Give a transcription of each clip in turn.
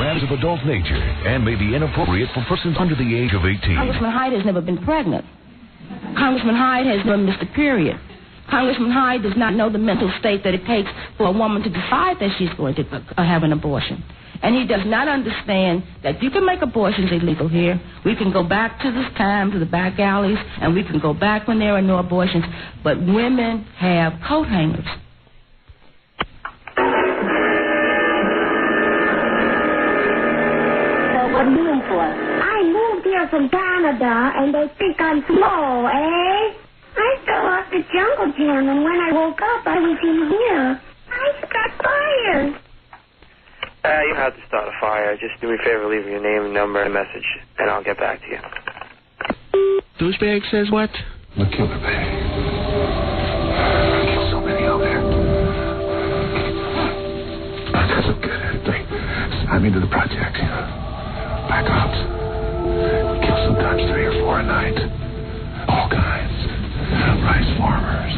programs of adult nature and may be inappropriate for persons under the age of 18. Congressman Hyde has never been pregnant. Congressman Hyde has never missed a period. Congressman Hyde does not know the mental state that it takes for a woman to decide that she's going to have an abortion. And he does not understand that you can make abortions illegal here. We can go back to this time, to the back alleys, and we can go back when there are no abortions. But women have coat hangers. So what are you doing for? I moved here from Canada, and they think I'm slow, eh? I fell off the jungle gym, and when I woke up, I was in here. I got fired. You have to start a fire. Just do me a favor, leave me your name and number and a message, and I'll get back to you. Douchebag says what? I'm a killer, baby. I killed so many out there. That's so good. Sign me to the project. Black Ops. We kill sometimes 3 or 4 a night. All kinds. Rice farmers.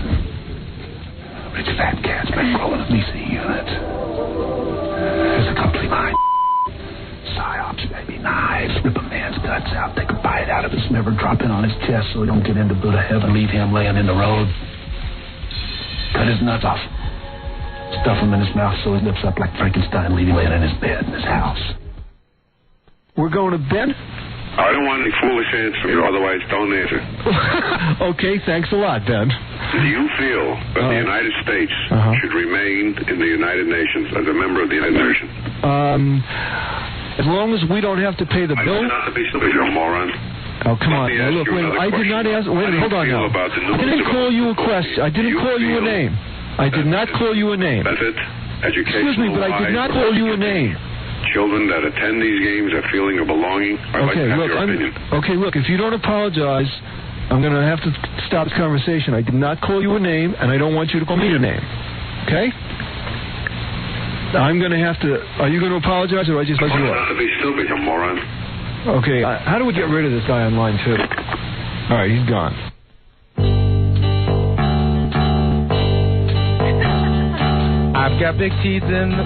Rich fat cats bankrolling a leasing unit. It's a complete mind. Psyops, baby. Knives. Rip a man's guts out. Take a bite out of his liver. Drop it on his chest so he don't get into Buddha heaven. Leave him laying in the road. Cut his nuts off. Stuff him in his mouth so his lips up like Frankenstein. Leave him laying in his bed in his house. We're going to bed? I don't want any foolish answer. Otherwise, don't answer. Okay, thanks a lot, Ben. Do you feel that the United States should remain in the United Nations as a member of the United Nations? As long as we don't have to pay the bill. Not to be stupid, you moron. Oh, come on. Now, look, wait, I did not ask. Wait, hold on now. I didn't call you a question. I didn't call you a name. I did not call you a name. Benefit, education. Excuse me, but I did not call you a name. Children that attend these games have feeling of belonging. I'd like to have your opinion. Okay, look, if you don't apologize, I'm going to have to stop this conversation. I did not call you a name, and I don't want you to call me a name. Okay? I'm going to have to... Are you going to apologize, or I just let you Not to be stupid, you moron. Okay, how do we get rid of this guy on line 2? All right, he's gone. I've got big teeth in...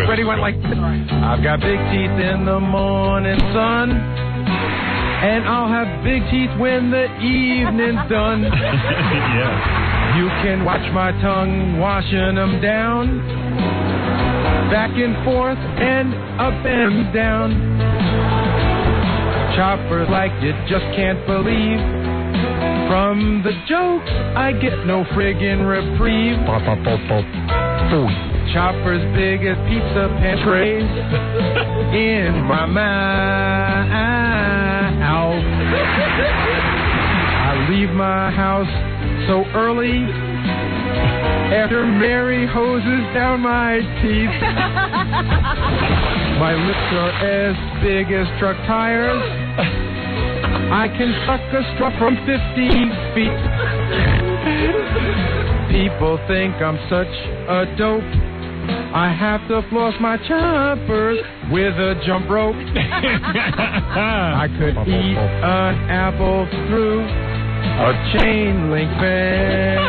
Ready, went like this. I've got big teeth in the morning sun, and I'll have big teeth when the evening's done. Yeah. You can watch my tongue washing them down, back and forth and up and down. Choppers like you just can't believe. From the jokes, I get no friggin' reprieve. Choppers big as pizza pan trays in my mouth. I leave my house so early after Mary hoses down my teeth. My lips are as big as truck tires. I can suck a straw from 50 feet. People think I'm such a dope. I have to floss my choppers with a jump rope. I could eat an apple through a chain link fence.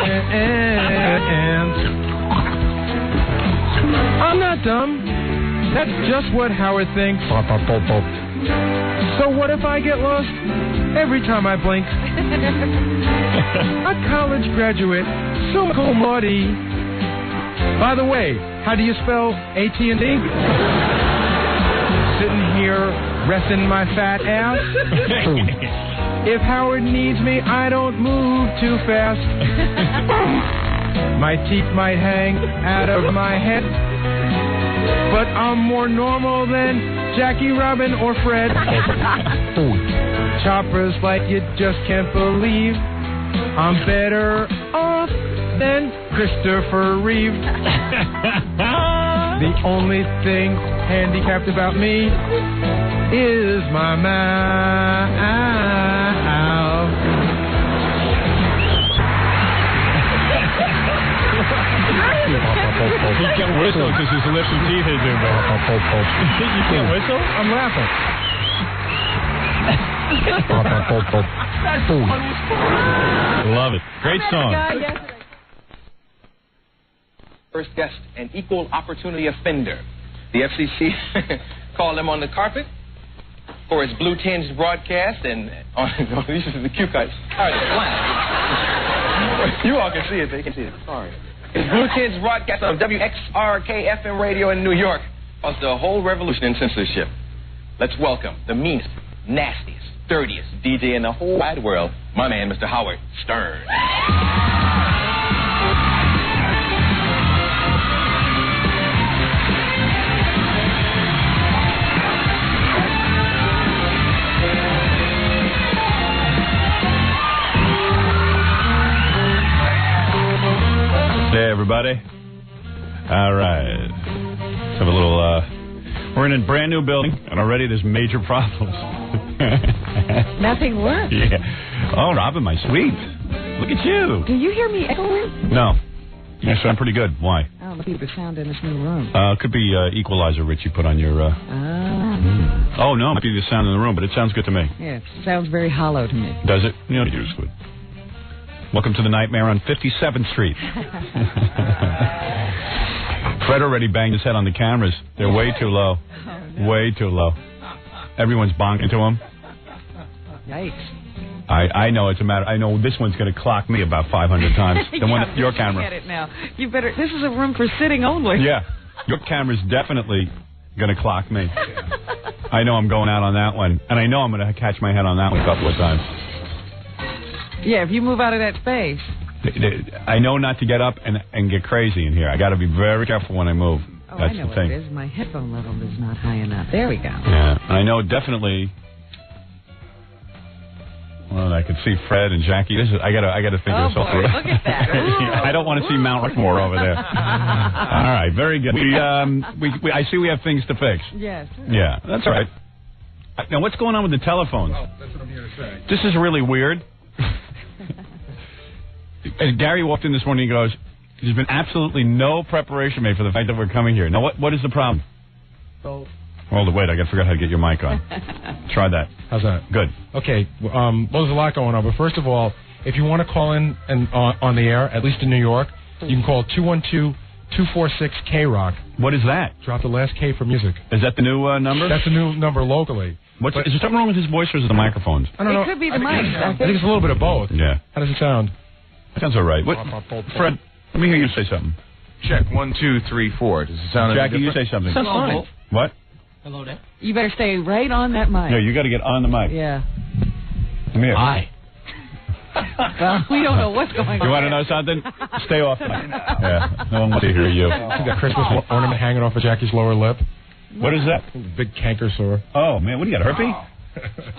I'm not dumb. That's just what Howard thinks. So what if I get lost every time I blink? A college graduate, so cum laude. By the way, how do you spell AT&T? Sitting here resting my fat ass. If Howard needs me, I don't move too fast. My teeth might hang out of my head, but I'm more normal than Jackie Robin or Fred. Choppers like you just can't believe. I'm better off than Christopher Reeve. The only thing handicapped about me is my mouth. He can't whistle because his lips and teeth are doing that. You can't whistle? I'm laughing. Love it. Great song. First guest, an equal opportunity offender. The FCC called him on the carpet for his blue-tinged broadcast, and this is the cue cards. You all can see it. They can see it. Sorry. His blue-tinged broadcast on WXRK FM radio in New York caused a whole revolution in censorship. Let's welcome the meanest, nastiest, dirtiest DJ in the whole wide world, my man, Mr. Howard Stern. Hey, everybody. All right. Let's have a little, we're in a brand new building, and already there's major problems. Nothing works. Yeah. Oh, Robin, my sweet. Look at you. Do you hear me echoing? No. You sound pretty good. Why? Oh, look at the sound in this new room. Could be equalizer, Richie, put on your, Oh, no, it might be the sound in the room, but it sounds good to me. Yeah, it sounds very hollow to me. Does it? You know, it is good. Welcome to the Nightmare on 57th Street. Fred already banged his head on the cameras. They're way too low. Way too low. Everyone's bonking to him. Yikes. I know it's a matter. I know this one's going to clock me about 500 times. The one, your camera. Get it now. You better. This is a room for sitting only. Yeah, your camera's definitely going to clock me. I know I'm going out on that one, and I know I'm going to catch my head on that one a couple of times. Yeah, if you move out of that space. I know not to get up and get crazy in here. I got to be very careful when I move. Oh, That's I know the thing. what it is. My headphone level is not high enough. There we go. Yeah, I know definitely. Well, I can see Fred and Jackie. I gotta think of this. Oh boy, look at that! I don't want to see Mount Rushmore over there. All right, very good. I see we have things to fix. Yes. Yeah, that's all right. Now, what's going on with the telephones? Well, that's what I'm here to say. This is really weird. And Gary walked in this morning. He goes, "There's been absolutely no preparation made for the fact that we're coming here." Now, what is the problem? So. Hold it, wait, I forgot how to get your mic on. Try that. How's that? Good. Okay, well, there's a lot going on, but first of all, if you want to call in and on the air, at least in New York, you can call 212-246-K-Rock. What is that? Drop the last K for music. Is that the new number? That's the new number locally. Is there something wrong with his voice, or is it the microphones? I don't know. It could be the mic. I think it's a little bit of both. Yeah. How does it sound? Sounds all right. Fred, let me hear you say something. Check 1, 2, 3, 4. Does it sound Jackie, any you different? say something. Sounds fine. What? Hello there. You better stay right on that mic. No, you got to get on the mic. Yeah. Come here. Hi. Well, we don't know what's going on. You want to know something? Stay off the mic. Yeah, no one wants to hear you. See that Christmas ornament hanging off of Jackie's lower lip? What is that? Big canker sore. Oh, man, what do you got, a herpy?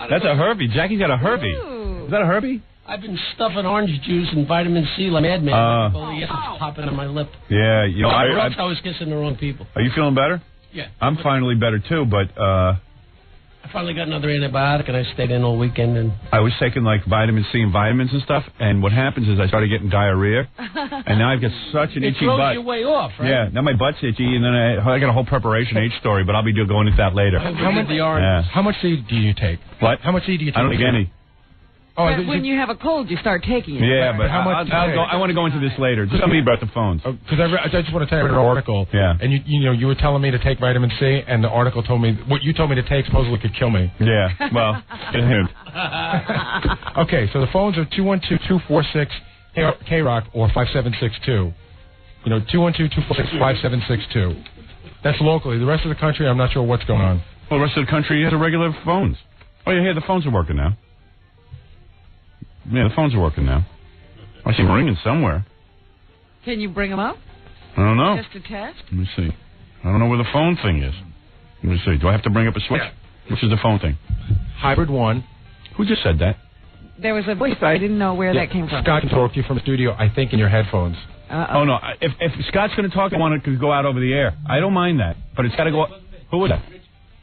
That's a herpy. Jackie's got a herpy. Ooh. Is that a herpy? I've been stuffing orange juice and vitamin C like madman. All the acid's popping on my lip. Yeah, you know, I was kissing the wrong people. Are you feeling better? Yeah. I'm finally better, too, but I finally got another antibiotic, and I stayed in all weekend. And I was taking, like, vitamin C and vitamins and stuff, and what happens is I started getting diarrhea, and now I've got such an itchy butt. It throws your way off, right? Yeah, now my butt's itchy, and then I got a whole preparation H story, but I'll be going into that later. How much seed do you take? What? How much seed do you take? I don't take any. Oh, but when you have a cold, you start taking it. Yeah, but how much? I want to go into this later. Just tell me about the phones. Because I just want to tell you an article. Yeah. And you were telling me to take vitamin C, and the article told me what you told me to take supposedly could kill me. Yeah. Well, get him. Okay, so the phones are 212-246-K-Rock or 5762. 212-246-5762. That's locally. The rest of the country, I'm not sure what's going on. Well, the rest of the country has the regular phones. Oh, yeah, the phones are working now. Yeah, the phones are working now. I see them ringing somewhere. Can you bring them up? I don't know. Just a test? Let me see. I don't know where the phone thing is. Let me see. Do I have to bring up a switch? Yeah. Which is the phone thing? Hybrid 1. Who just said that? There was a voice, but I didn't know where that came from. Scott can talk to you from the studio, I think, in your headphones. Oh, no. If Scott's going to talk, I want it to go out over the air. I don't mind that. But it's got to go... Who is that?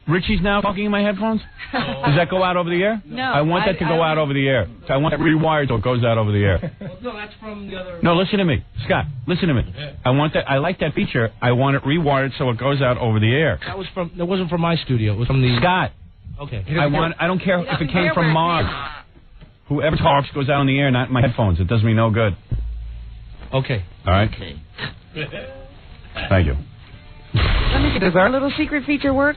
Richie's now talking in my headphones? Does that go out over the air? No. I want that to go out over the air. I want it rewired so it goes out over the air. No, that's from the other... No, listen to me. Scott, listen to me. I want that. I like that feature. I want it rewired so it goes out over the air. That wasn't from my studio. It was from the... Scott. Okay. I don't care if it came from Mars. Whoever talks goes out on the air, not in my headphones. It does me no good. Okay. All right? Okay. Thank you. Let me see. Does our little secret feature work?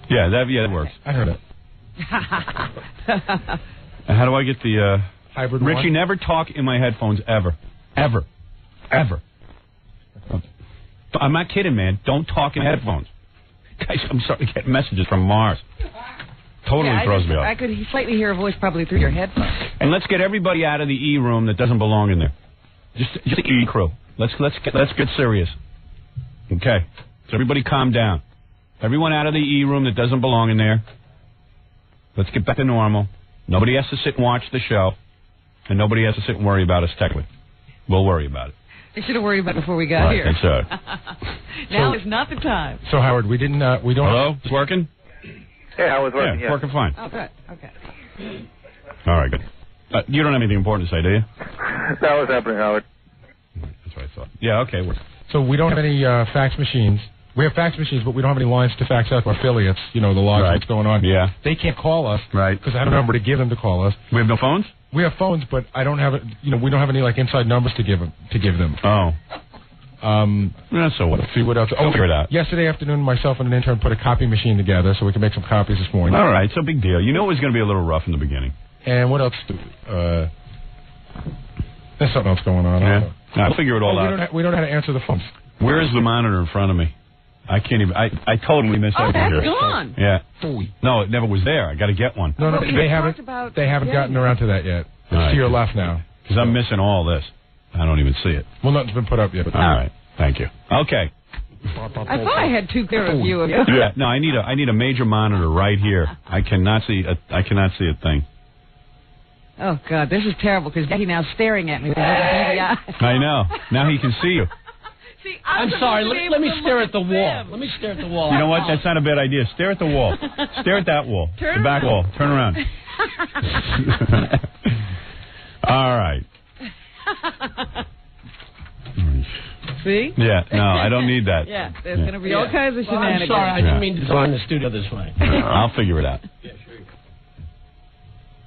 Yeah, that works. I heard it. How do I get the hybrid? Richie, one? never talk in my headphones ever. I'm not kidding, man. Don't talk in headphones. Guys, I'm starting to get messages from Mars. Totally throws me off. I could slightly hear a voice probably through your headphones. And let's get everybody out of the E room that doesn't belong in there. Just the E crew. Let's get serious. Okay. So everybody calm down. Everyone out of the E room that doesn't belong in there. Let's get back to normal. Nobody has to sit and watch the show, and nobody has to sit and worry about us technically. We'll worry about it. They should have worried about it before we got here. That's right. Now is not the time. So Howard, we don't. Hello, it's working. Yeah, I was working. Yeah, it's working fine. Oh, good. Okay. All right, good. You don't have anything important to say, do you? That was happening, Howard. That's what I thought. Yeah, okay. So we don't have any fax machines. We have fax machines, but we don't have any lines to fax out to our affiliates. You know, the logs, what's going on. Yeah. They can't call us. Right. Because I have a number to give them to call us. We have no phones? We have phones, but I don't have we don't have any like inside numbers to give them. Oh. So what? Let's see what else. Figure it out. Yesterday afternoon, myself and an intern put a copy machine together so we can make some copies this morning. All right, it's a big deal. You know it was going to be a little rough in the beginning. And what else? There's something else going on. Yeah. I'll figure it all out. We don't know how to answer the phones. Where is the monitor in front of me? I can't even. I totally missed everything here. Oh, that's gone. Yeah. No, it never was there. I got to get one. No, they haven't. They haven't gotten around to that yet. It's to your left now. Because I'm missing all this. I don't even see it. Well, nothing's been put up yet. All right. Thank you. Okay. I thought I had too clear a view of you. Yeah. No, I need a major monitor right here. I cannot see a thing. Oh God, this is terrible because Jackie now staring at me with beady eyes. I know. Now he can see you. See, I'm sorry. Let me stare at the wall. Let me stare at the wall. You know what? That's not a bad idea. Stare at the wall. Stare at that wall. Turn the back around. wall. Turn around. All right. See? Yeah. No, I don't need that. Yeah. There's going to be all kinds of shenanigans. I'm sorry. I didn't mean to go in the studio this way. I'll figure it out.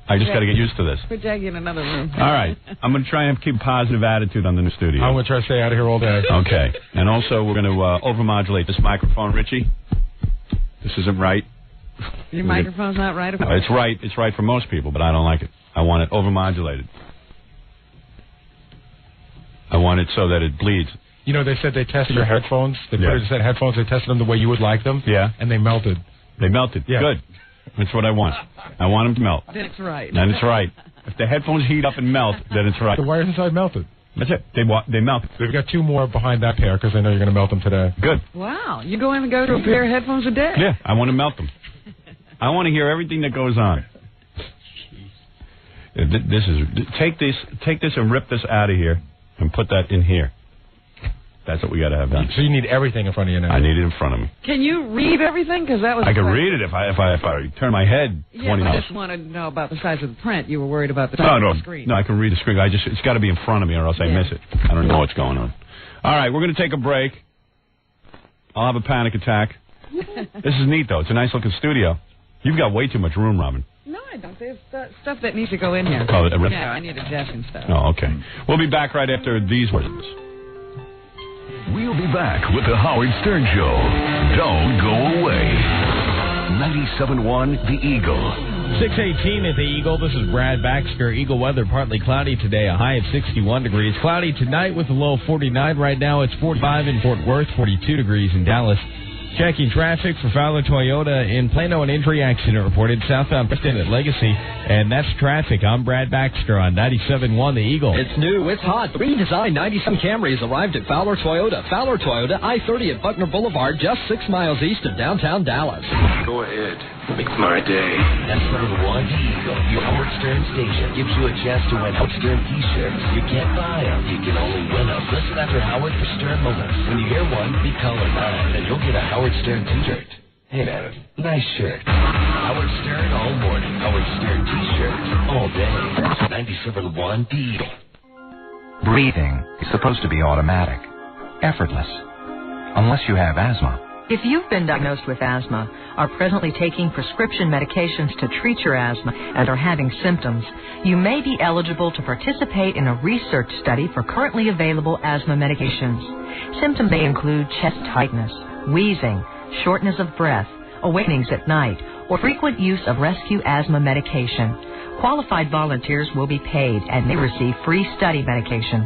I just got to get used to this. Put Jackie in another room. All right. I'm going to try and keep a positive attitude on the new studio. I'm going to try to stay out of here all day. Okay. And also, we're going to overmodulate this microphone, Richie. This isn't right. Your microphone's not right? No, it's right. It's right for most people, but I don't like it. I want it overmodulated. I want it so that it bleeds. You know, they said they tested your headphones. They put a set of headphones. They tested them the way you would like them. Yeah. And they melted. They melted. Yeah. Good. That's what I want. I want them to melt. That's right. And it's right. If the headphones heat up and melt, then it's right. The wires inside melted. That's it. They melt. They've got two more behind that pair because they know you're going to melt them today. Good. Wow. You go in and go to a pair of headphones a day? Yeah. I want to melt them. I want to hear everything that goes on. Take this and rip this out of here and put that in here. That's what we got to have done. So you need everything in front of you now. I need it in front of me. Can you read everything? Because that was. I can read it if I turn my head 20 I miles. just wanted to know about the size of the print. You were worried about the size of the screen. No, I can read the screen. It's got to be in front of me, or else I miss it. I don't know what's going on. All right, we're going to take a break. I'll have a panic attack. This is neat, though. It's a nice looking studio. You've got way too much room, Robin. No, I don't. There's stuff that needs to go in here. Oh, yeah, I need adjusting stuff. Oh, okay. We'll be back right after these words. We'll be back with the Howard Stern Show. Don't go away. 97.1 The Eagle. 618 at the Eagle. This is Brad Baxter. Eagle weather partly cloudy today, a high of 61 degrees. Cloudy tonight with a low of 49. Right now it's 45 in Fort Worth, 42 degrees in Dallas. Checking traffic for Fowler Toyota in Plano. An injury accident reported southbound Preston at Legacy. And that's traffic. I'm Brad Baxter on 97.1 The Eagle. It's new. It's hot. The redesigned 97 Camry has arrived at Fowler Toyota. Fowler Toyota, I-30 at Buckner Boulevard, just 6 miles east of downtown Dallas. Go ahead. Make my day. That's number one. Eagle, your Howard Stern station, gives you a chance to win Howard Stern t-shirts. You can't buy them. You can only win them. Listen after Howard for Stern moments. When you hear one, be caller 9, and you'll get a Howard Stern t-shirt. Hey, man, nice shirt. Howard Stern all morning. Howard Stern t-shirts all day. 97.1 The Eagle. Breathing is supposed to be automatic, effortless, unless you have asthma. If you've been diagnosed with asthma, are presently taking prescription medications to treat your asthma, and are having symptoms, you may be eligible to participate in a research study for currently available asthma medications. Symptoms may include chest tightness, wheezing, shortness of breath, awakenings at night, or frequent use of rescue asthma medication. Qualified volunteers will be paid and may receive free study medication.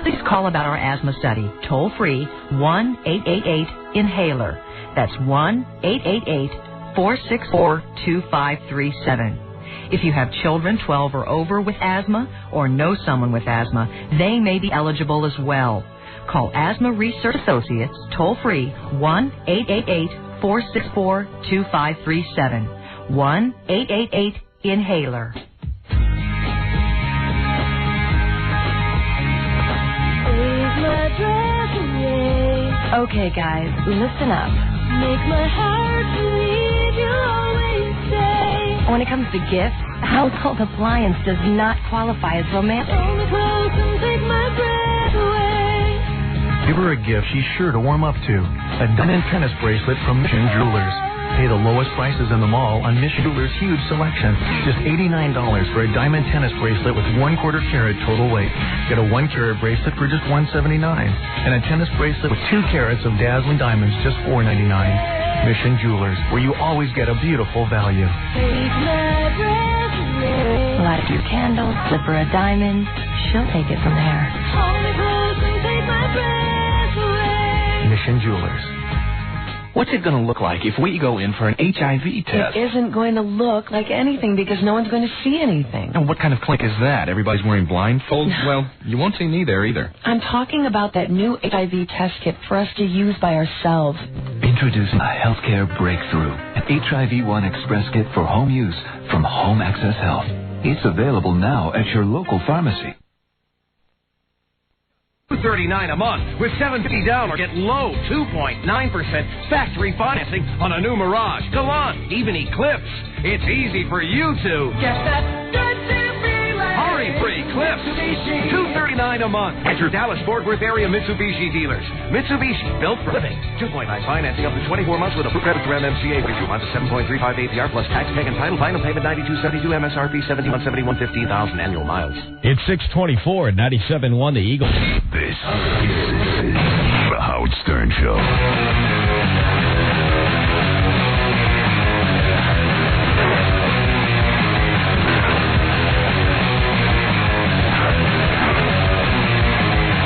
Please call about our asthma study, toll-free, 1-888-INHALER. That's 1-888-464-2537. If you have children 12 or over with asthma or know someone with asthma, they may be eligible as well. Call Asthma Research Associates, toll-free, 1-888-464-2537. 1-888-INHALER. Okay, guys, listen up. Make my heart believe you'll always stay. When it comes to gifts, household appliance does not qualify as romantic. Hold me close and take my breath away. Give her a gift she's sure to warm up to. A diamond tennis bracelet from Mission Jewelers. Pay the lowest prices in the mall on Mission Jewelers' huge selection. Just $89 for a diamond tennis bracelet with 1/4 carat total weight. Get a 1 carat bracelet for just $179. And a tennis bracelet with 2 carats of dazzling diamonds, just $499. Mission Jewelers, where you always get a beautiful value. Light a few candles, slip her a diamond. She'll take it from there. Hold me close and take my breath away. Mission Jewelers. What's it going to look like if we go in for an HIV test? It isn't going to look like anything because no one's going to see anything. And what kind of clinic is that? Everybody's wearing blindfolds? Well, you won't see me there either. I'm talking about that new HIV test kit for us to use by ourselves. Introducing a healthcare breakthrough, an HIV-1 Express Kit for home use from Home Access Health. It's available now at your local pharmacy. $239 a month with $750 down or get low 2.9% factory financing on a new Mirage, Galant, even Eclipse. It's easy for you to get that hurry-free Eclipse. $239 a month at your Dallas Fort Worth area Mitsubishi dealers. Mitsubishi, built for living. 2.9 financing up to 24 months with a credit through MMCA. 42 months at 7.35 APR plus tax, tag, and title. Final payment $92.72 MSRP 71.71 15,000 annual miles. It's 6:24 at 97.1 The Eagle. This is the Howard Stern Show.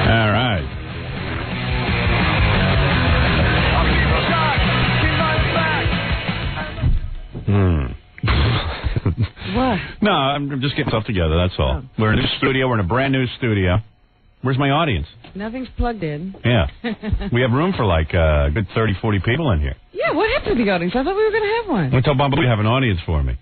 All right. What? No, I'm just getting stuff together, that's all. Oh. We're in a new studio. We're in a brand new studio. Where's my audience? Nothing's plugged in. Yeah. We have room for like a good 30, 40 people in here. Yeah, what happened to the audience? I thought we were going to have one. I told Bob we have an audience for me. I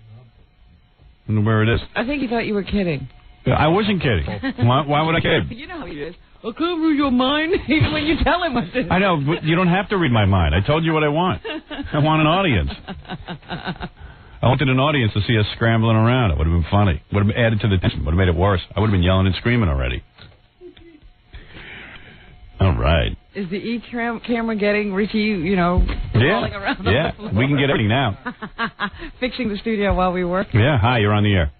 don't know where it is. I think he thought you were kidding. I wasn't kidding. Why would I kid? You know how he is. I can't read your mind even when you tell him what to do. I know, but you don't have to read my mind. I told you what I want. I want an audience. I wanted an audience to see us scrambling around. It would have been funny. Would have added to the tension. Would have made it worse. I would have been yelling and screaming already. All right. Is the camera getting Richie, rolling around on the floor? We can get everything now. Fixing the studio while we work. Yeah, hi, you're on the air.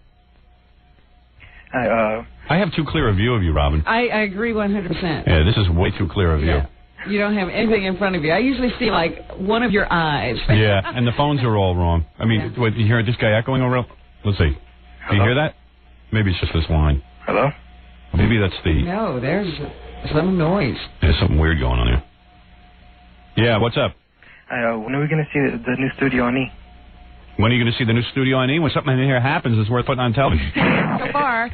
Hi, I have too clear a view of you, Robin. I agree 100%. Yeah, this is way too clear a view. Yeah. You don't have anything in front of you. I usually see, like, one of your eyes. Yeah, and the phones are all wrong. I mean, wait, you hear this guy echoing over? Let's see. Do you hear that? Maybe it's just this line. Hello? Maybe that's the... No, there's some noise. There's something weird going on here. Yeah, what's up? When are we going to see the new studio on E? When are you going to see the new studio on E? When something in here happens, it's worth putting on television. So far.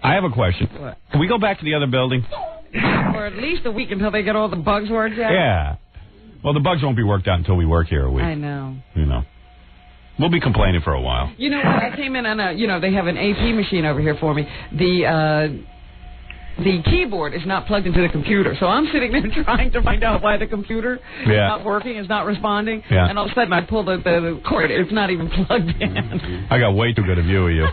I have a question. What? Can we go back to the other building? For at least a week until they get all the bugs worked out? Yeah. Well, the bugs won't be worked out until we work here a week. I know. We'll be complaining for a while. You know what? I came in on they have an AP machine over here for me. The keyboard is not plugged into the computer, so I'm sitting there trying to find out why the computer is not working, is not responding, and all of a sudden I pull the cord. It's not even plugged in. I got way too good a view of you.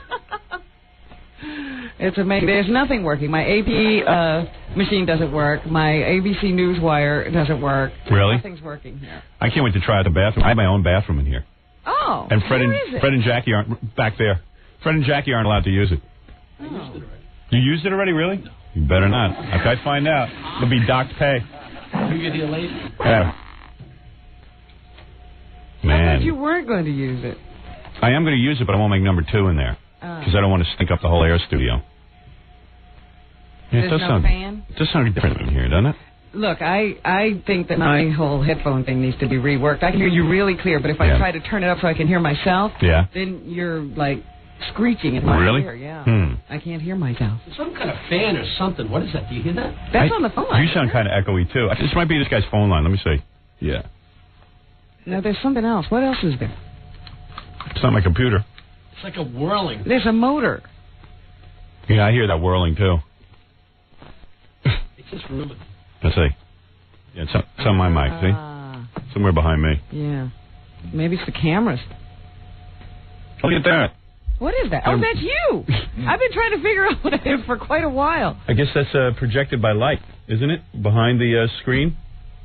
It's amazing. There's nothing working. My AP machine doesn't work. My ABC Newswire doesn't work. Really? Nothing's working here. I can't wait to try out the bathroom. I have my own bathroom in here. Oh, and Fred and Jackie aren't back there. Fred and Jackie aren't allowed to use it. Oh. You used it already, really? No. You better not. If I find out, it'll be docked pay. You get here late? Yeah. you weren't going to use it. I am going to use it, but I won't make number 2 in there because I don't want to stink up the whole air studio. Yeah, There's no fan? It does sound different in here, doesn't it? Look, I think that my whole headphone thing needs to be reworked. I can hear you really clear, but if I try to turn it up so I can hear myself, then you're like screeching in my ear. Yeah. I can't hear myself. Some kind of fan or something. What is that? Do you hear that? That's on the phone line. You sound kind of echoey, too. This might be this guy's phone line. Let me see. Yeah. No, there's something else. What else is there? It's not my computer. It's like a whirling. There's a motor. Yeah, I hear that whirling, too. It's just ruined. Let's see. Yeah, it's on my mic, see? Somewhere behind me. Yeah. Maybe it's the cameras. Look at that. What is that? Oh, that's you. I've been trying to figure out what it is for quite a while. I guess that's projected by light, isn't it? Behind the screen?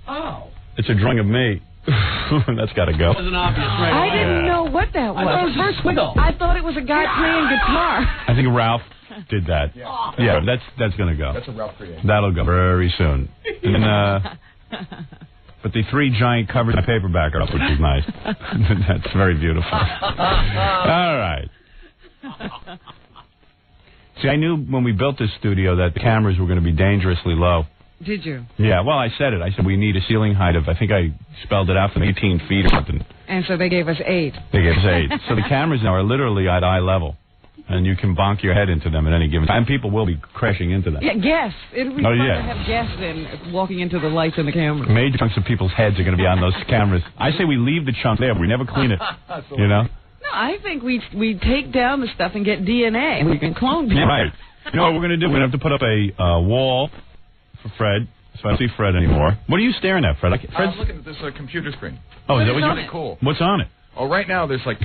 Oh. It's a drawing of me. That's got to go. That wasn't obvious, right? I didn't know what that was. I thought it was a squiggle. I thought it was a guy playing guitar. I think Ralph did that. Yeah, that's going to go. That's a Ralph creation. That'll go very soon. And, but the 3 giant covers of paperback are up, which is nice. That's very beautiful. All right. See, I knew when we built this studio that the cameras were going to be dangerously low. Did you? Yeah, well, I said it. I said we need a ceiling height of, I think I spelled it out from 18 feet or something. And so they gave us 8. They gave us 8. So the cameras now are literally at eye level. And you can bonk your head into them at any given time. And people will be crashing into them. Yeah, guess. It'll be fun to have guests then walking into the lights and the cameras. Major chunks of people's heads are going to be on those cameras. I say we leave the chunk there. We never clean it. You know? No, I think we take down the stuff and get DNA. And we can clone people. Yeah, right. You know what we're going to do? We're going to have to put up a wall for Fred. So I don't see Fred anymore. What are you staring at, Fred? I'm looking at this computer screen. Oh, is that what really cool? What's on it? Oh, right now there's like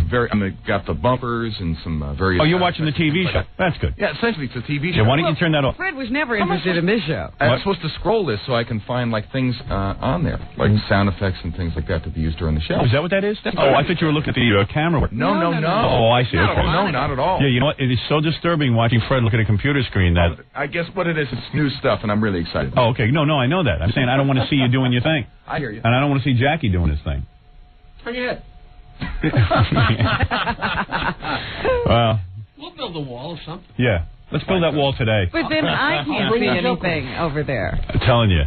got the bumpers and some various. Oh, you're watching the TV show. That's good. Yeah, essentially it's a TV show. Yeah, why don't you turn that off? Fred was never interested in this show. I'm supposed to scroll this so I can find like things on there, like sound effects and things like that to be used during the show. Oh, is that what that is? Oh, I thought you were looking at the camera work. No. Oh, I see. Okay. No, not at all. Yeah, you know what? It is so disturbing watching Fred look at a computer screen that. I guess what it is, it's new stuff, and I'm really excited. Oh, okay. No, I know that. I'm saying I don't want to see you doing your thing. I hear you. And I don't want to see Jackie doing his thing. Turn your head. Well, we'll build a wall or something. Yeah, let's build that wall today. But then I can't see anything over there. I'm telling you,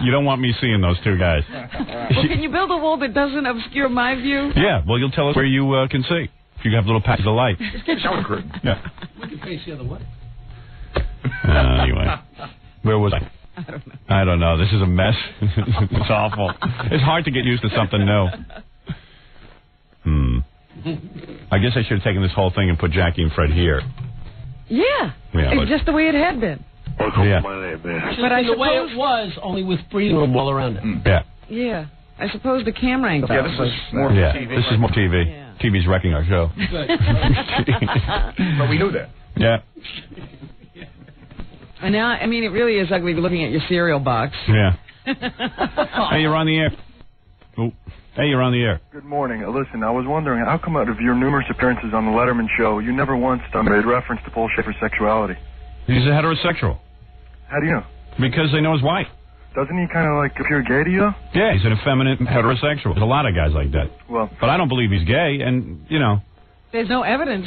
you don't want me seeing those 2 guys. Well, can you build a wall that doesn't obscure my view? Yeah, well, you'll tell us where you can see. If you have little patches of light. Just get shower curtain. Yeah. We can face the other way. Anyway, where was I? I don't know. This is a mess. It's awful. It's hard to get used to something new. I guess I should have taken this whole thing and put Jackie and Fred here. Yeah. It's just the way it had been. Yeah. But I the way it was, only with breathing room all around it. Yeah. Yeah. I suppose the camera angle. Yeah, this is more TV. This is more TV. Yeah. TV's wrecking our show. But we knew that. Yeah. And now, I mean, it really is ugly looking at your cereal box. Yeah. Hey, you're on the air. Oh. Hey, you're on the air. Good morning. Listen, I was wondering, how come out of your numerous appearances on the Letterman show, you never once made reference to Paul Schaefer's sexuality? He's a heterosexual. How do you know? Because they know his wife. Doesn't he kind of like appear gay to you? Yeah, he's an effeminate heterosexual. There's a lot of guys like that. Well, but I don't believe he's gay, and, you know. There's no evidence.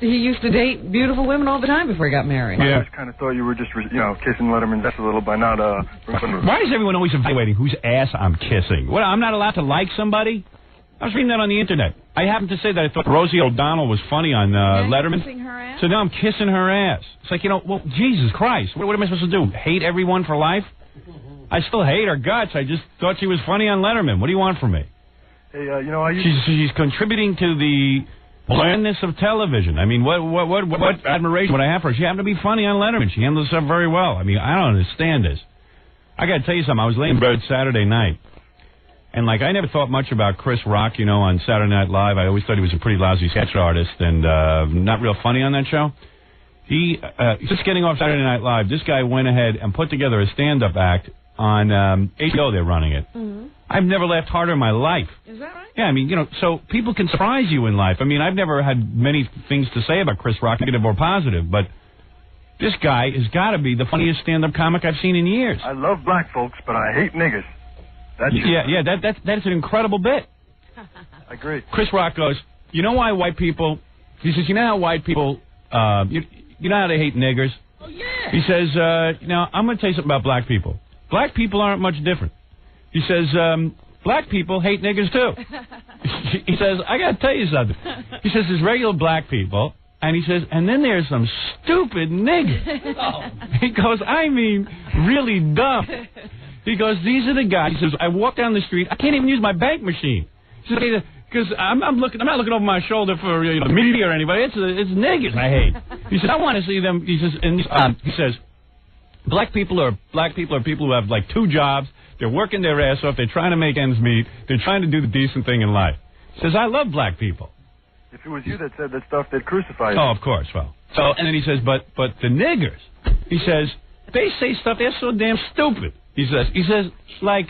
He used to date beautiful women all the time before he got married. Yeah. I just kind of thought you were just, kissing Letterman's ass a little by not, Why is everyone always evaluating whose ass I'm kissing? What, I'm not allowed to like somebody? I was reading that on the internet. I happened to say that I thought Rosie O'Donnell was funny on Letterman. Kissing her ass? So now I'm kissing her ass. It's like, well, Jesus Christ. What am I supposed to do? Hate everyone for life? I still hate her guts. I just thought she was funny on Letterman. What do you want from me? Hey, She's contributing to the blandness of television. I mean, what admiration would I have for her? She happened to be funny on Letterman. She handles stuff very well. I mean, I don't understand this. I got to tell you something. I was laying in bed Saturday night, and, I never thought much about Chris Rock, on Saturday Night Live. I always thought he was a pretty lousy sketch artist and not real funny on that show. Just getting off Saturday Night Live, this guy went ahead and put together a stand-up act on HBO. They're running it. Mm-hmm. I've never laughed harder in my life. Is that right? Yeah, I mean, so people can surprise you in life. I mean, I've never had many things to say about Chris Rock, negative or positive, but this guy has got to be the funniest stand-up comic I've seen in years. I love black folks, but I hate niggers. That's that's an incredible bit. I agree. Chris Rock goes, you know why white people... He says, you know how white people... you know how they hate niggers? Oh, yeah. He says, now, I'm going to tell you something about black people. Black people aren't much different. He says, black people hate niggers, too. He says, I got to tell you something. He says, there's regular black people, and he says, and then there's some stupid niggers. Oh. He goes, I mean, really dumb. He goes, these are the guys. He says, I walk down the street, I can't even use my bank machine. He says, because I'm not looking over my shoulder for media or anybody. It's niggers I hate. He says, I want to see them. He says, and he says, black people are people who have like 2 jobs. They're working their ass off. They're trying to make ends meet. They're trying to do the decent thing in life. He says, I love black people. If it was you that said that stuff, they'd crucify you. Oh, of course. Well, so and then he says, but the niggers. He says they say stuff. They're so damn stupid. He says like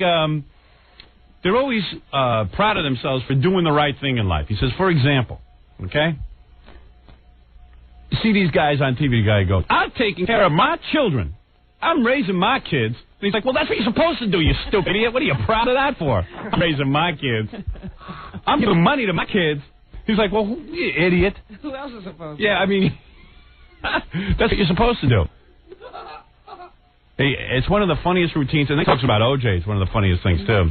they're always proud of themselves for doing the right thing in life. He says, for example, okay, you see these guys on TV. The guy goes, I'm taking care of my children. I'm raising my kids. And he's like, well, that's what you're supposed to do, you stupid idiot. What are you proud of that for? I'm raising my kids. I'm giving money to my kids. He's like, well, you idiot. Who else is supposed to? Yeah, I mean, that's what you're supposed to do. Hey, it's one of the funniest routines, and he talks about O.J. It's one of the funniest things, too.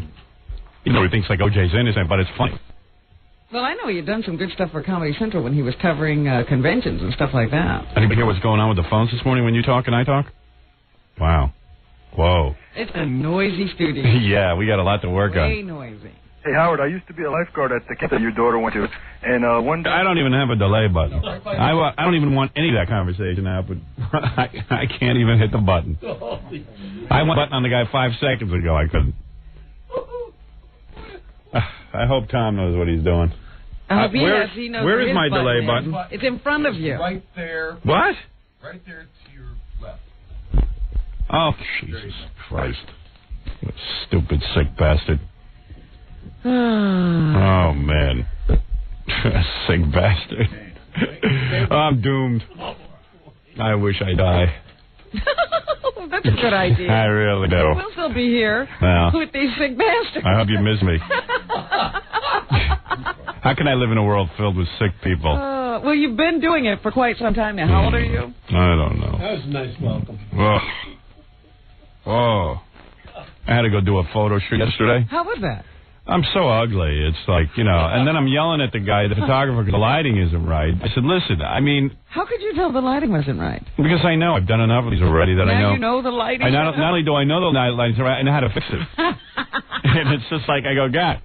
He thinks like O.J.'s innocent, but it's funny. Well, I know he had done some good stuff for Comedy Central when he was covering conventions and stuff like that. Anybody hear what's going on with the phones this morning when you talk and I talk? Wow. Whoa. It's a noisy studio. Yeah, we got a lot to work on. Way noisy. Hey, Howard, I used to be a lifeguard at the camp that your daughter went to, and one day... I don't even have a delay button. I don't even want any of that conversation now, but I can't even hit the button. I went button on the guy 5 seconds ago. I couldn't. I hope Tom knows what he's doing. He knows where is my button delay is. button? It's in front of you. Right there. What? Right there to your left. Oh, Jesus Christ. What a stupid, sick bastard. Oh, man. Sick bastard. I'm doomed. I wish I die. That's a good idea. I really do. We'll still be here with these sick bastards. I hope you miss me. How can I live in a world filled with sick people? Well, you've been doing it for quite some time now. How old are you? I don't know. That was a nice welcome. Oh. I had to go do a photo shoot yesterday. How was that? I'm so ugly. It's like, and then I'm yelling at the guy, the photographer, because the lighting isn't right. I said, listen, I mean... How could you tell the lighting wasn't right? Because I know. I've done enough of these already that I know. Now you know the lighting. Not only do I know the lighting's right, I know how to fix it. And it's just like, I go, God,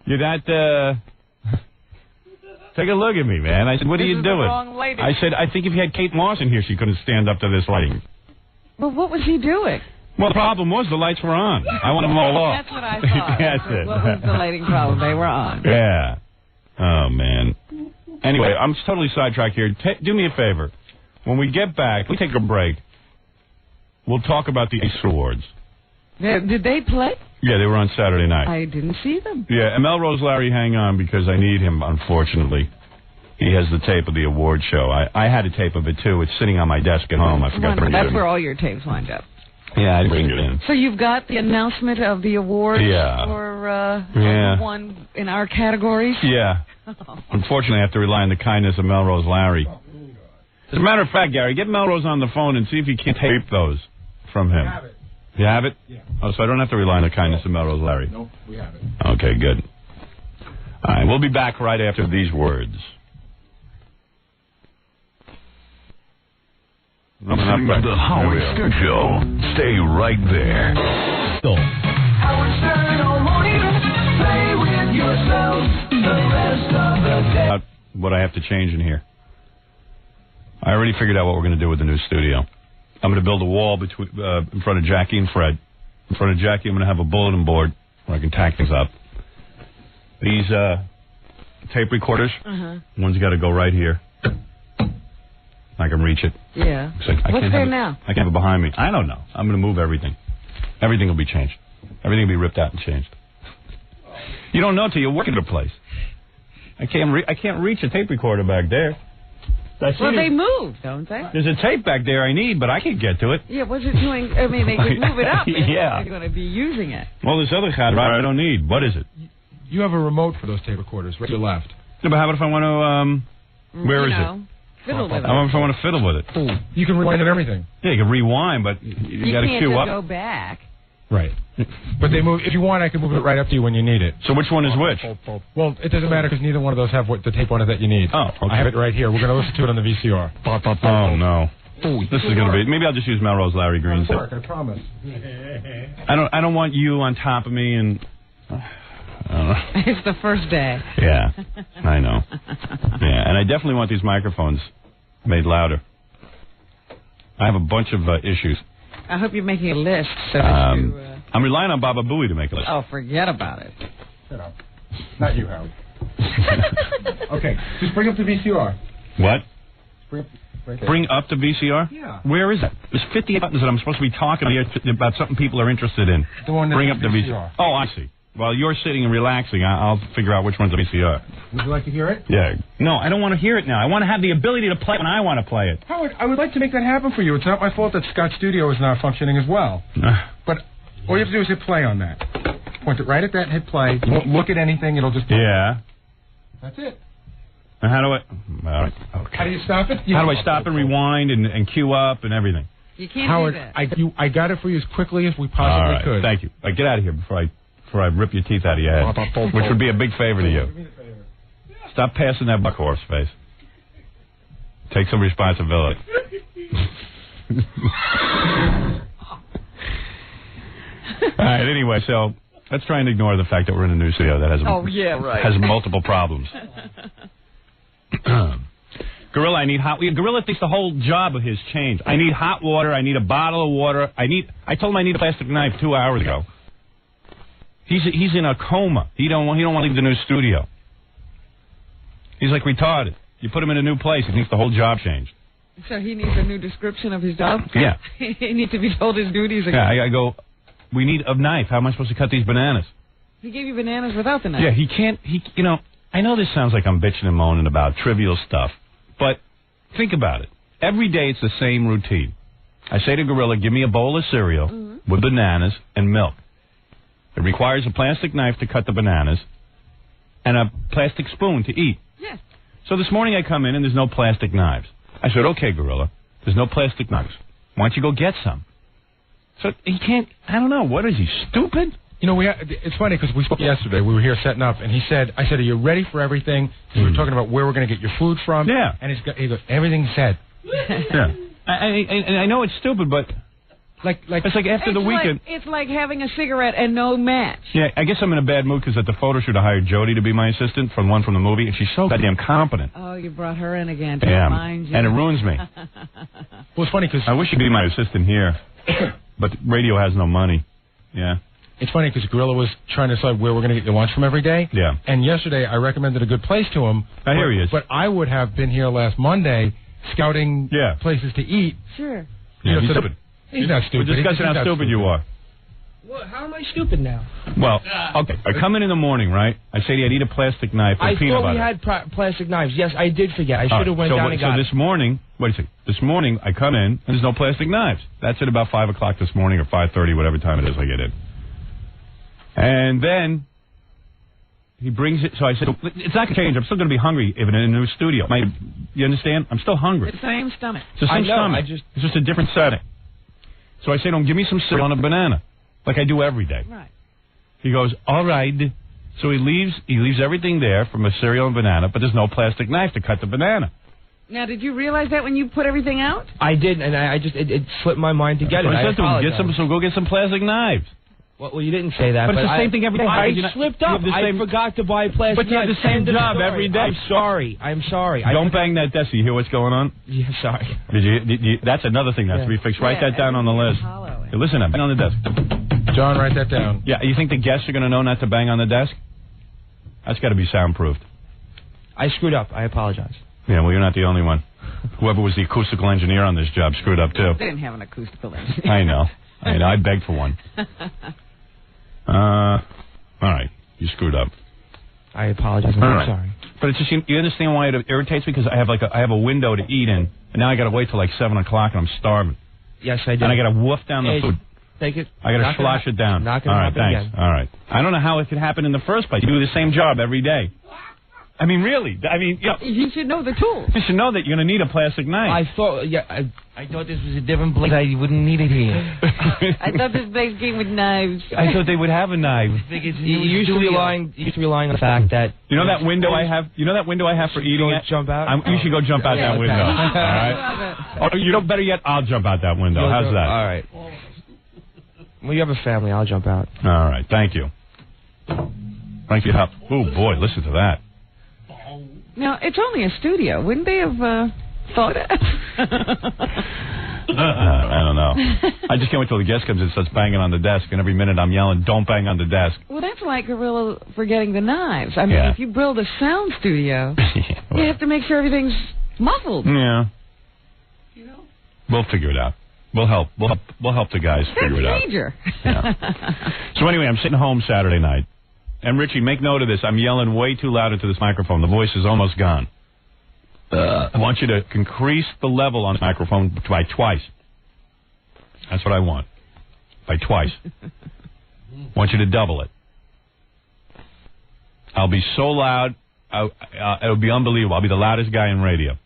you're that... Take a look at me, man. I said, what are you doing? I said, I think if you had Kate Moss in here, she couldn't stand up to this lighting. Well, what was he doing? Well, the problem was the lights were on. I want them all off. That's what I thought. That's it. What was the lighting problem? They were on. Yeah. Oh, man. Anyway, I'm totally sidetracked here. Do me a favor. When we get back, we take a break. We'll talk about the Ace Awards. Did they play? Yeah, they were on Saturday night. I didn't see them. Yeah, and Melrose Larry, hang on, because I need him, unfortunately. He has the tape of the award show. I had a tape of it, too. It's sitting on my desk at home. I forgot to bring it in. That's where all your tapes wind up. Yeah, I didn't bring it in. So you've got the announcement of the awards for one in our categories? Yeah. Unfortunately, I have to rely on the kindness of Melrose Larry. As a matter of fact, Gary, get Melrose on the phone and see if he can tape those from him. We have it. You have it? Yeah. Oh, so I don't have to rely on the kindness of Melrose Larry. Nope, we have it. Okay, good. All right, we'll be back right after these words. Listening to the Howard Stern Show. Stay right there. Howard Stern all morning. Play with yourself the rest of the day. What I have to change in here. I already figured out what we're going to do with the new studio. I'm going to build a wall between in front of Jackie and Fred. In front of Jackie, I'm going to have a bulletin board where I can tack things up. These tape recorders, one's got to go right here. I can reach it. Yeah. What's there now? I can have it behind me. I don't know. I'm going to move everything. Everything will be changed. Everything will be ripped out and changed. You don't know till you work at a place. I can't reach a tape recorder back there. Well, they move, don't they? There's a tape back there I need, but I can't get to it. Yeah, what's it doing? I mean, they could move it up. Yeah. They're going to be using it. Well, this other hat I don't need. What is it? You have a remote for those tape recorders, right to your left. Yeah, but how about if I want to, where is it? Fiddle with it. How about if I want to fiddle with it? You can rewind and everything. Yeah, you can rewind, but you got to queue up. You can't just go back. Right. But they move. If you want, I can move it right up to you when you need it. So which one is which? Well, it doesn't matter because neither one of those have the tape on it that you need. Oh, okay. I have it right here. We're going to listen to it on the VCR. Oh, no. This is going to be... Maybe I'll just use Melrose Larry Green's. It'll work, I promise. I don't want you on top of me and... I don't know. It's the first day. Yeah, I know. Yeah, and I definitely want these microphones made louder. I have a bunch of issues. I hope you're making a list. So that you, I'm relying on Baba Booey to make a list. Oh, forget about it. Shut up. Not you, Howard. Okay, just bring up the VCR. What? Bring up the VCR? Yeah. Where is it? There's 50 buttons that I'm supposed to be talking about something people are interested in. The one that's bring up the VCR. Oh, I see. While you're sitting and relaxing, I'll figure out which one's the VCR. Would you like to hear it? Yeah. No, I don't want to hear it now. I want to have the ability to play it when I want to play it. Howard, I would like to make that happen for you. It's not my fault that Scott's studio is not functioning as well. But all you have to do is hit play on that. Point it right at that and hit play. You won't look at anything. It'll just... Yeah. That's it. And how do I... All right. Okay. How do you stop it? How do I stop and rewind and queue up and everything? You can't Howard, do that. I got it for you as quickly as we possibly could. Thank you. Get out of here before I rip your teeth out of your head, which would be a big favor to you. Stop passing that buck horse face. Take some responsibility. All right, anyway, so let's try and ignore the fact that we're in a new studio that has multiple problems. Gorilla, I need hot water. Gorilla thinks the whole job of his changed. I need hot water. I need a bottle of water. I told him I need a plastic knife 2 hours ago. He's in a coma. He don't want to leave the new studio. He's like retarded. You put him in a new place, he thinks the whole job changed. So he needs a new description of his job? Yeah. He needs to be told his duties again. Yeah, I go, we need a knife. How am I supposed to cut these bananas? He gave you bananas without the knife. Yeah, he can't, I know this sounds like I'm bitching and moaning about trivial stuff, but think about it. Every day it's the same routine. I say to Gorilla, give me a bowl of cereal with bananas and milk. It requires a plastic knife to cut the bananas and a plastic spoon to eat. Yes. So this morning I come in and there's no plastic knives. I said, okay, Gorilla, there's no plastic knives. Why don't you go get some? So he can't, I don't know, what is he, stupid? You know, it's funny because we spoke yesterday. We were here setting up, and I said, are you ready for everything? We were talking about where we're going to get your food from. Yeah. And he goes, everything's set. Yeah. I know it's stupid, but it's like after the weekend. It's like having a cigarette and no match. Yeah, I guess I'm in a bad mood because at the photo shoot I hired Jody to be my assistant from the movie, and she's so goddamn competent. Oh, you brought her in again to remind you. And it ruins me. Well, it's funny because I wish she'd be my assistant here, but radio has no money. Yeah. It's funny because Gorilla was trying to decide where we're going to get your lunch from every day. Yeah. And yesterday I recommended a good place to him. Here he is. But I would have been here last Monday scouting places to eat. Sure. Yeah, he's stupid. He's not stupid. We're discussing how stupid you are. Well, how am I stupid now? Well, okay. I come in the morning, right? I say to you, I need a plastic knife and peanut butter. I thought we had plastic knives. Yes, I did forget. I should have went down and got it. So this morning, wait a second. This morning, I come in, and there's no plastic knives. That's at about 5 o'clock this morning or 5:30, whatever time it is I get in. And then he brings it. So I said, it's not going to change. I'm still going to be hungry even in a new studio. You understand? I'm still hungry. The same stomach. It's the same stomach. It's just a different setting. So I say to him, give me some cereal and a banana, like I do every day. Right. He goes, all right. So he leaves everything there from a cereal and banana, but there's no plastic knife to cut the banana. Now, did you realize that when you put everything out? I did, and it slipped my mind to get it. I said to him, go get some plastic knives. Well, you didn't say that. But it's the same thing every day. I slipped up. I forgot to buy plastic knives. But you have the same job every day. I'm sorry. Don't bang that desk. You hear what's going on? Yeah, sorry. Did you that's another thing that has to be fixed. Write that down on the list. Hey, listen up. Bang on the desk. John, write that down. Yeah, you think the guests are going to know not to bang on the desk? That's got to be soundproofed. I screwed up. I apologize. Yeah, well, you're not the only one. Whoever was the acoustical engineer on this job screwed up, too. They didn't have an acoustical engineer. I know. I begged for one. All right. You screwed up. I apologize. I'm sorry. But it's just, you understand why it irritates me? Because I have a window to eat in, and now I got to wait till like 7 o'clock, and I'm starving. Yes, I do. And I got to wolf down the food. take it. I got to slosh it down. Not going to happen thanks. again. All right. I don't know how it could happen in the first place. You do the same job every day. I mean, really. I mean, you should know the tools. You should know that you're going to need a plastic knife. I thought this was a different place. I wouldn't need it here. I thought this place came with knives. I thought they would have a knife. You used to relying on the fact that you know that window I have. You know that window I have for eating it. Jump out. You should go jump out that window. All right. Or you know, better yet, I'll jump out that window. How's that? All right. Well, you have a family. I'll jump out. All right. Thank you. Thank you. Oh boy, listen to that. Now, it's only a studio. Wouldn't they have thought it? I don't know. I just can't wait till the guest comes in and starts banging on the desk, and every minute I'm yelling, don't bang on the desk. Well, that's like Gorilla forgetting the knives. I mean, if you build a sound studio, you have to make sure everything's muffled. Yeah. You know? We'll figure it out. We'll help. We'll help the guys figure it out. That's major. Yeah. So anyway, I'm sitting home Saturday night. And, Richie, make note of this. I'm yelling way too loud into this microphone. The voice is almost gone. I want you to increase the level on the microphone by twice. That's what I want. By twice. I want you to double it. I'll be so loud, it'll be unbelievable. I'll be the loudest guy in radio.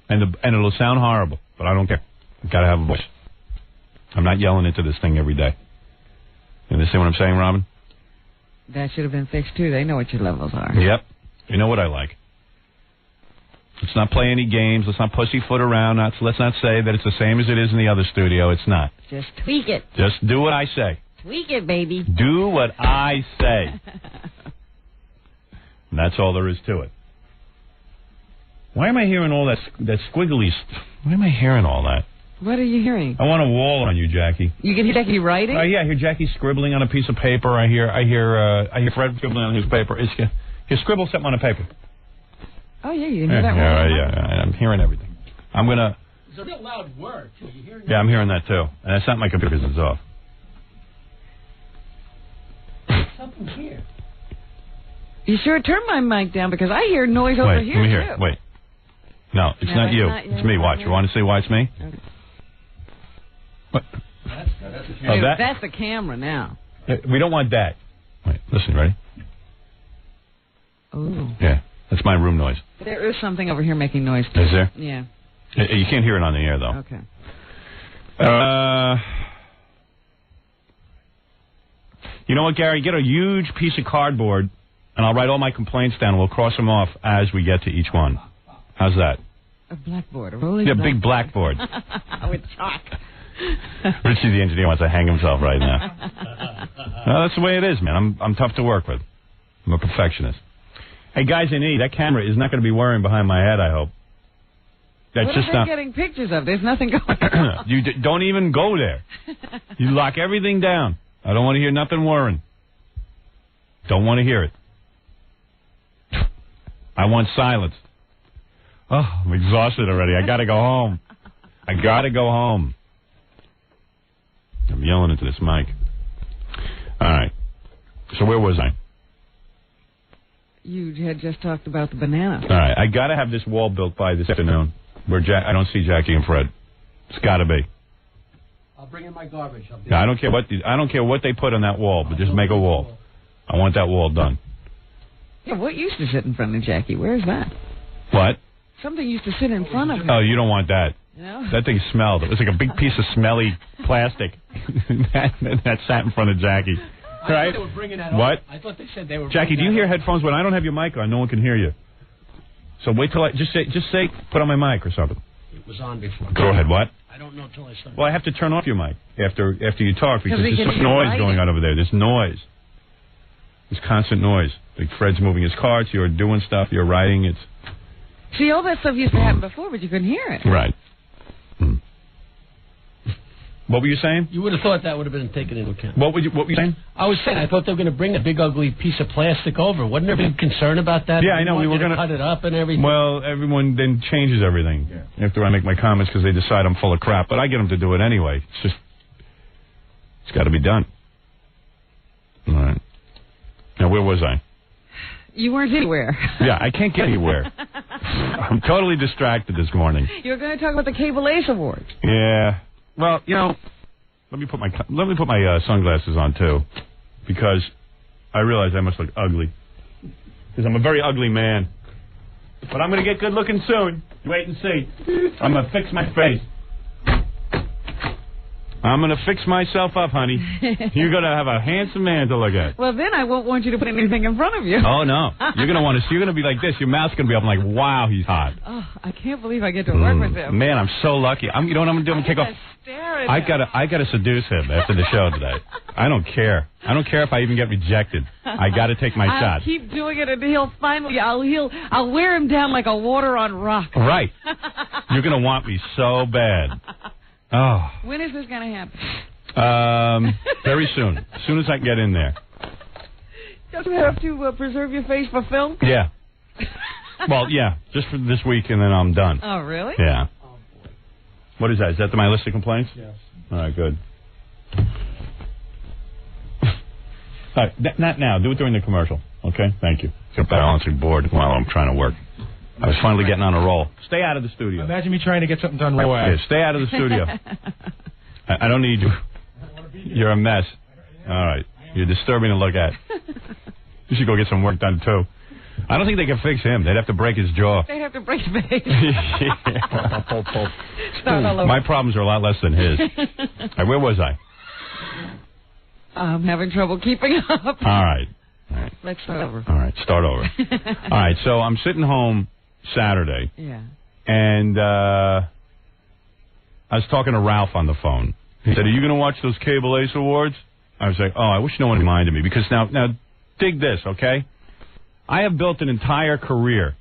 And it'll sound horrible, but I don't care. I've got to have a voice. I'm not yelling into this thing every day. You understand what I'm saying, Robin? That should have been fixed, too. They know what your levels are. Yep. You know what I like. Let's not play any games. Let's not pussyfoot around. Let's not say that it's the same as it is in the other studio. It's not. Just tweak it. Just do what I say. Tweak it, baby. Do what I say. And that's all there is to it. Why am I hearing all that squiggly stuff? Why am I hearing all that? What are you hearing? I want a wall on you, Jackie. You can hear Jackie writing? Yeah, I hear Jackie scribbling on a piece of paper. I hear Fred scribbling on his paper. He scribbles something on a paper. Oh, yeah, you can hear that one. Yeah, I'm hearing everything. It's a real loud word, too. You hearing that? Yeah, I'm hearing that, too. And it's not my computer because it's off. Something here. You sure turn my mic down because I hear noise over here, let me hear it. Wait. No, it's not you. It's me. Watch. You want to see why it's me? Okay. What? That's the camera now. We don't want that. Wait, listen, ready? Oh. Yeah, that's my room noise. There is something over here making noise, too. Is there? Yeah. You can't hear it on the air, though. Okay. You know what, Gary? Get a huge piece of cardboard, and I'll write all my complaints down, and we'll cross them off as we get to each one. How's that? A blackboard. A rolling blackboard. Big blackboard. With chalk. Richie, the engineer, wants to hang himself right now. No, that's the way it is, man. I'm tough to work with. I'm a perfectionist. Hey, guys in E, that camera is not going to be whirring behind my head, I hope. That's what are they getting pictures of? There's nothing going on. You don't even go there. You lock everything down. I don't want to hear nothing whirring. Don't want to hear it. I want silence. Oh, I'm exhausted already. I got to go home. I'm yelling into this mic. All right. So where was I? You had just talked about the banana. All right. I got to have this wall built by this afternoon where I don't see Jackie and Fred. It's got to be. I'll bring in my garbage. I don't care what they put on that wall, but just make a wall. I want that wall done. Yeah, what used to sit in front of Jackie? Where is that? What? Something used to sit in front of her. Oh, you don't want that. No? That thing smelled. It was like a big piece of smelly plastic that sat in front of Jackie. Right? I thought they were bringing that what? I thought they said they were. Jackie, do you hear headphones when I don't have your mic on? No one can hear you. So wait till I just say put on my mic or something. It was on before. Go ahead. What? I don't know until I started. Well, I have to turn off your mic after you talk because there's some noise going on over there. There's noise. There's constant noise. Like Fred's moving his carts. You're doing stuff. You're writing. It's. See, all that stuff used to happen before, but you couldn't hear it. Right. What were you saying? You would have thought that would have been taken into account. What were you saying? I was saying I thought they were going to bring a big ugly piece of plastic over. Wasn't there a big concern about that? Yeah, I know. We were going to cut it up and everything. Well, everyone then changes everything after I make my comments because they decide I'm full of crap. But I get them to do it anyway. It's got to be done. All right. Now, where was I? You weren't anywhere. Yeah, I can't get anywhere. I'm totally distracted this morning. You're going to talk about the Cable Ace Awards. Yeah. Well, Let me put my sunglasses on too, because I realize I must look ugly. Because I'm a very ugly man. But I'm going to get good looking soon. Wait and see. I'm going to fix my face. I'm going to fix myself up, honey. You're going to have a handsome man to look at. Well, then I won't want you to put anything in front of you. Oh, no. You're going to want to see. You're going to be like this. Your mouth's going to be up like, wow, he's hot. Oh, I can't believe I get to work with him. Man, I'm so lucky. You know what I'm going to do? I'm going to take off. I got to seduce him after the show today. I don't care. I don't care if I even get rejected. I got to take my shot. I'll keep doing it until he'll finally. I'll wear him down like a water on rock. Right. You're going to want me so bad. Oh. When is this going to happen? Very soon. As soon as I can get in there. Don't you have to preserve your face for film? Yeah. Well, yeah, just for this week, and then I'm done. Oh, really? Yeah. What is that? Is that my list of complaints? Yes. All right, good. All right, not now. Do it during the commercial. Okay? Thank you. It's a balancing board while I'm trying to work. I was finally getting on a roll. Stay out of the studio. Imagine me trying to get something done right away. Yeah, stay out of the studio. I don't need you. You're a mess. All right. You're disturbing to look at. You should go get some work done, too. I don't think they can fix him. They'd have to break his jaw. They'd have to break his face. Start all over. My problems are a lot less than his. Where was I? I'm having trouble keeping up. All right. Let's start over. All right, start over. All right, so I'm sitting home Saturday. Yeah. And I was talking to Ralph on the phone. He said, "Are you going to watch those Cable Ace Awards?" I was like, "Oh, I wish no one reminded me." Because now dig this, okay? I have built an entire career,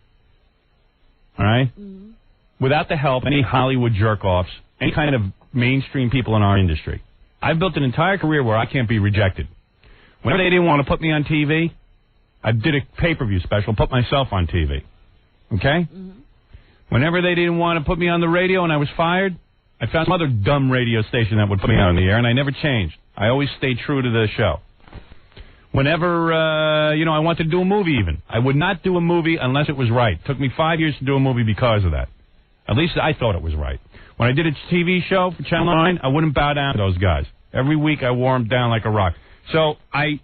all right, without the help of any Hollywood jerk-offs, any kind of mainstream people in our industry. I've built an entire career where I can't be rejected. Whenever they didn't want to put me on TV, I did a pay-per-view special, put myself on TV. Okay? Whenever they didn't want to put me on the radio and I was fired, I found some other dumb radio station that would put me on the air, and I never changed. I always stayed true to the show. Whenever, I wanted to do a movie even, I would not do a movie unless it was right. It took me 5 years to do a movie because of that. At least I thought it was right. When I did a TV show for Channel 9, I wouldn't bow down to those guys. Every week I wore them down like a rock. So I've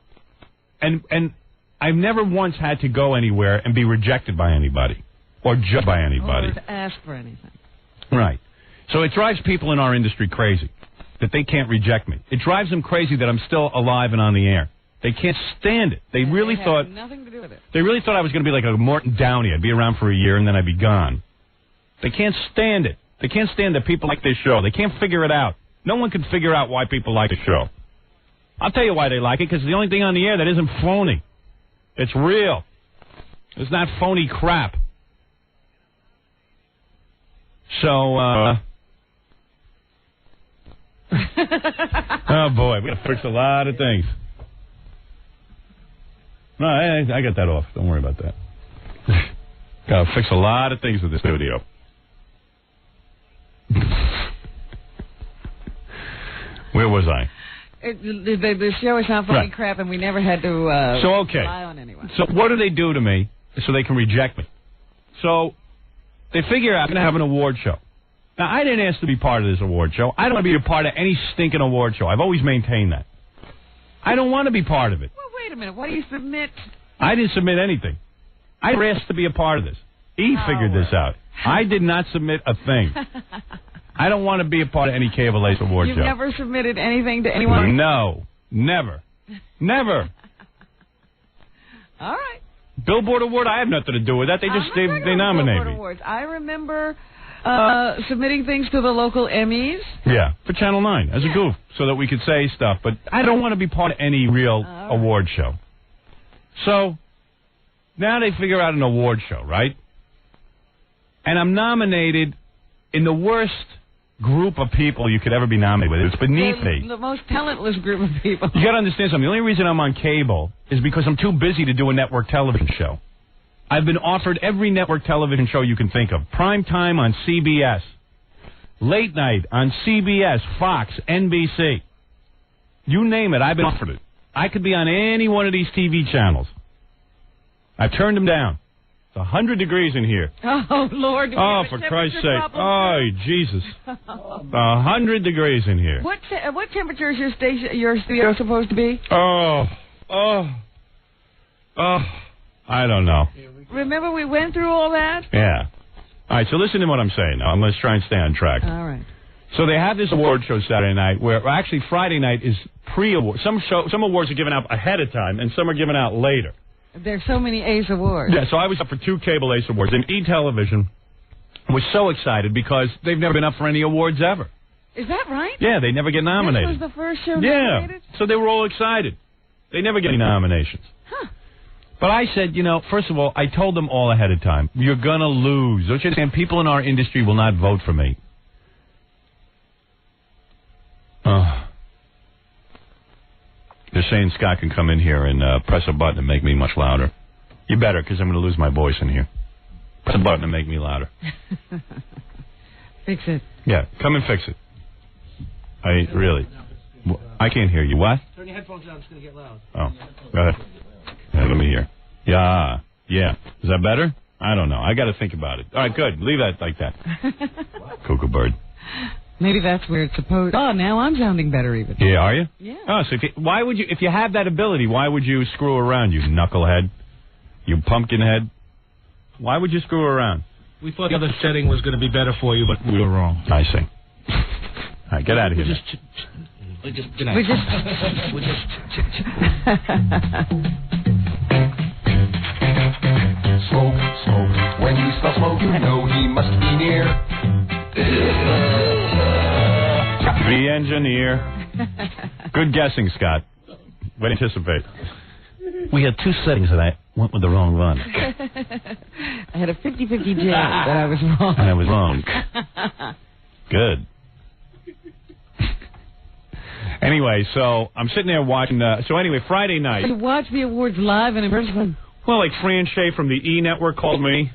never once had to go anywhere and be rejected by anybody or judged by anybody. Or to ask for anything. Right. So it drives people in our industry crazy that they can't reject me. It drives them crazy that I'm still alive and on the air. They can't stand it. They really thought nothing to do with it. They really thought I was going to be like a Morton Downey. I'd be around for a year and then I'd be gone. They can't stand it. They can't stand that people like this show. They can't figure it out. No one can figure out why people like the show. I'll tell you why they like it, because it's the only thing on the air that isn't phony. It's real. It's not phony crap. So, oh boy, we got to fix a lot of things. No, I got that off. Don't worry about that. Got to fix a lot of things with the studio. Where was I? The show is not funny crap, and we never had to rely on anyone. So what do they do to me so they can reject me? So they figure out I'm going to have an award show. Now, I didn't ask to be part of this award show. I don't want to be a part of any stinking award show. I've always maintained that. I don't want to be part of it. Well, wait a minute. What do you submit? I didn't submit anything. I asked to be a part of this. He figured this out. I did not submit a thing. I don't want to be a part of any Cable Ace Award show. You've never submitted anything to anyone? No. Never. Never. All right. Billboard Award, I have nothing to do with that. They just they nominate me. Awards. I remember submitting things to the local Emmys. Yeah, for Channel 9 as a goof, so that we could say stuff. But I don't want to be part of any real award show. So now they figure out an award show, right? And I'm nominated in the worst group of people you could ever be nominated with. It's beneath me. The most talentless group of people. You got to understand something. The only reason I'm on cable is because I'm too busy to do a network television show. I've been offered every network television show you can think of. Prime time on CBS. Late night on CBS, Fox, NBC. You name it, I've been offered it. I could be on any one of these TV channels. I've turned them down. It's 100 degrees in here. Oh, Lord. Oh, for Christ's sake. Oh, Jesus. 100 degrees in here. What temperature is your studio supposed to be? Oh. I don't know. Remember we went through all that? Yeah. All right, so listen to what I'm saying now. Let's try and stay on track. All right. So they have this award show Saturday night where actually Friday night is pre-award. Some awards are given out ahead of time and some are given out later. There's so many Ace Awards. Yeah, so I was up for 2 cable Ace Awards. And E-Television was so excited because they've never been up for any awards ever. Is that right? Yeah, they never get nominated. This was the first show nominated? Yeah, so they were all excited. They never get any nominations. Huh. But I said, first of all, I told them all ahead of time, you're going to lose. Don't you understand? People in our industry will not vote for me. They're saying Scott can come in here and press a button and make me much louder. You better, because I'm going to lose my voice in here. Press a button and make me louder. Fix it. Yeah, come and fix it. Really. I can't hear you. What? Turn your headphones down. It's going to get loud. Oh, go ahead. Yeah, let me hear. Yeah. Is that better? I don't know. I got to think about it. All right, good. Leave that like that. Cuckoo bird. Maybe that's where it's supposed. Oh, now I'm sounding better even. Yeah, are you? Yeah. Oh, so if you have that ability, why would you screw around, you knucklehead? You pumpkin head? Why would you screw around? We thought the other setting was going to be better for you, but we were wrong. I see. All right, get out of here. We just Smoke. When you smell smoke, you know he must be near. The engineer. Good guessing, Scott. Way to anticipate. We had 2 settings and I went with the wrong one. I had a 50-50 chance that I was wrong. And I was wrong. Good. Anyway, so I'm sitting there watching. Friday night. You watch the awards live and in person. Well, like Fran Shea from the E! Network called me,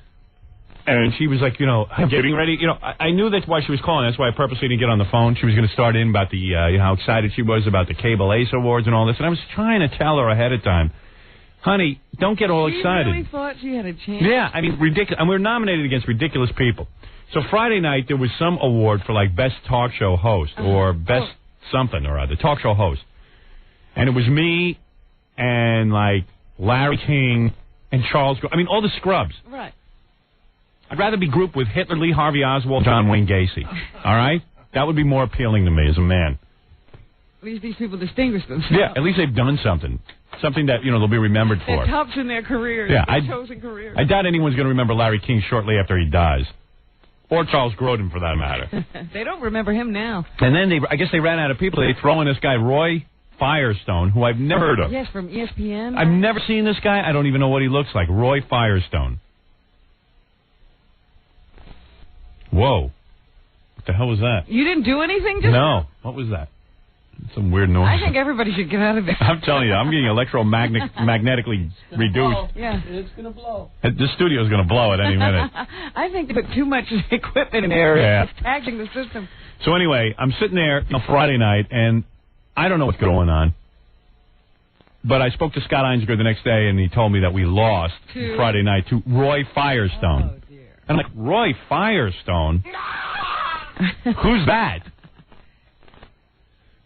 and she was like, I'm getting ready. I knew that's why she was calling. That's why I purposely didn't get on the phone. She was going to start in about the how excited she was about the Cable Ace Awards and all this. And I was trying to tell her ahead of time, honey, don't get all excited. She really thought she had a chance? Yeah, I mean, ridiculous. And we were nominated against ridiculous people. So Friday night, there was some award for, like, best talk show host or best something or other, talk show host. And it was me and, like, Larry King and Charles. I mean, all the scrubs. Right. I'd rather be grouped with Hitler, Lee Harvey Oswald, John Wayne Gacy. All right? That would be more appealing to me as a man. At least these people distinguish themselves. Yeah, at least they've done something. Something that, they'll be remembered for. They're tops in their careers. Yeah, their chosen careers. I doubt anyone's going to remember Larry King shortly after he dies. Or Charles Grodin, for that matter. They don't remember him now. And then I guess they ran out of people. They throw in this guy, Roy Firestone, who I've never heard of. Yes, from ESPN. I've never seen this guy. I don't even know what he looks like. Roy Firestone. Whoa. What the hell was that? You didn't do anything just No. What was that? Some weird noise. I think everybody should get out of there. I'm telling you, I'm getting electromagnetically reduced. Yeah. It's going to blow. This studio's going to blow at any minute. I think they put too much equipment in there. Yeah. It's taxing the system. So anyway, I'm sitting there on Friday night, and I don't know what's going on. But I spoke to Scott Einziger the next day, and he told me that we lost Friday night to Roy Firestone. Oh, dear. And I'm like, Roy Firestone? Who's that?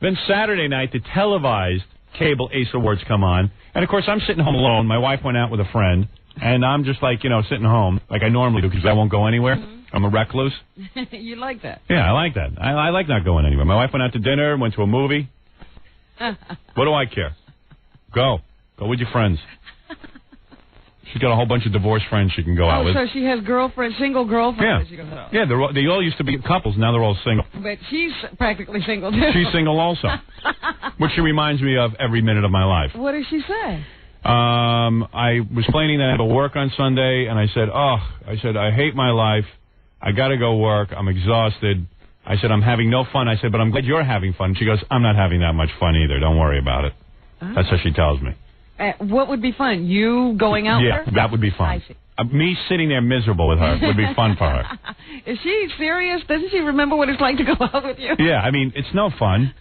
Then Saturday night, the televised Cable Ace Awards come on. And, of course, I'm sitting home alone. My wife went out with a friend. And I'm just like, sitting home like I normally do because I won't go anywhere. Mm-hmm. I'm a recluse. You like that? Yeah, I like that. I like not going anywhere. My wife went out to dinner, went to a movie. What do I care? Go. Go with your friends. She's got a whole bunch of divorced friends she can go out with. So she has single girlfriends. Yeah. Yeah, they all used to be couples. Now they're all single. But she's practically single, too. She's single also. Which she reminds me of every minute of my life. What does she say? I was complaining that I had to work on Sunday, and I said, I hate my life. I got to go work. I'm exhausted. I said, I'm having no fun. I said, but I'm glad you're having fun. She goes, I'm not having that much fun either. Don't worry about it. Oh. That's what she tells me. What would be fun? You going out with her? Yeah, that would be fun. I see. Me sitting there miserable with her would be fun for her. Is she serious? Doesn't she remember what it's like to go out with you? Yeah, I mean, it's no fun.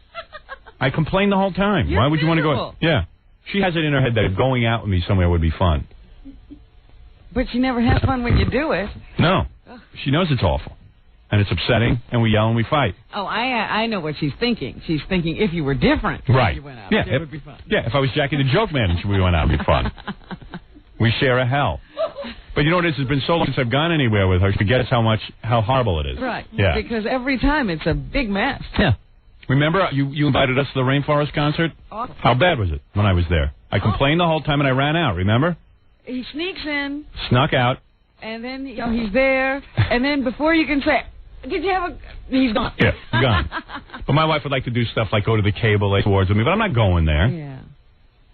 I complain the whole time. You're Why would you want to miserable. go? Yeah. She has it in her head that going out with me somewhere would be fun. But she never has fun when you do it. No. She knows it's awful. And it's upsetting, and we yell and we fight. Oh, I know what she's thinking. She's thinking if you were different, right? You went out, yeah, it would be fun. Yeah, if I was Jackie the Joke Man and we went out, it'd be fun. We share a hell. But you know what it is? It's been so long since I've gone anywhere with her. She forgets how horrible it is. Right. Yeah. Because every time it's a big mess. Yeah. Remember, you invited us to the Rainforest concert? Awesome. How bad was it when I was there? I complained the whole time and I ran out, remember? He sneaks in. Snuck out. And then, he's there. And then before you can say, did you have a... He's gone. Yeah, gone. But my wife would like to do stuff like go to the Cable Awards with me, but I'm not going there. Yeah.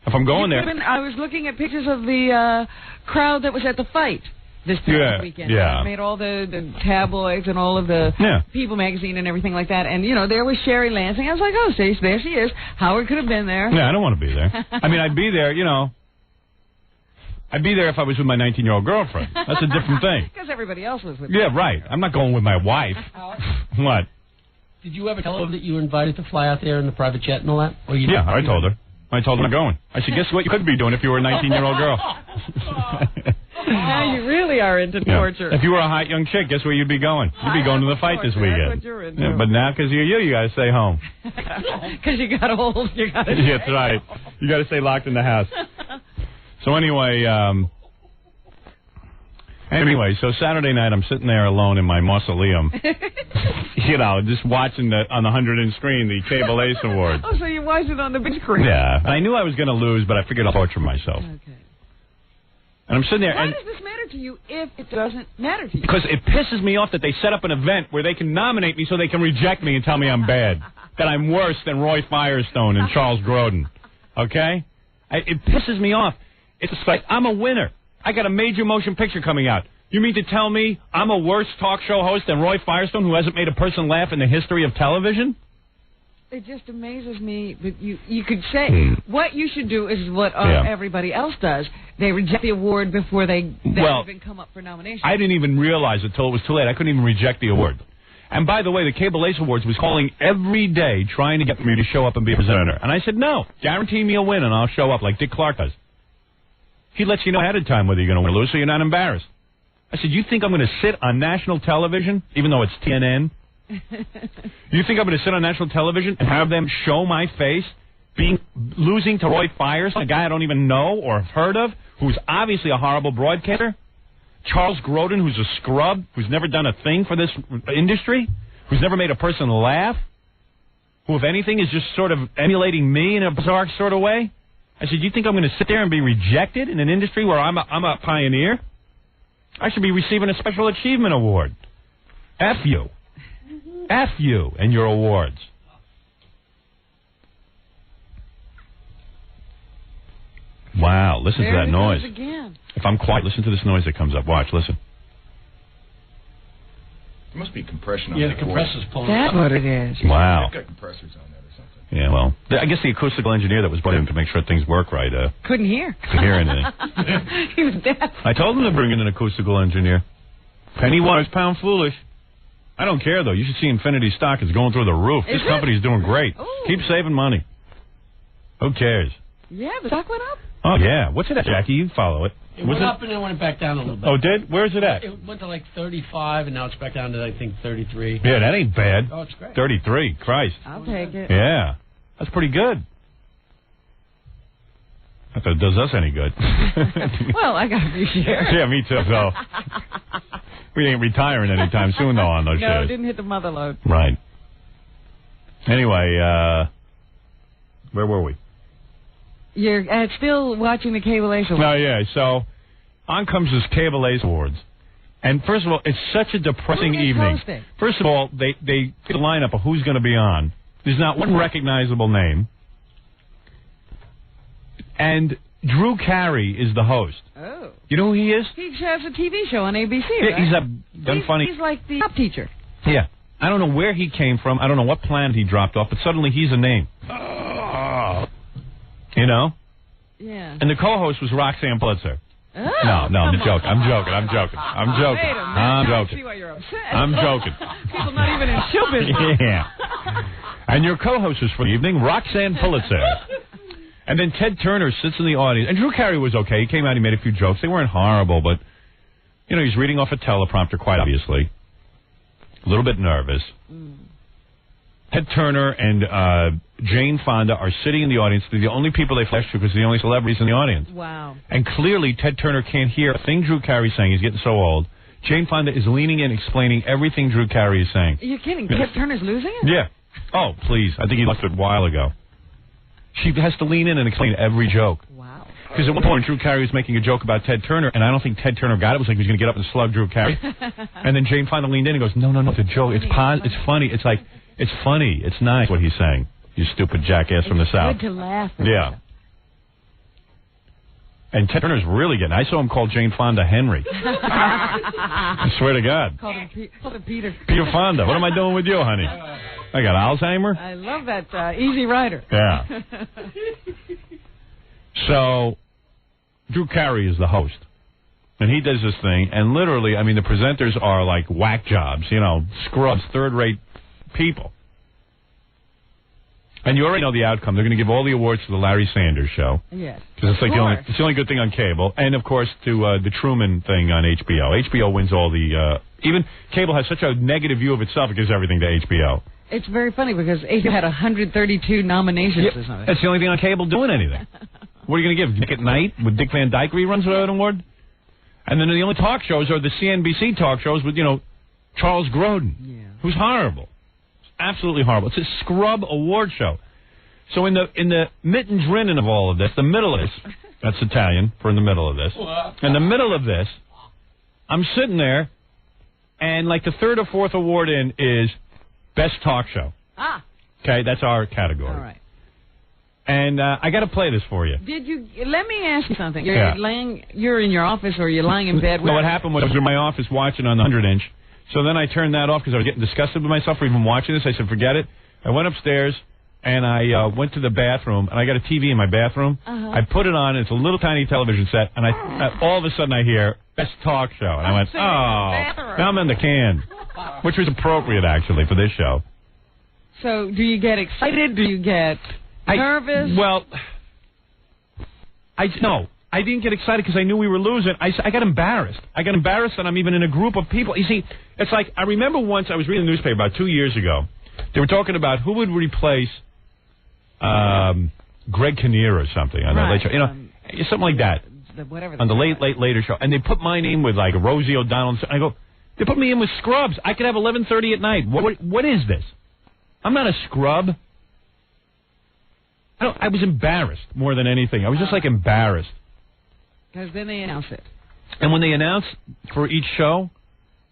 If I'm going there... I was looking at pictures of the crowd that was at the fight this past weekend. Yeah. I made all the tabloids and all of the People magazine and everything like that. And, there was Sherry Lansing. I was like, oh, see, there she is. Howard could have been there. Yeah, I don't want to be there. I mean, I'd be there, I'd be there if I was with my 19-year-old girlfriend. That's a different thing. Because everybody else was with Yeah, right. I'm not going with my wife. What? Did you ever tell her that you were invited to fly out there in the private jet and all that? Or you I told her. I told her I'm going. I said, guess what you could be doing if you were a 19-year-old girl? Now you really are into torture. If you were a hot young chick, guess where you'd be going? You'd be going to the fight this weekend. That's what you're into. Yeah, but now, because you got to stay home. Because you got old, you got to Yeah, that's right. You got to stay locked in the house. So anyway, so Saturday night I'm sitting there alone in my mausoleum, just watching on the 100-inch screen the Cable Ace Awards. Oh, so you watched it on the big screen? Yeah, and I knew I was going to lose, but I figured I'll torture myself. Okay. And I'm sitting there. Why does this matter to you if it doesn't matter to you? Because it pisses me off that they set up an event where they can nominate me so they can reject me and tell me I'm bad, that I'm worse than Roy Firestone and Charles Grodin. Okay? It pisses me off. It's like, I'm a winner. I got a major motion picture coming out. You mean to tell me I'm a worse talk show host than Roy Firestone, who hasn't made a person laugh in the history of television? It just amazes me that you could say what you should do is what everybody else does. They reject the award before they even come up for nomination. I didn't even realize it till it was too late. I couldn't even reject the award. And by the way, the Cable Ace Awards was calling every day trying to get me to show up and be a presenter. And I said, no, guarantee me a win and I'll show up like Dick Clark does. He lets you know ahead of time whether you're going to win or lose so you're not embarrassed. I said, you think I'm going to sit on national television, even though it's TNN? You think I'm going to sit on national television and have them show my face losing to Roy Firestone, a guy I don't even know or have heard of, who's obviously a horrible broadcaster? Charles Grodin, who's a scrub, who's never done a thing for this industry, who's never made a person laugh, who, if anything, is just sort of emulating me in a bizarre sort of way? I said, you think I'm going to sit there and be rejected in an industry where I'm a pioneer? I should be receiving a Special Achievement Award. F you. F you and your awards. Wow, listen to that noise. Again. If I'm quiet, listen to this noise that comes up. Watch, listen. There must be compression on the that compressor's pulling That's what it is. Wow. They've got compressors on that or something. Yeah, well, I guess the acoustical engineer that was brought in to make sure things work right couldn't hear. Couldn't hear anything. He was deaf. I told him to bring in an acoustical engineer. Penny wise, pound foolish. I don't care, though. You should see Infinity stock is going through the roof. This company's doing great. Ooh. Keep saving money. Who cares? Yeah, the stock went up. Oh, yeah. What's it at, Jackie? You follow it. It went up and then went back down a little bit. Oh, did? Where's it at? It went to like 35, and now it's back down to, I think, 33. Yeah, that ain't bad. Oh, it's great. 33. Christ. I'll take it. Yeah. That's pretty good. Not that it does us any good. Well, I got a few shares. Yeah, me too, so. We ain't retiring anytime soon, though, on those shares. No, didn't hit the mother load. Right. Anyway, where were we? You're still watching the Cable Ace Awards. Oh, yeah. So, on comes this Cable Ace Awards. And first of all, it's such a depressing evening. Hosting? First of all, they get the lineup of who's going to be on. There's not one recognizable name. And Drew Carey is the host. Oh. You know who he is? He has a TV show on ABC, Yeah, right? he's funny. He's like the top teacher. Yeah. I don't know where he came from. I don't know what planet he dropped off, but suddenly he's a name. You know? Yeah. And the co-host was Roxanne Pulitzer. Oh, No, I'm joking. I'm joking. Wait a minute. I'm I joking. see why you're upset. I'm joking. People not even in show business. Yeah. And your co-hostess for the evening, Roxanne Pulitzer. And then Ted Turner sits in the audience. And Drew Carey was okay. He came out, he made a few jokes. They weren't horrible, but You know, he's reading off a teleprompter, quite obviously. A little bit nervous. Ted Turner and Jane Fonda are sitting in the audience. They're the only people they flash to because they're the only celebrities in the audience. Wow. And clearly, Ted Turner can't hear a thing Drew Carey's saying. He's getting so old. Jane Fonda is leaning in, explaining everything Drew Carey is saying. Are you kidding? Ted Turner's losing it? Yeah. Oh, please. I think he left it a while ago. She has to lean in and explain every joke. Wow. Because at one point, Drew Carey was making a joke about Ted Turner, and I don't think Ted Turner got it. It was like he was going to get up and slug Drew Carey. And then Jane Fonda leaned in and goes, no, it's a joke. It's funny. It's like, it's funny. It's nice what he's saying. You stupid jackass from the South. Good to laugh at. Yeah. And Ted Turner's really getting. I saw him call Jane Fonda Henry. I swear to God. Called him Peter. Peter Fonda. What am I doing with you, honey? I got Alzheimer. I love that Easy Rider. Yeah. So, Drew Carey is the host. And he does this thing, and literally, I mean, the presenters are like whack jobs, you know, scrubs, third-rate people. And you already know the outcome. They're going to give all the awards to the Larry Sanders Show. Yes. Because it's like the only good thing on cable. And, of course, to the Truman thing on HBO. HBO wins all the... even cable has such a negative view of itself, it gives everything to HBO. It's very funny because HBO had 132 nominations or something. That's the only thing on cable doing anything. What are you going to give? Nick at Night with Dick Van Dyke reruns for an award? And then the only talk shows are the CNBC talk shows with, you know, Charles Grodin, who's horrible. Absolutely horrible. It's a scrub award show. So in the mitten drinnen of all of this, the middle of this, that's Italian for in the middle of this. In the middle of this, I'm sitting there, and like the third or fourth award in is Best Talk Show. Ah. Okay, that's our category. All right. And I got to play this for you. Did you? Let me ask you something. Yeah. You're in your office or you're lying in bed. No, what happened was I was in my office watching on the 100-inch. So then I turned that off because I was getting disgusted with myself for even watching this. I said, forget it. I went upstairs, and I went to the bathroom, and I got a TV in my bathroom. I put it on. It's a little tiny television set, and all of a sudden I hear Best Talk Show. And I went, now I'm in the can, which was appropriate, actually, for this show. So do you get excited? Do you get nervous? No. I didn't get excited because I knew we were losing. I got embarrassed. I got embarrassed that I'm even in a group of people. You see, it's like, I remember once I was reading the newspaper about 2 years ago. They were talking about who would replace Greg Kinnear or something on the Late Show. You know, something like that. On the Later Show. And they put my name with, like, Rosie O'Donnell. I go, they put me in with scrubs. I could have 11:30 at night. What is this? I'm not a scrub. I was embarrassed more than anything. I was just, like, embarrassed. Because then they announce it. And when they announced for each show,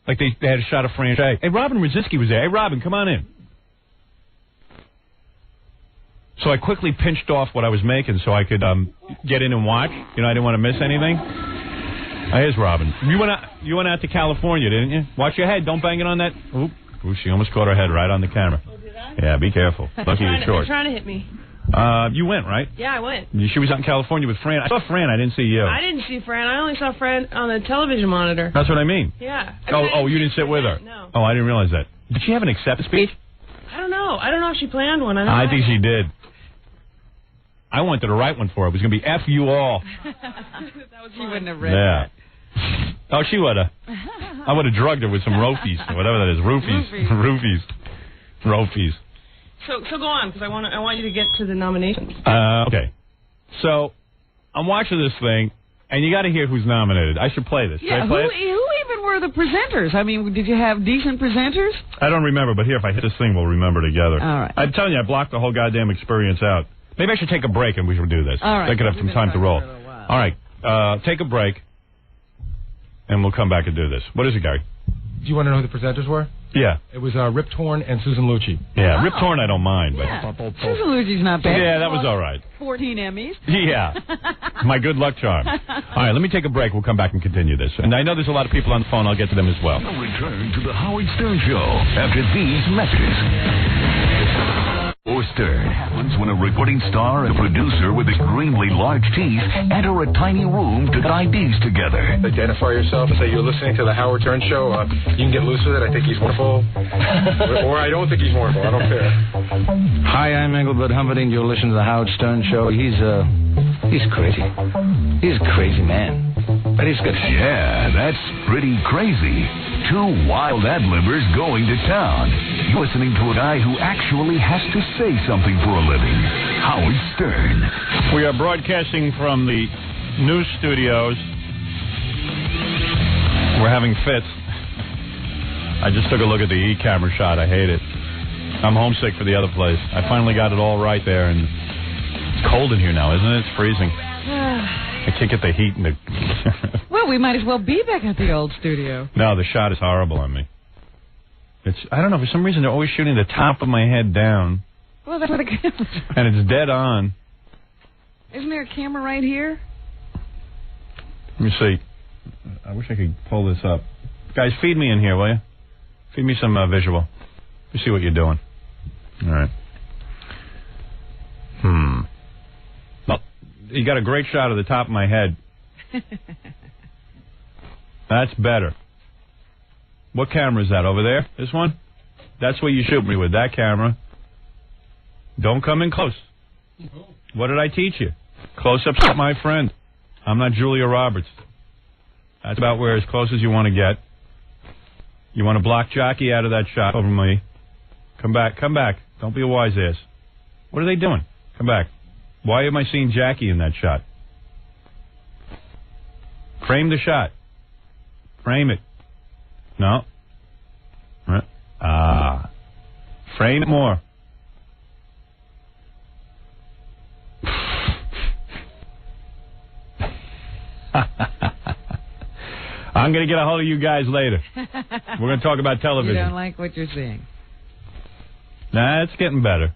like they had a shot of Fran Shea. Hey, Robin Rosinski was there. Hey, Robin, come on in. So I quickly pinched off what I was making so I could get in and watch. You know, I didn't want to miss anything. Here's Robin. You went out to California, didn't you? Watch your head. Don't bang it on that. Ooh, she almost caught her head right on the camera. Oh, did I? Yeah, be careful. Lucky you're short. They're trying to hit me. You went, right? Yeah, I went. She was out in California with Fran. I saw Fran. I didn't see you. I didn't see Fran. I only saw Fran on the television monitor. That's what I mean. Yeah. You didn't sit with her? No. Oh, I didn't realize that. Did she have an acceptance speech? I don't know. I don't know if she planned one. I think she did. I wanted to write one for her. It was going to be F you all. She wouldn't have read that. Oh, she would have. I would have drugged her with some rofies, whatever that is. Roofies. Rofies. So go on, because I want you to get to the nominations. Okay. So I'm watching this thing, and you got to hear who's nominated. I should play this. Should I play it? Who even were the presenters? I mean, did you have decent presenters? I don't remember, but here, if I hit this thing, we'll remember together. All right. I'm telling you, I blocked the whole goddamn experience out. Maybe I should take a break, and we should do this. All right. I could have some time to roll. All right. Take a break, and we'll come back and do this. What is it, Gary? Do you want to know who the presenters were? Yeah. It was Rip Torn and Susan Lucci. Yeah, Rip Torn I don't mind. But Susan Lucci's not bad. Yeah, that was all right. 14 Emmys. Yeah. My good luck charm. All right, let me take a break. We'll come back and continue this. And I know there's a lot of people on the phone. I'll get to them as well. We'll return to the Howard Stern Show after these messages. Or Stern happens when a recording star and a producer with extremely large teeth enter a tiny room to get ideas together. Identify yourself and say you're listening to the Howard Stern Show. You can get loose with it. I think he's wonderful. Or I don't think he's wonderful. I don't care. Hi, I'm Engelbert Humperdinck. You're listening to the Howard Stern Show. He's crazy. He's a crazy man. That is good. Yeah, that's pretty crazy. Two wild ad-libbers going to town. You're listening to a guy who actually has to say something for a living. Howard Stern. We are broadcasting from the news studios. We're having fits. I just took a look at the E-camera shot. I hate it. I'm homesick for the other place. I finally got it all right there, and it's cold in here now, isn't it? It's freezing. I can't get the heat in the... Well, we might as well be back at the old studio. No, the shot is horrible on me. I don't know, for some reason they're always shooting the top of my head down. Well, that's where the camera's... And it's dead on. Isn't there a camera right here? Let me see. I wish I could pull this up. Guys, feed me in here, will you? Feed me some visual. Let me see what you're doing. All right. Well, you got a great shot of the top of my head. That's better. What camera is that over there? This one? That's what you shoot me with, that camera. Don't come in close. What did I teach you? Close-up's not my friend. I'm not Julia Roberts. That's about where as close as you want to get. You want to block Jockey out of that shot over me. Come back, come back. Don't be a wise ass. What are they doing? Come back. Why am I seeing Jackie in that shot? Frame the shot. Frame it. No. Frame it more. I'm going to get a hold of you guys later. We're going to talk about television. You don't like what you're seeing. Nah, it's getting better.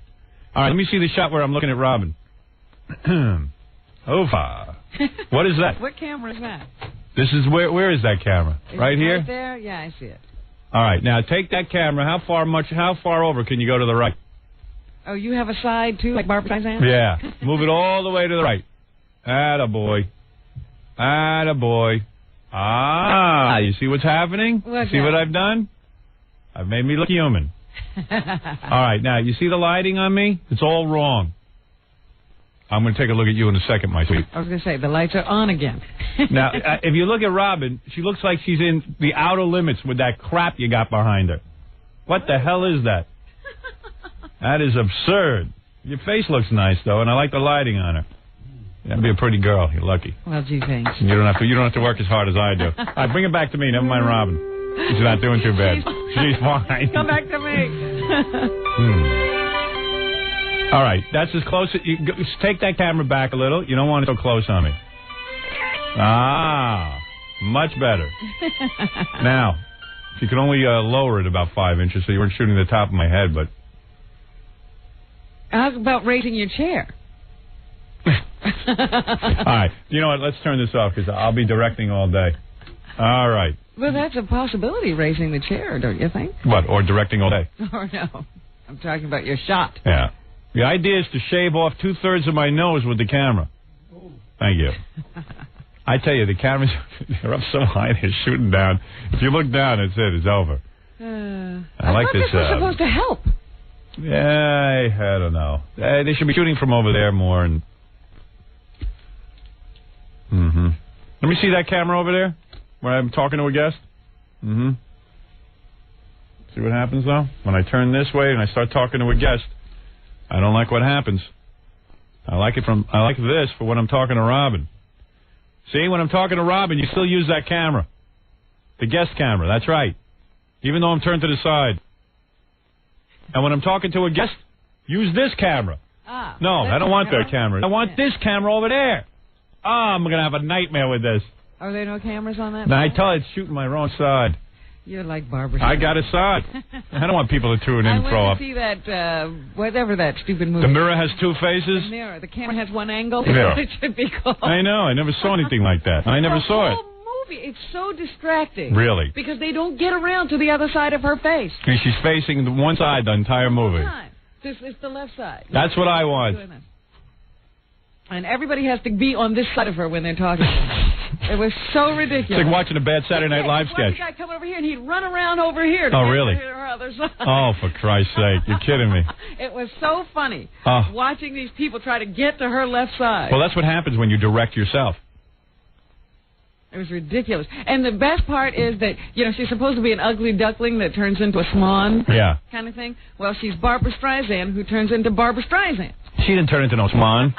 All right, let me see the shot where I'm looking at Robin. Ofa. What is that? What camera is that? This is where is that camera? Right here? Right there? Yeah, I see it. All right, now take that camera. How far over can you go to the right? Oh, you have a side too, like Barbara Streisand? Yeah. Move it all the way to the right. Attaboy. Attaboy. You see what's happening? See what I've done? I've made me look human. All right, now, you see the lighting on me? It's all wrong. I'm going to take a look at you in a second, my sweet. I was going to say, the lights are on again. Now, if you look at Robin, she looks like she's in the outer limits with that crap you got behind her. What the hell is that? That is absurd. Your face looks nice, though, and I like the lighting on her. That'd be a pretty girl. You're lucky. Well, gee, thanks. You don't have to work as hard as I do. All right, bring it back to me. Never mind Robin. She's not doing too bad. She's fine. Come back to me. All right, that's as close as you take that camera back a little. You don't want it so close on me. Much better. Now, you can only lower it about 5 inches, so you weren't shooting the top of my head, but... How about raising your chair? All right, you know what? Let's turn this off because I'll be directing all day. All right. Well, that's a possibility, raising the chair, don't you think? What, or directing all day? Or no. I'm talking about your shot. Yeah. The idea is to shave off 2/3 of my nose with the camera. Thank you. I tell you, the cameras, they're up so high, they're shooting down. If you look down, that's it. It's over. I like this. This was supposed to help. Yeah, I don't know. They should be shooting from over there more. And let me see that camera over there where I'm talking to a guest. See what happens, though? When I turn this way and I start talking to a guest, I don't like what happens. I like this for when I'm talking to Robin. See, when I'm talking to Robin, you still use that camera. The guest camera, that's right. Even though I'm turned to the side. And when I'm talking to a guest, use this camera. No, I don't want that camera. I want this camera over there. I'm going to have a nightmare with this. Are there no cameras on that? No, I tell you, it's shooting my wrong side. You're like Barbara. I got a side. I don't want people to tune in and throw up. I want to see that, whatever that stupid movie. The Mirror has two faces? The Mirror. The camera has one angle. Yeah. It should be called. I know. I never saw anything like that. I never saw it. The whole movie, it's so distracting. Really? Because they don't get around to the other side of her face. She's facing the one side the entire movie. It's the left side. That's what I want. And everybody has to be on this side of her when they're talking. It was so ridiculous. It's like watching a bad Saturday Night Live sketch. One guy come over here and he'd run around over here. Oh, really? To her other side. Oh, for Christ's sake. You're kidding me. It was so funny watching these people try to get to her left side. Well, that's what happens when you direct yourself. It was ridiculous. And the best part is that, she's supposed to be an ugly duckling that turns into a swan. Yeah. Kind of thing. Well, she's Barbara Streisand who turns into Barbara Streisand. She didn't turn into no swan.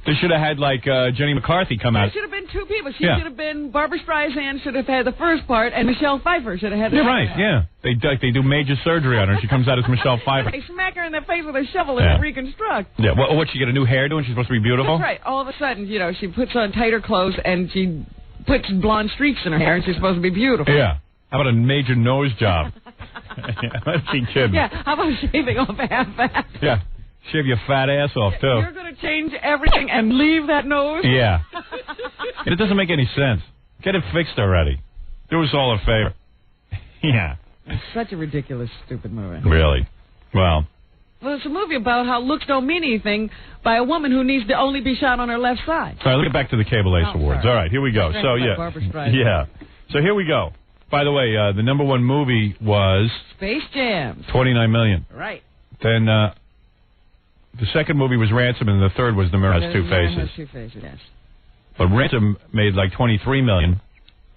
They should have had, Jenny McCarthy come out. There should have been two people. She should have been, Barbara Streisand should have had the first part, and Michelle Pfeiffer should have had the second. You're right, yeah. They do major surgery on her. She comes out as Michelle Pfeiffer. They smack her in the face with a shovel and reconstruct. Yeah, what, she get a new hairdo and she's supposed to be beautiful? That's right. All of a sudden, she puts on tighter clothes and she puts blonde streaks in her hair and she's supposed to be beautiful. Yeah. How about a major nose job? Let's be kidding. Yeah, how about shaving off half that? Yeah. Shave your fat ass off, too. You're going to change everything and leave that nose? Yeah. It doesn't make any sense. Get it fixed already. Do us all a favor. Yeah. It's such a ridiculous, stupid movie. Really? Well, it's a movie about how looks don't mean anything by a woman who needs to only be shot on her left side. All right, let's get back to the Cable Ace Awards. Sorry. All right, here we go. So, yeah. So here we go. By the way, the number one movie was Space Jam. $29 million. Right. Then the second movie was Ransom, and the third was The Mirror Has Two Faces. Has Two Faces, yes. But Ransom made like $23 million.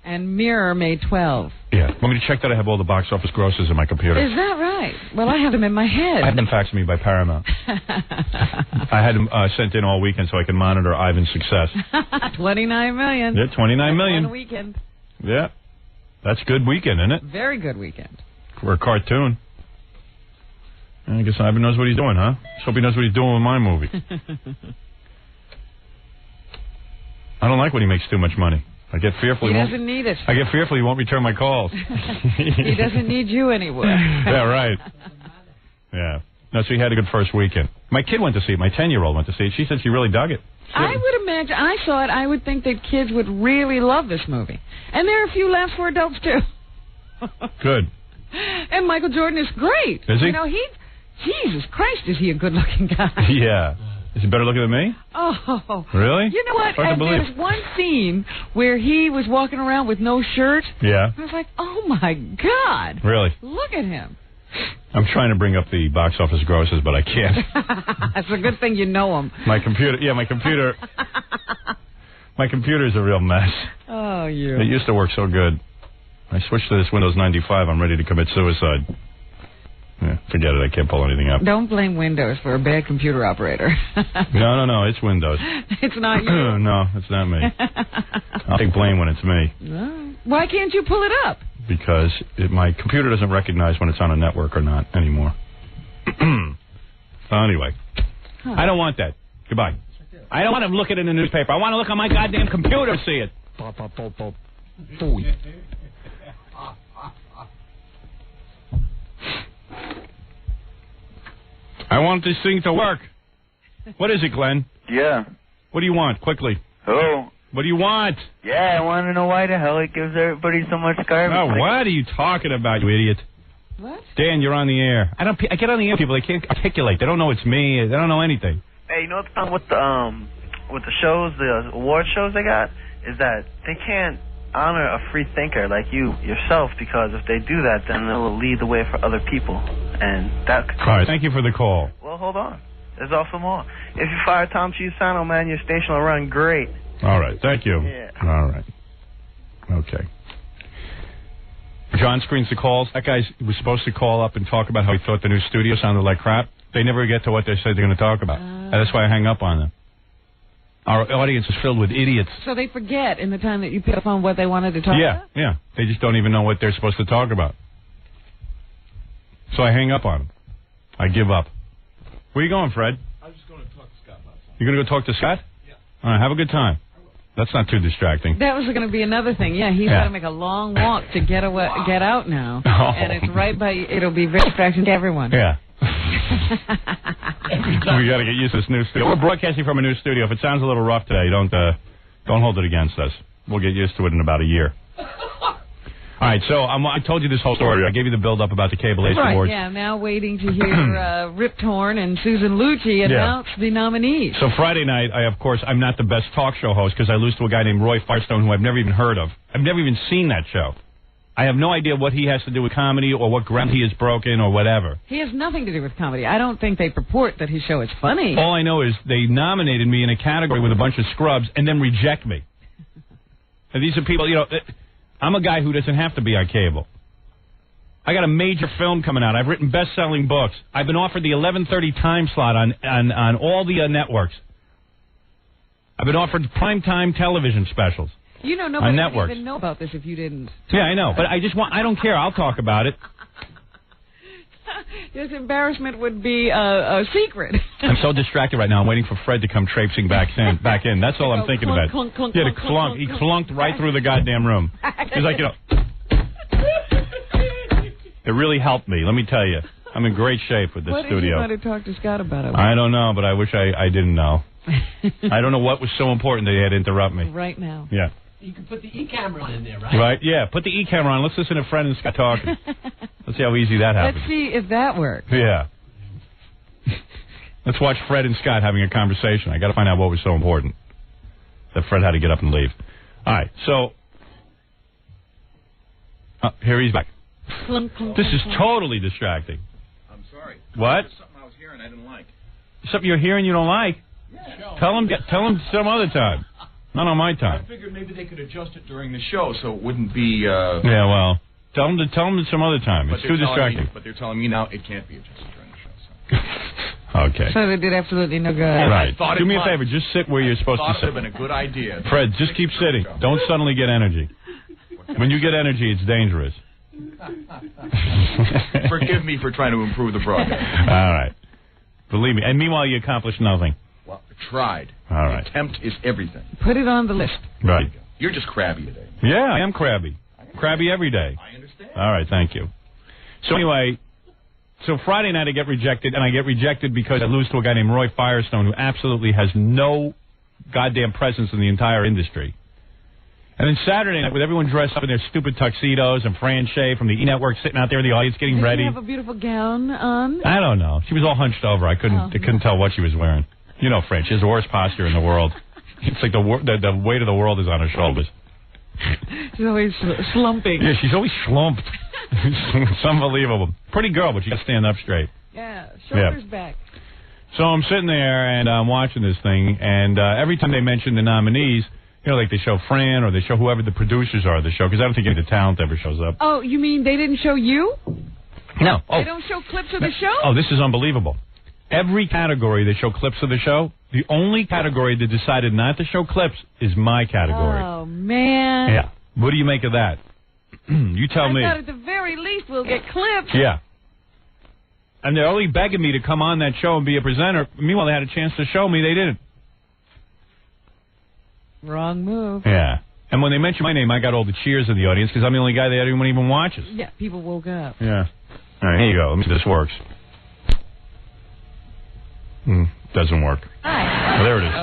And Mirror made 12. Yeah. Want me to check that I have all the box office grosses in my computer? Is that right? Well, I have them in my head. I have them faxed to me by Paramount. I had them sent in all weekend so I can monitor Ivan's success. $29 million. Yeah, $29 million. One weekend. Yeah. That's a good weekend, isn't it? Very good weekend. For a cartoon. I guess Ivan knows what he's doing, huh? Just hope he knows what he's doing with my movie. I don't like when he makes too much money. I get fearful. He doesn't need it. I get fearful he won't return my calls. He doesn't need you anywhere. Yeah, right. Yeah. No, so he had a good first weekend. My kid went to see it. My 10-year-old went to see it. She said she really dug it. I would imagine, I saw it, I would think that kids would really love this movie. And there are a few laughs for adults, too. Good. And Michael Jordan is great. Is he? Jesus Christ, is he a good-looking guy? Yeah. Is he better looking than me? Oh. Really? You know what? And there's one scene where he was walking around with no shirt. Yeah. I was like, oh, my God. Really? Look at him. I'm trying to bring up the box office grosses, but I can't. It's a good thing you know him. My computer is a real mess. Oh, you. It used to work so good. I switched to this Windows 95. I'm ready to commit suicide. Yeah, forget it. I can't pull anything up. Don't blame Windows for a bad computer operator. No. It's Windows. It's not you. No, it's not me. I'll take blame when it's me. No. Why can't you pull it up? Because my computer doesn't recognize when it's on a network or not anymore. Anyway, I don't want that. Goodbye. I don't want to look at it in the newspaper. I want to look on my goddamn computer and see it. I want this thing to work. What is it, Glenn? Yeah. What do you want? Quickly. Hello? What do you want? Yeah, I want to know why the hell it gives everybody so much garbage. Oh, what are you talking about, you idiot? What? Dan, you're on the air. I get on the air, people, they can't articulate. They don't know it's me. They don't know anything. Hey, you know what's wrong with the shows, the award shows they got, is that they can't honor a free thinker like you yourself, because if they do that, then it will lead the way for other people. And that could... All right, thank you for the call. Well, hold on. There's also more. If you fire Tom Chiusano, man, your station will run great. All right, thank you. Yeah. All right. Okay. John screens the calls. That guy was supposed to call up and talk about how he thought the new studio sounded like crap. They never get to what they said they're going to talk about. And that's why I hang up on them. Our audience is filled with idiots. So they forget in the time that you pick up on what they wanted to talk about? Yeah. They just don't even know what they're supposed to talk about. So I hang up on them. I give up. Where are you going, Fred? I was just going to talk to Scott about something. You're going to go talk to Scott? Yeah. All right, have a good time. That's not too distracting. That was going to be another thing. Yeah, he's got to make a long walk to get out now. Oh. And it's right by, it'll be very distracting to everyone. Yeah. We got to get used to this new studio. We're broadcasting from a new studio. If it sounds a little rough today, don't hold it against us. We'll get used to it in about a year. All right, so I told you this whole story. I gave you the build-up about the Cable Ace Awards. Yeah, now waiting to hear Rip Torn and Susan Lucci announce the nominees. So Friday night, I'm not the best talk show host because I lose to a guy named Roy Firestone who I've never even heard of. I've never even seen that show. I have no idea what he has to do with comedy or what ground he has broken or whatever. He has nothing to do with comedy. I don't think they purport that his show is funny. All I know is they nominated me in a category with a bunch of scrubs and then reject me. And these are people, you know, I'm a guy who doesn't have to be on cable. I got a major film coming out. I've written best-selling books. I've been offered the 11:30 time slot on all the networks. I've been offered primetime television specials. You know, nobody would even know about this if you didn't. Yeah, I know, but I don't care. I'll talk about it. This embarrassment would be a secret. I'm so distracted right now. I'm waiting for Fred to come traipsing back in. That's all I'm thinking about. Clunk, clunk, yeah, clunk, the clunk. He clunked right through the goddamn room. He's like, you know. It really helped me, let me tell you. I'm in great shape with this studio. What did you want to talk to Scott about? I don't know, but I wish I didn't know. I don't know what was so important that he had to interrupt me. Right now. Yeah. You can put the E-camera in there, right? Right, yeah. Put the E-camera on. Let's listen to Fred and Scott talking. Let's see how easy that happens. Let's see if that works. Yeah. Let's watch Fred and Scott having a conversation. I got to find out what was so important that Fred had to get up and leave. All right, so here he's back. This is totally distracting. I'm sorry. What? There's something I was hearing I didn't like. Something you're hearing you don't like? Yeah. Tell him some other time. Not on my time. I figured maybe they could adjust it during the show so it wouldn't be... Yeah, well, tell them some other time. It's too distracting. But they're telling me now it can't be adjusted during the show. So. Okay. So they did absolutely no good. Right. Do me a favor. Just sit where you're supposed to sit. It would have been a good idea. Fred, just keep sitting. Don't suddenly get energy. When you get energy, it's dangerous. Forgive me for trying to improve the broadcast. All right. Believe me. And meanwhile, you accomplished nothing. Well, I tried. All right. Attempt is everything. Put it on the list. Right. You're just crabby today. Yeah, I am crabby. Crabby every day. I understand. All right, thank you. So anyway, so Friday night I get rejected, and I get rejected because I lose to a guy named Roy Firestone, who absolutely has no goddamn presence in the entire industry. And then Saturday night, with everyone dressed up in their stupid tuxedos and Fran Shea from the E-Network sitting out there in the audience getting ready. Did she have a beautiful gown on? I don't know. She was all hunched over. I couldn't tell what she was wearing. You know Fran. She has the worst posture in the world. It's like the weight of the world is on her shoulders. She's always slumping. Yeah, she's always slumped. It's unbelievable. Pretty girl, but she got to stand up straight. Yeah, shoulders back. So I'm sitting there and I'm watching this thing, and every time they mention the nominees, you know, like they show Fran or they show whoever the producers are of the show, because I don't think any of the talent ever shows up. Oh, you mean they didn't show you? No. Oh. They don't show clips of the show? Oh, this is unbelievable. Every category they show clips of the show. The only category they decided not to show clips is my category. Oh, man. Yeah. What do you make of that? You tell me. I thought at the very least we'll get clips. Yeah. And they're only begging me to come on that show and be a presenter. Meanwhile, they had a chance to show me. They didn't. Wrong move. Yeah. And when they mentioned my name, I got all the cheers in the audience because I'm the only guy that anyone even watches. Yeah, people woke up. Yeah. All right, here you go. Let me see if this works. Doesn't work. Hi. Oh, there it is.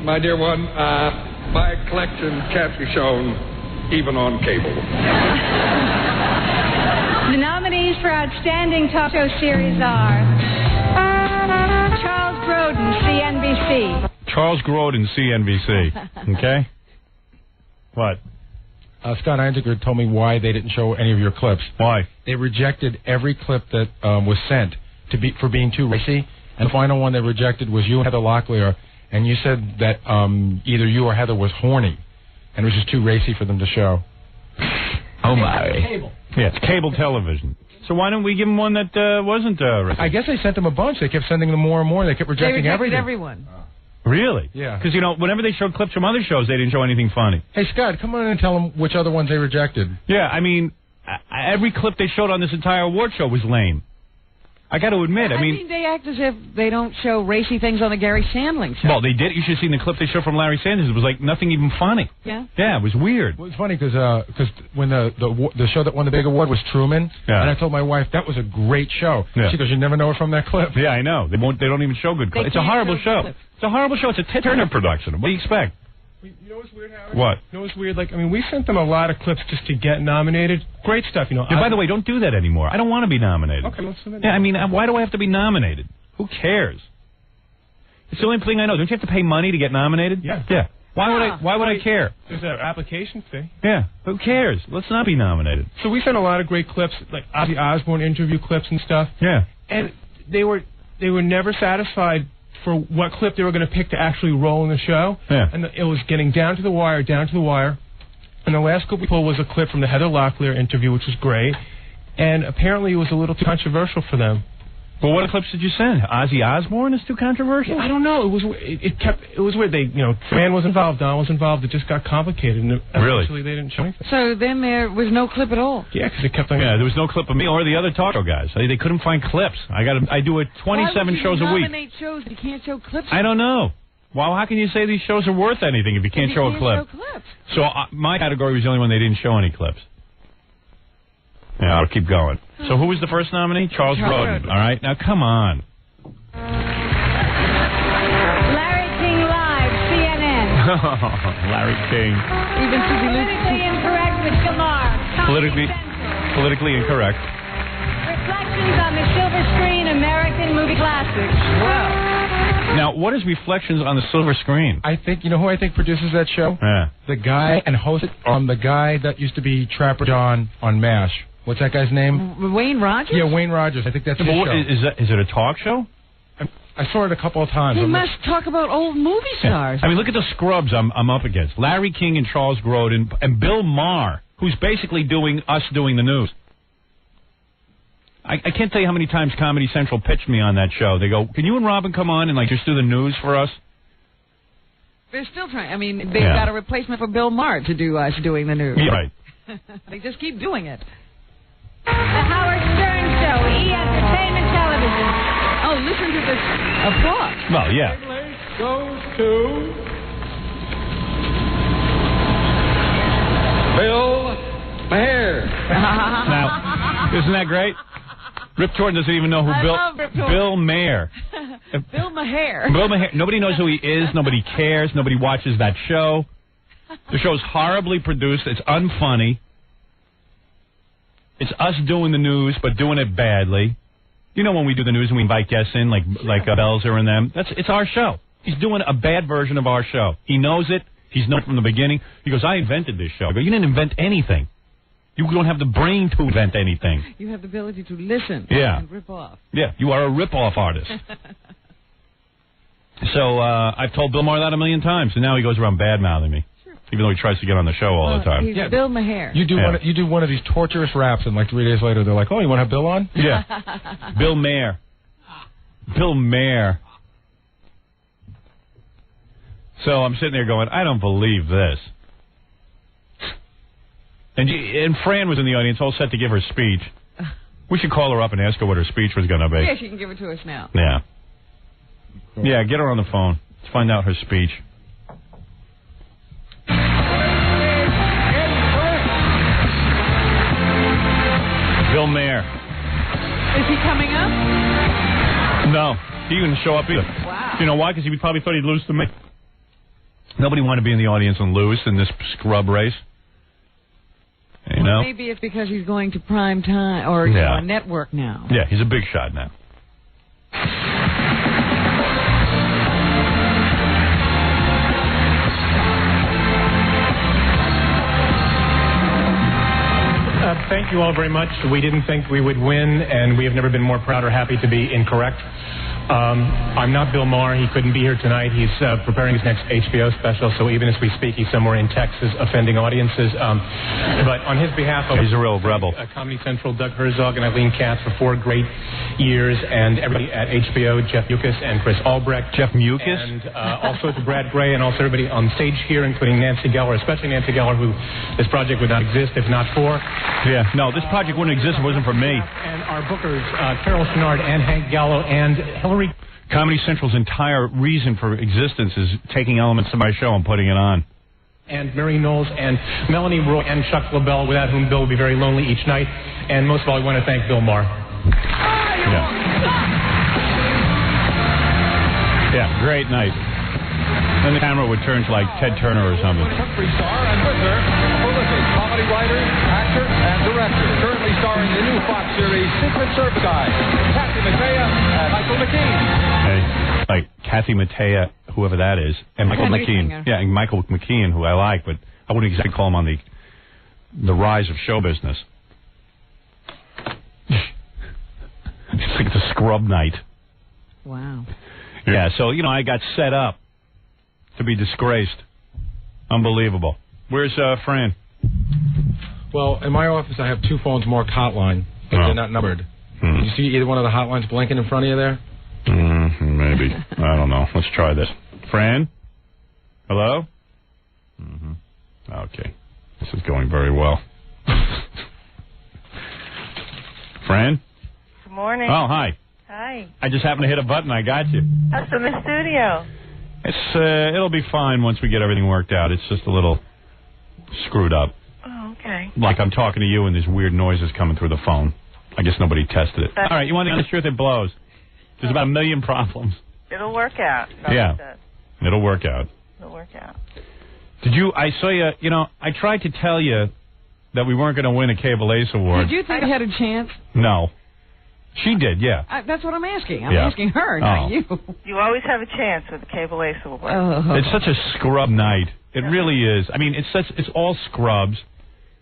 My dear one, my collection can't be shown even on cable. The nominees for Outstanding Talk Show Series are Charles Grodin, CNBC. Charles Grodin, CNBC. Okay? What? Scott Einziger told me why they didn't show any of your clips. Why? They rejected every clip that was sent for being too racy. And the final one they rejected was you and Heather Locklear, and you said that either you or Heather was horny, and it was just too racy for them to show. Oh, my. Cable. Yeah, it's cable television. So why don't we give them one that wasn't racy? I guess they sent them a bunch. They kept sending them more and more. They kept rejecting everything. Everyone. Really? Yeah. Because, you know, whenever they showed clips from other shows, they didn't show anything funny. Hey, Scott, come on in and tell them which other ones they rejected. Yeah, I mean, every clip they showed on this entire award show was lame. I got to admit, I mean, they act as if they don't show racy things on the Gary Sandling show. Well, they did. You should have seen the clip they showed from Larry Sanders. It was like nothing even funny. Yeah? Yeah, it was weird. Well, it's funny because when the show that won the big award was Truman, and I told my wife, that was a great show. Yeah. She goes, you never know it from that clip. Yeah, I know. They don't even show good clips. It's a horrible show. It's a horrible show. It's a Ted Turner production. What do you expect? You know what's weird, Howard? What? You know what's weird? Like, I mean, we sent them a lot of clips just to get nominated. Great stuff, you know. Yeah, by the way, don't do that anymore. I don't want to be nominated. Okay, let's submit. Yeah, I mean, why do I have to be nominated? Who cares? It's the only thing I know. Don't you have to pay money to get nominated? Yeah. Yeah. Why would I care? There's an application fee. Yeah. Who cares? Let's not be nominated. So we sent a lot of great clips, like Ozzy Osbourne interview clips and stuff. Yeah. And they were never satisfied for what clip they were going to pick to actually roll in the show. Yeah. And it was getting down to the wire, And the last clip we pulled was a clip from the Heather Locklear interview, which was great. And apparently it was a little too controversial for them. Well, what clips did you send? Ozzy Osbourne is too controversial? I don't know. It was weird. They, Fran was involved, Don was involved. It just got complicated. And eventually they didn't show anything. So then there was no clip at all. Yeah, because it kept on. Yeah, there was no clip of me or the other talk show guys. They couldn't find clips. I do it 27 shows a week. Nominate shows you can't show clips. I don't know. Well, how can you say these shows are worth anything if you can't show a clip? So my category was the only one they didn't show any clips. Yeah, I'll keep going. So who was the first nominee? Charles Grodin. All right, now come on. Larry King Live, CNN. Larry King. Even politically incorrect with Shamar. Politically incorrect. Reflections on the silver screen, American movie classics. Wow. Now, what is Reflections on the Silver Screen? I think, who I think produces that show? Yeah. The guy and host the guy that used to be Trapper John on MASH. What's that guy's name? Wayne Rogers? Yeah, Wayne Rogers. I think that's his show. Is it a talk show? I saw it a couple of times. He must talk about old movie stars. I mean, look at the scrubs I'm up against. Larry King and Charles Grodin and Bill Maher, who's basically doing the news. I can't tell you how many times Comedy Central pitched me on that show. They go, can you and Robin come on and just do the news for us? They're still trying. I mean, they've got a replacement for Bill Maher to do us doing the news. Yeah, right. They just keep doing it. The Howard Stern Show, E! Entertainment Television. Oh, listen to this applause. Well, yeah. Goes to Bill Maher. Now, isn't that great? Rip Torn doesn't even know who Bill Maher. Bill Maher. Bill Maher. Nobody knows who he is. Nobody cares. Nobody watches that show. The show's horribly produced. It's unfunny. It's us doing the news, but doing it badly. You know when we do the news and we invite guests in, like Belzer and them? It's our show. He's doing a bad version of our show. He knows it. He's known it from the beginning. He goes, I invented this show. I go, you didn't invent anything. You don't have the brain to invent anything. You have the ability to listen and rip off. Yeah, you are a rip-off artist. So I've told Bill Maher that 1,000,000 times, and now he goes around bad-mouthing me. Even though he tries to get on the show all the time. He's Bill Maher. You do one of these torturous raps, and 3 days later they're like, "Oh, you want to have Bill on?" Yeah. Bill Maher. Bill Maher. So I'm sitting there going, I don't believe this. And Fran was in the audience, all set to give her speech. We should call her up and ask her what her speech was going to be. Yeah, she can give it to us now. Yeah. Yeah, get her on the phone. Let's find out her speech. Bill Maher. Is he coming up? No, he didn't show up either. Wow. You know why? Because he probably thought he'd lose to me. Nobody wanted to be in the audience and lose in this scrub race. You know? Maybe it's because he's going to prime time or a network now. Yeah, he's a big shot now. Thank you all very much. We didn't think we would win, and we have never been more proud or happy to be incorrect. I'm not Bill Maher. He couldn't be here tonight. He's preparing his next HBO special, so even as we speak, he's somewhere in Texas offending audiences. But on his behalf, he's a real rebel. Comedy Central, Doug Herzog and Eileen Katz for 4 great years, and everybody at HBO, Jeff Mucus and Chris Albrecht. Jeff Mucus? And also to Brad Gray, and also everybody on stage here, including Nancy Geller, especially Nancy Geller, who this project would not exist if not for. Yeah, no, this project wouldn't exist if it wasn't for me. And our bookers, Carol Chenard and Hank Gallo and Hillary. Comedy Central's entire reason for existence is taking elements of my show and putting it on. And Mary Knowles and Melanie Roy and Chuck LaBelle, without whom Bill would be very lonely each night. And most of all, I want to thank Bill Maher. Yeah, great night. Then the camera would turn to like Ted Turner or something. Country star, and with her, a prolific comedy writer, actor, and director. Currently starring in the new Fox series Secret Service Guy, Kathy Mattea and Michael McKean. Hey, like Kathy Mattea, whoever that is, and Michael McKean. Singer. Yeah, and Michael McKean, who I like, but I wouldn't exactly call him on the rise of show business. It's like it's a scrub night. Wow. Yeah, so, I got set up to be disgraced. Unbelievable. Where's Fran? Well, in my office, I have 2 phones marked hotline, but they're not numbered. You see either one of the hotlines blinking in front of you there? Maybe. I don't know. Let's try this. Fran? Hello? Okay. This is going very well. Fran? Good morning. Oh, hi. Hi. I just happened to hit a button. I got you. How's the studio? It'll be fine once we get everything worked out. It's just a little screwed up. Oh, okay. Like I'm talking to you and there's weird noises coming through the phone. I guess nobody tested it. All right, you want to know the truth? It blows. There's about 1 million problems. It'll work out. Yeah. It'll work out. It'll work out. I saw you, I tried to tell you that we weren't going to win a Cable Ace Award. Did you think I had a chance? No. She did, yeah. That's what I'm asking. I'm asking her, not you. You always have a chance with the Cable Ace Award. It's such a scrub night. It really is. I mean, it's all scrubs.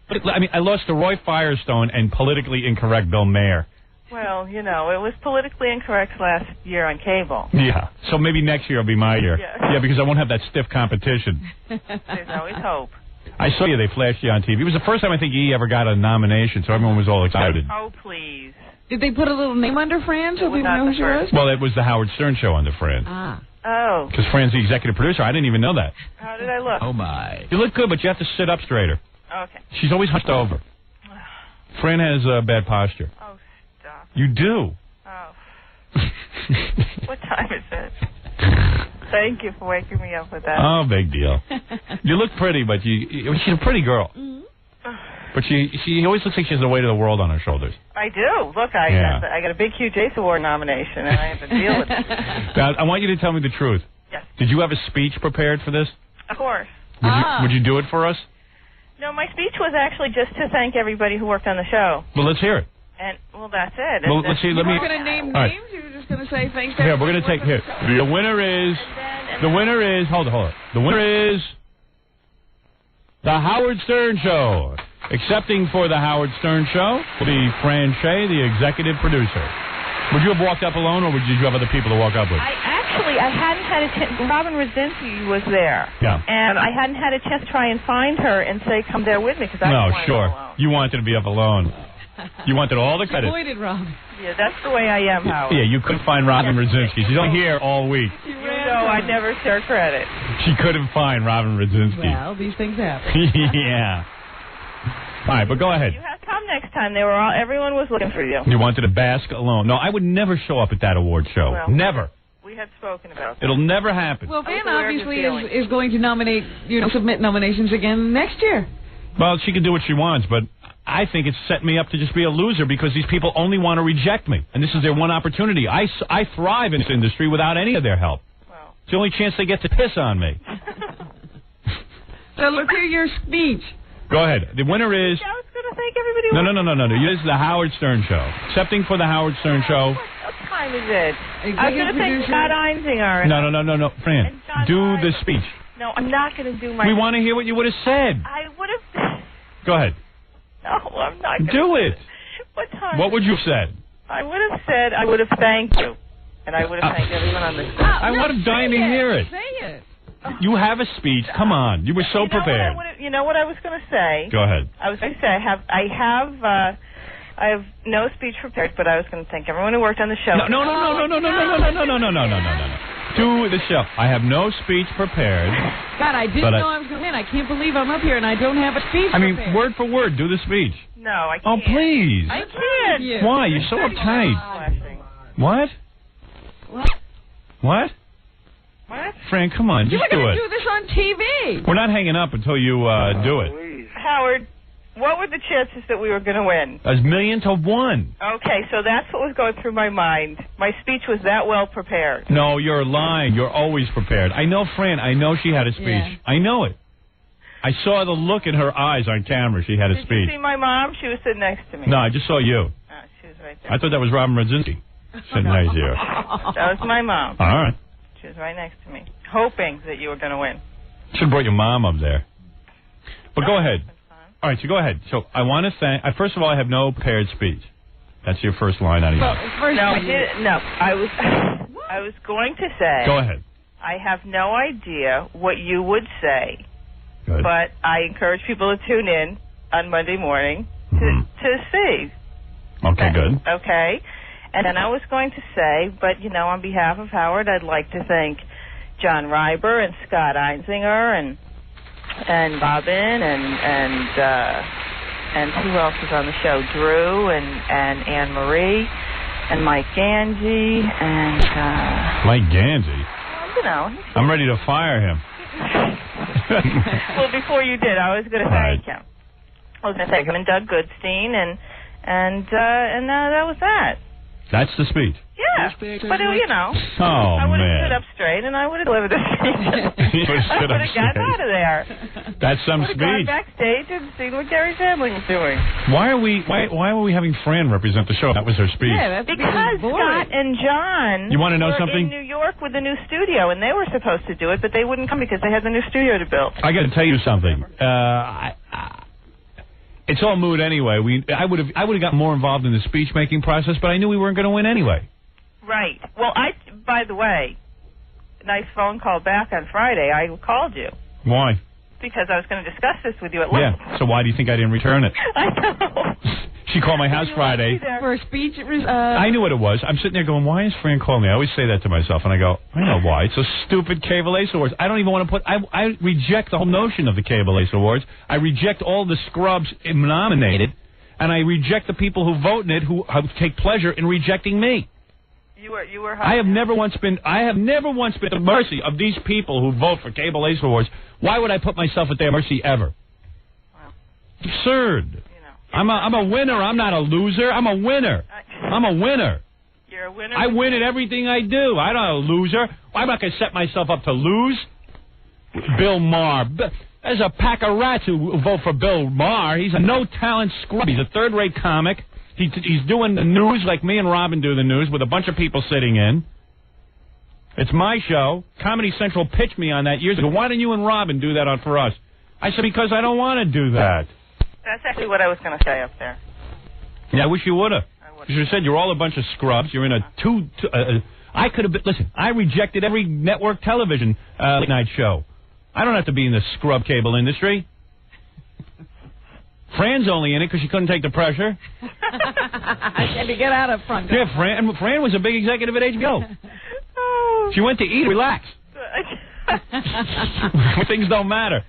But I lost to Roy Firestone and politically incorrect Bill Mayer. Well, it was politically incorrect last year on cable. Yeah. So maybe next year will be my year. Yeah, because I won't have that stiff competition. There's always hope. I saw you. They flashed you on TV. It was the first time I think you ever got a nomination, so everyone was all excited. Oh, please. Did they put a little name under Fran so people know who she was? Well, it was the Howard Stern show under Fran. Oh. Because Fran's the executive producer. I didn't even know that. How did I look? Oh, my. You look good, but you have to sit up straighter. Okay. She's always hunched over. Fran has bad posture. Oh, stop. You do. Oh. What time is it? Thank you for waking me up with that. Oh, big deal. You look pretty, but she's a pretty girl. But she always looks like she has the weight of the world on her shoulders. I do. Look, I got a big, huge Ace Award nomination, and I have to deal with it. Now, I want you to tell me the truth. Yes. Did you have a speech prepared for this? Of course. Would you do it for us? No, my speech was actually just to thank everybody who worked on the show. Well, let's hear it. And, that's it. Well, let's see. You weren't going to name names? You were just going to say thanks to Here, we're going to take... Here. The winner is... Hold on. The winner is... The Howard Stern Show. Accepting for the Howard Stern Show will be Fran Shea, the executive producer. Would you have walked up alone, or did you have other people to walk up with? I hadn't had a chance. Robin Rosinski was there. Yeah. And I hadn't had a chance to try and find her and say, come there with me, because I didn't want to go alone. You wanted to be up alone. You wanted all the credit. Avoided Robin. Yeah, that's the way I am, Howard. Yeah, you couldn't find Robin Rosinski. She's only here all week. I never share credit. She couldn't find Robin Rosinski. Well, these things happen. Yeah. All right, but go ahead. You have to come next time. Everyone was looking for you. You wanted to bask alone. No, I would never show up at that award show. Well, never. We had spoken about that. It'll never happen. Well, Van obviously is going to nominate, submit nominations again next year. Well, she can do what she wants, but I think it's set me up to just be a loser because these people only want to reject me. And this is their one opportunity. I thrive in this industry without any of their help. Well. It's the only chance they get to piss on me. So let's hear your speech. Go ahead. The winner is... I was going to thank everybody. No. This is the Howard Stern Show. Accepting for the Howard Stern Show. What time is it? I was going to thank Scott Einzinger. No. Fran, do the speech. No, I'm not going to do my... We want to hear what you would have said. I would have... Go ahead. No, I'm not going to... Do it. What time? What would you have said? I would have said, I would have thanked you. And I would have thanked everyone on the show. I would have dying to hear it. Say it. You have a speech. Come on. You were so prepared. You know what I was going to say? Go ahead. I was going to say I have no speech prepared, but I was going to thank everyone who worked on the show. No. Do the show. I have no speech prepared. God, I didn't know I was going to win. I can't believe I'm up here and I don't have a speech prepared. Word for word, do the speech. No, I can't. Oh, please. I can't. Why? You're so uptight. What? What? Fran, come on, just do it. You were going to do this on TV. We're not hanging up until you do it. Howard, what were the chances that we were going to win? 1,000,000 to 1. Okay, so that's what was going through my mind. My speech was that well prepared. No, you're lying. You're always prepared. I know Fran. I know she had a speech. Yeah. I know it. I saw the look in her eyes on camera. She had a speech. Did you see my mom? She was sitting next to me. No, I just saw you. Oh, she was right there. I thought that was Robin Rosinski sitting next to you. That was my mom. All right. She was right next to me, hoping that you were going to win. Should have brought your mom up there. But go ahead. All right, so go ahead. So I want to thank... first of all, I have no prepared speech. That's your first line out of I was going to say... Go ahead. I have no idea what you would say, Good. but I encourage people to tune in on Monday morning to see. Okay, good. Okay. And then I was going to say, but, on behalf of Howard, I'd like to thank John Reiber and Scott Einzinger and Robin and who else is on the show? Drew and Anne Marie and Mike Ganji and... Mike Ganji? I'm ready to fire him. Well, before you did, I was going to thank him. I was going to thank him and Doug Goodstein, and that was that. That's the speech. Yeah, but Oh, I would have man. stood up straight, and I would have delivered a speech. I would have gotten out of there. That's some I would have gone speech. backstage and seen what Gary Shandling was doing. Why were we having Fran represent the show? That was her speech. Yeah, because Scott and John You wanna know were something? in New York with the new studio, and they were supposed to do it, but they wouldn't come because they had the new studio to build. I got to tell you something. It's all moot anyway. I would have gotten more involved in the speech making process, but I knew we weren't going to win anyway. Right. Well, by the way, nice phone call back on Friday. I called you. Why? Because I was going to discuss this with you at lunch. Yeah. So why do you think I didn't return it? I know. She called my house Friday. For a speech? I knew what it was. I'm sitting there going, why is Fran calling me? I always say that to myself, and I go, I know why. It's a stupid Cable Ace Awards. I don't even want to put... I reject the whole notion of the Cable Ace Awards. I reject all the scrubs nominated, and I reject the people who vote in it who take pleasure in rejecting me. You were. I have never once been at the mercy of these people who vote for Cable Ace Awards. Why would I put myself at their mercy ever? Wow. Absurd. I'm a winner. I'm not a loser. I'm a winner. I'm a winner. You're a winner. I win at everything I do. I'm not a loser. I'm not going to set myself up to lose. Bill Maher. There's a pack of rats who vote for Bill Maher. He's a no-talent scrub. He's a third-rate comic. He's doing the news like me and Robin do the news with a bunch of people sitting in. It's my show. Comedy Central pitched me on that years ago. Why didn't you and Robin do that for us? I said, because I don't want to do that. That's actually what I was going to say up there. Yeah, I wish you would have. You should have said you're all a bunch of scrubs. You're in I could have been... Listen, I rejected every network television late night show. I don't have to be in the scrub cable industry. Fran's only in it because she couldn't take the pressure. I had to get out of front. Yeah, Fran was a big executive at HBO. She went to eat, relax. Things don't matter.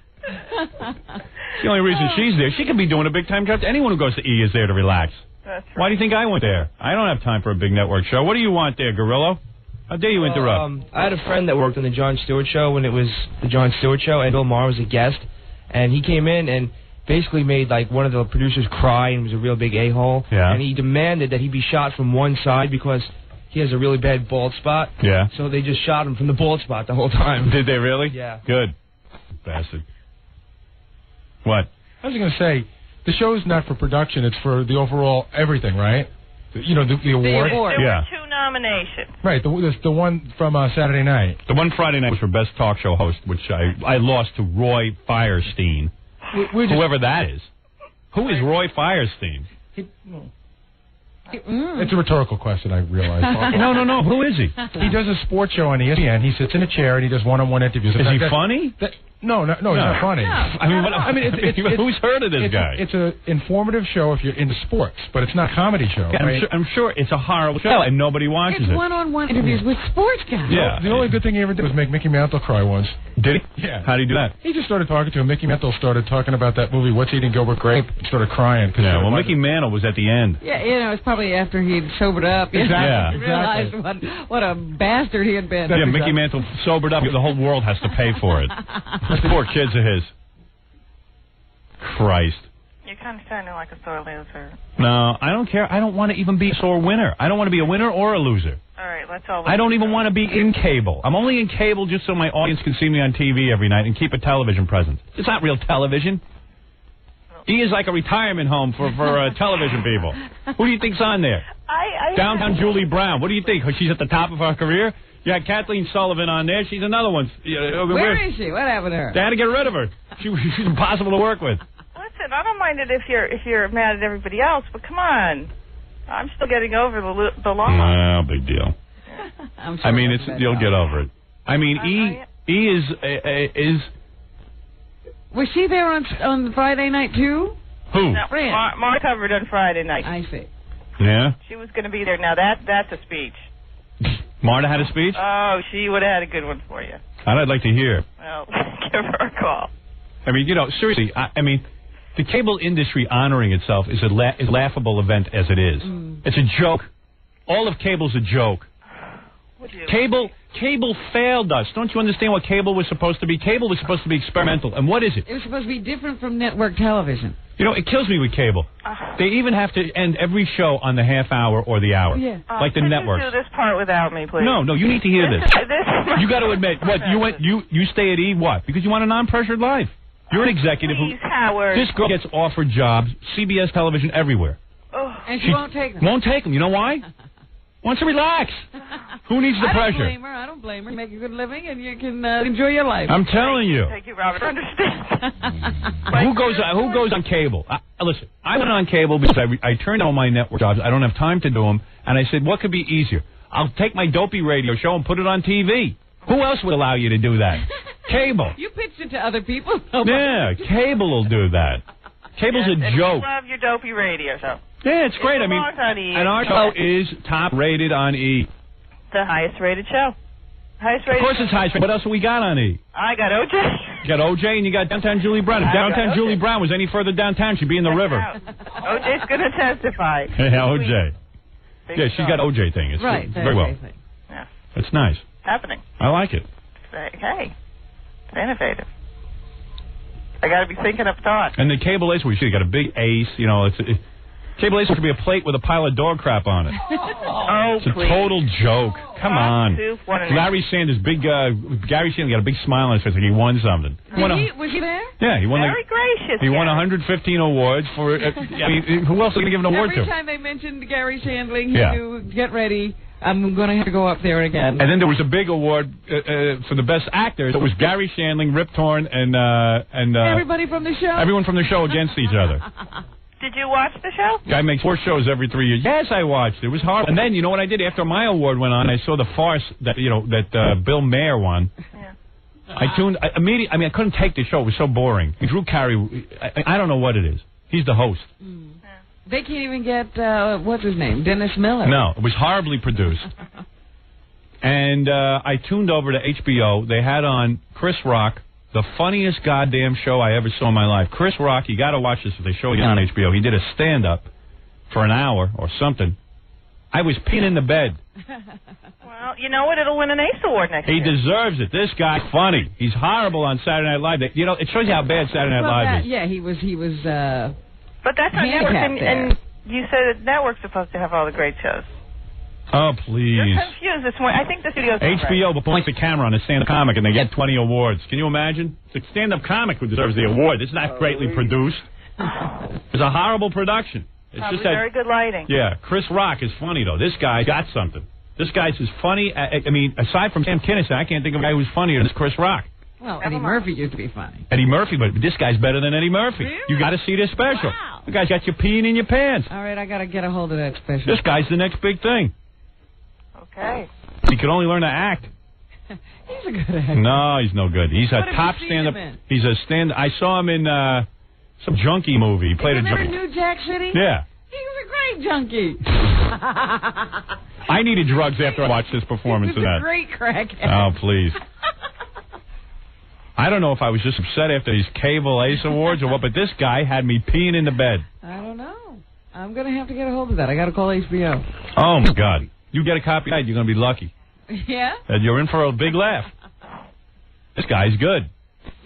The only reason she's there, she could be doing a big-time job. Anyone who goes to E is there to relax. That's right. Why do you think I went there? I don't have time for a big network show. What do you want there, Gorillo? How dare you interrupt? I had a friend that worked on the Jon Stewart Show when it was the Jon Stewart Show, and Bill Maher was a guest, and he came in and basically made one of the producers cry and was a real big a-hole. Yeah. And he demanded that he be shot from one side because he has a really bad bald spot. Yeah. So they just shot him from the bald spot the whole time. Did they really? Yeah. Good. Bastard. What? I was going to say, the show's not for production, it's for the overall everything, right? The award. There were 2 nominations. nominations. Right, the one from Saturday night. The one Friday night was for Best Talk Show Host, which I lost to Roy Firestein. Whoever that is. Who is Roy Firestein? It's a rhetorical question, I realize. No. Who is he? He does a sports show on ESPN. He sits in a chair and he does one-on-one interviews. Is he funny? No, he's not funny. No. Who's heard of this guy? It's an informative show if you're into sports, but it's not a comedy show. Yeah, right? I'm sure it's a horrible show and nobody watches It's it. one-on-one interviews with sports guys. Yeah. The only good thing he ever did was make Mickey Mantle cry once. Did he? Yeah. How did he do that? He just started talking to him. Mickey Mantle started talking about that movie, What's Eating Gilbert Grape, and started crying. Yeah, well, Mickey Mantle was at the end. Yeah, it's probably after he'd sobered up. Exactly. He realized what a bastard he had been. Yeah, Mickey Mantle sobered up. The whole world has to pay for it. Those poor kids of his. Christ. You're kind of sounding like a sore loser. No, I don't care. I don't want to even be a sore winner. I don't want to be a winner or a loser. All right, let's all... I don't even want to be in cable. I'm only in cable just so my audience can see me on TV every night and keep a television presence. It's not real television. E is like a retirement home for television people. Who do you think's on there? Downtown Julie Brown. What do you think? She's at the top of her career? You had Kathleen Sullivan on there. She's another one. Where is she? What happened to her? They had to get rid of her. She's impossible to work with. Listen, I don't mind it if you're mad at everybody else, but come on. I'm still getting over the law. No, big deal. I'm sure I mean, you'll get over it. I mean, E is. Was she there on Friday night too? Who? No, Mar covered on Friday night. I see. Yeah? She was going to be there. Now, that's a speech. Marta had a speech? Oh, she would have had a good one for you. I'd like to hear. Well, give her a call. I mean, seriously, I mean, the cable industry honoring itself is a laughable event as it is. It's a joke. All of cable's a joke. Cable failed us. Don't you understand what cable was supposed to be? Cable was supposed to be experimental. And what is it? It was supposed to be different from network television. It kills me with cable. They even have to end every show on the half hour or the hour. Yeah. Like the networks. Could you do this part without me, please? No, you need to hear this. You got to admit, you stay at E, what? Because you want a non-pressured life. You're an executive Please, Howard. This girl gets offered jobs, CBS television, everywhere. And she won't take them. Won't take them. You know why? Wants to relax. Who needs the pressure? I don't blame her. You make a good living and you can enjoy your life. I'm telling you. Thank you, Robert. Understand. Who goes on cable? Listen, I went on cable because I turned all my network jobs. I don't have time to do them. And I said, what could be easier? I'll take my dopey radio show and put it on TV. Who else would allow you to do that? Cable. You pitched it to other people. Yeah, cable will do that. Cable's a joke. I love your dopey radio show. Yeah, it's great. And our show is top rated on E. The highest rated show. Of course it's highest rated. What else have we got on E? I got OJ. You got OJ and you got Downtown Julie Brown. If Downtown Julie Brown was any further downtown, she'd be in the river. OJ's going to testify. Yeah, OJ. Yeah, she's got OJ thing. It's right. Very well. Thing. Yeah. It's nice. Happening. I like it. Hey, it's innovative. I got to be thinking up thoughts. And the cable ace, you got a big ace. Cable ace should be a plate with a pile of dog crap on it. It's a total joke. Come on. Larry Sanders, Gary Sanders got a big smile on his face like he won something. Was he there? Yeah, he won. Very gracious. He won 115 awards for. Who else are going to give an award to? Every time they mentioned Gary Shandling, he knew, get ready. I'm going to have to go up there again. And then there was a big award for the best actors. It was Gary Shandling, Rip Torn, and everybody from the show. Everyone from the show against each other. Did you watch the show? Guy makes 4 shows every 3 years. Yes, I watched it. It was hard. And then you know what I did after my award went on? I saw the farce that Bill Maher won. Yeah. I tuned immediately. I mean, I couldn't take the show. It was so boring. Drew Carey. I don't know what it is. He's the host. They can't even get what's his name, Dennis Miller. No, it was horribly produced. And I tuned over to HBO. They had on Chris Rock. The funniest goddamn show I ever saw in my life. Chris Rock, you got to watch this if they show it on HBO. He did a stand-up for an hour or something. I was peeing in the bed. Well, you know what? It'll win an Ace Award next year. He deserves it. This guy's funny. He's horrible on Saturday Night Live. It shows you how bad Saturday Night Live is. Yeah, he was. But that's on network, and you said that network's supposed to have all the great shows. Oh, please. You're confused this morning. I think the studio's HBO will point the camera on a stand-up comic and they get 20 awards. Can you imagine? It's a stand-up comic who deserves the award. It's not greatly produced. It's a horrible production. It's Probably just that, very good lighting. Yeah, Chris Rock is funny, though. This guy got something. This guy's as funny. I mean, aside from Sam Kinison, I can't think of a guy who's funnier than Chris Rock. Well, Eddie Murphy used to be funny. Eddie Murphy, but this guy's better than Eddie Murphy. Really? You got to see this special. Wow. The guy's got you peeing in your pants. All right, I got to get a hold of that special. This guy's the next big thing. Okay. He could only learn to act. He's a good actor. No, he's no good. He's What a have top you seen stand-up. him in? He's a stand. I saw him in some junkie movie. He played a junkie. Remember New Jack City? Yeah. He was a great junkie. I needed drugs after I watched this performance He of was that. a great crackhead. Oh, please. I don't know if I was just upset after these Cable Ace Awards or what, but this guy had me peeing in the bed. I don't know. I'm going to have to get a hold of that. I got to call HBO. Oh, my God. You get a copy of that, you're going to be lucky. Yeah? And you're in for a big laugh. This guy's good.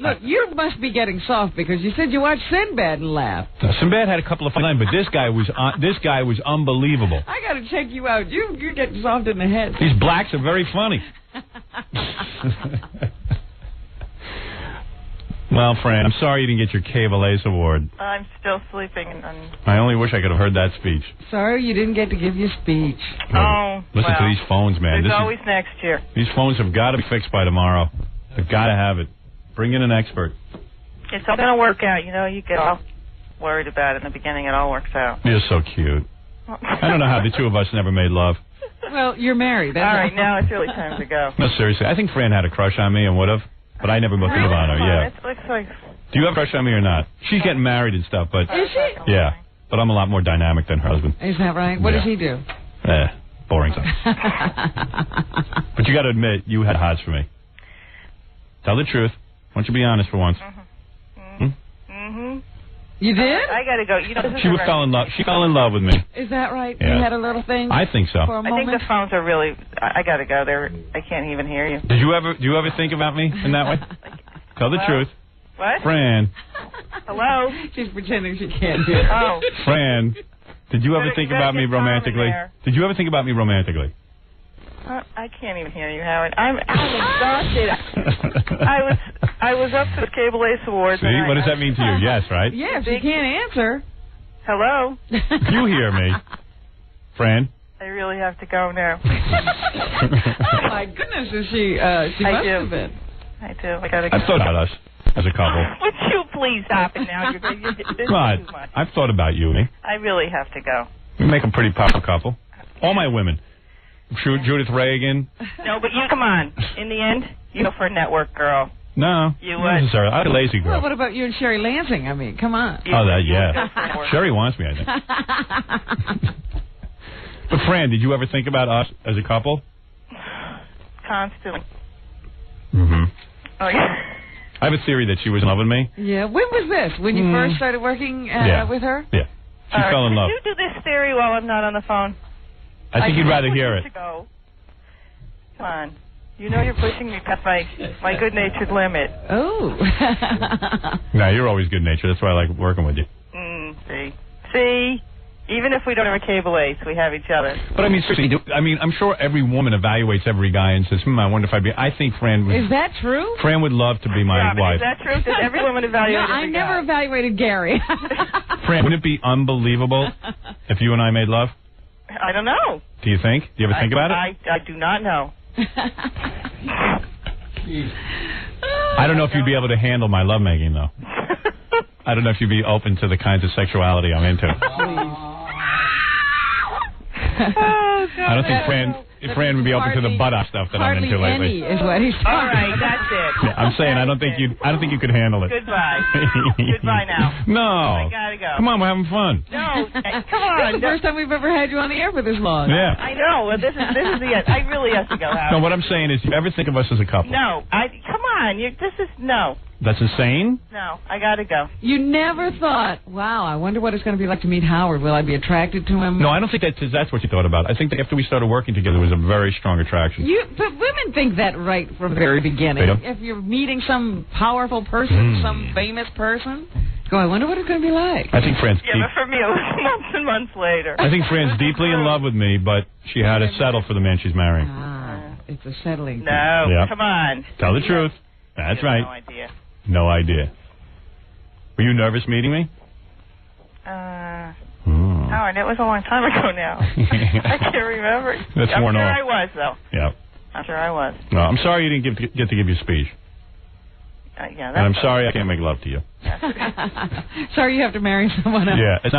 Look, you must be getting soft because you said you watched Sinbad and laughed. Sinbad had a couple of funny lines, but this guy was unbelievable. I got to check you out. You're getting soft in the head. These blacks are very funny. Well, Fran, I'm sorry you didn't get your Cable Ace Award. I'm still sleeping. I only wish I could have heard that speech. Sorry you didn't get to give your speech. Listen to these phones, man. There's always next year. These phones have got to be fixed by tomorrow. They've got to have it. Bring in an expert. It's all going to work out. You know, you get all worried about it in the beginning. It all works out. You're so cute. I don't know how the two of us never made love. Well, you're married. All right, now it's really time to go. No, seriously. I think Fran had a crush on me and would have. but I never looked at Ivana. Yeah. It looks like... Do you have a crush on me or not? She's getting married and stuff, but... Is she? Yeah, but I'm a lot more dynamic than her husband. Is that right? What does he do? Boring stuff. But you got to admit, you had hots for me. Tell the truth. Why don't you be honest for once? You did? I got to go. You know, this She fell in love. She fell in love with me. Is that right? Yeah. You had a little thing? I think so. For a I moment? think the phones are really... I got to go. I can't even hear you. Do you ever think about me in that way? Tell the truth. What? Fran. Hello? She's pretending she can't hear. Oh. Fran, did you ever think about me romantically? Did you ever think about me romantically? I can't even hear you, Howard. I'm exhausted. I was up for the Cable Ace Awards. See, what does that mean to you? Yes, right? Yeah, if she can't answer. Hello? You hear me, Fran? I really have to go now. Oh my goodness, is she must have been. I do. I gotta go. I've thought about us as a couple. Would you please stop it now? This is too But much. I've thought about you and me. I really have to go. We make a pretty powerful couple. All my women. Judith Reagan. No, but you come on. In the end, you go for a network girl. No. You not would. necessarily. I'm a lazy girl. Well, what about you and Sherry Lansing? I mean, come on. Yeah. Sherry wants me, I think. But Fran, did you ever think about us as a couple? Constantly. Mm-hmm. Oh, yeah. I have a theory that she was in love with me. Yeah. When was this? When you first started working with her? Yeah. She fell in love. Can you do this theory while I'm not on the phone? I think you'd rather hear it. Go. Come on. You know you're pushing me past my good-natured limit. Oh. No, you're always good-natured. That's why I like working with you. See? Even if we don't have a Cable Ace, we have each other. But I mean, seriously, I'm sure every woman evaluates every guy and says, I wonder if I'd be... I think Fran would... Is that true? Fran would love to be my wife. Is that true? Does every woman evaluate every I never evaluated Gary. Fran, wouldn't it be unbelievable if you and I made love? I don't know. Do you think? Do you ever think about it? I do not know. I don't know if you'd be able to handle my lovemaking, though. I don't know if you'd be open to the kinds of sexuality I'm into. I don't think Fran would be open to the butt-off stuff that I'm into lately. Is what he's talking All right, that's it. Yeah, I'm saying I don't think you could handle it. Goodbye. Goodbye now. No. I gotta go. Come on, we're having fun. No, come on. This is the first time we've ever had you on the air for this long. Yeah. I know. Well, this is the end. I really have to go out. No, what I'm saying is, you ever think of us as a couple? No. Come on. No. That's insane? No. I gotta go. You never thought, wow, I wonder what it's going to be like to meet Howard. Will I be attracted to him? No, I don't think that's what you thought about. I think that after we started working together, there was a very strong attraction. But women think that right from the very beginning. They do? If you're meeting some powerful person, some famous person, go, I wonder what it's going to be like. I think Fran's but for me, it was months and months later. I think Fran's deeply in love with me, but she had to settle for the man she's marrying. It's a settling thing. No, Yep. come on. Tell the truth. That's right. No idea. No idea. Were you nervous meeting me? Howard, it was a long time ago now. I can't remember. That's I'm worn sure off. I was, though. Yeah. I'm sure I was. No, I'm sorry you didn't get to give your speech. Yeah, And I'm sorry I can't make love to you. Sorry you have to marry someone else. Yeah, it's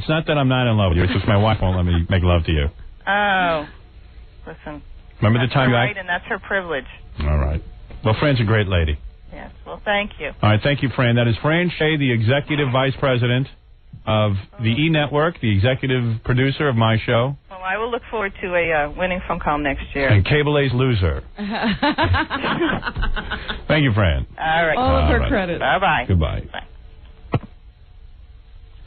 not that I'm not in love with you. It's just my wife won't let me make love to you. Oh. Listen. Remember the time you right, and that's her privilege. All right. Well, Fran's a great lady. Yes. Well, thank you. All right, thank you, Fran. That is Fran Shea, the Executive Vice President of the E! Network, the executive producer of my show. Well, I will look forward to a winning phone call next year. And Cable A's loser. Thank you, Fran. All right. All of her credit. Bye-bye. Goodbye. Bye.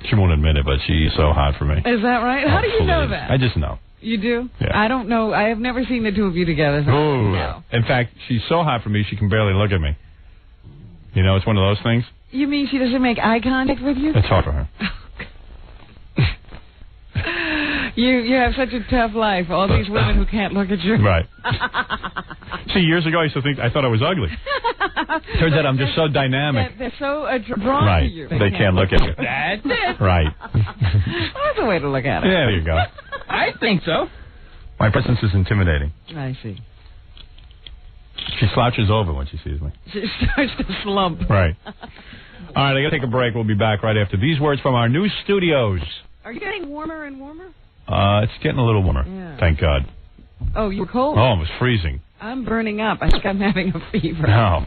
She won't admit it, but she's so hot for me. Is that right? How do you know that? I just know. You do? Yeah. I don't know. I have never seen the two of you together. So Oh. In fact, she's so hot for me, she can barely look at me. You know, it's one of those things. You mean she doesn't make eye contact with you? It's hard for her. You have such a tough life. All these women who can't look at you. Right. See, years ago, I thought I was ugly. Turns out I'm just so dynamic. They're so drawn to you. They can't look at you. That's it. Right. That's a way to look at it. Yeah, there you go. I think so. My presence is intimidating. I see. She slouches over when she sees me. She starts to slump. Right. All right, I got to take a break. We'll be back right after these words from our new studios. Are you getting warmer and warmer? It's getting a little warmer. Yeah. Thank God. Oh, you were cold? Oh, it was freezing. I'm burning up. I think I'm having a fever. No.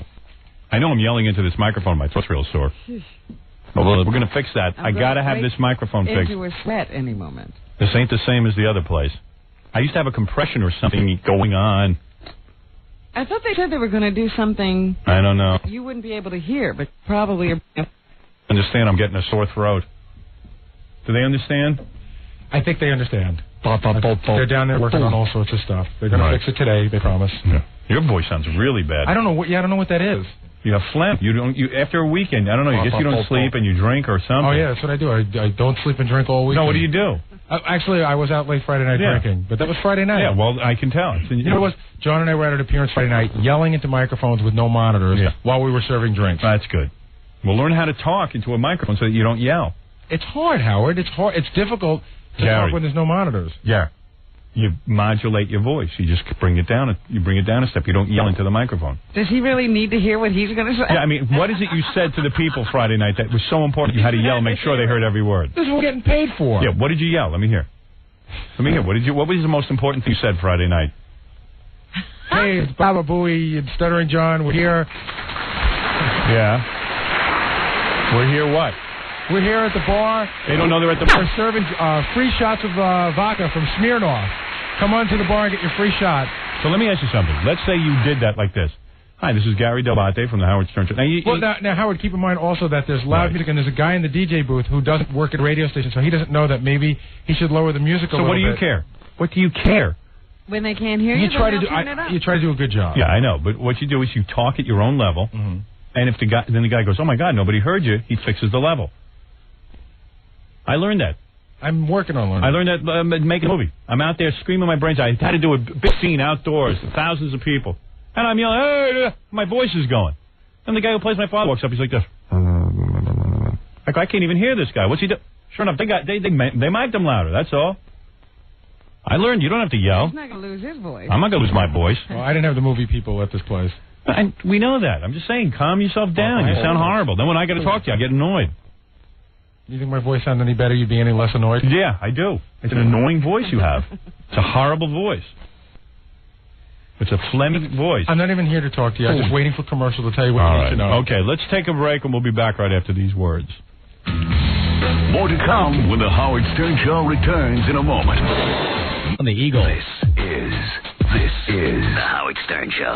I know I'm yelling into this microphone. My throat's real sore. But we're going to fix that. I got to have this microphone fixed. Into a sweat any moment. This ain't the same as the other place. I used to have a compression or something going on. I thought they said they were going to do something. I don't know. You wouldn't be able to hear, but probably. Understand? I'm getting a sore throat. Do they understand? I think they understand. They're down there working on all sorts of stuff. They're going to fix it today. They promise. Yeah. Your voice sounds really bad. I don't know. I don't know what that is. You have phlegm. You don't. After a weekend, I don't know. I guess you don't sleep and you drink or something. Oh yeah, that's what I do. I don't sleep and drink all week. No, what do you do? Actually, I was out late Friday night drinking, but that was Friday night. Yeah, well, I can tell. You know what? John and I were at an appearance Friday night, yelling into microphones with no monitors while we were serving drinks. That's good. Well, learn how to talk into a microphone so that you don't yell. It's hard, Howard. It's hard. It's difficult to talk when there's no monitors. Yeah. You modulate your voice. You just bring it down. You bring it down a step. You don't yell into the microphone. Does he really need to hear what he's going to say? Yeah, I mean, what is it you said to the people Friday night that was so important you had to yell and make sure they heard every word? This is what we're getting paid for. Yeah, what did you yell? Let me hear. What was the most important thing you said Friday night? Hey, it's Baba Booey and Stuttering John. We're here. Yeah. We're here what? We're here at the bar. They don't know they're at the bar. We're serving free shots of vodka from Smirnoff. Come on to the bar and get your free shot. So let me ask you something. Let's say you did that like this. Hi, this is Gary Delbate from the Howard Stern Show. Now, Howard, keep in mind also that there's loud music and there's a guy in the DJ booth who doesn't work at a radio station, so he doesn't know that maybe he should lower the music a little bit. So what do you care? What do you care? When they can't hear you, you try to do a good job. Yeah, I know. But what you do is you talk at your own level, and if the guy goes, oh my God, nobody heard you, he fixes the level. I learned that. I'm working on learning. I learned that making a movie. I'm out there screaming my brains out. I had to do a big scene outdoors, thousands of people. And I'm yelling, hey, my voice is going. And the guy who plays my father walks up, he's like this. Like, I can't even hear this guy. What's he doing? Sure enough, they mic'd him louder, that's all. I learned you don't have to yell. He's not going to lose his voice. I'm not going to lose my voice. Well, I didn't have the movie people at this place. We know that. I'm just saying, calm yourself down. You sound horrible. Then when I got to talk to you, I get annoyed. You think my voice sounds any better? You'd be any less annoyed? Yeah, I do. It's an annoying voice you have. It's a horrible voice. It's a phlegmy voice. I'm not even here to talk to you. I'm just waiting for commercial to tell you what you need to know. Okay, let's take a break and we'll be back right after these words. More to come when the Howard Stern Show returns in a moment. On the Eagle. This is the Howard Stern Show.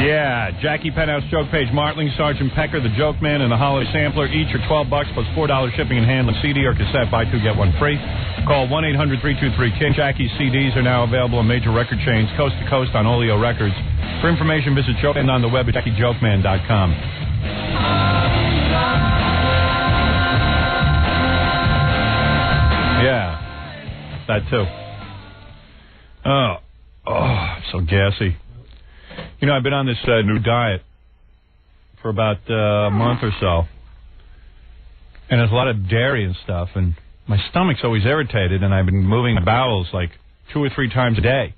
Yeah, Jackie Penthouse Joke Page, Martling, Sergeant Pecker, the Joke Man, and the Holiday Sampler. Each are $12 plus $4 shipping and handling. CD or cassette, buy two, get one free. Call 1-800-323-KING. Jackie's CDs are now available on major record chains, coast to coast on Oleo Records. For information, visit Jokeman on the web at JackieJokeman.com. Yeah, that too. Oh, so gassy. You know, I've been on this new diet for about a month or so. And there's a lot of dairy and stuff, and my stomach's always irritated, and I've been moving my bowels like 2 or 3 times a day.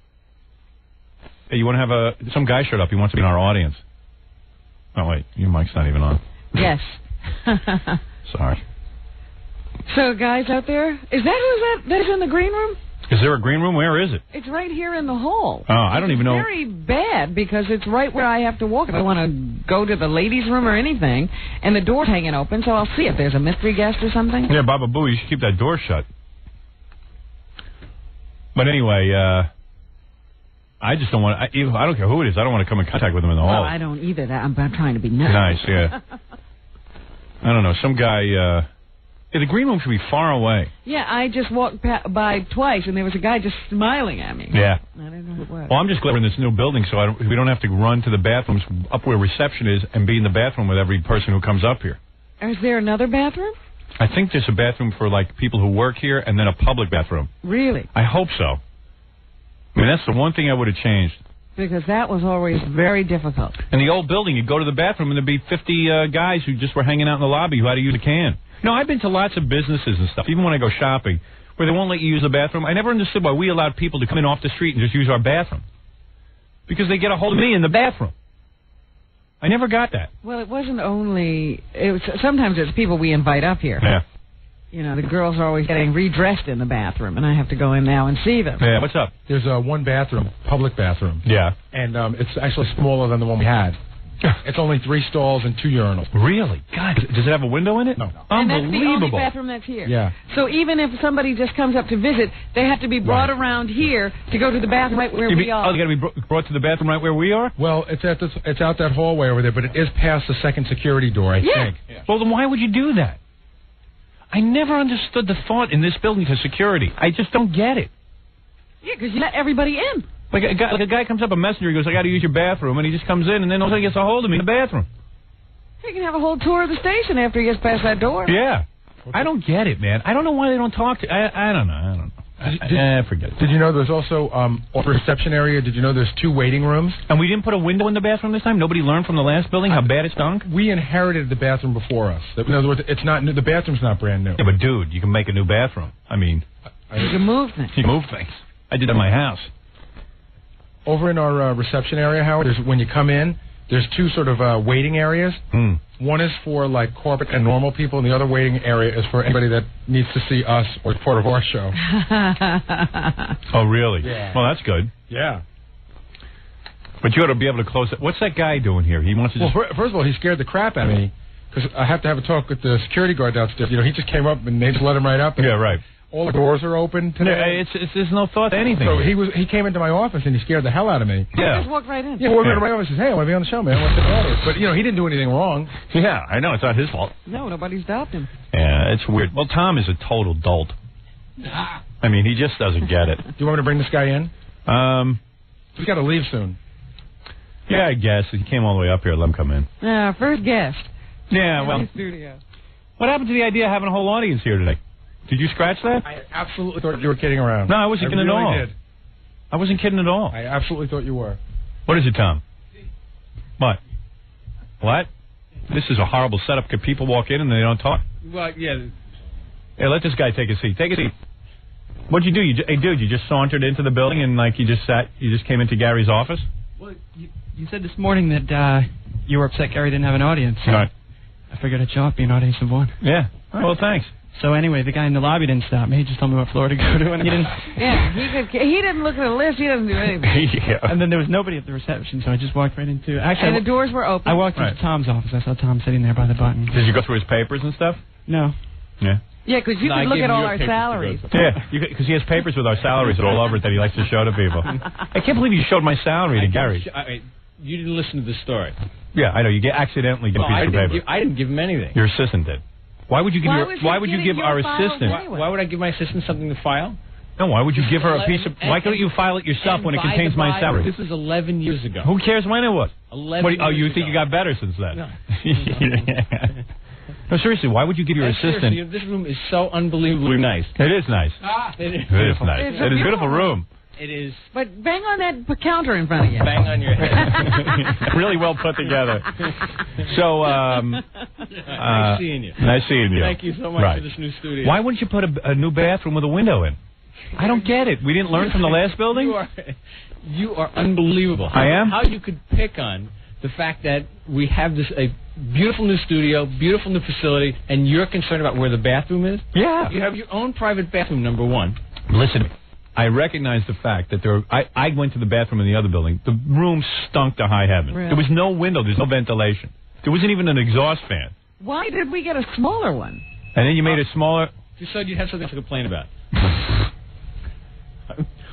Hey, you want to have some guy showed up. He wants to be in our audience. Oh, wait, your mic's not even on. Yes. Sorry. So, guys out there, is that who's that is in the green room? Is there a green room? Where is it? It's right here in the hall. Oh, I don't even know. It's very bad because it's right where I have to walk if I want to go to the ladies' room or anything, and the door's hanging open, so I'll see if there's a mystery guest or something. Yeah, Baba Boo, you should keep that door shut. But anyway, I just don't want. I don't care who it is. I don't want to come in contact with them in the hall. Well, I don't either. I'm trying to be nice. Nice, yeah. I don't know. Some guy. The green room should be far away. Yeah, I just walked by twice, and there was a guy just smiling at me. Yeah. I don't know who it was. Well, I'm just glad we're in this new building, so we don't have to run to the bathrooms up where reception is and be in the bathroom with every person who comes up here. Is there another bathroom? I think there's a bathroom for, like, people who work here and then a public bathroom. Really? I hope so. I mean, that's the one thing I would have changed. Because that was always very difficult. In the old building, you'd go to the bathroom and there'd be 50 guys who just were hanging out in the lobby who had to use a can. No, I've been to lots of businesses and stuff, even when I go shopping, where they won't let you use the bathroom. I never understood why we allowed people to come in off the street and just use our bathroom. Because they get a hold of me in the bathroom. I never got that. Well, it wasn't only... sometimes it's people we invite up here. Yeah. You know, the girls are always getting redressed in the bathroom, and I have to go in now and see them. Yeah, what's up? There's one bathroom, public bathroom. Yeah. And it's actually smaller than the one we had. It's only 3 stalls and 2 urinals. Really? God, does it have a window in it? No. And that's Unbelievable. the only bathroom that's here. Yeah. So even if somebody just comes up to visit, they have to be brought around here to go to the bathroom right where we are. Oh, they got to be brought to the bathroom right where we are? Well, it's out that hallway over there, but it is past the second security door, I think. Yeah. Well, then why would you do that? I never understood the thought in this building to security. I just don't get it. Yeah, because you let everybody in. Like a guy comes up, a messenger, he goes, I got to use your bathroom, and he just comes in, and then all of a sudden he gets a hold of me in the bathroom. He can have a whole tour of the station after he gets past that door. Yeah. I don't get it, man. I don't know why they don't talk to... I don't know. Forget it. Did you know there's also a reception area? Did you know there's 2 waiting rooms? And we didn't put a window in the bathroom this time? Nobody learned from the last building how bad it stunk? We inherited the bathroom before us. In other words, it's not new. The bathroom's not brand new. Yeah, but dude, you can make a new bathroom. I mean... You can move things. You move things. I did it in my house. Over in our reception area, Howard, when you come in, there's 2 sort of waiting areas. One is for, like, corporate and normal people, and the other waiting area is for anybody that needs to see us or part of our show. Oh, really? Yeah. Well, that's good. Yeah. But you ought to be able to close it. What's that guy doing here? He wants to just... Well, first of all, he scared the crap out of me, because I have to have a talk with the security guard downstairs. You know, he just came up, and they just let him right up. Yeah, right. All the doors are open today. There's no thought to anything. So he came into my office and he scared the hell out of me. Yeah. He just walked right in. Yeah, walked into my office and says, hey, I want to be on the show, man. What's the matter? But, you know, he didn't do anything wrong. Yeah, I know. It's not his fault. No, nobody stopped him. Yeah, it's weird. Well, Tom is a total dolt. I mean, he just doesn't get it. Do you want me to bring this guy in? He's got to leave soon. Yeah, I guess. He came all the way up here. Let him come in. First guest. Yeah, well. Studio. What happened to the idea of having a whole audience here today? Did you scratch that? I absolutely thought you were kidding around. No, I wasn't kidding at all. Did. I wasn't kidding at all. I absolutely thought you were. What is it, Tom? What? What? This is a horrible setup. Could people walk in and they don't talk? Well, yeah. Hey, let this guy take a seat. Take a seat. What'd you do? Hey, dude, you just sauntered into the building and, like, you just came into Gary's office? Well, you said this morning that you were upset Gary didn't have an audience. So right. I figured I'd show up, be an audience of one. Yeah. Well, thanks. So anyway, the guy in the lobby didn't stop me. He just told me what floor to go to, and he didn't. Yeah, he didn't look at the list. He doesn't do anything. Yeah. And then there was nobody at the reception, so I just walked right into. Actually, and the doors were open. I walked into Tom's office. I saw Tom sitting there by the button. Did you go through his papers and stuff? No. Yeah. Yeah, because you can look at all our salaries. Yeah, because he has papers with our salaries all over it that he likes to show to people. I can't believe you showed my salary to Gary. You didn't listen to the story. Yeah, I know. You accidentally get a piece of paper. I didn't give him anything. Your assistant did. Why would you give Why would you give our assistant? Why would I give my assistant something to file? No, why would you give her a piece of... Why couldn't you file it yourself when it contains my salary? This was 11 years ago. Who cares when it was? 11 years you ago. think you got better since then? No. No, seriously, why would you give your assistant... This room is so unbelievably nice. It is nice. It is nice. It is a beautiful room. It is. But bang on that counter in front of you. Bang on your head. Really well put together. So, nice seeing you. Nice seeing you. Thank you so much for this new studio. Why wouldn't you put a new bathroom with a window in? I don't get it. We didn't learn from the last building? You are unbelievable. I am? How you could pick on the fact that we have a beautiful new studio, beautiful new facility, and you're concerned about where the bathroom is? Yeah. You have your own private bathroom, number one. Listen, I recognize the fact that I went to the bathroom in the other building. The room stunk to high heaven. Really? There was no window. There's no ventilation. There wasn't even an exhaust fan. Why did we get a smaller one? And then you made it smaller. Just so you'd have something to complain about.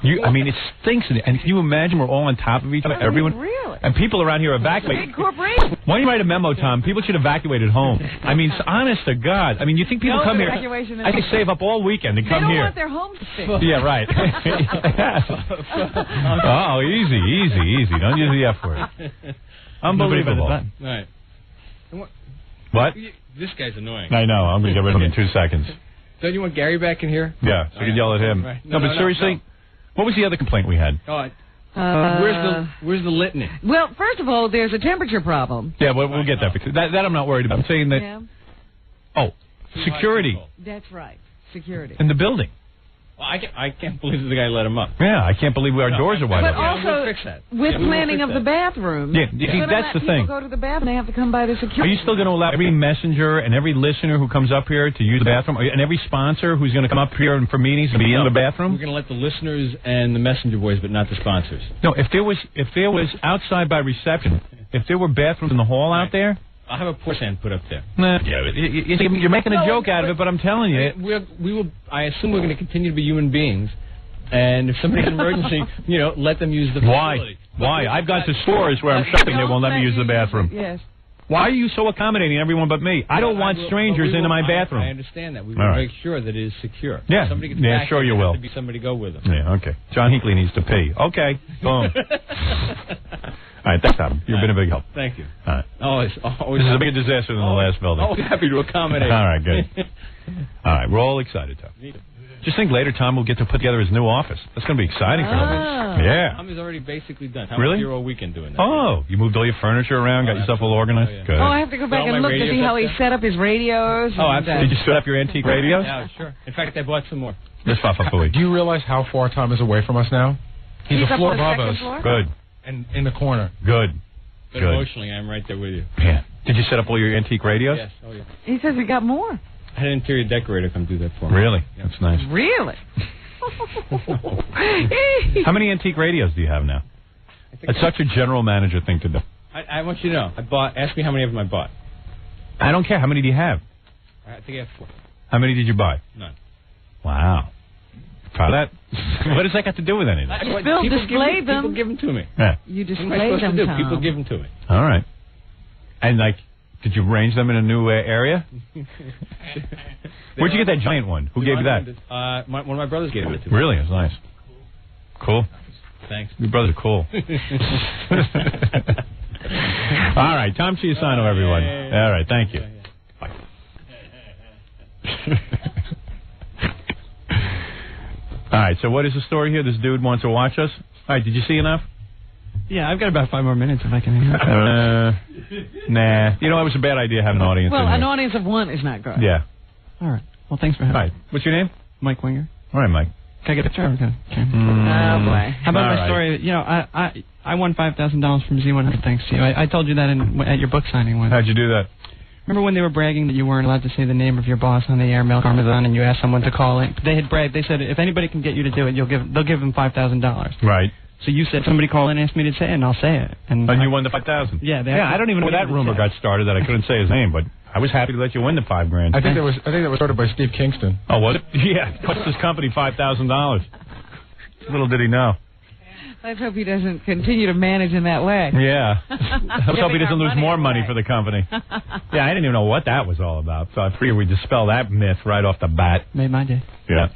I mean, it stinks. And can you imagine we're all on top of each other? Everyone. Really? And people around here evacuate. Big corporation. Why don't you write a memo, Tom? People should evacuate at home. I mean, honest to God. I mean, you think people come here? I could save up all weekend to come here. They don't want their homes fixed. Yeah, right. Oh, easy. Don't use the F word. Unbelievable. All right. What? This guy's annoying. I know. I'm going to get rid of him in 2 seconds. Don't you want Gary back in here? Yeah, so you can yell at him. Right. No, but seriously, what was the other complaint we had? Where's the litany? Well, first of all, there's a temperature problem. Yeah, we'll get that fixed. That I'm not worried about. I'm saying that... Yeah. Oh, security. That's right. Security. In the building. Well, I can't believe the guy let him up. Yeah, I can't believe our doors are wide But open. also, with planning of the bathroom, Yeah, see, that's the thing. People go to the bathroom, they have to come by the security. Are you still going to allow every messenger and every listener who comes up here to use the bathroom, and every sponsor who's going to come up here and for meetings to be in the bathroom? We're going to let the listeners and the messenger boys, but not the sponsors. No, if there was outside by reception, if there were bathrooms in the hall out there. I'll have a pour stand put up there. Nah, you're making a joke out of it, but I'm telling you. I assume we're going to continue to be human beings. And if somebody's in emergency, let them use the facility. Why? I've got to stores where I'm shopping, they won't let me use the bathroom. Yes. Why are you so accommodating everyone but me? I don't want strangers into my bathroom. I understand that. We will make sure that it is secure. Yeah, if somebody gets back, sure you will. Have to be somebody go with them. Yeah, okay. John Hinckley needs to pee. Okay, boom. All right, thanks, Tom. You've been a big help. Ting you. All right. Always. This is a bigger disaster than the last building. Always happy to accommodate. All right, good. All right, we're all excited, Tom. Just think later Tom will get to put together his new office. That's going to be exciting for him. Yeah. Tom is already basically done. How Really? much your weekend doing that? Oh, you moved all your furniture around, got yourself all organized? yeah. Good. Oh, I have to go back and look to see how he set up his radios. Oh, absolutely. Did you set up your antique radios? Yeah, sure. In fact, I bought some more. This Fafafui. Do you realize how far Tom is away from us now? He's a up floor on the above second us. floor? Good. And in the corner. Good. But Good. emotionally, I'm right there with you. Yeah. Did you set up all your antique radios? Yes. Oh, yeah. He says we got more. I had an interior decorator come do that for me. Really? That's nice. Really? How many antique radios do you have now? That's such a general manager thing to do. I want you to know. Ask me how many of them I bought. I don't care. How many do you have? I think I have 4. How many did you buy? None. Wow. Proud of that? What does that got to do with anything? Bill displayed them. People give them to me. Yeah. You What am I displayed supposed them, to do? Tom. People give them to me. All right. And, did you arrange them in a new area? Where'd you get that giant one? Who gave you that? One of my brothers gave it to me. Really? It's nice. Cool. Thanks. Your brothers are cool. All right. Tom Chiusano, everyone. All right. Thank you. Bye. All right. So what is the story here? This dude wants to watch us. All right. Did you see enough? Yeah, I've got about 5 more minutes if I can hear. Nah. It was a bad idea having an audience Well, in here. an audience of one is not good. Yeah. All right. Well, thanks for having me. All right. What's your name? Mike Winger. All right, Mike. Can I get a picture? Okay. Oh, boy. How about All my right. story? I won $5,000 from Z100 thanks to you. I told you that at your book signing once. How'd you do that? Remember when they were bragging that you weren't allowed to say the name of your boss on the air, Mel Parmesan, and you asked someone to call in? They had bragged. They said if anybody can get you to do it, they'll give them $5,000. Right. So you said somebody call in and asked me to say it, and I'll say it. And you won the $5,000. Yeah. I don't even know where that rumor got started that I couldn't say his name, but I was happy to let you win the $5,000. I think that was started by Steve Kingston. Oh, was it? Yeah. Cost his company $5,000. Little did he know. Let's hope he doesn't continue to manage in that way. Yeah. Let's hope he doesn't lose more money for the company. Yeah, I didn't even know what that was all about, so I figured we'd dispel that myth right off the bat. Made my day. Yeah.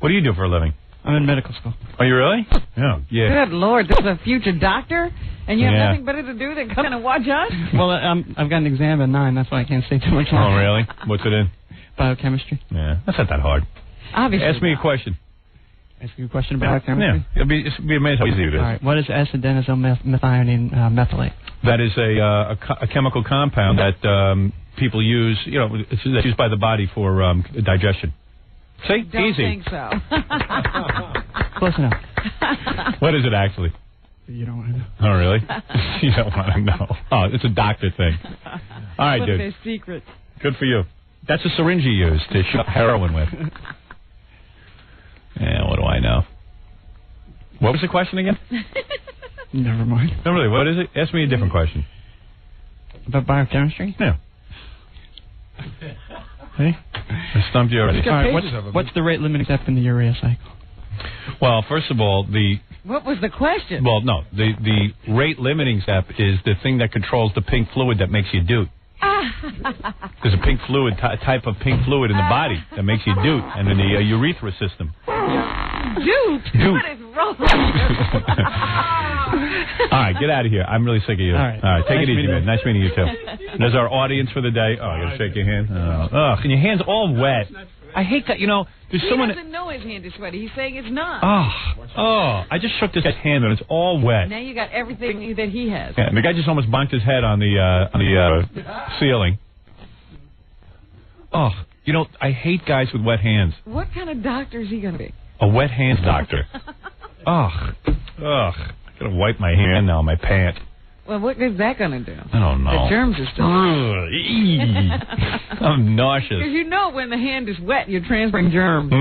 What do you do for a living? I'm in medical school. Oh, you really? Yeah. Good Lord, this is a future doctor, and you have nothing better to do than come in and watch us? Well, I've got an exam at 9. That's why I can't stay too much longer. Oh, really? What's it in? Biochemistry. Yeah, that's not that hard. Obviously. Ask me a question. Ask you a question about biochemistry? Yeah. It'll be amazing how easy it is. All right. What is S-adenosylmethionine methylate? That is a chemical compound that people use, it's used by the body for digestion. See? Don't Easy. think so. Close enough. What is it actually? You don't want to know. Oh, really? You don't want to know. Oh, it's a doctor thing. All right, What dude. are their secrets? Good for you. That's a syringe you use to shoot heroin with. Yeah, what do I know? What was the question again? Never mind. No, really, what is it? Ask me a different question. About biochemistry? Yeah. Hey? I stumped you already. All right, what's the rate limiting step in the urea cycle? Well, first of all, What was the question? Well, no. The rate limiting step is the thing that controls the pink fluid that makes you doot. There's a pink fluid, type of pink fluid in the body that makes you doot, and in the urethra system. Doot? Doot. What is wrong? All right, get out of here. I'm really sick of you. All right. Take Nice it easy, meeting man. you. Nice meeting you, too. There's our audience for the day. Oh, I got to shake your hand. Ugh, and your hand's all wet. I hate that, there's He someone... doesn't know his hand is sweaty. He's saying it's not. I just shook this guy's hand and it's all wet. Now you got everything that he has. Yeah, and the guy just almost bonked his head on the ceiling. Oh, You know, I hate guys with wet hands. What kind of doctor is he going to be? A wet hands doctor. Ugh. I gotta wipe my hand now, my pant. Well, what is that going to do? I don't know. The germs are still... I'm nauseous. Because you know when the hand is wet, you're transferring germs.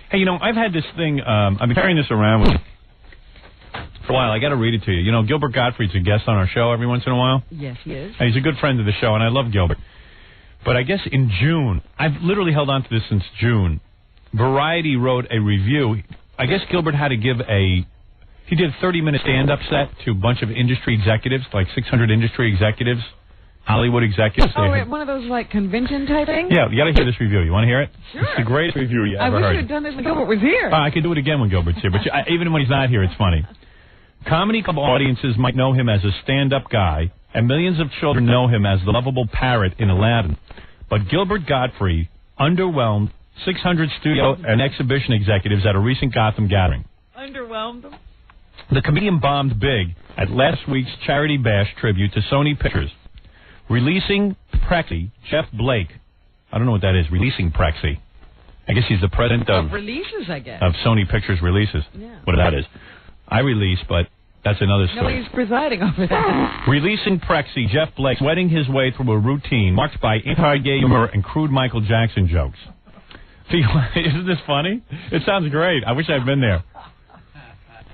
Hey, you know, I've had this thing, I've been carrying this around with me for a while. I got to read it to you. You know, Gilbert Gottfried's a guest on our show every once in a while. Yes, he is. He's a good friend of the show, and I love Gilbert. But I guess in June, I've literally held on to this since June, Variety wrote a review. I guess Gilbert had to give he did a 30-minute stand-up set to a bunch of industry executives, like 600 industry executives, Hollywood executives. Oh, one of those, like, convention type things? Yeah, you got to hear this review. You want to hear it? Sure. It's the greatest review you ever I wish heard. you had done this when Gilbert was here. I could do it again when Gilbert's here, but even when he's not here, it's funny. Comedy club audiences might know him as a stand-up guy, and millions of children know him as the lovable parrot in Aladdin. But Gilbert Gottfried underwhelmed 600 studio and exhibition executives at a recent Gotham gathering. Underwhelmed them? The comedian bombed big at last week's Charity Bash tribute to Sony Pictures, releasing Prexy, Jeff Blake. I don't know what that is, releasing Prexy. I guess he's the president of releases, I guess. Of Sony Pictures releases. Yeah. What that is. I release, but that's another story. No, he's presiding over that. Releasing Prexy, Jeff Blake sweating his way through a routine marked by anti-gay humor and crude Michael Jackson jokes. See, isn't this funny? It sounds great. I wish I'd been there.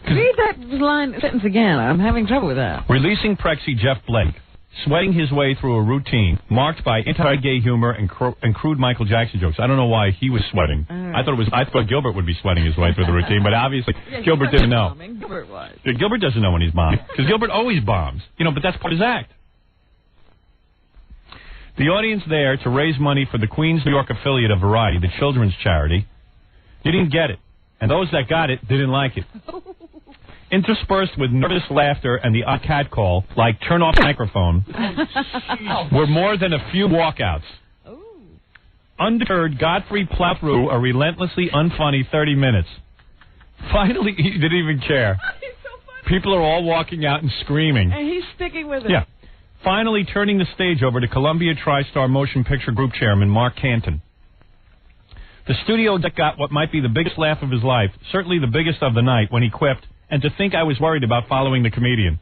Read that sentence again. I'm having trouble with that. Releasing Prexy, Jeff Blake sweating his way through a routine marked by anti-gay humor and crude Michael Jackson jokes. I don't know why he was sweating. Right. I thought Gilbert would be sweating his way through the routine, but obviously Gilbert didn't know. Gilbert was. Gilbert doesn't know when he's bombing, because Gilbert always bombs. You know, but that's part of his act. The audience there to raise money for the Queens, New York affiliate of Variety, the children's charity, didn't get it, and those that got it didn't like it. Interspersed with nervous laughter and the odd cat call, like turn off microphone, were more than a few walkouts. Undeterred, Godfrey plowed through a relentlessly unfunny 30 minutes. Finally, he didn't even care. People are all walking out and screaming. And he's sticking with it. Yeah. Finally turning the stage over to Columbia TriStar Motion Picture Group Chairman Mark Canton. The studio got what might be the biggest laugh of his life, certainly the biggest of the night, when he quipped, "And to think I was worried about following the comedian."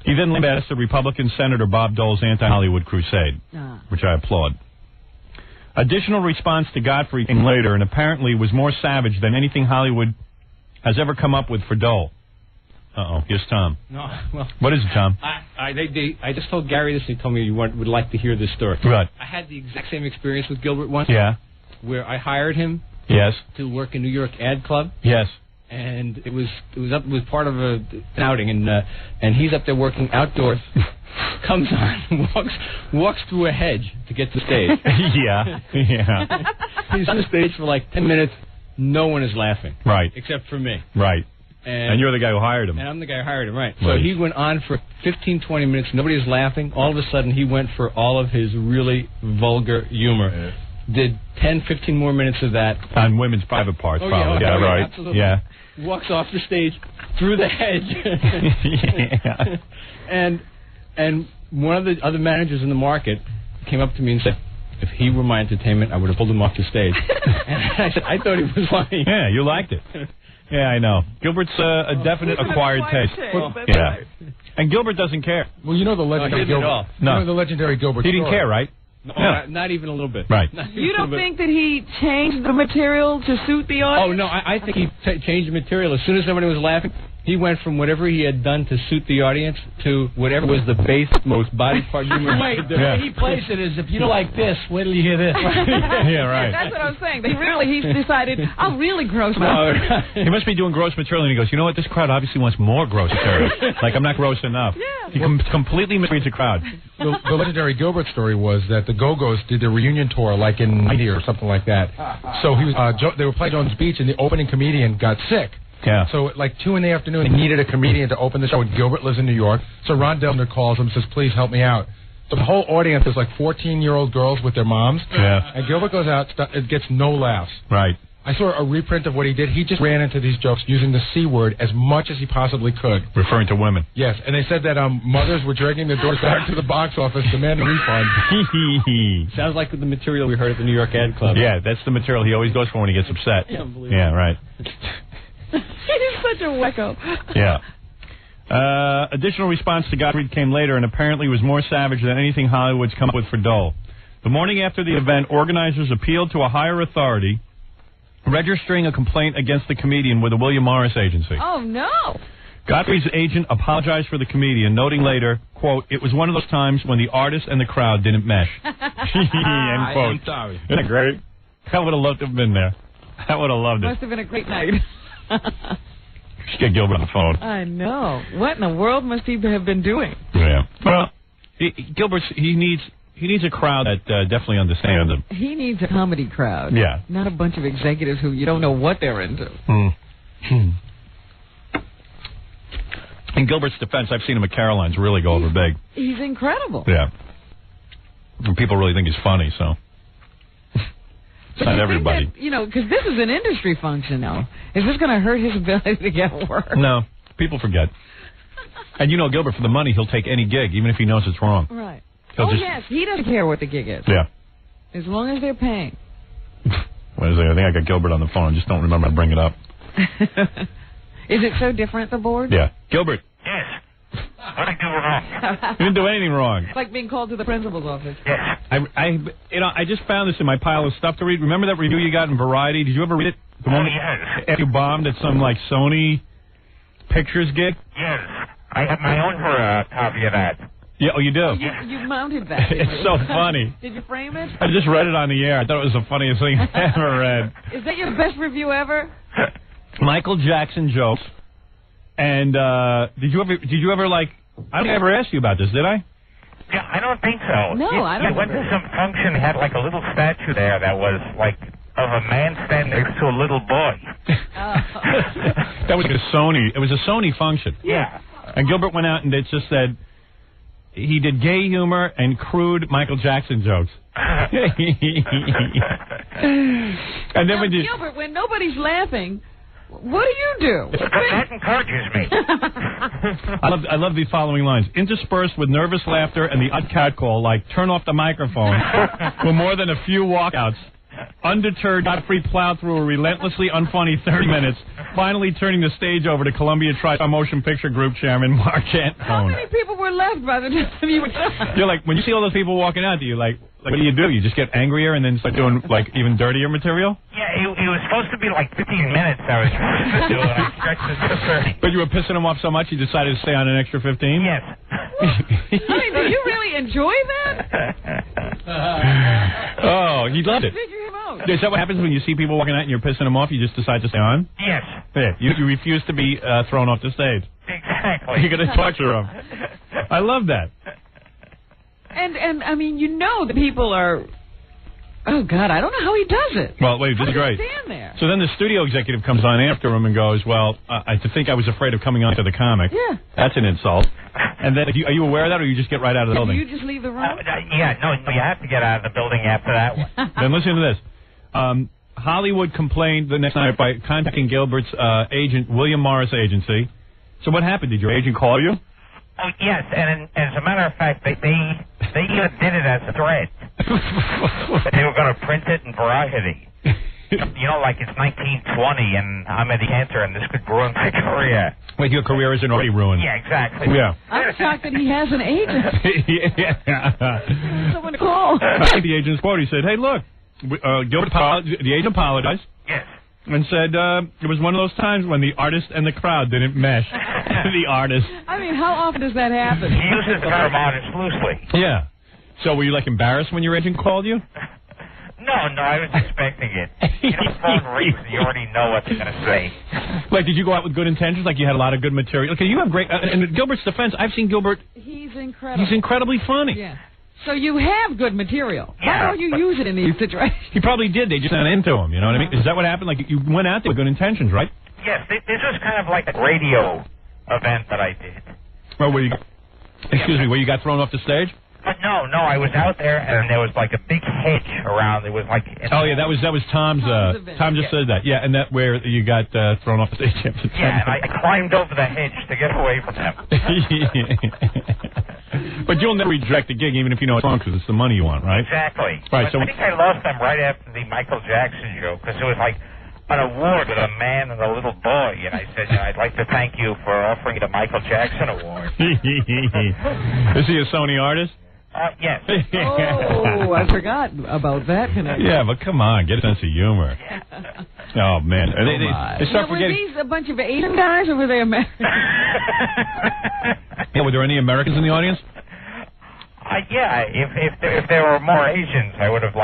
He then lambasted Republican Senator Bob Dole's anti-Hollywood crusade, which I applaud. Additional response to Godfrey came later and apparently was more savage than anything Hollywood has ever come up with for Dole. Uh-oh, here's Tom. No, well, what is it, Tom? I just told Gary this, and he told me you would like to hear this story. Right. I had the exact same experience with Gilbert once. Yeah. Where I hired him. Yes. To work in New York Ad Club. Yes. And it was part of an outing, and he's up there working outdoors. Comes on, walks through a hedge to get to the stage. Yeah. He's on the stage for like 10 minutes. No one is laughing. Right. Except for me. Right. And you're the guy who hired him. And I'm the guy who hired him, right. So he went on for 15, 20 minutes. Nobody was laughing. All of a sudden, he went for all of his really vulgar humor. Did 10, 15 more minutes of that. On women's private parts, probably. Yeah, right. Absolutely. Yeah. Walks off the stage through the hedge. Yeah. And one of the other managers in the market came up to me and said, if he were my entertainment, I would have pulled him off the stage. And I said, I thought he was funny. Yeah, you liked it. Yeah, I know. Gilbert's a definite acquired taste. Yeah. And Gilbert doesn't care. Well, you know the legendary Gilbert. No. You know the legendary Gilbert. He didn't care, right? No, not even a little bit. Right. You don't think that he changed the material to suit the audience? Oh, no, I think he changed the material. As soon as somebody was laughing, he went from whatever he had done to suit the audience to whatever was the base, most body part humor. Wait, the way he plays it is, if you don't like this, wait till you hear this. Yeah, right. That's what I was saying. He's decided, I'll really gross out. He must be doing gross material, and he goes, you know what, this crowd obviously wants more gross material. Like, I'm not gross enough. Yeah. He completely misreads the crowd. The legendary Gilbert story was that the Go-Go's did their reunion tour, like in Hyde or something like that. So he was, they were playing Jones Beach, and the opening comedian got sick. Yeah. So at like 2 in the afternoon, they needed a comedian to open the show, and Gilbert lives in New York. So Ron Delner calls him and says, please help me out. So the whole audience is like 14-year-old girls with their moms. Yeah. And Gilbert goes out, it gets no laughs. Right. I saw a reprint of what he did. He just ran into these jokes using the C word as much as he possibly could. Referring to women. Yes, and they said that mothers were dragging their daughters back to the box office to demand a refund. Sounds like the material we heard at the New York Ad Club. Yeah, that's the material he always goes for when he gets upset. Yeah, right. He's such a wacko. Yeah. Additional response to Gottfried came later and apparently was more savage than anything Hollywood's come up with for Dole. The morning after the event, organizers appealed to a higher authority, registering a complaint against the comedian with the William Morris Agency. Oh, no. Godfrey's agent apologized for the comedian, noting later, quote, "It was one of those times when the artist and the crowd didn't mesh." End quote. I'm sorry. Isn't that great? I would have loved to have been there. I would have loved it. Must have been a great night. Just get Gilbert on the phone. I know. What in the world must he have been doing? Yeah. Well, Gilbert, he needs a crowd that definitely understands him. He needs a comedy crowd. Yeah. Not a bunch of executives who you don't know what they're into. In Gilbert's defense, I've seen him at Caroline's really go over big. He's incredible. Yeah. And people really think he's funny, so. It's not everybody. That, because this is an industry function now. Is this going to hurt his ability to get work? No. People forget. And Gilbert, for the money, he'll take any gig, even if he knows it's wrong. Right. Yes, he doesn't care what the gig is. Yeah. As long as they're paying. Wait a second. I think I got Gilbert on the phone. I just don't remember to bring it up. Is it so different, the board? Yeah. Gilbert. Yes. What did I do wrong? You didn't do anything wrong. It's like being called to the principal's office. Yes. I just found this in my pile of stuff to read. Remember that review you got in Variety? Did you ever read it? The one yes. You bombed at some, Sony Pictures gig? Yes. I have my own copy of that. Yeah, oh, you do? You mounted that. It's so funny. Did you frame it? I just read it on the air. I thought it was the funniest thing I ever read. Is that your best review ever? Michael Jackson jokes. And did you ever I don't think I ever asked you about this, did I? Yeah, I don't think so. No, I don't. You went to some function, had a little statue there that was of a man standing next to a little boy. That was a Sony. It was a Sony function. Yeah. And Gilbert went out and it just said he did gay humor and crude Michael Jackson jokes. And then Gilbert, when nobody's laughing, what do you do? That encourages me. I love the following lines. Interspersed with nervous laughter and the odd cat call like, turn off the microphone, were more than a few walkouts. Undeterred, Godfrey plowed through a relentlessly unfunny 30 minutes, finally turning the stage over to Columbia Tri-Motion Picture Group Chairman Mark Antone. How many people were left by the time you were done? You're when you see all those people walking out, do you what do? You just get angrier and then start doing even dirtier material? Yeah, it was supposed to be 15 minutes I was supposed to do, and I stretched it to 30. But you were pissing him off so much you decided to stay on an extra 15? Yes. Did you really enjoy that? Oh, he loved it. Figure him out. Is that what happens when you see people walking out and you're pissing them off? You just decide to stay on? Yes. Yeah, you refuse to be thrown off the stage. Exactly. You're going to torture them. I love that. And the people are... Oh, God, I don't know how he does it. Well, wait, this is great. Stand there? So then the studio executive comes on after him and goes, well, I think I was afraid of coming on to the comic. Yeah. That's an insult. And then, are you aware of that, or you just get right out of the building? Do you just leave the room? No, you have to get out of the building after that one. Then listen to this. Hollywood complained the next night by contacting Gilbert's agent, William Morris Agency. So what happened? Did your agent call you? Oh, yes, and as a matter of fact, they even did it as a threat. They were going to print it in Variety. It's 1920, and I'm at the cancer, and this could ruin my career. Wait, your career isn't already ruined. Yeah, exactly. Yeah. I'm shocked that he has an agent. Yeah. Someone to call. I think the agent's quote, he said, hey, look, Gilbert, the agent apologized. Yes. And said it was one of those times when the artist and the crowd didn't mesh. The artist. How often does that happen? He uses the term artist loosely. Yeah. So were you embarrassed when your agent called you? No, I was expecting it. Phone rings, you already know what they're going to say. Did you go out with good intentions? You had a lot of good material? Okay, you have great... in Gilbert's defense, I've seen Gilbert... He's incredible. He's incredibly funny. Yeah. So you have good material. Yeah, why don't you use it in these situations? He probably did. They just went into him, you know what I mean? Is that what happened? You went out there with good intentions, right? Yes, this was kind of like a radio event that I did. Well, where you got thrown off the stage? But no, I was out there, and there was like a big hedge around. It was like... Oh, yeah, that was Tom's Tom just said that. Yeah, and that where you got thrown off the stage. Yeah, and I climbed over the hedge to get away from them. But you'll never reject the gig, even if you know it's wrong, because it's the money you want, right? Exactly. Right. But I think I lost them right after the Michael Jackson show, because it was like an award with a man and a little boy, and I said, I'd like to thank you for offering the Michael Jackson award. Is he a Sony artist? Yes. Oh, I forgot about that connection. Yeah, but come on, get a sense of humor. Oh, man. They start forgetting. Were these a bunch of Asian guys, or were they American? Yeah, were there any Americans in the audience? Yeah, if there were more Asians, I would have,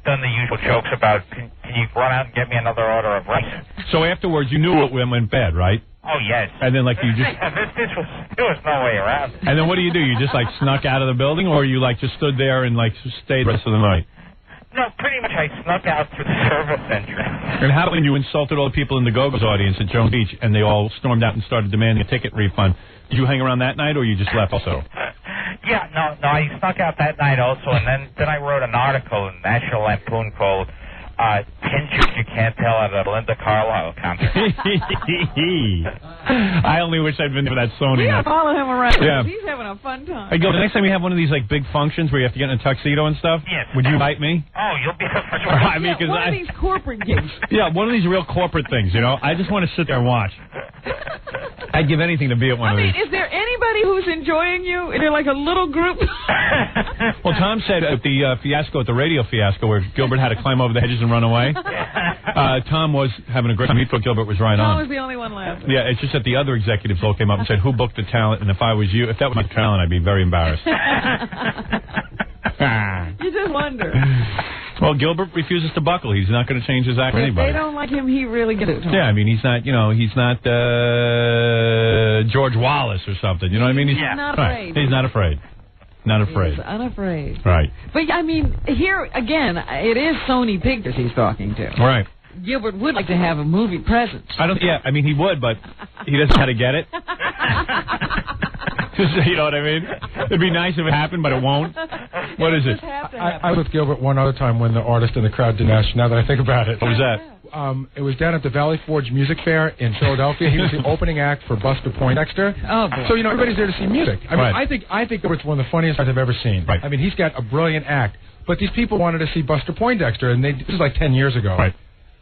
done the usual jokes about, can you run out and get me another order of rice? So afterwards, you knew it went bad, right? Oh, yes. And then, you just... there was no way around it. And then what do? You just, snuck out of the building, or you, just stood there and, stayed the rest of the night? No, pretty much I snuck out through the service entrance. And how when you insulted all the people in the Go-Go's audience at Jones Beach, and they all stormed out and started demanding a ticket refund, did you hang around that night, or you just left also? Yeah, no, I snuck out that night also, and then I wrote an article in National Lampoon called 10 Tricks You Can't Tell at a Linda Carlisle concert. I only wish I'd been to that Sony. Yeah, follow him around. Yeah. He's having a fun time. Hey, Gil, the next time you have one of these big functions where you have to get in a tuxedo and stuff, yes, would you invite me? Oh, you'll be the first one. I mean, one of these corporate gigs. Yeah, one of these real corporate things, I just want to sit there and watch. I'd give anything to be at one of these. Is there anybody who's enjoying you? Is there a little group? Well, Tom said at the fiasco, at the radio fiasco, where Gilbert had to climb over the hedges and run away, Tom was having a great time. He thought Gilbert was right on. Tom was the only one left. Yeah, it's just that the other executives all came up and said, who booked the talent? And if that was my talent, I'd be very embarrassed. You just wonder. Well, Gilbert refuses to buckle. He's not going to change his act for anybody. If they don't like him, he really gets it. Yeah, I mean, he's not George Wallace or something. You know what I mean? He's not afraid. Right. He's not afraid. Not afraid. He's unafraid. Right. But, I mean, here, again, it is Sony Pictures he's talking to. Right. Gilbert would like to have a movie presence. I mean, he would, but he doesn't know how to get it. You know what I mean? It'd be nice if it happened, but it won't. What is it? I was with Gilbert one other time when the artist in the crowd didn't ask, now that I think about it. What was that? It was down at the Valley Forge Music Fair in Philadelphia. He was the opening act for Buster Poindexter. Oh, boy. So, everybody's there to see music. I mean, right. I think Gilbert's one of the funniest guys I've ever seen. Right. I mean, he's got a brilliant act. But these people wanted to see Buster Poindexter, and this was 10 years ago. Right.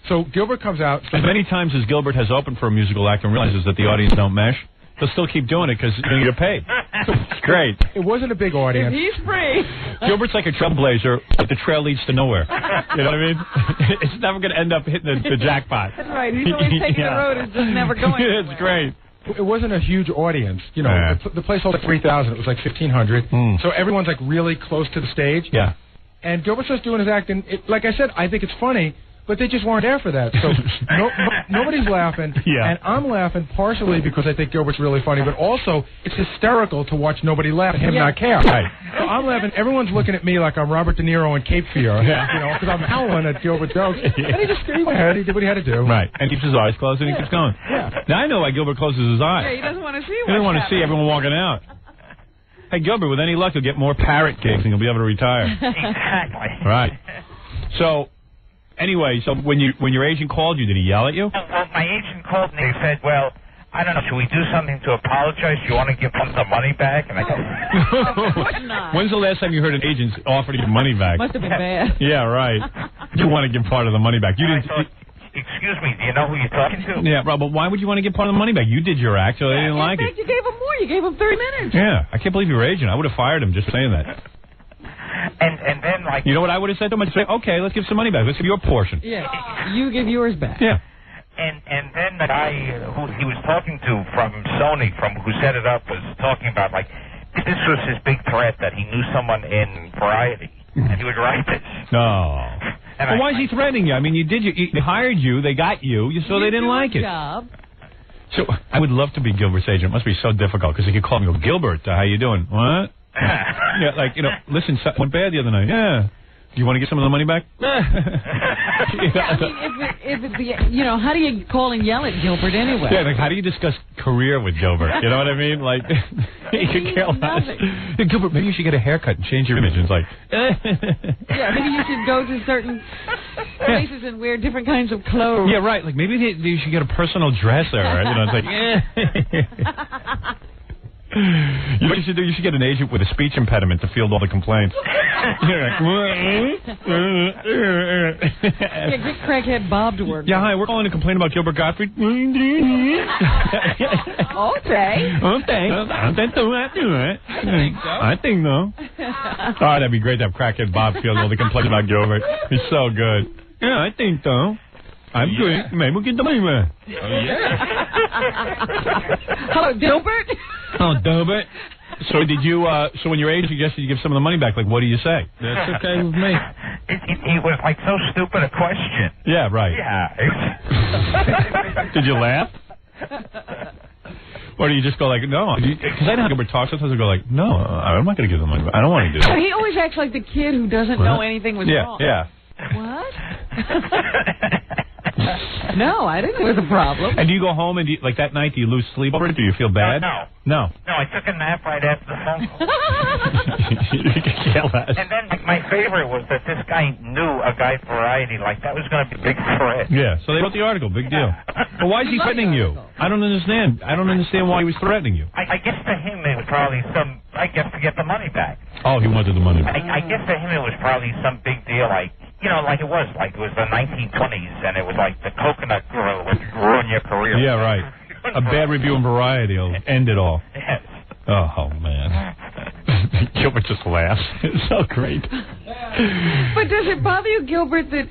So Gilbert comes out. As many times as Gilbert has opened for a musical act and realizes that the audience don't mesh, he'll still keep doing it because you get paid. It's great. It wasn't a big audience. He's free. Gilbert's like a trailblazer, but the trail leads to nowhere. You know what I mean? It's never going to end up hitting the jackpot. That's right. He's always taking the road and just never going anywhere. It's great. It wasn't a huge audience. The place held 3,000. It was 1,500. So everyone's really close to the stage. Yeah. And Gilbert starts doing his act, and like I said, I think it's funny. But they just weren't there for that. So nobody's laughing. Yeah. And I'm laughing partially because I think Gilbert's really funny, but also it's hysterical to watch nobody laugh and him not care. Right. So I'm laughing. Everyone's looking at me like I'm Robert De Niro in Cape Fear. Yeah. Because I'm howling at Gilbert jokes. And he just went ahead. He did what he had to do. Right. And keeps his eyes closed and he keeps going. Yeah. Now I know why Gilbert closes his eyes. Yeah, he doesn't want to see He doesn't want to see everyone walking out. Hey, Gilbert, with any luck, you'll get more parrot gigs and you'll be able to retire. Exactly. Right. So... Anyway, so when your agent called you, did he yell at you? Well, my agent called and he said, well, I don't know, should we do something to apologize? Do you want to give them the money back? And I go, not. When's the last time you heard an agent offer to give money back? Must have been bad. Yeah, right. You want to give part of the money back. You didn't. Excuse me, do you know who you're talking to? Yeah, Rob, but why would you want to give part of the money back? You did your act, so they didn't like it. You gave him more. You gave him 30 minutes. Yeah, I can't believe your agent. I would have fired him just for saying that. And then, you know what I would have said to him? I'd say, okay, let's give some money back. Let's give your portion. Yeah, you give yours back. Yeah. And then the guy who he was talking to from Sony, who set it up, was talking about, this was his big threat, that he knew someone in Variety, and he would write this. No. Well, why is he threatening you? I mean, they hired you, they got you, so they didn't like it. Job. So I would love to be Gilbert's agent. It must be so difficult, because he could call me and go, Gilbert, how you doing? What? Yeah, listen, something went bad the other night. Yeah. Do you want to get some of the money back? if it's the, how do you call and yell at Gilbert anyway? Yeah, like how do you discuss career with Gilbert? You know what I mean? Like, you could care less. Hey, Gilbert, maybe you should get a haircut and change your image. And it's like, yeah, maybe you should go to certain places and wear different kinds of clothes. Yeah, right. Like maybe you should get a personal dresser. Right? It's like, what you should do? You should get an agent with a speech impediment to field all the complaints. Yeah, get crackhead Bob to work. Yeah, hi, we're calling to complain about Gilbert Gottfried. Okay. I think so. Oh, that'd be great to have crackhead Bob field all the complaints about Gilbert. He's so good. Yeah, I think so. I'm good. Maybe we'll get the money back. Oh, yeah. Hello, Gilbert. Oh, Gilbert. So did you? So when your agent suggested you give some of the money back, like, what do you say? That's okay with me. It was like so stupid a question. Yeah, right. Yeah. Did you laugh? Or do you just go like, no? Because I know how Gilbert talks. Sometimes I go like, no, I'm not going to give them money back. I don't want to do that. He always acts like the kid who doesn't know anything was wrong. Yeah. What? No, I didn't know it was a problem. And do you go home and like that night, do you lose sleep over it? Do you feel bad? No, I took a nap right after the phone call. And then my favorite was that this guy knew a guy Variety, like that was going to be a big threat. Yeah, so they wrote the article, big deal. But why is he threatening you? I don't understand. I don't understand why he was threatening you. I guess to him it was probably to get the money back. Oh, he wanted the money back. I guess to him it was probably some big deal, like it was the 1920s, and it was like the coconut grill would ruin your career. Yeah, right. A bad review in Variety will end it all. Yes. Oh, man. Gilbert just laughs. It's so great. But does it bother you, Gilbert, that,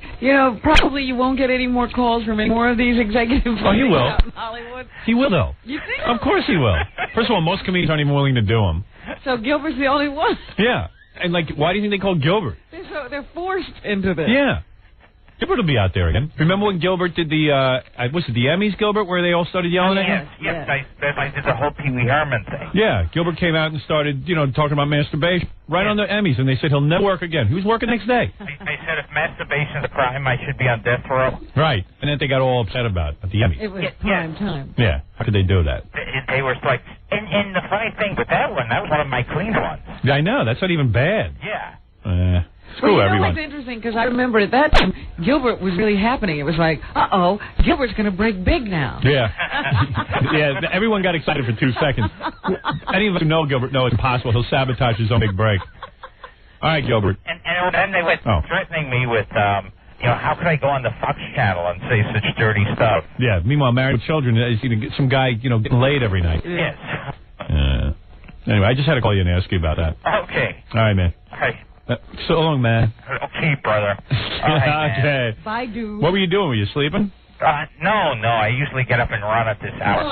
probably you won't get any more calls from any more of these executives? Oh, he will. In Hollywood? He will, though. You think? Of course he will. First of all, most comedians aren't even willing to do them. So Gilbert's the only one? Yeah. And, why do you think they call Gilbert? They're forced into this. Yeah. Gilbert will be out there again. Remember when Gilbert did the Emmys, Gilbert, where they all started yelling at him? Yes. I did the whole Pee Wee Herman thing. Yeah, Gilbert came out and started, talking about masturbation right on the Emmys, and they said he'll never work again. He was working next day. I said if masturbation's a crime, I should be on death row. Right, and then they got all upset about it at the Emmys. It was prime time. Yeah, how could they do that? They were like, and the funny thing with that one was one of my clean ones. I know, that's not even bad. Yeah. Screw everyone. It's interesting because I remember at that time Gilbert was really happening. It was like, Gilbert's going to break big now. Yeah, yeah. Everyone got excited for 2 seconds. Any of us who know Gilbert know it's impossible. He'll sabotage his own big break. All right, Gilbert. And then they went threatening me with, how could I go on the Fox channel and say such dirty stuff? Yeah. Meanwhile, married with children is some guy getting laid every night. Yes. Anyway, I just had to call you and ask you about that. Okay. All right, man. Hey. So long, man. Okay, brother. Right, okay. Bye, dude. What were you doing? Were you sleeping? No. I usually get up and run at this hour.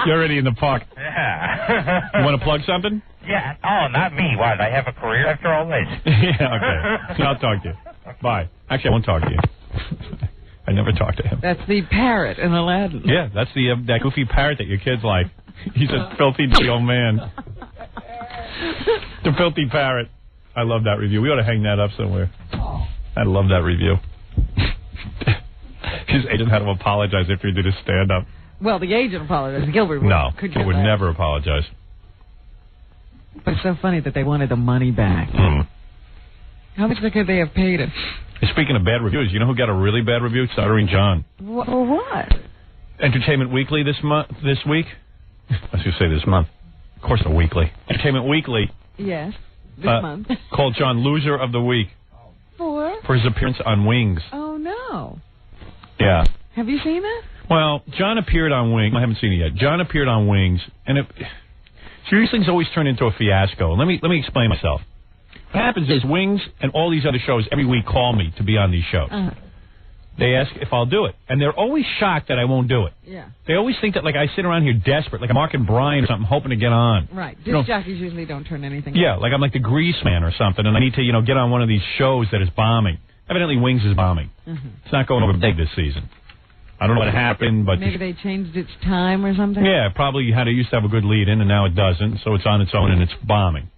You're already in the park. Yeah. You want to plug something? Yeah. Oh, not me. What? I have a career after all this. Yeah, okay. I'll talk to you. Bye. Actually, I won't talk to you. I never talk to him. That's the parrot in Aladdin. Yeah, that's that goofy parrot that your kids like. He's a filthy old man. The filthy parrot. I love that review. We ought to hang that up somewhere. I love that review. His agent had to apologize after he did his stand-up. Well, the agent apologized. Gilbert would. No, he would never apologize. But it's so funny that they wanted the money back. How much could they have paid him? Speaking of bad reviews, you know who got a really bad review? Stuttering John. What? Entertainment Weekly this week. I was going to say this month. Of course, a weekly. Entertainment Weekly. Yes. This month. Called John Loser of the Week. For his appearance on Wings. Oh, no. Yeah. Have you seen it? Well, John appeared on Wings. I haven't seen it yet. John appeared on Wings, and these things always turn into a fiasco. Let me explain myself. What happens is Wings and all these other shows every week call me to be on these shows. They ask if I'll do it, and they're always shocked that I won't do it. Yeah. They always think that I sit around here desperate, like Mark and Brian or something, hoping to get on. Right. Disc jockeys usually don't turn anything. Yeah, like I'm like the Grease Man or something, and I need to get on one of these shows that is bombing. Evidently, Wings is bombing. It's not going over big this season. I don't know what happened, but maybe they changed its time or something. Yeah, probably used to have a good lead in, and now it doesn't. So it's on its own and it's bombing.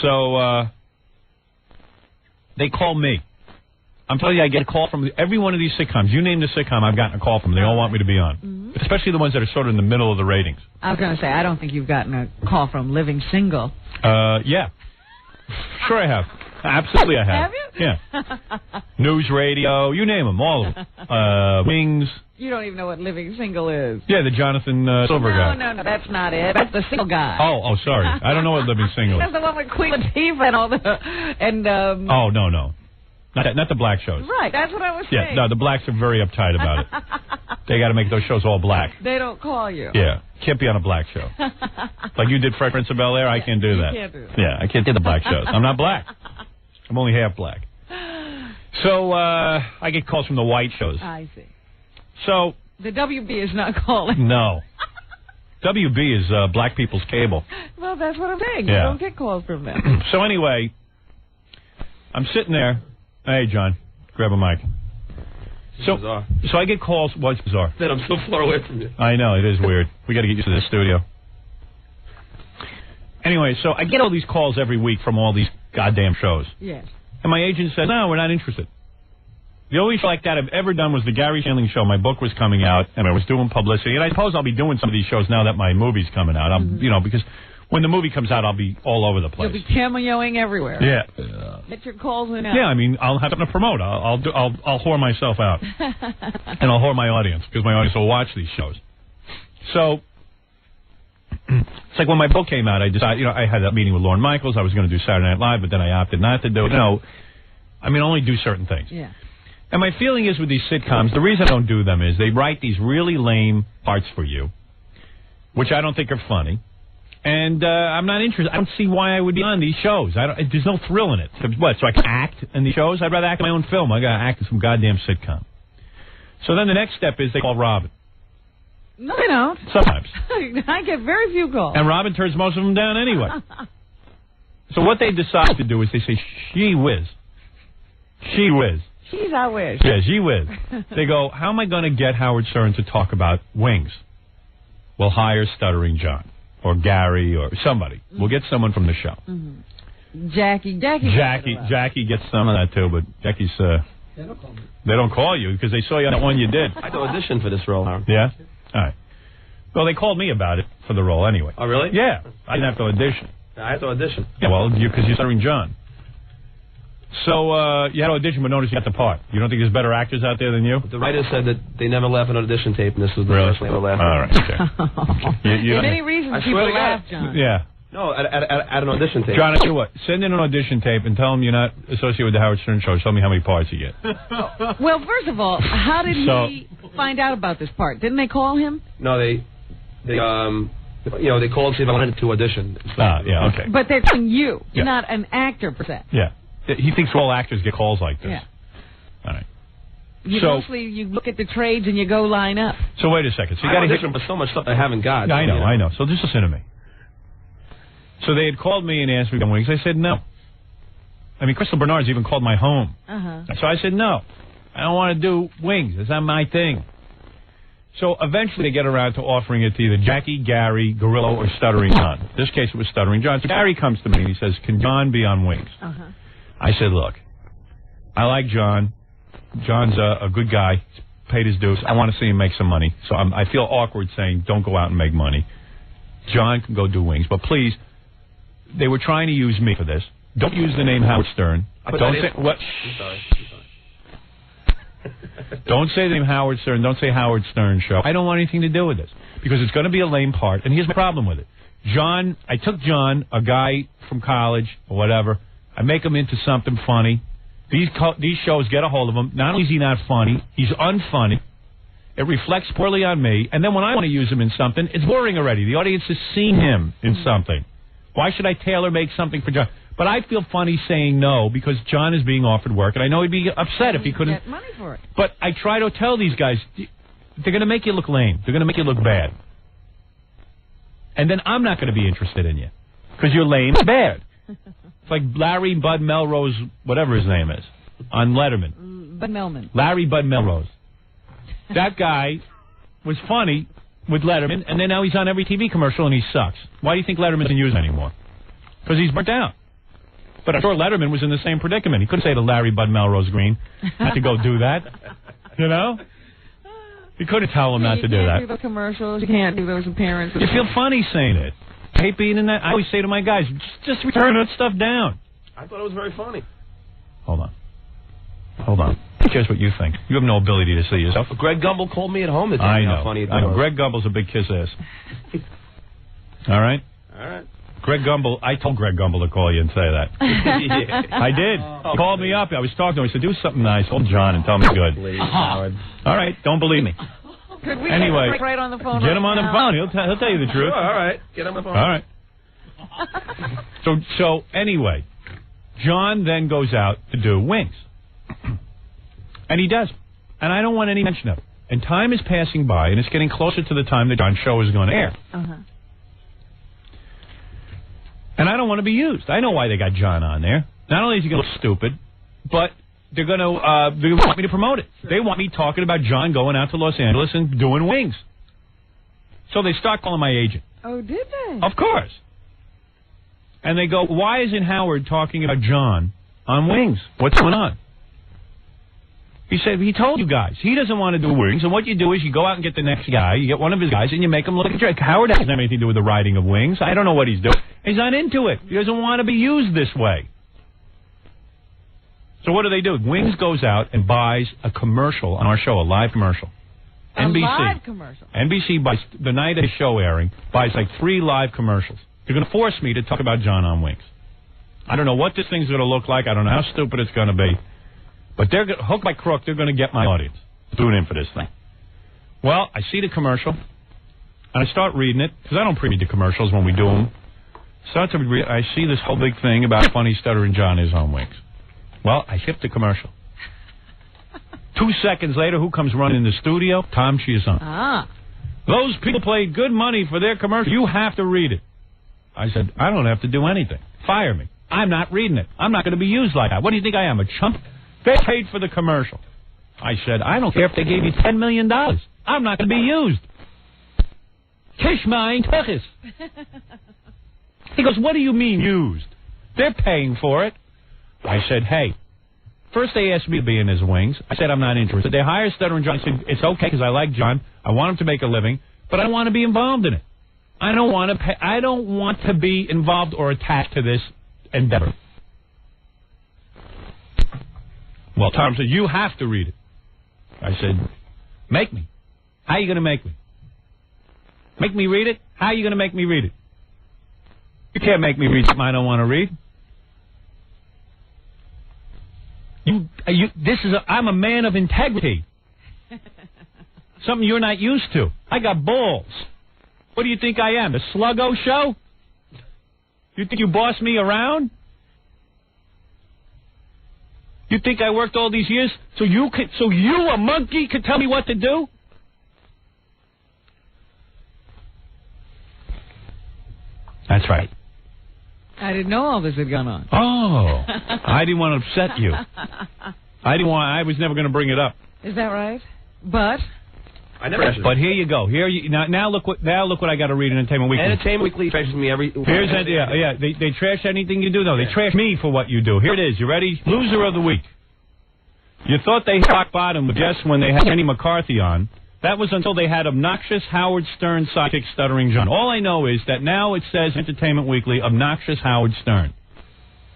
So they call me. I'm telling you, I get a call from every one of these sitcoms. You name the sitcom, I've gotten a call from them. They all want me to be on. Especially the ones that are sort of in the middle of the ratings. I was going to say, I don't think you've gotten a call from Living Single. Yeah. Sure I have. Absolutely I have. Have you? Yeah. News radio, you name them, all of them. Wings. You don't even know what Living Single is. Yeah, the Jonathan Silver guy. No, that's not it. That's the single guy. Oh, sorry. I don't know what Living Single is. That's the one with Queen Latifah and all the... Oh, no. Not the black shows. Right, that's what I was saying. Yeah, no, the blacks are very uptight about it. They got to make those shows all black. They don't call you. Yeah, can't be on a black show. Like you did Fresh Prince of Bel-Air, I can't do that. You can't do that. Yeah, I can't do the black shows. I'm not black. I'm only half black. So I get calls from the white shows. I see. So the WB is not calling. No. WB is black people's cable. Well, that's what I'm saying. Yeah. You don't get calls from them. So anyway, I'm sitting there. Hey, John, grab a mic. So I get calls. What's bizarre? That I'm so far away from you. I know, it is weird. We got to get used to this studio. Anyway, so I get all these calls every week from all these goddamn shows. Yes. And my agent said, no, we're not interested. The only show like that I've ever done was the Gary Shandling show. My book was coming out, and I was doing publicity. And I suppose I'll be doing some of these shows now that my movie's coming out. Because when the movie comes out, I'll be all over the place. You'll be cameoing everywhere. Yeah. Get your calls in. Yeah, I mean, I'll have something to promote. I'll whore myself out, and I'll whore my audience because my audience will watch these shows. So it's like when my book came out, I decided, I had that meeting with Lorne Michaels. I was going to do Saturday Night Live, but then I opted not to do it. I only do certain things. Yeah. And my feeling is with these sitcoms, the reason I don't do them is they write these really lame parts for you, which I don't think are funny. And I'm not interested. I don't see why I would be on these shows. There's no thrill in it. What, so I can act in these shows? I'd rather act in my own film. I got to act in some goddamn sitcom. So then the next step is they call Robin. No, they don't. Sometimes. I get very few calls. And Robin turns most of them down anyway. So what they decide to do is they say, gee whiz. Gee whiz. Jeez, I wish. Yeah, gee whiz. They go, how am I going to get Howard Stern to talk about wings? We'll hire Stuttering John or Gary or somebody. We'll get someone from the show. Mm-hmm. Jackie gets some of that too, but Jackie's... They don't call me. They don't call you because they saw you on that one you did. I had to audition for this role, Howard. Yeah? All right. Well, they called me about it for the role anyway. Oh, really? Yeah. I didn't have to audition. I had to audition. Yeah, well, because you're Stuttering John. So you had to audition, but notice you got the part. You don't think there's better actors out there than you? The writer said that they never laugh on an audition tape, and this was the first one they ever laughed. All right. Okay. There's any reason people laugh, John. Yeah. No, at an audition tape. John, I tell you what, send in an audition tape and tell them you're not associated with the Howard Stern show. Tell me how many parts you get. Well, first of all, how did he find out about this part? Didn't they call him? No, they called to see if I wanted to audition. Yeah, okay. But they're calling you. You're not an actor, per se. Yeah. He thinks all actors get calls like this. Yeah. All right. Mostly you look at the trades and you go line up. So wait a second. So you got to audition for so much stuff I haven't got. I know. So just listen to me. So they had called me and asked me to wings. I said no. I mean, Crystal Bernard's even called my home. So I said no. I don't want to do wings. It's not my thing. So eventually they get around to offering it to either Jackie, Gary, Gorillo, or Stuttering John. In this case, it was Stuttering John. So Gary comes to me and he says, can John be on wings? I said, look, I like John. John's a good guy. He's paid his dues. I want to see him make some money. So I feel awkward saying, don't go out and make money. John can go do wings. But please, they were trying to use me for this. Don't use the name Howard Stern. Don't say what? I'm sorry. Don't say the name Howard Stern. Don't say Howard Stern show. I don't want anything to do with this because it's going to be a lame part. And here's my problem with it. John, I took John, a guy from college or whatever. I make him into something funny. These shows get a hold of him. Not only is he not funny, he's unfunny. It reflects poorly on me. And then when I want to use him in something, it's boring already. The audience has seen him in something. Why should I tailor-make something for John? But I feel funny saying no because John is being offered work, and I know he'd be upset if he couldn't. Get money for it. But I try to tell these guys, they're going to make you look lame. They're going to make you look bad. And then I'm not going to be interested in you because you're lame and bad. It's like Larry Bud Melrose, whatever his name is, on Letterman. Bud Melman. Larry Bud Melrose. That guy was funny with Letterman, and then now he's on every TV commercial, and he sucks. Why do you think Letterman doesn't use him anymore? Because he's burnt out. But I'm sure Letterman was in the same predicament. He couldn't say to Larry Bud Melrose Green not to go do that. You know? He couldn't tell him not to do that. You can't do the commercials. You can't do those appearances. You feel funny saying it. Hate being in that. I always say to my guys, just return that stuff down. I thought it was very funny. Hold on. Who cares what you think? You have no ability to see yourself. Greg Gumbel called me at home to tell I me know. how funny it I know. was. Greg Gumbel's a big kiss ass. All right? All right. Greg Gumbel, I told Greg Gumbel to call you and say that. Yeah. I did. He called me up. I was talking to him. He said, do something nice. Hold John and tell me good. Please, Howard. All right. Don't believe me. Could we Anyway, get right on the phone? Get him on the now? phone. He'll tell you the truth. Sure, all right. Get on the phone. All right. So anyway, John then goes out to do Wings. And he does. And I don't want any mention of it. And time is passing by, and it's getting closer to the time that John's show is going to air. Uh-huh. And I don't want to be used. I know why they got John on there. Not only is he going to look stupid, but they want me to promote it. They want me talking about John going out to Los Angeles and doing Wings. So they start calling my agent. Oh, did they? Of course. And they go, why isn't Howard talking about John on Wings? What's going on? He said, he told you guys, he doesn't want to do Wings, and what you do is you go out and get the next guy, you get one of his guys, and you make him look at Drake. Howard doesn't have anything to do with the writing of Wings. I don't know what he's doing. He's not into it. He doesn't want to be used this way. So what do? Wings goes out and buys a commercial on our show, a live commercial. NBC. Live commercial. NBC, buys, the night of his show airing, buys like 3 live commercials. They're going to force me to talk about John on Wings. I don't know what this thing's going to look like. I don't know how stupid it's going to be. But they're hook by crook, they're going to get my audience. Tune in for this thing. Well, I see the commercial, and I start reading it, because I don't pre-read the commercials when we do them. I see this whole big thing about how funny Stuttering John is on Wings. Well, I hit the commercial. 2 seconds later, who comes running in the studio? Tom Chiasson. Ah. Those people paid good money for their commercial. You have to read it. I said, I don't have to do anything. Fire me. I'm not reading it. I'm not going to be used like that. What do you think I am, a chump? They paid for the commercial. I said, I don't care if they gave you $10 million. I'm not going to be used. Kiss mein Tuchis. He goes, what do you mean used? They're paying for it. I said, hey, first they asked me to be in his Wings. I said, I'm not interested. They hired Stuttering John. I said, it's okay because I like John. I want him to make a living, but I don't want to be involved in it. I don't want to be involved or attached to this endeavor. Well, Tom said, you have to read it. I said, make me. How are you going to make me? Make me read it? How are you going to make me read it? You can't make me read something I don't want to read. I'm a man of integrity. Something you're not used to. I got balls. What do you think I am, the Sluggo Show? You think you boss me around? You think I worked all these years so you, a monkey, could tell me what to do? That's right. I didn't know all this had gone on. Oh, I didn't want to upset you. I was never going to bring it up. Is that right? But I never. But here you go. Now look what I got to read in Entertainment Weekly. Entertainment Weekly trashes me every. They trash anything you do. No, they trash me for what you do. Here it is. You ready? Loser of the week. You thought they hit rock bottom just when they had Kenny McCarthy on. That was until they had obnoxious Howard Stern sidekick Stuttering John. All I know is that now it says Entertainment Weekly, obnoxious Howard Stern.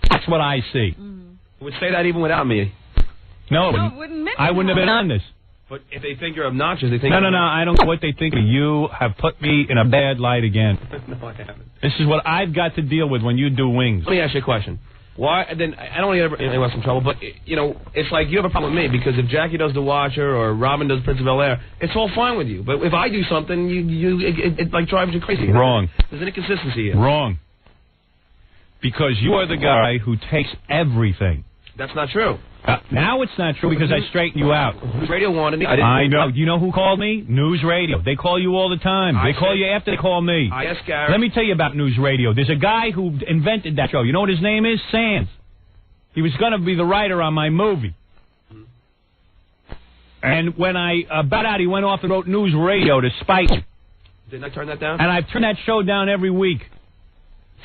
That's what I see. It would say that even without me. No, I wouldn't have been on this. But if they think you're obnoxious, they think... No, I don't know what they think of you. Have put me in a bad light again. No, I haven't. This is what I've got to deal with when you do Wings. Let me ask you a question. Why? Then I don't want to get some trouble, but it's like you have a problem with me because if Jackie does The Watcher or Robin does Prince of Bel-Air, it's all fine with you. But if I do something, it like drives you crazy. Wrong. There's an inconsistency here. Wrong. Because you are the guy who takes everything. That's not true. Now it's not true because I straightened you out. News Radio wanted me. I know. You know who called me? News Radio. They call you all the time. They call you after they call me. Yes, Gary. Let me tell you about News Radio. There's a guy who invented that show. You know what his name is? Sands. He was going to be the writer on my movie. And when I bought out, he went off and wrote News Radio to spite me. Didn't I turn that down? And I've turned that show down every week.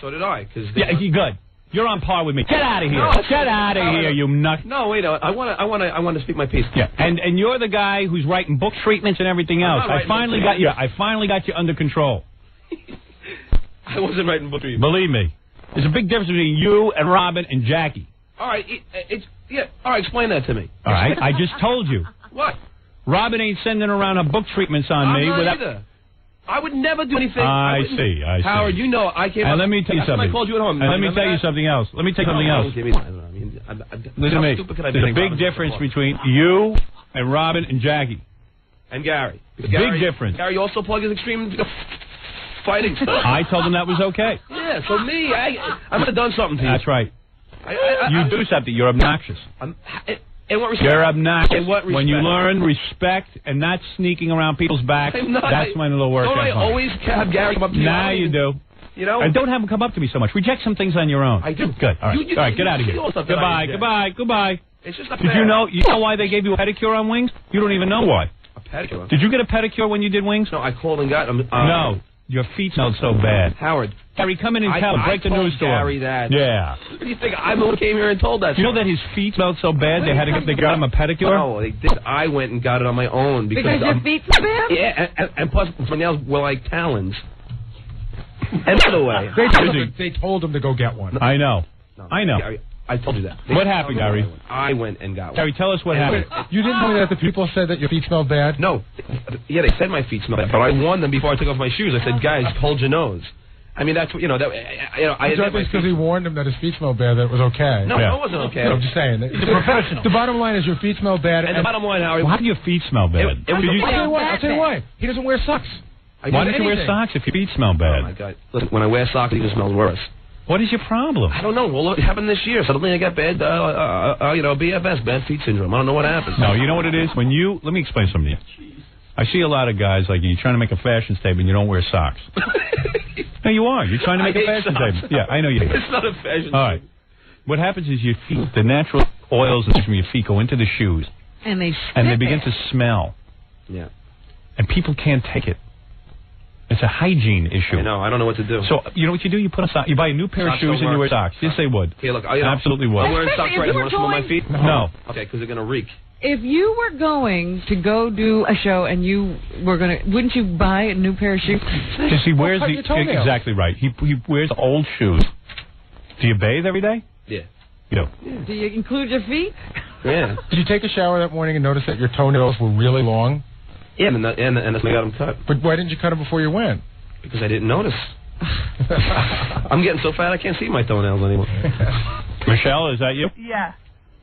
So did I. Yeah, good. You're on par with me. Get out of here. Get out of here, you nut. No, wait. I want to speak my piece. Yeah, and you're the guy who's writing book treatments and everything else. I finally got you under control. I wasn't writing book treatments. Believe me, there's a big difference between you and Robin and Jackie. All right, all right. Explain that to me. All right, I just told you. What? Robin ain't sending around her book treatments on me without. Either. I would never do anything. I see. Howard, you know I came. And let me tell you something. I called you at home. And let me tell you something else. Listen to me. There's a big difference between you and Robin and Jackie. And Gary. Big difference. Gary also plugged his extreme fighting stuff. I told him that was okay. Yeah, so me, I might have done something to you. That's right. You do something. You're obnoxious. In what respect? You're obnoxious. In what respect? When you learn respect and not sneaking around people's backs, that's when it'll work. Don't I always have Gary come up to me? Nah, you do. You know? And don't have him come up to me so much. Reject some things on your own. I do. Good. All right. All right, get out of here. Goodbye. It's just you know why they gave you a pedicure on Wings? You don't even know why. A pedicure? Did you get a pedicure when you did Wings? No, I called and got them. No. Your feet smelled so bad. Howard. Gary, come in and tell him. Break the news to him. Gary that. Yeah. What do you think? I'm the one who came here and told that. You know that his feet smelled so bad they got him a pedicure? No, they did. I went and got it on my own. Because your feet smell bad? Yeah, and plus my nails were like talons. And by the way, they told him to go get one. I know. Gary, I told you that. What happened, Gary? I went and got one. Gary, tell us what happened. You didn't know that the people said that your feet smelled bad? No. Yeah, they said my feet smelled bad, but I warned them before I took off my shoes. I said, guys, hold your nose. I mean, that's what, I because he warned him that his feet smelled bad, that it was okay. No, it wasn't okay. No, I'm just saying. He's a professional. The bottom line is your feet smell bad. And the bottom line, Howard. Why do your feet smell bad? I'll tell you why. He doesn't wear socks. Why don't you wear socks if your feet smell bad? Oh, my God. Listen, when I wear socks, it even smells worse. What is your problem? I don't know. Well, it happened this year. Suddenly I got bad, BFS, bad feet syndrome. I don't know what happened. No, you know what it is? Let me explain something to you. I see a lot of guys, like you're trying to make a fashion statement, you don't wear socks. No, you are. You're trying to make a fashion statement. Yeah, I know you do. It's not a fashion statement. All right. What happens is your feet, the natural oils from your feet go into the shoes. And they begin to smell. Yeah. And people can't take it. It's a hygiene issue. I know. I don't know what to do. So, you know what you do? You put on socks. You buy a new pair of shoes and you wear socks. Yes, they would. Here, look. Absolutely would. I'm wearing socks right now. You want to smell my feet? No. Okay, because they're going to reek. If you were going to go do a show and you were going to, wouldn't you buy a new pair of shoes? Because he wears exactly right. He wears old shoes. Do you bathe every day? Yeah. You do. Do you include your feet? Yeah. Did you take a shower that morning and notice that your toenails were really long? Yeah, and that's when I got them cut. But why didn't you cut them before you went? Because I didn't notice. I'm getting so fat I can't see my toenails anymore. Michelle, is that you? Yeah.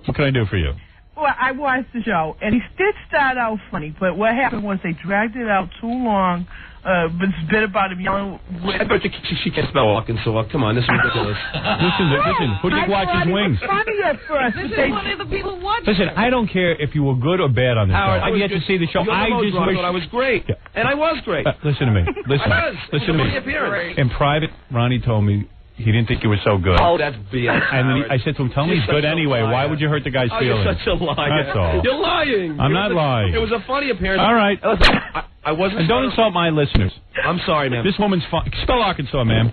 What can I do for you? Well, I watched the show, and he did start out funny, but what happened was they dragged it out too long. This bit about him yelling. I bet she can't spell Arkansas. Come on, this is ridiculous. Listen. Who did watch his Wings? Funny at first. This is one of the people watching. Listen, I don't care if you were good or bad on the show. I've yet to see the show. I just wish I was great, and I was great. Listen to me. Listen to me. In private, Ronnie told me he didn't think you were so good. Oh, that's BS. And then I said to him, tell me he's good anyway. Why would you hurt the guy's feelings? You're such a liar. That's all. You're lying. I'm not lying. It was a funny appearance. All right. Listen, I wasn't. And don't insult my listeners. I'm sorry, ma'am. This woman's fun. Spell Arkansas, ma'am.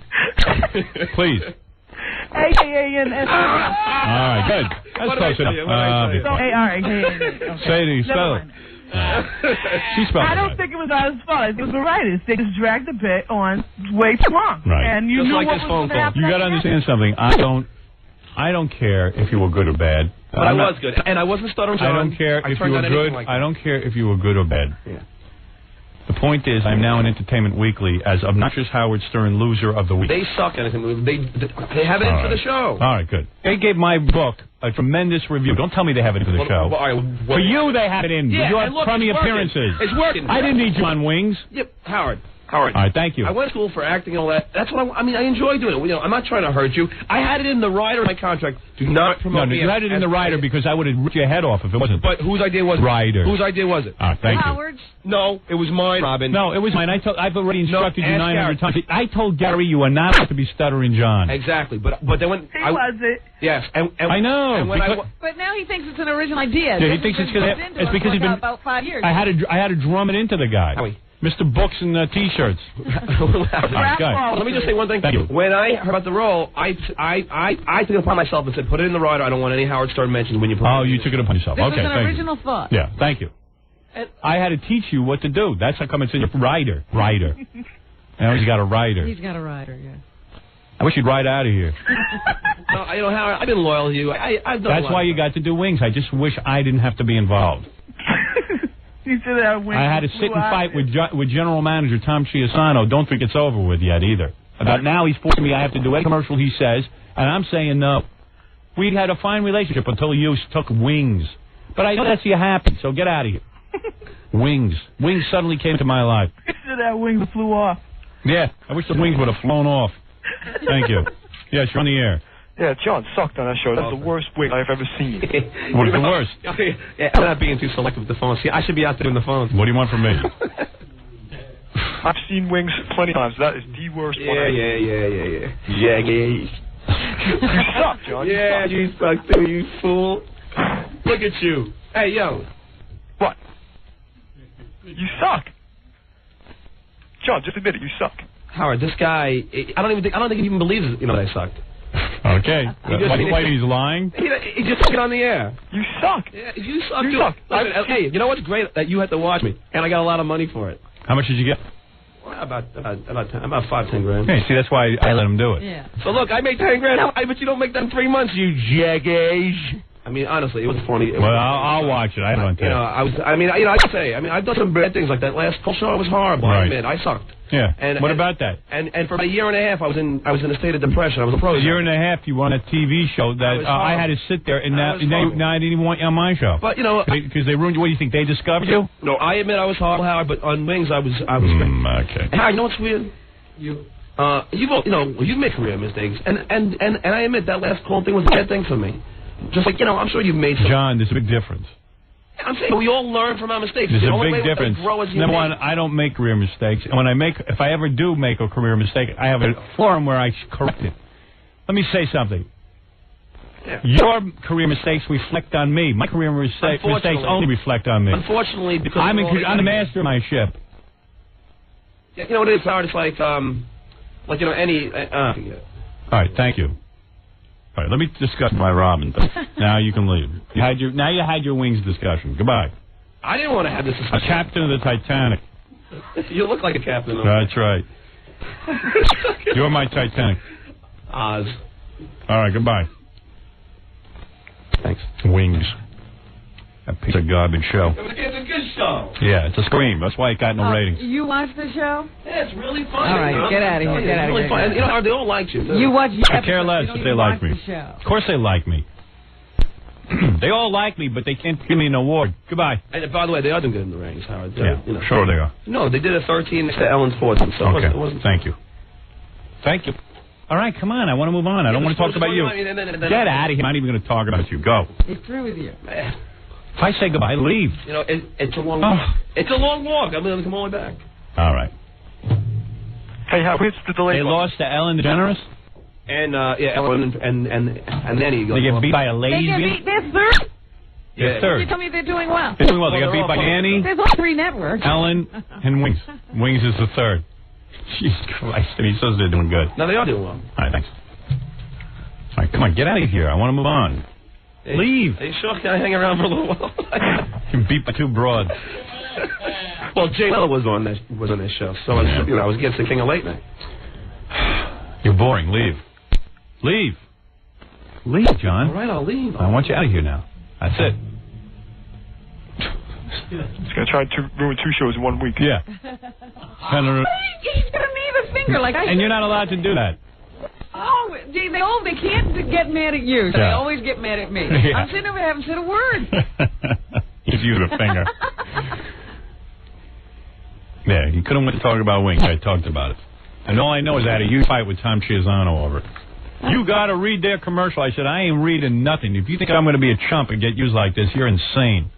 Please. A-A-N-S. All right, good. That's close enough. All right. Say it. Spell it. She spelled I don't think it was our fault. It was the writers. They just dragged the bit on way too long. Right. And you just knew like what this was phone going to happen. You got to understand something. I don't care if you were good or bad. But I was good, and I wasn't stuttering. I don't care if you were good. I don't care if you were good or bad. Yeah. The point is, I'm now in Entertainment Weekly as obnoxious Howard Stern loser of the week. They suck at it. They have it in for the show. All right, good. They gave my book a tremendous review. Don't tell me they have it in for the show. For you, they have it in. Yeah, you have look, crummy it's appearances. It's working. I didn't need you on Wings. Yep, Howard. All right, thank you. I went to school for acting and all that. That's what I mean. I enjoy doing it. I'm not trying to hurt you. I had it in the rider of my contract. Do not promote me. You had it in the rider because I would have ripped your head off if it wasn't. But whose idea was it? Rider. Whose idea was it? Thank you. Howard's? No, it was mine, Robin. No, it was mine. I've already instructed you 900 Gary. times. I told Gary you are not allowed to be stuttering John. Exactly, but then when He was it. Yes, and I know. And when But now he thinks it's an original idea. Yeah, he thinks it's because he's been about 5 years. I had to drum it into the guy. Howie, Mr. Books and T-shirts. Let me just say one thing. Thank you. When I heard about the role, I took it upon myself and said, put it in the rider. I don't want any Howard Stern mentioned when you put it in. Oh, you took it upon yourself. This Okay, was an original thought. Yeah, thank you. I had to teach you what to do. That's how come it's in your rider. Now he's got a rider. He's got a rider, yeah. I wish you'd ride out of here. No, Howard, I've been loyal to you. I've done That's why you got to do Wings. I just wish I didn't have to be involved. I had to sit and fight with General Manager Tom Chiasano. Don't think it's over with yet either. About now he's forcing me I have to do any commercial he says, and I'm saying no. We had a fine relationship until you took Wings. But I know that's you happy, so get out of here. Wings. Wings suddenly came into my life. That wing flew off. Yeah, I wish the wings would have flown off. Thank you. Yes, you're on the air. Yeah, John sucked on that show. That's the worst wing I've ever seen. What is the worst? Yeah, I'm not being too selective with the phones. See, I should be out there doing the phones. What do you want from me? I've seen Wings plenty of times. That is the worst one. Yeah. You suck, John. Yeah, you suck too, you fool. Look at you. Hey, yo. What? You suck. John, just admit it. You suck. Howard, this guy, I don't think he even believes it, that I sucked. Okay. Why he's lying? He just took it on the air. You suck. Yeah, you suck. You suck. Listen, hey, you know what's great? That you had to watch me, and I got a lot of money for it. How much did you get? Well, about $5-10 grand. Hey, see, that's why I let him do it. Yeah. So look, I made 10 grand. I bet you don't make that in 3 months, you jackass. I mean, honestly, it was funny. Well, I'll watch it. I don't care. I'd say. I've done some bad things like that. Last whole show, I was horrible. Right. I admit, I sucked. Yeah. What about that? And for about a year and a half, I was in a state of depression. I was a pro. A year and a half, you won a TV show that I had to sit there, and now I didn't even want you on my show. But because they ruined you. What do you think? They discovered you? No, I admit I was horrible, Howard. But on Wings, I was great. Okay. Howard, you know what's weird? You've made career mistakes, and I admit that last call thing was a bad thing for me. Just like I'm sure you've made some. John, there's a big difference. I'm saying we all learn from our mistakes. There's a big difference. Number one, I don't make career mistakes. And when if I ever do make a career mistake, I have a forum where I correct it. Let me say something. Yeah. Your career mistakes reflect on me. My career mistakes only reflect on me. Unfortunately, because I'm the master of my ship. Yeah, you know what it is, Howard? It's like any. All right, thank you. All right, let me discuss my Robin. Now you can leave. You had your Wings discussion. Goodbye. I didn't want to have this discussion. A captain of the Titanic. You look like a captain. That's right. You're my Titanic. Oz. All right, goodbye. Thanks. Wings. That piece of garbage show. It's a good show. Yeah, it's a scream. That's why it got no ratings. You watched the show? Yeah, it's really fun. All right, get out of here. Get out of here. Fun. And, Howard, they all liked you. You watch. I care less if they like me. Of course they like me. They all like me, but they can't give me an award. Goodbye. And by the way, they are doing good in the ratings, Howard. Sure they are. No, they did a 13 next to Ellen's 14. So okay. It wasn't Thank you. Thank you. All right, come on. I want to move on. I don't want to talk about you. Get out of here. I'm not even going to talk about you. Go. He's through with you. If I say goodbye, leave. It's a long walk. It's a long walk. I'm going to come all the way back. All right. Hey, where's the delay? They lost to Ellen DeGeneres? And, Ellen and then he goes. They get beat by a They get lesbian? beat. They're third. They're third. You tell me they're doing well. They're doing well. They got beat by Annie, There's all 3 networks. Ellen, and Wings. Wings is the third. Jesus Christ. And he says they're doing good. No, they are doing well. All right, thanks. All right, come on, get out of here. I want to move on. Hey, leave. Are you sure? Can I hang around for a little while? You're beat by 2 broads. Well, Jay Lella was on this show, so I was against the king of late night. You're boring. Leave. Leave. Leave, John. All right, I'll leave. I want you out of here now. That's it. He's going to try to ruin 2 shows in 1 week. Yeah. He's going to need a finger like I And you're not allowed to do that. Oh, gee, they can't get mad at you, so they always get mad at me. Yeah. I'm sitting over here, haven't said a word. Just use a finger. Yeah, you couldn't wait to talk about Wings. I talked about it. And all I know is I had a huge fight with Tom Chiasano over it. You got to read their commercial. I said, I ain't reading nothing. If you think I'm going to be a chump and get used like this, you're insane.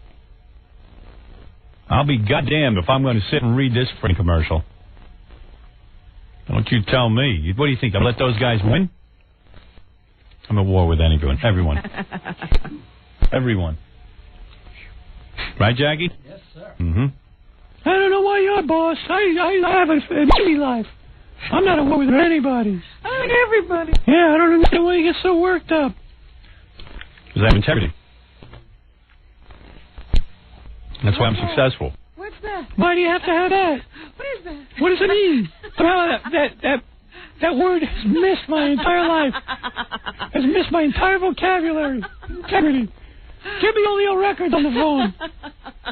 I'll be goddamned if I'm going to sit and read this freaking commercial. Don't you tell me. What do you think? I'll let those guys win? I'm at war with anyone. Everyone. Everyone. Right, Jackie? Yes, sir. Mm-hmm. I don't know why you're boss. I have an easy life. I'm not at war with anybody. I like everybody. Yeah, I don't understand why you get so worked up. Because I have integrity. That's why I'm successful. What's that? Why do you have to have that? What is that? What does it mean? That word has missed my entire life. Has missed my entire vocabulary. Integrity. Give me all the old records on the phone.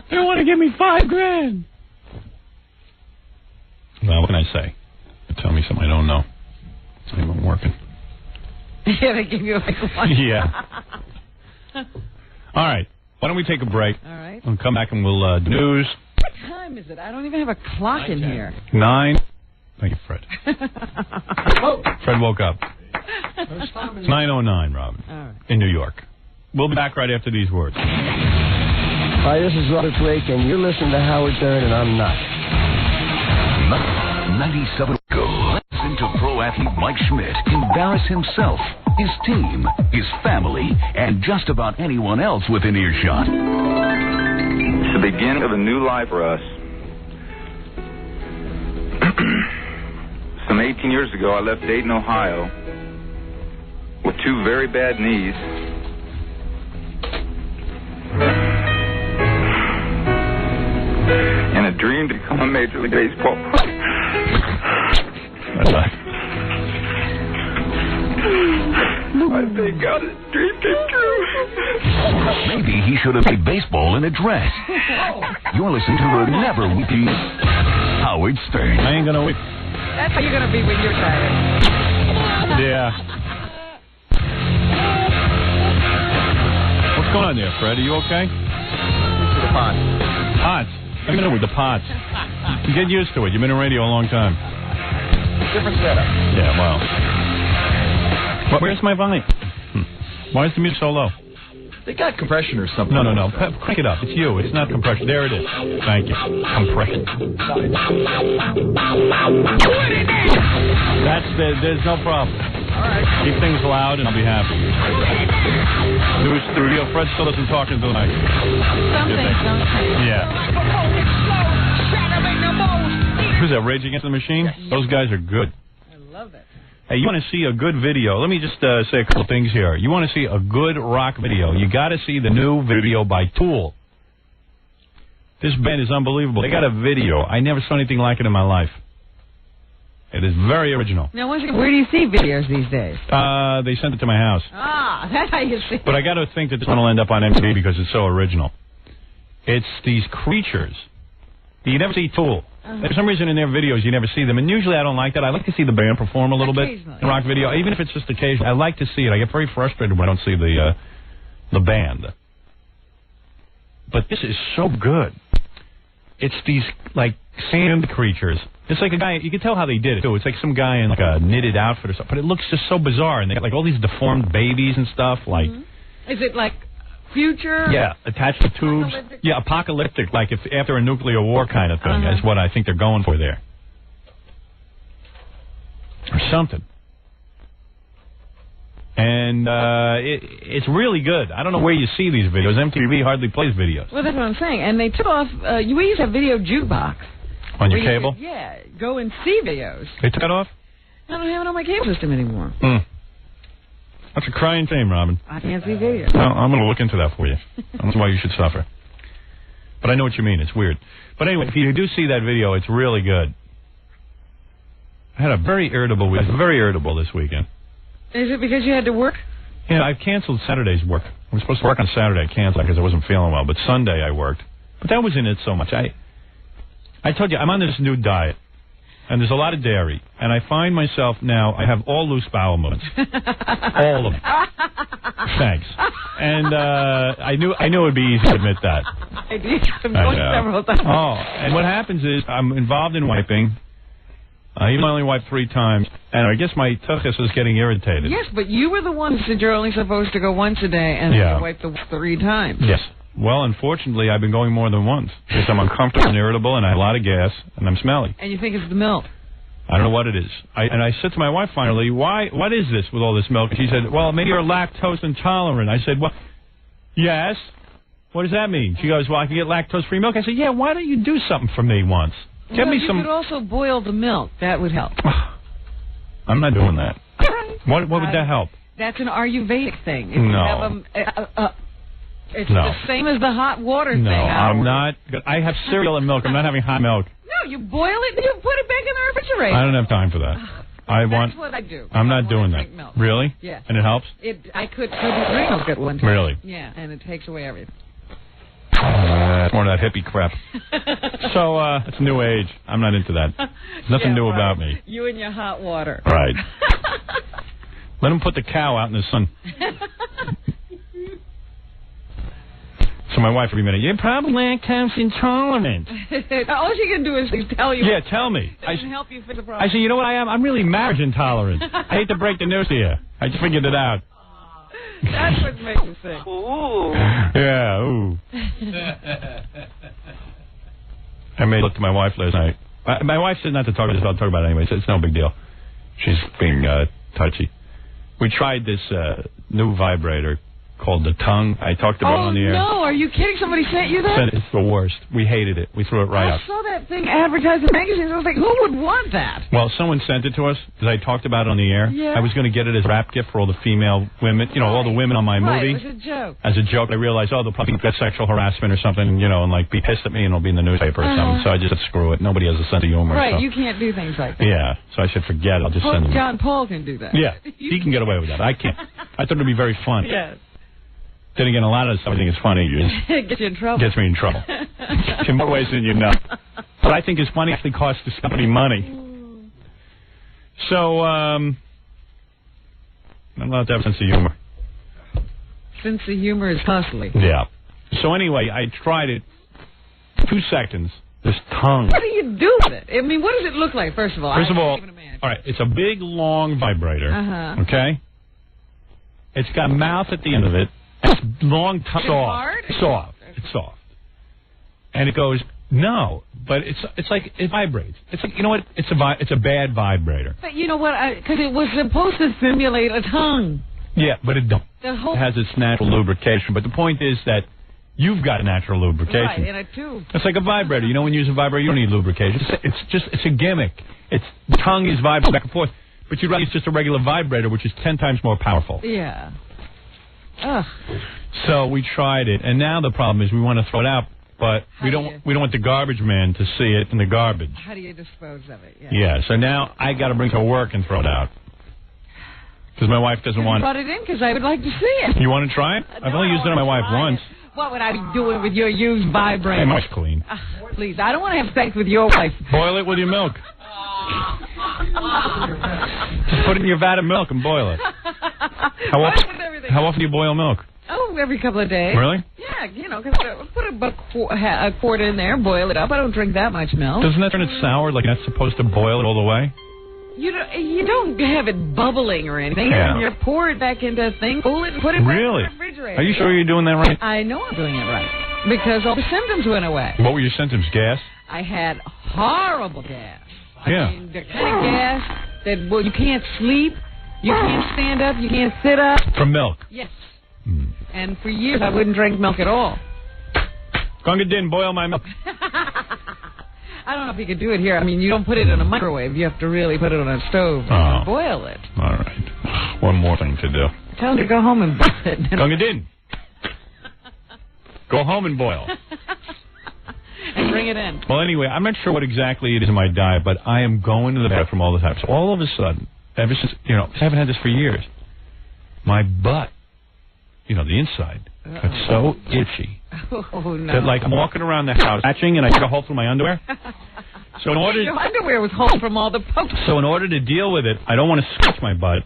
They want to give me $5,000. Well, what can I say? Tell me something I don't know. It's not even working. Yeah, they give you like one. Yeah. All right. Why don't we take a break? All right. We'll come back and we'll do news. What time is it? I don't even have a clock in here. 9. Thank you, Fred. Fred woke up. It's 9:09, Robin. All right. In New York. We'll be back right after these words. Hi, this is Robert Blake, and you're listening to Howard Stern, and I'm not. 97 go. Listen to pro athlete Mike Schmidt embarrass himself, his team, his family, and just about anyone else within earshot. It's the beginning of a new life for us. Some 18 years ago, I left Dayton, Ohio, with 2 very bad knees. And a dream to become a Major League Baseball player. I thank God his dream came true. Maybe he should have played baseball in a dress. You're listening to the never weeping Howard Stern. I ain't gonna weep. That's how you're going to be when you're tired. Yeah. What's going on there, Fred? Are you okay? The pots. Pots? I'm in with the pots. You get used to it. You've been in radio a long time. Different setup. Yeah, well. Where's my volume? Why is the music so low? They got compression or something. No. Crank it up. It's you. It's not compression. There it is. Thank you. Compression. There's no problem. All right. Keep things loud and I'll be happy. New studio. Fred still isn't talking tonight. Some things don't change. Yeah. Who's that, Rage Against the Machine? Yes. Those guys are good. I love it. Hey, you want to see a good video? Let me just say a couple things here. You want to see a good rock video? You got to see the new video by Tool. This band is unbelievable. They got a video. I never saw anything like it in my life. It is very original. Now, where do you see videos these days? They sent it to my house. Ah, that's how you see it. But I got to think that this one will end up on MTV because it's so original. It's these creatures. You never see Tool. For some reason in their videos you never see them, and usually I don't like that. I like to see the band perform a little bit in rock video, even if it's just occasional. I like to see it. I get very frustrated when I don't see the band. But this is so good. It's these like sand creatures. It's like a guy. You can tell how they did it too. It's like some guy in like a knitted outfit or something. But it looks just so bizarre, and they got like all these deformed babies and stuff. Like, is it like future? Yeah, attached to tubes. Yeah, apocalyptic, like if after a nuclear war kind of thing is what I think they're going for there. Or something. And it's really good. I don't know where you see these videos. MTV hardly plays videos. Well, that's what I'm saying. And they took off, we used to have video jukebox. On your cable? Go and see videos. They took that off? I don't have it on my cable system anymore. That's a crying shame, Robin. I can't see videos. No, I'm going to look into that for you. That's why you should suffer. But I know what you mean. It's weird. But anyway, if you do see that video, it's really good. I had a very irritable week. Very irritable this weekend. Is it because you had to work? Yeah, I've canceled Saturday's work. I was supposed to work on Saturday. I canceled because I wasn't feeling well. But Sunday I worked. But that wasn't it so much. I told you, I'm on this new diet. And there's a lot of dairy. And I find myself now, I have all loose bowel movements. All of them. Thanks. And I knew it would be easy to admit that. I did. I've done several times. Oh, and what happens is I'm involved in wiping. Even I only wiped 3 times. And I guess my tuchus is getting irritated. Yes, but you were the one who said you're only supposed to go once a day and you wipe the 3 times. Yes. Well, unfortunately, I've been going more than once because I'm uncomfortable and irritable, and I have a lot of gas, and I'm smelly. And you think it's the milk? I don't know what it is. I said to my wife finally, what is this with all this milk? She said, well, maybe you're lactose intolerant. I said, well, yes. What does that mean? She goes, well, I can get lactose-free milk. I said, yeah, why don't you do something for me once? Get me some... You could also boil the milk. That would help. I'm not doing that. What would that help? That's an Ayurvedic thing. If No. You have it's the same as the hot water thing. No, I'm not. I have cereal and milk. I'm not having hot milk. No, you boil it and you put it back in the refrigerator. I don't have time for that. That's what I do. I'm not doing that. Milk. Really? Yeah. And it helps? I couldn't drink milk at one time. Really? Yeah, and it takes away everything. More of that hippie crap. So, it's new age. I'm not into that. Nothing new about me. You and your hot water. Right. Let him put the cow out in the sun. So my wife every minute, you're probably lactose intolerant. All she can do is tell you. Yeah, tell me. I can help you fix the problem. I say, you know what I am? I'm really marriage intolerant. I hate to break the news to you. I just figured it out. That's what makes you sick. Ooh. Yeah, ooh. I made look to my wife last night. My wife said not to talk about this, but I'll talk about it anyway. So it's no big deal. She's being touchy. We tried this new vibrator called the Tongue. I talked about it on the air. Oh, no. Are you kidding? Somebody sent you that? Said it's the worst. We hated it. We threw it right up. I saw that thing advertised in magazines. I was like, who would want that? Well, someone sent it to us because I talked about it on the air. Yeah. I was going to get it as a wrap gift for all the female women, all the women on my movie. It was a joke. As a joke, I realized, they'll probably get sexual harassment or something, and like be pissed at me and it'll be in the newspaper or something. So I just said, screw it. Nobody has a sense of humor. Right, so. you can't do things like that. Yeah, so I said, forget it. I'll just send it. John Paul can do that. Yeah, he can get away with that. I can't. I thought it would be very funny. Yes. Then again, a lot of stuff I think is funny. Gets you in trouble. Gets me in trouble. In more ways than you know. What I think is funny actually costs this company money. So, I'm allowed to have a sense of humor. Sense of humor is costly. Yeah. So anyway, I tried it. 2 seconds. This Tongue. What do you do with it? I mean, what does it look like, first of all? First of all, it's a big, long vibrator. Uh-huh. Okay? It's got a mouth at the end of it. It's long, soft. Hard? Soft. It's soft. And it goes, no, but it's like, it vibrates. It's like, you know what? It's a bad vibrator. But you know what? Because it was supposed to simulate a tongue. Yeah, but it don't. The whole... It has its natural lubrication. But the point is that you've got natural lubrication. Right, and I too. It's like a vibrator. You know, when you use a vibrator, you don't need lubrication. It's a gimmick. The tongue is vibrating back and forth. But you'd rather use just a regular vibrator, which is 10 times more powerful. Yeah. Ugh. So we tried it, and now the problem is we want to throw it out, but we don't want the garbage man to see it in the garbage. How do you dispose of it? Yeah, so now I got to bring it to work and throw it out. Because my wife doesn't want it. Brought it in because I would like to see it. You want to try it? I've only used it on my wife once. What would I be doing with your used vibrator? Hey, mine's clean. Please, I don't want to have sex with your wife. Boil it with your milk. Just put it in your vat of milk and boil it. How often do you boil milk? Oh, every couple of days. Really? Yeah, because put a quart in there, boil it up. I don't drink that much milk. Doesn't that turn it sour? Like, you're not supposed to boil it all the way? You don't have it bubbling or anything. Yeah. You pour it back into a thing, cool it, and put it back in the refrigerator. Are you sure you're doing that right? I know I'm doing it right. Because all the symptoms went away. What were your symptoms? Gas? I had horrible gas. Yeah. I mean, the kind of gas that, you can't sleep, you can't stand up, you can't sit up. From milk? Yes. And for years, I wouldn't drink milk at all. Gunga din, boil my milk. I don't know if you could do it here. I mean, you don't put it in a microwave. You have to really put it on a stove and boil it. All right. One more thing to do. Tell him to go home and boil it. Gunga din. Go home and boil. And bring it in. Well, anyway, I'm not sure what exactly it is in my diet, but I am going to the bathroom all the time. So all of a sudden, ever since, I haven't had this for years, my butt, the inside, got so itchy. Oh, no. That, like, I'm walking around the house, scratching, and I get a hole through my underwear. So in order, your underwear was whole from all the pokes. So in order to deal with it, I don't want to scratch my butt.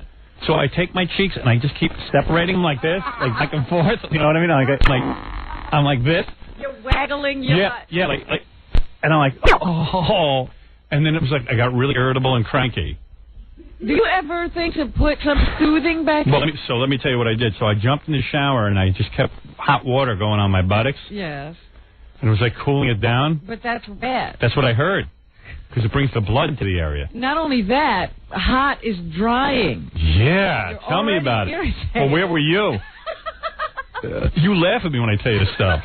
So I take my cheeks and I just keep separating them like this, like back and forth. You know what I mean? I'm like this. You're waggling your butt. Yeah, like, and I'm like, oh. And then it was like I got really irritable and cranky. Do you ever think to put some soothing back in? Let me tell you what I did. So I jumped in the shower and I just kept hot water going on my buttocks. Yes. And it was like cooling it down. But that's bad. That's what I heard. Because it brings the blood into the area. Not only that, hot is drying. Yeah, tell me about it. Well, where were you? You laugh at me when I tell you this stuff.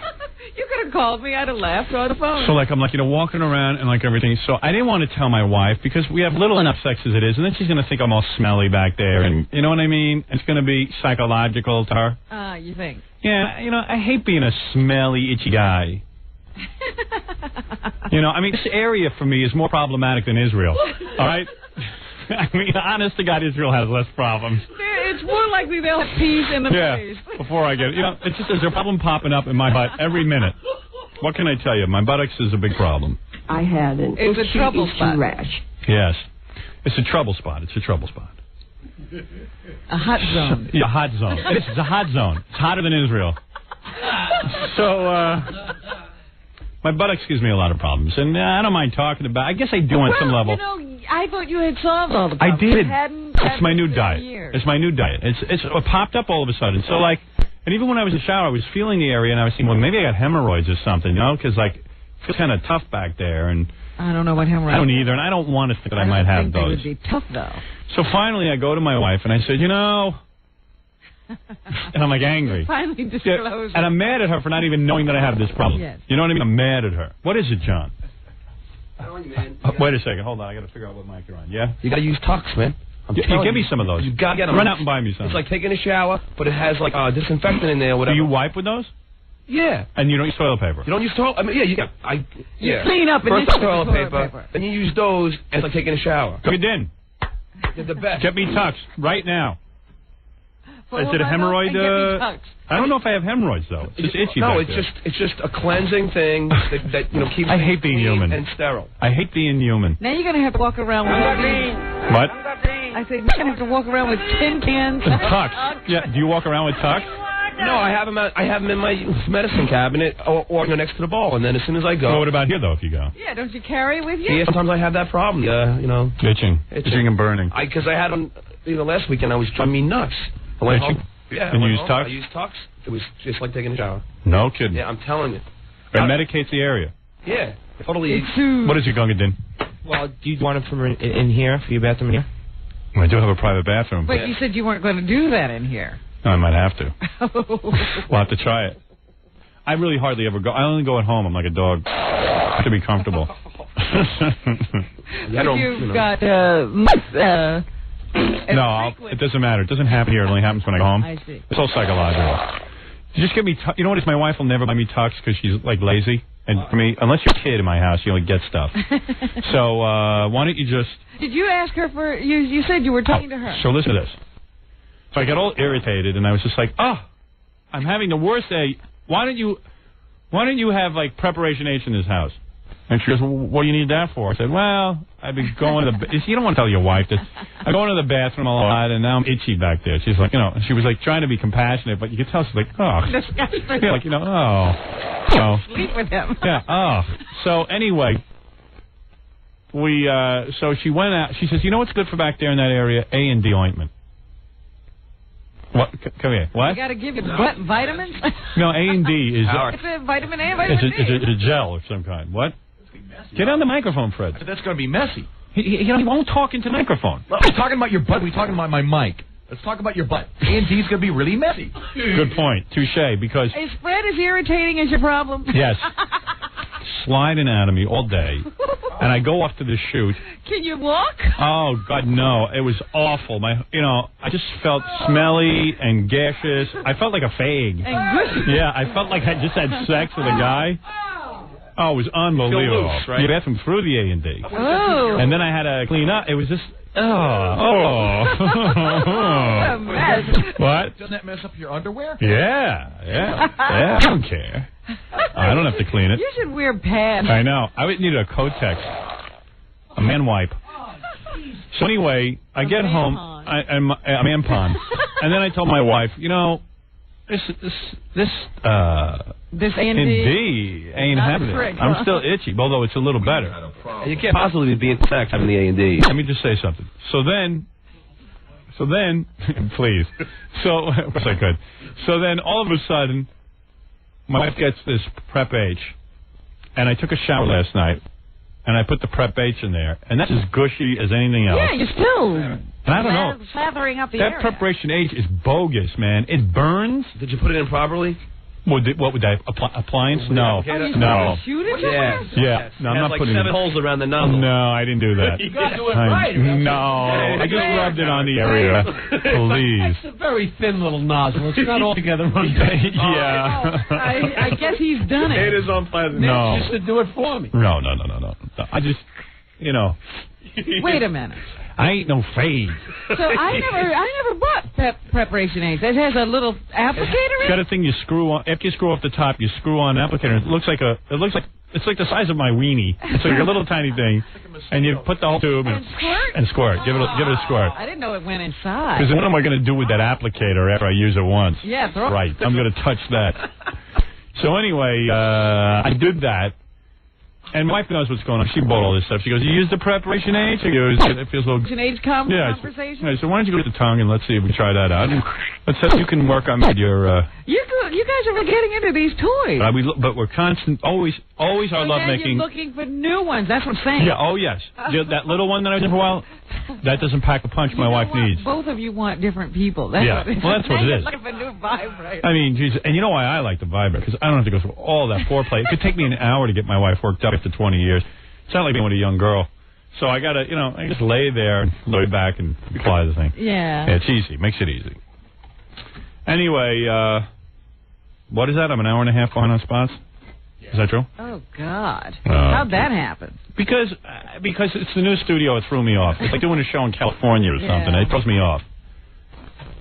could have called me. I'd have laughed on the phone. So, like, I'm, like, walking around and, like, everything. So I didn't want to tell my wife because we have little enough sex as it is. And then she's going to think I'm all smelly back there. And you know what I mean? It's going to be psychological to her. You think? Yeah, I hate being a smelly, itchy guy. I mean, this area for me is more problematic than Israel. All right? I mean, honest to God, Israel has less problems. It's more likely they'll have peas in the face. Before I get it. It's just there's a problem popping up in my butt every minute. What can I tell you? My buttocks is a big problem. I had an It's a trouble spot. rash. Yes. It's a trouble spot. It's a trouble spot. A hot zone. Yeah, a hot zone. It's a hot zone. It's hotter than Israel. So, my buttocks gives me a lot of problems, and I don't mind talking about it. I guess I do on some level. I thought you had solved all the I problems. did. Hadn't It's my new diet. years. It's my new diet. It popped up all of a sudden. So, like, and even when I was in the shower, I was feeling the area, and I was thinking, well, maybe I got hemorrhoids or something, because, like, it feels kind of tough back there, and I don't know what hemorrhoids. I don't either, and I don't want to think that I might have They those. would be tough, though. So finally, I go to my wife, and I said, and I'm, like, angry. Finally disclosed. And I'm mad at her for not even knowing that I have this problem. Yes. You know what I mean? I'm mad at her. What is it, John? Man. Wait a second. Hold on. I got to figure out what mic you're on. Yeah? You got to use Tux, man. You give me some of those. You got to get them. Run out and buy me some. It's like taking a shower, but it has, like, disinfectant in there or whatever. Do you wipe with those? Yeah. And you don't use toilet paper? You don't use toilet... I mean, You clean up and First then toilet paper, then you use those, and it's like taking a shower. Get in. They're the best. Get me Tux right now. For Is it a hemorrhoid? I don't know if I have hemorrhoids, though. It's just itchy No, back it's there. just a cleansing thing that keeps I hate being clean human. and sterile. I hate being human. Now you're going to have to walk around with... What? I said, you're going to have to walk around with tin cans. Tux. Yeah. Do you walk around with Tux? No, I have them in my medicine cabinet or next to the ball, and then as soon as I go... Well, what about here, though, if you go? Yeah, don't you carry with you? Yeah, sometimes I have that problem, Itching and burning. Because I had on, last weekend, I was driving me nuts. I went home. Yeah, and you use Tux? I used Tux. It was just like taking a shower. No kidding. Yeah, I'm telling you. It medicates the area. Yeah, totally. What is it, Gungadin? Well, do you want it from in here, for your bathroom in here? I do have a private bathroom. But you said you weren't going to do that in here. No, I might have to. We'll have to try it. I really hardly ever go. I only go at home. I'm like a dog. To be comfortable. You've got... No, it doesn't matter. It doesn't happen here. It only happens when I go home. I see. It's all psychological. You just get me... You know what? My wife will never buy me Tux because she's, like, lazy. And for me, unless you're a kid in my house, you only get stuff. So, why don't you just... Did you ask her for... You said you were talking to her. So listen to this. So I got all irritated, and I was just like, I'm having the worst day. Why don't you have, like, Preparation H in this house? And she goes, well, what do you need that for? I said, well, I've been going to the... You don't want to tell your wife this. I'm going to the bathroom a lot, and now I'm itchy back there. She's like, she was, like, trying to be compassionate, but you could tell she's like, Disgusting. Yeah, like, So, sleep with him. Yeah, So, anyway, so she went out. She says, you know what's good for back there in that area? A&D ointment. What? Come here. What? You got to give it vitamins? No, A&D is... It's a vitamin A and vitamin D. It's a gel of some kind. What? Get on the microphone, Fred. That's going to be messy. He won't talk into the microphone. Well, we're talking about your butt. We're talking about my mic. Let's talk about your butt. A&D's going to be really messy. Good point. Touche, because... Is Fred as irritating as your problem? Yes. Sliding out of me all day. And I go off to the shoot. Can you walk? Oh, God, no. It was awful. I just felt smelly and gaseous. I felt like a fag. And gushy. Yeah, I felt like I just had sex with a guy. Oh, it was unbelievable. Loose, right? The bathroom through the A&D. Oh. And then I had to clean up. It was just... What a mess. What? Doesn't that mess up your underwear? Yeah. I don't care. I don't have to clean it. You should wear pads. I know. I would need a Kotex. A man wipe. So anyway, I get home. A man pond. And then I told my wife, this A&D ain't happening. I'm still itchy, although it's a little better. You can't possibly be in sex having the A&D. Let me just say something. So then, please. Of course I could. So then, all of a sudden, my wife gets this Prep H, and I took a shower last night, and I put the Prep H in there, and that's as gushy as anything else. Yeah, you're still... And I don't know. Slathering up the That area. Preparation H is bogus, man. It burns. Did you put it in properly? What would that appliance? No, no. Shoot it? Yeah. No, I'm not like putting 7 it. holes around the nozzle. No, I didn't do that. You got to do it right. No, I just rubbed it on the area. Please. It's a very thin little nozzle. It's not altogether run. Yeah. I guess he's done it. It is unpleasant. No. Just to do it for me. No. I just, Wait a minute. I ain't no fade. So I never bought preparation eggs. It has a little applicator in it. It's got a thing you screw on. After you screw off the top, you screw on an applicator. It's like the size of my weenie. It's like a little tiny thing, and you put the whole tube and squirt. Give it a squirt. I didn't know it went inside. Because what am I going to do with that applicator after I use it once? Yeah, throw right. I'm going to touch that. So anyway, I did that. And my wife knows what's going on. She bought all this stuff. She goes, "You use the preparation age?" She goes, "It feels a little." Preparation age conversation. I said, "Why don't you go to the tongue and let's see if we try that out." You can work on your. You guys are getting into these toys. But we're constant, always our love making. You're looking for new ones. That's what I'm saying. Yeah. Oh yes. That little one that I was in for a while. That doesn't pack a punch my wife needs. Both of you want different people. Well, that's what it is. Looking for new vibrator. I mean, geez, and you know why I like the vibrator? Because I don't have to go through all that foreplay. It could take me an hour to get my wife worked up after 20 years. It's not like being with a young girl. So I gotta, I just lay there and lay back and apply the thing. Yeah. It's easy. Makes it easy. Anyway, what is that? I'm an hour and a half behind on spots. Is that true? Oh God! How'd that happen? Because it's the new studio. It threw me off. It's like doing a show in California or something. It throws me off.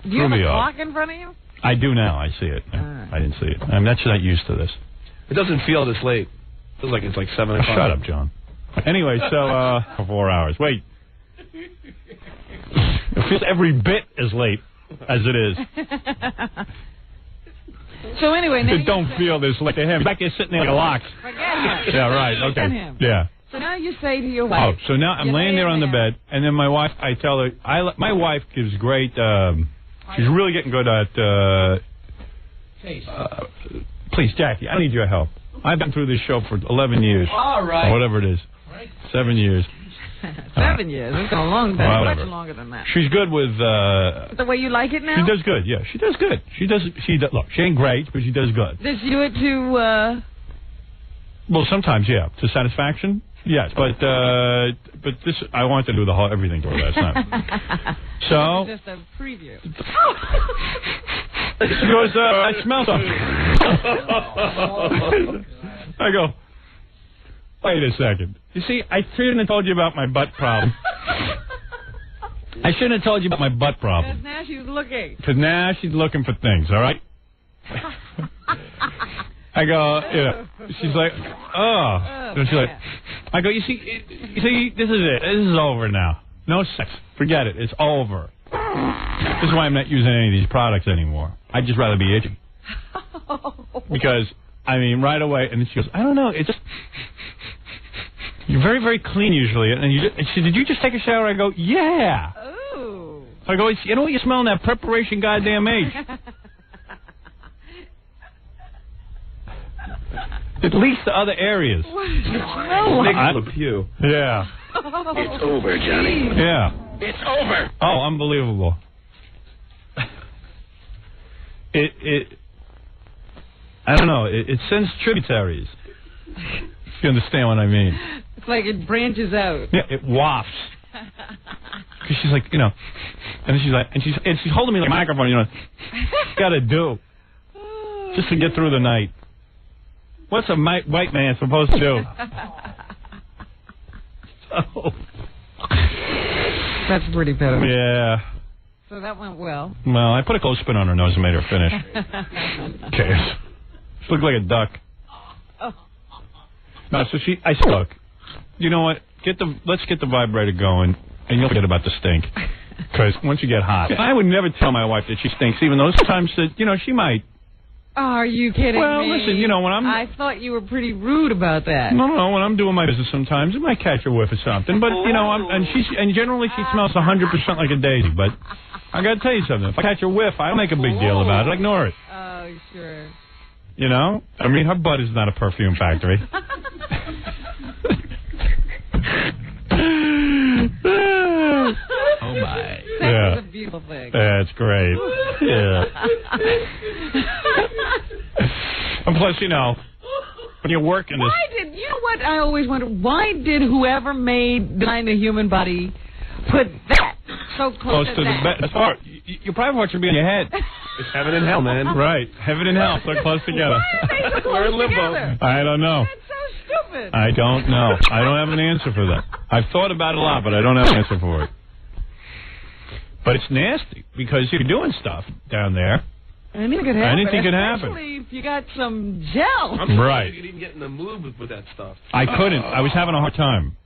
Do you have a clock in front of you? I do now. I see it. I didn't see it. I'm not used to this. It doesn't feel this late. It feels like it's like 7 o'clock. Shut up, John. Anyway, so for 4 hours. Wait. It feels every bit as late as it is. So anyway, now don't feel this late to him. Back there sitting there like a lox. Forget him. Yeah, right. Okay. Forget him. Yeah. So now you say to your wife. Oh, so now I'm laying there on the bed, and then my wife, I tell her, my wife gives great. She's really getting good at. Please, Jackie, I need your help. I've been through this show for 11 years. All right. Or whatever it is. 7 years. 7 years. It's been a long time. Well, much longer than that. She's good with. The way you like it now? She does good. Yeah, she does good. She does. Look, she ain't great, but she does good. Does she do it to? Well, sometimes, yeah, to satisfaction. Yes, but this I wanted to do the whole everything to her last night. So just a preview. She goes, I smell something. I go, wait a second. You see, I shouldn't have told you about my butt problem. I shouldn't have told you about my butt problem. Because now she's looking. Because now she's looking for things, all right? I go, she's like, oh. And she's like, I go, you see, this is it. This is over now. No sex. Forget it. It's over. This is why I'm not using any of these products anymore. I'd just rather be itchy. Because, I mean, right away, and then she goes, I don't know, it's just, you're very, very clean usually. And she said, did you just take a shower? I go, yeah. Ooh. I go, you know what you smell in that preparation goddamn age? It leaks to other areas. Nick Lepew. Yeah. It's over, Johnny. Yeah. It's over. Oh, unbelievable. I don't know. It sends tributaries. If you understand what I mean. It's like it branches out. Yeah, it wafts. Because she's like, and then she's like, and she's holding me like a microphone, gotta do. Just to get through the night. What's a white man supposed to do? So. That's pretty better. Yeah. So that went well. Well, I put a clothespin on her nose and made her finish. Who cares? She looked like a duck. Oh. No, so I said, look, you know what? Let's get the vibrator going, and you'll forget about the stink. Because once you get hot, I would never tell my wife that she stinks, even though sometimes that she might. Oh, are you kidding me? Well, listen, when I'm... I thought you were pretty rude about that. No, when I'm doing my business sometimes, I might catch a whiff of something. But, and generally she smells 100% like a daisy. But I got to tell you something. If I catch a whiff, I don't make a big deal about it. I ignore it. Oh, sure. I mean, her butt is not a perfume factory. Oh, my. That is a beautiful thing. That's great. Yeah. And plus, you know, when you're working this... You know what I always wonder? Why did whoever made design the human body put that so close to the best part? Your private part should be in your head. It's heaven and hell, man. Right. Heaven and hell so close together. We're in limbo. I don't know. That's so stupid. I don't know. I don't have an answer for that. I've thought about it a lot, but I don't have an answer for it. But it's nasty because you're doing stuff down there. Anything could happen. Anything could happen. Especially if you got some gel. I'm right. You could even get in the mood with that stuff. I couldn't. I was having a hard time.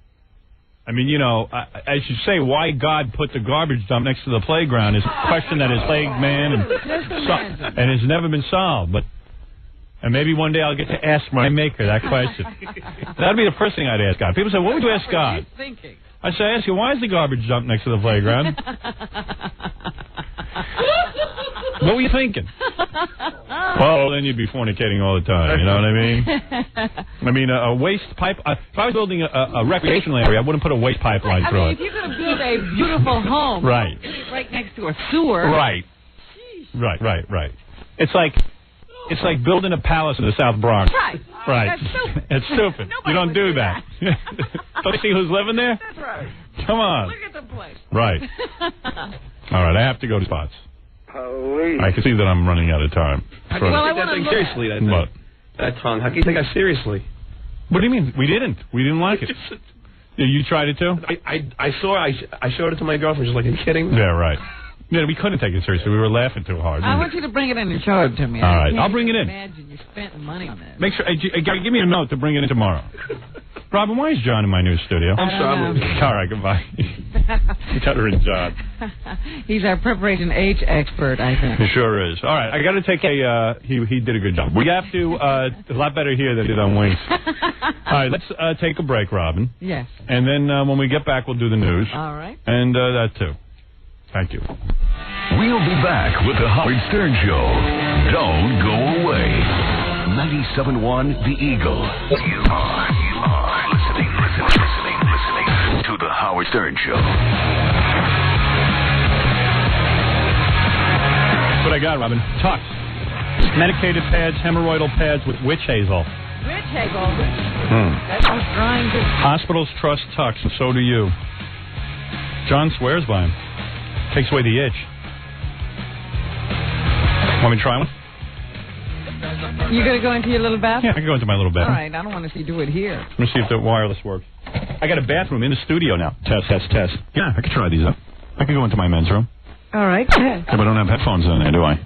I mean, you know, I should say why God put the garbage dump next to the playground is a question that has plagued man and has never been solved. And maybe one day I'll get to ask my maker that question. That'd be the first thing I'd ask God. People say, what would you ask God? Thinking? I say, ask you, why is the garbage dump next to the playground? What were you thinking? Well, then you'd be fornicating all the time, you know what I mean? I mean, a waste pipe... if I was building a recreational area, I wouldn't put a waste pipeline through it. If you're going to build a beautiful home... Right. Right next to a sewer... Right. Right. It's like building a palace in the South Bronx. Right. That's stupid. It's stupid. You don't do that. Don't you see who's living there? That's right. Come on. Look at the place. Right. All right, I have to go to spots. Police. I can see that I'm running out of time. How can you take that thing seriously, that thing? What? That tongue. How can you take that seriously? What do you mean? We didn't. We didn't like it. You tried it too? I showed it to my girlfriend. She's like, are you kidding me? Yeah, right. Yeah, we couldn't take it seriously. We were laughing too hard. I want you to bring it in and show it to me. All right, I'll bring it in. Imagine you spent money on it. Make sure. Give me a note to bring it in tomorrow. Robin, why is John in my new studio? I'm sorry. All right, goodbye. Got her in John. He's our Preparation H expert, I think. He sure is. All right, I got to take he did a good job. We have to, a lot better here than he did on Wings. All right, let's take a break, Robin. Yes. And then when we get back, we'll do the news. All right. And that too. Thank you. We'll be back with the Howard Stern Show. Don't go away. 97.1 The Eagle. You are listening to the Howard Stern Show. What I got, Robin? Tux. Medicated pads, hemorrhoidal pads with witch hazel. Witch hazel? That sounds drying too. Hospitals trust Tux, and so do you. John swears by him. Takes away the itch. Want me to try one? You going to go into your little bathroom? Yeah, I can go into my little bathroom. All right, I don't want to see you do it here. Let me see if the wireless works. I got a bathroom in the studio now. Test. Yeah, I can try these up. I can go into my men's room. All right. Yeah, but I don't have headphones in there, do I?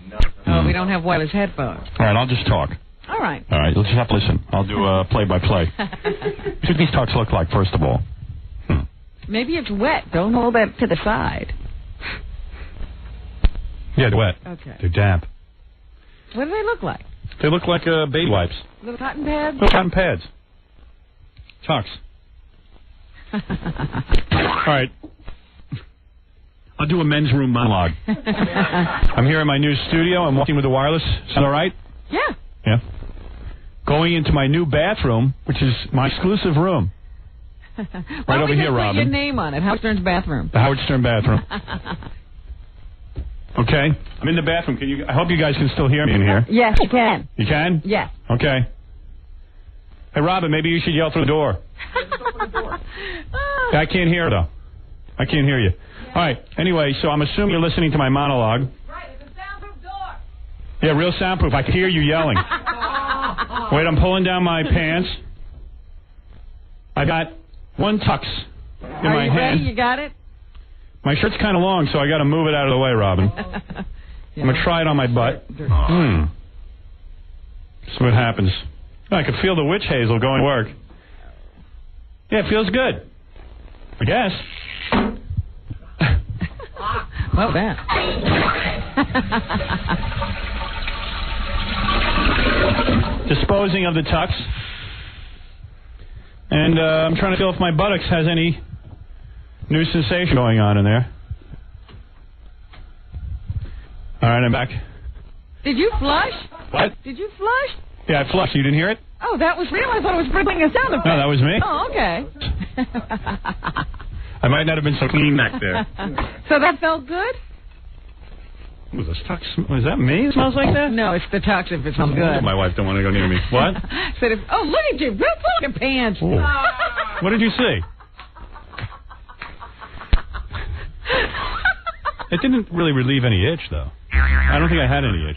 No, we don't have wireless headphones. All right, I'll just talk. All right. All right, let's just have to listen. I'll do a play-by-play. What do these talks look like, first of all? Maybe it's wet. Don't hold that to the side. Yeah, they're wet. Okay. They're damp. What do they look like? They look like baby wipes. Little cotton pads? Little cotton pads. Tux. All right. I'll do a men's room monologue. I'm here in my new studio. I'm walking with the wireless. Is that all right? Yeah. Yeah. Going into my new bathroom, which is my exclusive room. Right over here, Robin. Put your name on it. Howard Stern's bathroom. The Howard Stern bathroom. Okay, I'm in the bathroom. I hope you guys can still hear me in here. Yes, you can. You can? Yes. Okay. Hey, Robin, maybe you should yell through the door. I can't hear, though. I can't hear you. All right. Anyway, so I'm assuming you're listening to my monologue. Right, it's a soundproof door. Yeah, real soundproof. I can hear you yelling. Wait, I'm pulling down my pants. I got one tux in my hand. Are you ready? You got it? My shirt's kind of long, so I got to move it out of the way, Robin. I'm going to try it on my butt. See what happens. I can feel the witch hazel going to work. Yeah, it feels good. I guess. Well, that. Disposing of the tux. And I'm trying to feel if my buttocks has any new sensation going on in there. All right, I'm back. Did you flush? What? Did you flush? Yeah, I flushed. You didn't hear it? Oh, that was real. I thought it was bringing a sound effect. No, that was me. Oh, okay. I might not have been so clean back there. So that felt good? Was this tux? Was that me? It smells like that? No, it's the tux if it smells good. My wife don't want to go near me. What? Said if, oh, look at you. Real fucking pants. Oh. What did you see? It didn't really relieve any itch, though. I don't think I had any itch.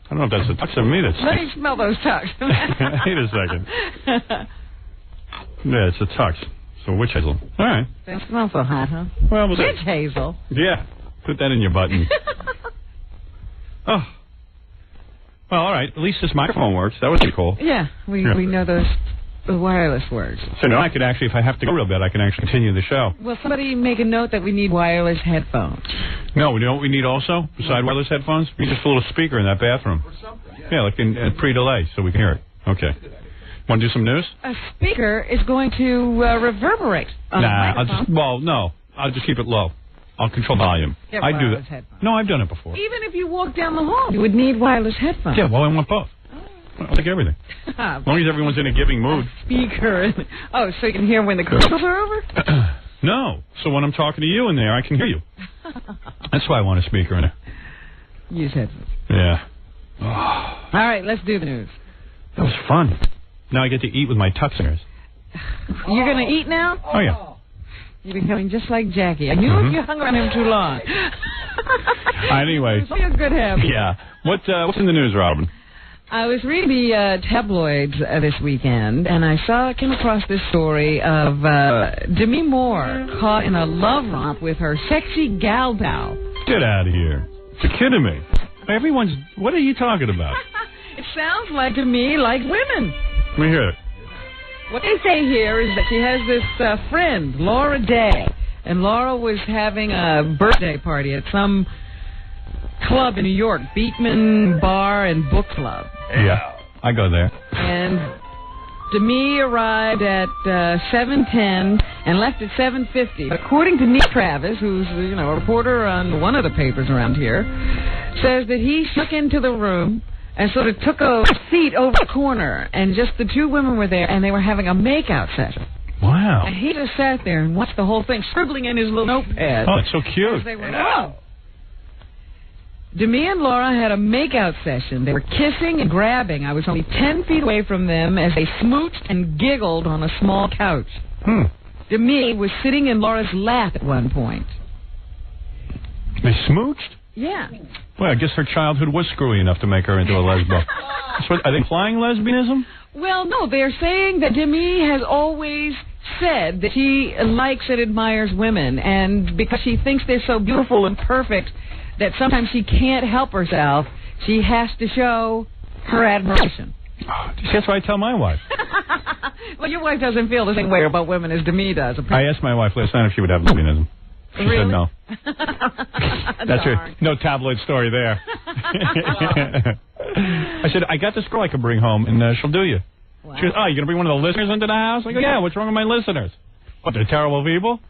I don't know if that's the tux or me that's... Let me smell those tux. Wait a second. Yeah, it's a tux. So witch hazel. All right. That smells so hot, huh? Well, witch hazel? Yeah. Put that in your button. Oh. Well, all right. At least this microphone works. That was pretty cool. Yeah. We know the wireless words. So now I could actually, if I have to go real bad, I can actually continue the show. Well, somebody make a note that we need wireless headphones. No, you know what we need also, besides wireless headphones? We need just a little speaker in that bathroom. Yeah, like in pre-delay, so we can hear it. Okay. Want to do some news? A speaker is going to reverberate on the microphone. No. I'll just keep it low. I'll control volume. I do that. Headphones. No, I've done it before. Even if you walk down the hall, you would need wireless headphones. Yeah, well, I want both. I'll take everything. As long as everyone's in a giving mood. A speaker. Oh, so you can hear when the commercials are over? No. So when I'm talking to you in there, I can hear you. That's why I want a speaker in there. Use headphones. Yeah. All right, let's do the news. That was fun. Now I get to eat with my tuxingers. You're going to eat now? Oh, yeah. You're becoming just like Jackie. I knew if you hung around him too long. Anyway. It's a good habit. Yeah. What's in the news, Robin? I was reading the tabloids this weekend, and I came across this story of Demi Moore caught in a love romp with her sexy gal pal. Get out of here. You're kidding me. What are you talking about? It sounds like to me like women. Let me hear it. What they say here is that she has this friend, Laura Day, and Laura was having a birthday party at some club in New York, Beekman Bar and Book Club. Yeah, I go there. And Demi arrived at 7:10 and left at 7:50. According to Neil Travis, who's a reporter on one of the papers around here, says that he snuck into the room and sort of took a seat over the corner, and just the two women were there, and they were having a makeout session. Wow. And he just sat there and watched the whole thing, scribbling in his little notepad. Oh, it's so cute. They were in love. Demi and Laura had a makeout session. They were kissing and grabbing. I was only 10 feet away from them as they smooched and giggled on a small couch. Demi was sitting in Laura's lap at one point. They smooched? Yeah. Well, I guess her childhood was screwy enough to make her into a lesbo. Are they implying lesbianism? Well, no. They're saying that Demi has always said that she likes and admires women, and because she thinks they're so beautiful and perfect that sometimes she can't help herself, she has to show her admiration. That's what I tell my wife. Well, your wife doesn't feel the same way about women as Demi does. Apparently. I asked my wife last night if she would have lesbianism. She said no. That's her. No tabloid story there. I said, I got this girl I could bring home, and she'll do you. Wow. She goes, you're going to bring one of the listeners into the house? I go, yeah, what's wrong with my listeners? What, they're terrible people?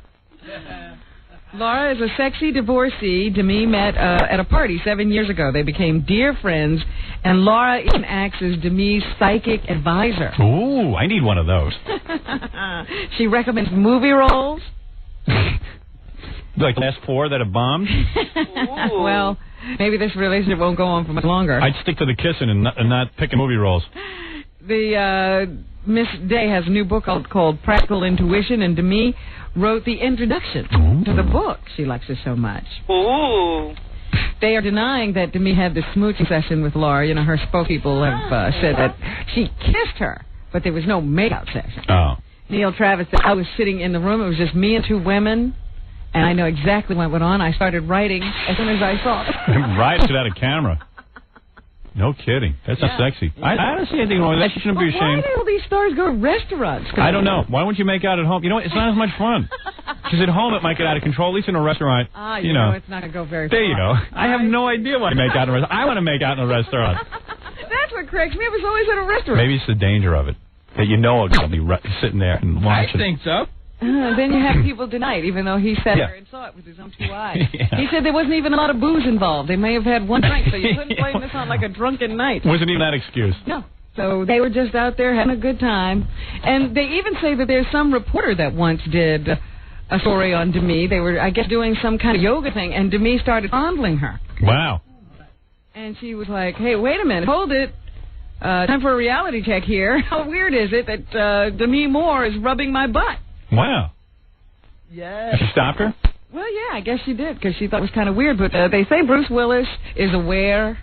Laura is a sexy divorcee Demi met at a party 7 years ago. They became dear friends, and Laura even acts as Demi's psychic advisor. Ooh, I need one of those. She recommends movie roles. Like the last four that have bombed? Well, maybe this relationship won't go on for much longer. I'd stick to the kissing and not picking movie roles. The Miss Day has a new book called Practical Intuition, and Demi wrote the introduction to the book. She likes it so much. Ooh. They are denying that Demi had this smooching session with Laura. Her spokespeople have said that she kissed her, but there was no makeout session. Oh. Neil Travis said, I was sitting in the room. It was just me and two women, and I know exactly what went on. I started writing as soon as I saw it. Right to that camera. No kidding. That's not sexy. Yeah. I don't see anything wrong with that. She shouldn't be ashamed. Why do all these stars go to restaurants? I don't know. Why wouldn't you make out at home? You know what? It's not as much fun. Because at home it might get out of control. At least in a restaurant, you know it's not going to go very far. There you go. I have no idea why you make out in a restaurant. I want to make out in a restaurant. That's what cracks me up. It's always at a restaurant. Maybe it's the danger of it. That you know I'll be sitting there and watching. I think so. Then you have people deny it, even though he sat there and saw it with his own two eyes. He said there wasn't even a lot of booze involved. They may have had one drink, so you couldn't blame this on like a drunken night. Wasn't even that excuse. No. So they were just out there having a good time. And they even say that there's some reporter that once did a story on Demi. They were, I guess, doing some kind of yoga thing, and Demi started fondling her. Wow. And she was like, hey, wait a minute, hold it. Time for a reality check here. How weird is it that Demi Moore is rubbing my butt? Wow. Yeah. Did she stop her? Well, yeah, I guess she did, because she thought it was kind of weird. But they say Bruce Willis is aware.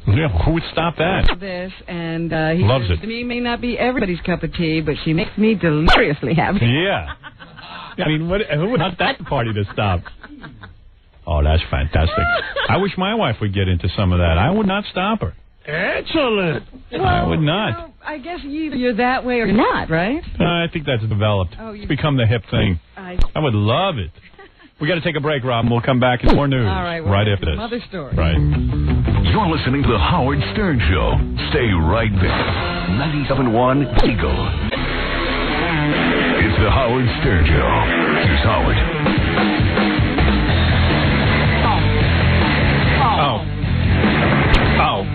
Yeah, who would stop that? This, and he loves says, it. Demi may not be everybody's cup of tea, but she makes me deliriously happy. Yeah. I mean, who would want that party to stop? Oh, that's fantastic. I wish my wife would get into some of that. I would not stop her. Excellent. Well, I would not. You know, I guess either you're that way or you're not, right? I think that's developed. Oh, It's become the hip thing. I would love it. We got to take a break, Rob, and we'll come back with more news. All right, right after this. Mother story. Right. You're listening to the Howard Stern Show. Stay right there. 97.1 Eagle. It's the Howard Stern Show. Here's Howard. Oh. Ow.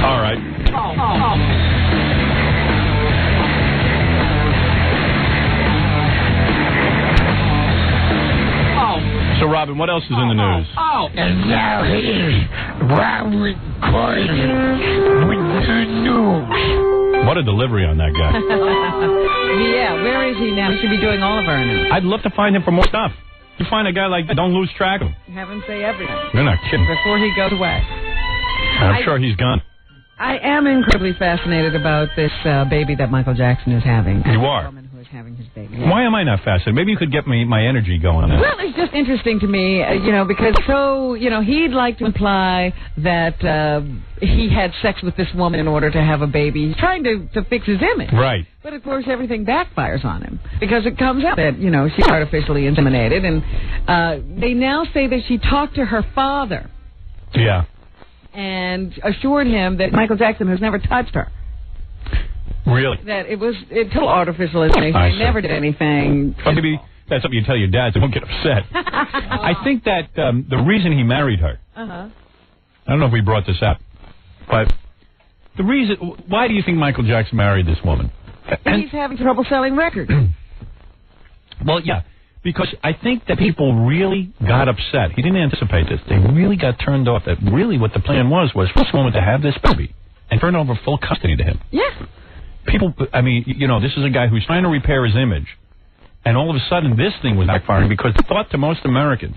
All right. So, Robin, what else is in the news? And now here's Robert Corey with the news. What a delivery on that guy. Yeah, where is he now? He should be doing all of our news. I'd love to find him for more stuff. You find a guy like that, don't lose track of him. Have him say everything. You're not kidding. Before he goes away. I'm sure he's gone. I am incredibly fascinated about this baby that Michael Jackson is having. You are? The woman who is having his baby. Why am I not fascinated? Maybe you could get me my energy going on that. Well, it's just interesting to me, because he'd like to imply that he had sex with this woman in order to have a baby. He's trying to fix his image. Right. But, of course, everything backfires on him because it comes out that, she's artificially inseminated. And they now say that she talked to her father. Yeah. And assured him that Michael Jackson has never touched her. Really? That it's total artificial insemination. They never did anything. Well, maybe that's something you tell your dad so don't get upset. I think that the reason he married her, I don't know if we brought this up, but the reason, why do you think Michael Jackson married this woman? He's having trouble selling records. Well, yeah, because I think that people really got upset. He didn't anticipate this. They really got turned off. That really what the plan was for this woman to have this baby and turn over full custody to him. Yeah. People, I mean, this is a guy who's trying to repair his image, and all of a sudden this thing was backfiring because the thought to most Americans,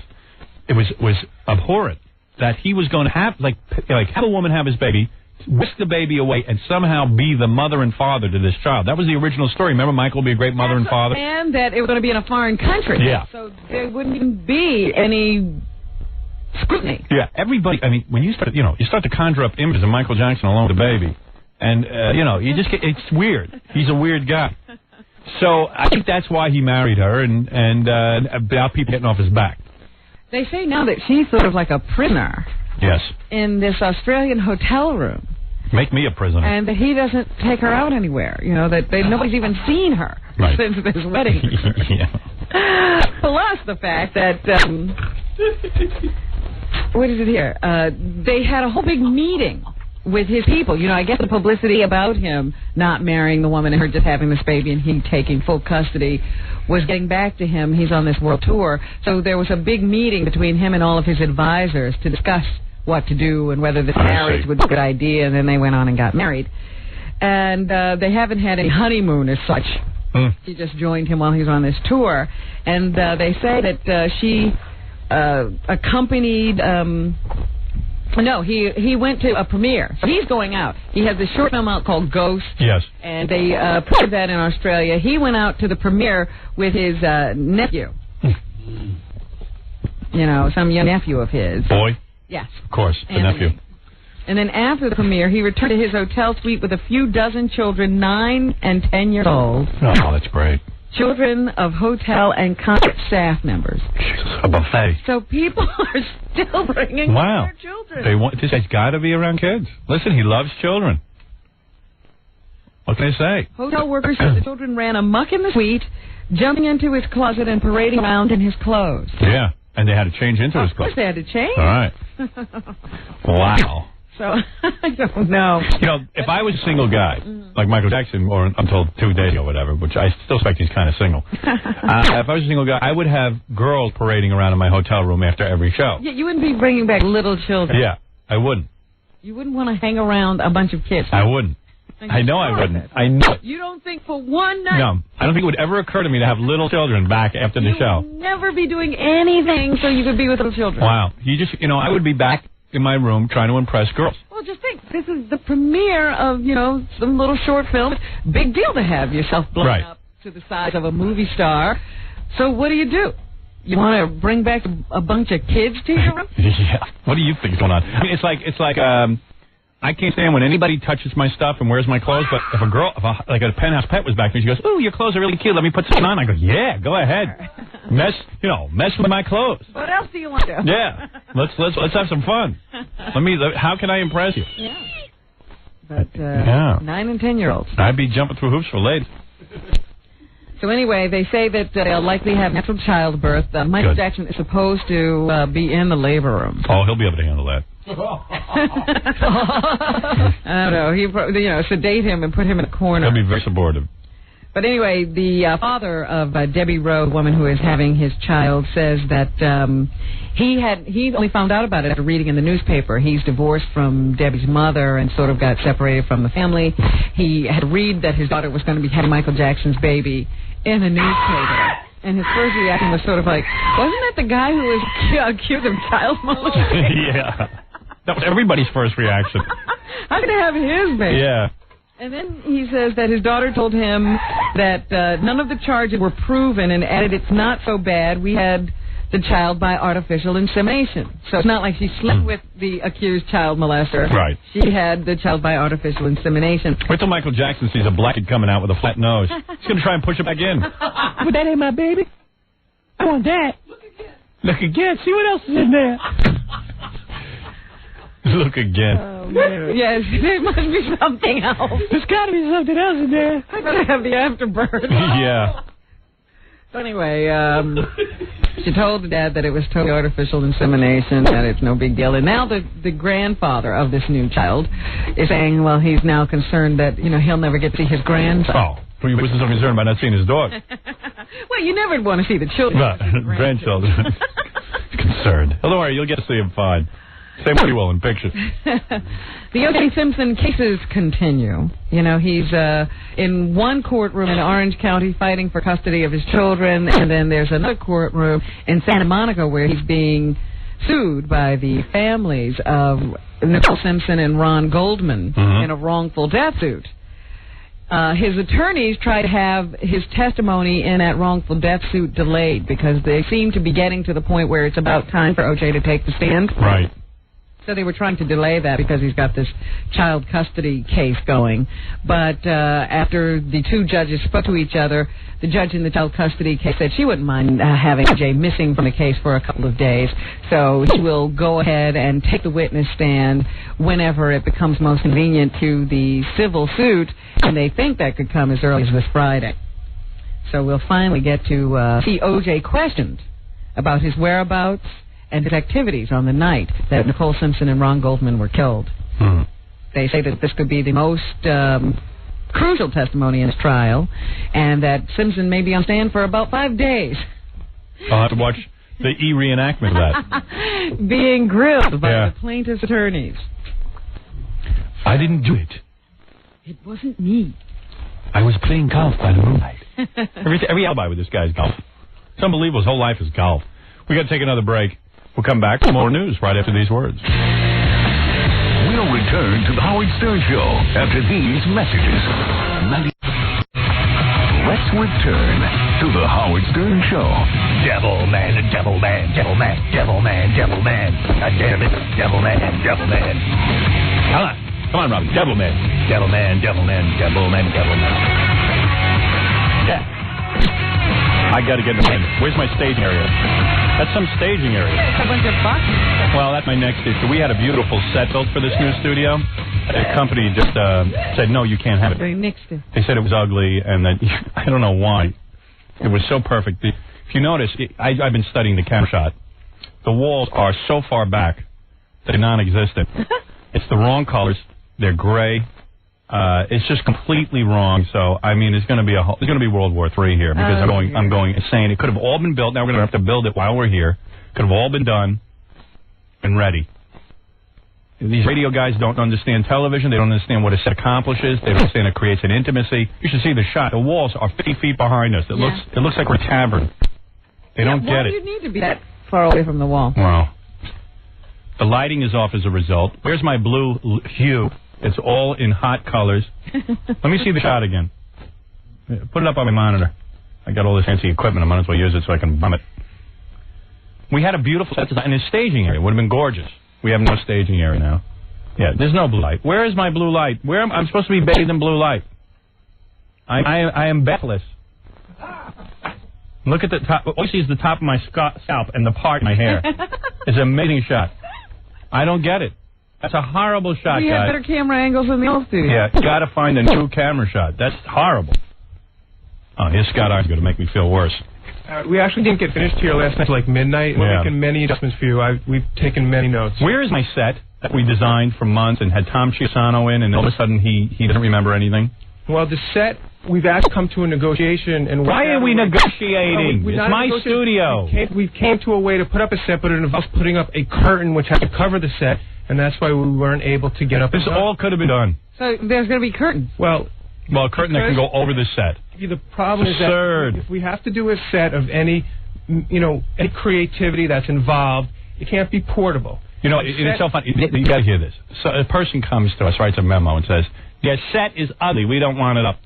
it was abhorrent that he was going to have, like have a woman have his baby, whisk the baby away, and somehow be the mother and father to this child. That was the original story. Remember, Michael would be a great mother and father? And that it was going to be in a foreign country. Yeah. So there wouldn't even be any scrutiny. Yeah, everybody, I mean, when you start, you start to conjure up images of Michael Jackson along with the baby, and, you just get, it's weird. He's a weird guy. So I think that's why he married her, and about people getting off his back. They say now that she's sort of like a prisoner. Yes. In this Australian hotel room. Make me a prisoner. And that he doesn't take her out anywhere. That nobody's even seen her since this wedding. Plus the fact that, what is it here? They had a whole big meeting with his people. I guess the publicity about him not marrying the woman and her just having this baby and he taking full custody was getting back to him. He's on this world tour. So there was a big meeting between him and all of his advisors to discuss what to do and whether this marriage would be a good idea, and then they went on and got married. And they haven't had any honeymoon as such. She just joined him while he was on this tour. And they say that she accompanied... No, he went to a premiere. So he's going out. He has this short film out called Ghost. Yes. And they put that in Australia. He went out to the premiere with his nephew. Some young nephew of his. Boy? Yes. Of course, the nephew. And then after the premiere, he returned to his hotel suite with a few dozen children, 9 and 10 years old. Oh, that's great. Children of hotel and concert staff members. Jesus, a buffet. So people are still bringing their children. This guy's got to be around kids. Listen, he loves children. What can I say? Hotel workers said the children ran amok in the suite, jumping into his closet and parading around in his clothes. Yeah, and they had to change into his clothes. Of course they had to change. All right. Wow. So, I don't know. You know, if I was a single guy, like Michael Jackson, or until 2 days ago or whatever, which I still suspect he's kind of single, if I was a single guy, I would have girls parading around in my hotel room after every show. Yeah, you wouldn't be bringing back little children. Yeah, I wouldn't. You wouldn't want to hang around a bunch of kids. I wouldn't. I know I wouldn't. I know it. You don't think for one night? No, I don't think it would ever occur to me to have little children back after the show. You would never be doing anything so you could be with little children. Wow. I would be back in my room trying to impress girls. Well, just think, this is the premiere of, some little short film. Big deal to have yourself blown up to the size of a movie star. So what do? You want to bring back a bunch of kids to your room? Yeah. What do you think is going on? I mean, it's like I can't stand when anybody touches my stuff and wears my clothes, but if like a penthouse pet was back there, she goes, "Ooh, your clothes are really cute. Let me put some on." I go, "Yeah, go ahead. Mess with my clothes." What else do you want to do? Yeah. Let's have some fun. How can I impress you? Yeah. But 9 and 10-year-olds. I'd be jumping through hoops for ladies. So anyway, they say that they'll likely have natural childbirth. Michael Jackson is supposed to be in the labor room. Oh, he'll be able to handle that. I don't know. He, sedate him and put him in a corner. He'll be very supportive. But anyway, the father of Debbie Rowe, the woman who is having his child, says that he only found out about it after reading in the newspaper. He's divorced from Debbie's mother and sort of got separated from the family. He had read that his daughter was going to be having Michael Jackson's baby in a newspaper. And his first reaction was sort of like, wasn't that the guy who was accused of child molestation? Yeah. That was everybody's first reaction. How could they have his baby? Yeah. And then he says that his daughter told him that none of the charges were proven and added, "It's not so bad. We had the child by artificial insemination." So it's not like she slept with the accused child molester. Right. She had the child by artificial insemination. Wait till Michael Jackson sees a black kid coming out with a flat nose. He's going to try and push it back in. But that ain't my baby. I want that. Look again. See what else is in there. Look again. Oh, man. Yes, there must be something else. There's got to be something else in there. I'm going to have the afterbirth. Yeah. So anyway, she told the dad that it was totally artificial insemination, that it's no big deal. And now the grandfather of this new child is saying, well, he's now concerned that, he'll never get to see his grandson. Oh, he was so concerned about not seeing his dog. Well, you never want to see the children. Grandchildren. Concerned. Well, don't worry, you'll get to see him fine. Same way you will in pictures. The O.J. Simpson cases continue. He's in one courtroom in Orange County fighting for custody of his children, and then there's another courtroom in Santa Monica where he's being sued by the families of Nicole Simpson and Ron Goldman in a wrongful death suit. His attorneys tried to have his testimony in that wrongful death suit delayed because they seem to be getting to the point where it's about time for O.J. to take the stand. Right. So they were trying to delay that because he's got this child custody case going. But after the two judges spoke to each other, the judge in the child custody case said she wouldn't mind having O.J. missing from the case for a couple of days. So she will go ahead and take the witness stand whenever it becomes most convenient to the civil suit, and they think that could come as early as this Friday. So we'll finally get to see O.J. questioned about his whereabouts and his activities on the night that Nicole Simpson and Ron Goldman were killed. They say that this could be the most crucial testimony in his trial, and that Simpson may be on stand for about 5 days. I'll have to watch the reenactment of that. Being grilled by the plaintiff's attorneys. I didn't do it. It wasn't me. I was playing golf by the moonlight. Every alibi with this guy's golf. It's unbelievable. His whole life is golf. We got to take another break. We'll come back with more news right after these words. We'll return to the Howard Stern Show after these messages. Let's return to the Howard Stern Show. Devil man, devil man, devil man, devil man, devil man. God damn it, devil man, devil man. Come on, Robbie. Devil man. Devil man, devil man, devil man, devil man. I got to get in the ring. Where's my staging area? That's some staging area. It's a bunch of boxes. Well, that's my next issue. We had a beautiful set built for this new studio. The company just said, no, you can't have it. They nixed it. They said it was ugly, and that I don't know why. It was so perfect. If you notice, I've been studying the camera shot. The walls are so far back that they're non-existent. It's the wrong colors. They're gray. It's just completely wrong. So I mean, there's going to be World War III here because I'm going insane. It could have all been built. Now we're going to have to build it while we're here. Could have all been done and ready. These radio guys don't understand television. They don't understand what a set accomplishes. They don't understand it creates an intimacy. You should see the shot. The walls are 50 feet behind us. It looks like we're a tavern. They don't get it. Why do you need to be that far away from the wall? Well, the lighting is off as a result. Where's my blue hue? It's all in hot colors. Let me see the shot again. Put it up on my monitor. I got all this fancy equipment. I might as well use it so I can bum it. We had a beautiful set design in a staging area. It would have been gorgeous. We have no staging area now. Yeah, there's no blue light. Where is my blue light? I'm supposed to be bathed in blue light. I am breathless. Look at the top. All you see is the top of my scalp and the part of my hair. It's an amazing shot. I don't get it. That's a horrible shot, guys. We have better camera angles in the old studio. Yeah, you got to find a new camera shot. That's horrible. Oh, here's Scott Iron's going to make me feel worse. We actually didn't get finished here last night until like midnight. We're making many adjustments for you. We've taken many notes. Where is my set that we designed for months and had Tom Chiusano in, and all of a sudden he doesn't remember anything? Well, the set, we've actually come to a negotiation. And why are we negotiating? It's my studio. We came to a way to put up a set, but it involves putting up a curtain which has to cover the set, and that's why we weren't able to get up. This all could have been done. So there's going to be curtains. Well, a curtain that can go over the set. The problem is that if we have to do a set of any creativity that's involved, it can't be portable. You know, it's so funny. You got to hear this. So a person comes to us, writes a memo, and says, "Your set is ugly. We don't want it up."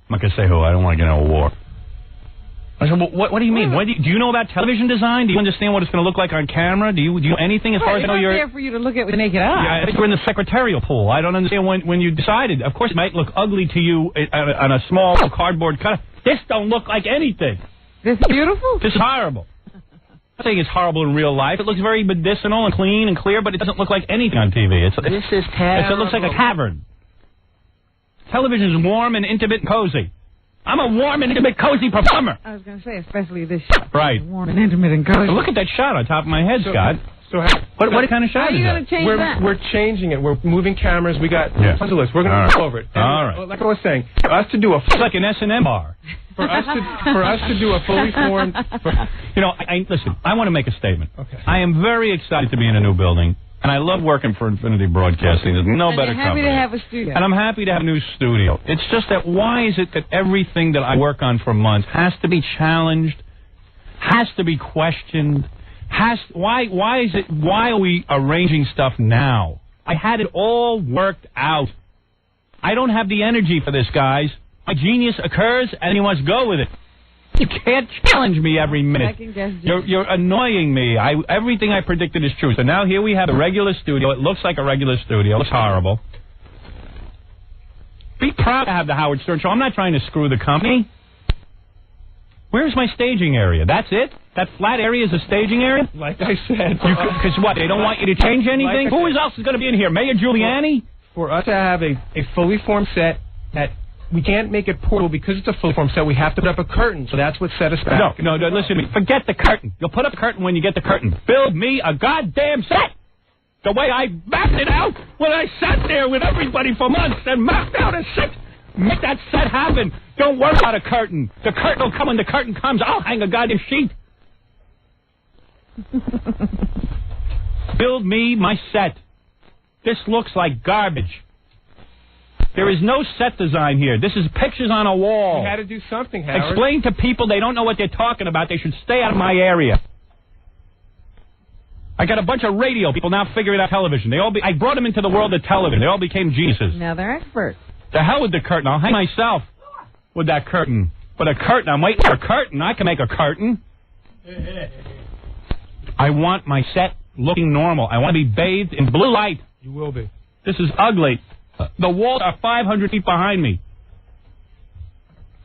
I'm not going to say who. I don't want to get into a war. I said, well, what do you mean? Do you know about television design? Do you understand what it's going to look like on camera? Do you know anything as far as I know? It's not there for you to look at with the naked eye. Yeah, I think we're in the secretarial pool. I don't understand when you decided. Of course, it might look ugly to you on a small cardboard cut. This don't look like anything. This is beautiful? This is horrible. I'm saying it's horrible in real life. It looks very medicinal and clean and clear, but it doesn't look like anything on TV. This is terrible. It looks like a cavern. Television is warm and intimate and cozy. I'm a warm and intimate, cozy performer. I was going to say, especially this shot. Right. Warm and intimate and cozy. Look at that shot on top of my head, Scott. What kind of shot is that? How are you going to change that? We're changing it. We're moving cameras. We got tons of lists. We're going to go over it. And all right. Like I was saying, for us to do it's like an S&M bar. For us to do a fully formed... Listen, I want to make a statement. Okay. I am very excited to be in a new building. And I love working for Infinity Broadcasting. There's no better company. I'm happy to have a studio. And I'm happy to have a new studio. It's just that why is it that everything that I work on for months has to be challenged, has to be questioned, why are we arranging stuff now? I had it all worked out. I don't have the energy for this, guys. My genius occurs and he wants to go with it. You can't challenge me every minute. You're annoying me. Everything I predicted is true. So now here we have a regular studio. It looks like a regular studio. It's horrible. Be proud to have the Howard Stern Show. I'm not trying to screw the company. Where's my staging area? That's it? That flat area is a staging area? Like I said. Because what, they don't want you to change anything? Who else is going to be in here? Mayor Giuliani? For us to have a fully formed set that... We can't make it portable because it's a full form set. We have to put up a curtain, so that's what set us back. No, listen to me. Forget the curtain. You'll put up a curtain when you get the curtain. Build me a goddamn set. The way I mapped it out when I sat there with everybody for months and mapped out a set. Make that set happen. Don't worry about a curtain. The curtain will come when the curtain comes. I'll hang a goddamn sheet. Build me my set. This looks like garbage. There is no set design here. This is pictures on a wall. We had to do something, Howard. Explain to people they don't know what they're talking about. They should stay out of my area. I got a bunch of radio people now figuring out television. I brought them into the world of television. They all became geniuses. Now they're experts. The hell with the curtain. I'll hang myself with that curtain. With a curtain. I'm waiting for a curtain. I can make a curtain. I want my set looking normal. I want to be bathed in blue light. You will be. This is ugly. The walls are 500 feet behind me.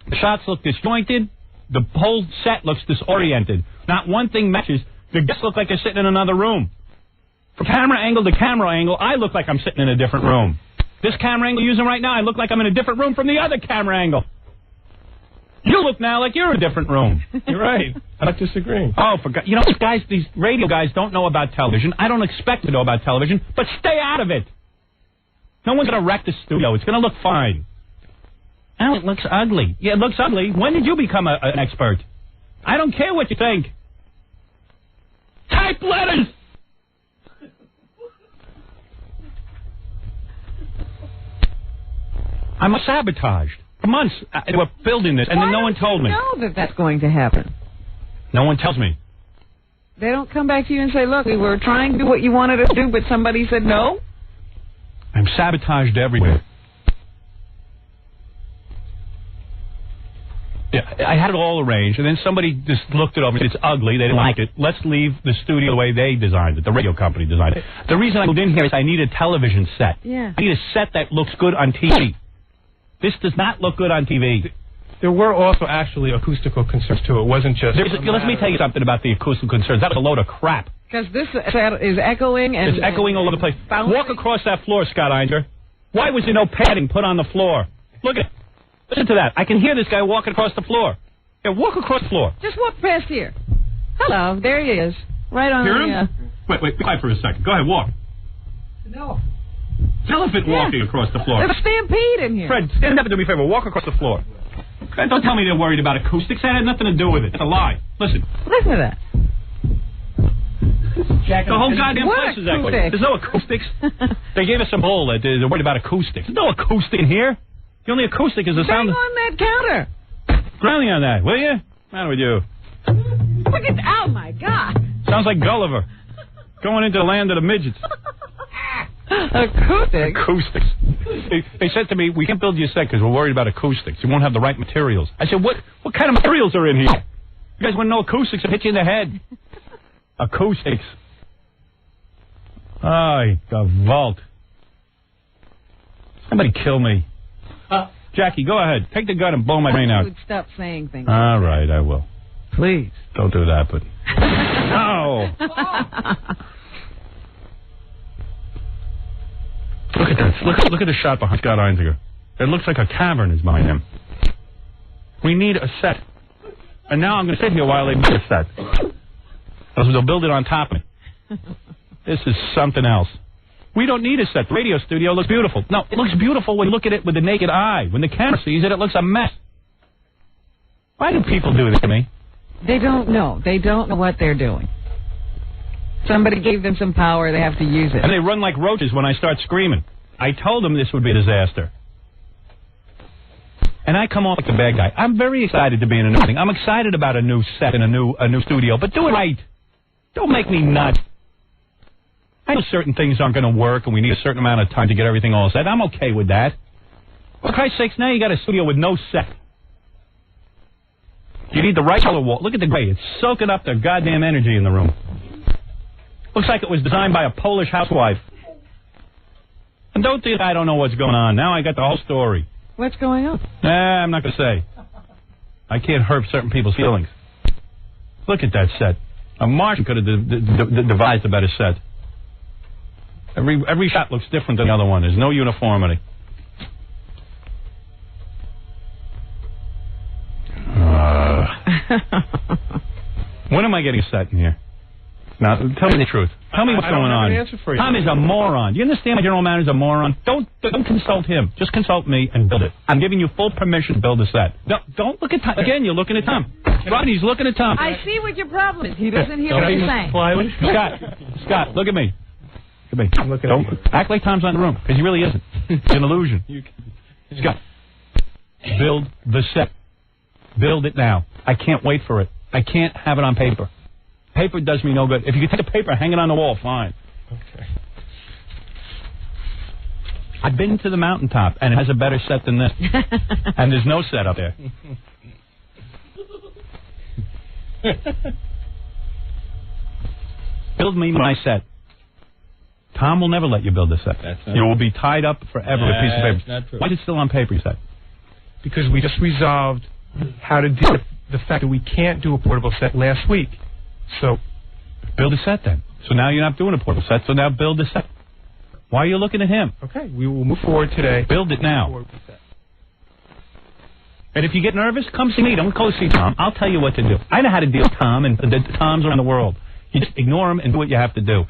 The shots look disjointed. The whole set looks disoriented. Not one thing matches. The guests look like they're sitting in another room. From camera angle to camera angle, I look like I'm sitting in a different room. This camera angle you're using right now, I look like I'm in a different room from the other camera angle. You look now like you're in a different room. You're right. I'm not disagreeing. Oh, for God. You know, guys, these radio guys don't know about television. I don't expect to know about television, but stay out of it. No one's going to wreck the studio. It's going to look fine. Oh, it looks ugly. Yeah, it looks ugly. When did you become an expert? I don't care what you think. Type letters! I'm sabotaged. For months, we're building this, and then no one told me. Know that that's going to happen. No one tells me. They don't come back to you and say, look, we were trying to do what you wanted us to do, but somebody said no? I'm sabotaged everywhere. Yeah, I had it all arranged, and then somebody just looked it over and said, it's ugly, they didn't like it. Let's leave the studio the way they designed it, the radio company designed it. The reason I moved in here is I need a television set. Yeah. I need a set that looks good on TV. This does not look good on TV. There were also actually acoustical concerns, too. It wasn't just... Let me tell you something about the acoustical concerns. That was a load of crap. Because this is echoing and... It's echoing all over the place. Walk across that floor, Scott Einger. Why was there no padding put on the floor? Look at it. Listen to that. I can hear this guy walking across the floor. Yeah, walk across the floor. Just walk past here. Hello, there he is. Right on Hear the... him? Wait, be quiet for a second. Go ahead, walk. No. Elephant walking across the floor. There's a stampede in here. Fred, stand up and do me a favor. Walk across the floor. Don't tell me they're worried about acoustics. That had nothing to do with it. It's a lie. Listen. Listen to that. The whole goddamn place is echoing. There's no acoustics. They gave us some bull that they're worried about acoustics. There's no acoustic in here. The only acoustic is the sound. Bang on that counter. Grounding on that, will you? What's the matter with you? Look at... Oh, my God. Sounds like Gulliver. Going into the land of the midgets. Acoustics. They said to me, we can't build you a set because we're worried about acoustics. You won't have the right materials. I said, what kind of materials are in here? You guys want to know acoustics? It'll hit you in the head. Acoustics. Ay, Gavalt. Somebody kill me. Jackie, go ahead. Take the gun and blow my brain out. Stop saying things. All right, I will. Please. Don't do that, but... No! Look at that. Look at the shot behind Scott Einziger. It looks like a cavern is behind him. We need a set. And now I'm going to sit here while they build a set. They'll build it on top of me. This is something else. We don't need a set. The radio studio looks beautiful. No, it looks beautiful when you look at it with the naked eye. When the camera sees it, it looks a mess. Why do people do this to me? They don't know. They don't know what they're doing. Somebody gave them some power. They have to use it. And they run like roaches when I start screaming. I told them this would be a disaster. And I come off like the bad guy. I'm very excited to be in a new thing. I'm excited about a new set and a new studio. But do it right. Don't make me nuts. I know certain things aren't going to work and we need a certain amount of time to get everything all set. I'm okay with that. For Christ's sakes, now you got a studio with no set. You need the right color wall. Look at the gray. It's soaking up the goddamn energy in the room. Looks like it was designed by a Polish housewife. And don't think I don't know what's going on. Now I got the whole story. What's going on? I'm not going to say. I can't hurt certain people's feelings. Look at that set. A Martian could have devised a better set. Every shot looks different than the other one. There's no uniformity. When am I getting a set in here? Now, tell me the truth. Tell me what's going on. I don't have an answer for you. Tom is a moron. Do you understand my general manager's a moron? Don't consult him. Just consult me and build it. I'm giving you full permission to build a set. Don't look at Tom. Again, you're looking at Tom. Rodney's looking at Tom. I see what your problem is. He doesn't hear what you're saying. Scott, look at me. Look at me. Don't act like Tom's not in the room, because he really isn't. It's an illusion. Scott, build the set. Build it now. I can't wait for it. I can't have it on paper. Paper does me no good. If you can take the paper, hang it on the wall, fine. Okay. I've been to the mountaintop, and it has a better set than this. And there's no set up there. Build me my set. Tom will never let you build a set. You will be tied up forever with a piece of paper. That's not true. Why is it still on paper, you said? Because we just resolved how to deal with the fact that we can't do a portable set last week. So, build a set then. So now you're not doing a portable set, so now build a set. Why are you looking at him? Okay, we will move forward today. Build it now. And if you get nervous, come see me. Don't go see Tom. I'll tell you what to do. I know how to deal with Tom and the Toms around the world. You just ignore them and do what you have to do.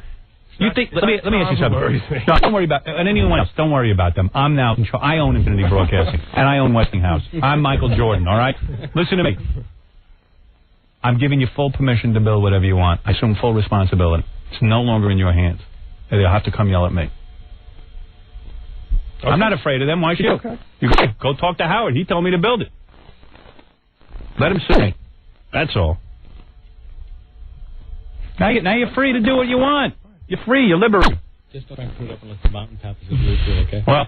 You think? Let me ask you something. No, don't worry about and anyone else. Don't worry about them. I'm now in control. I own Infinity Broadcasting and I own Westinghouse. I'm Michael Jordan. All right. Listen to me. I'm giving you full permission to build whatever you want. I assume full responsibility. It's no longer in your hands. They'll have to come yell at me. Okay. I'm not afraid of them. Why should you? Okay. You go talk to Howard. He told me to build it. Let him sue me. That's all. Now you're free to do what you want. You're free. You're liberated. Just don't put it up unless the mountain top is blue, okay? Well,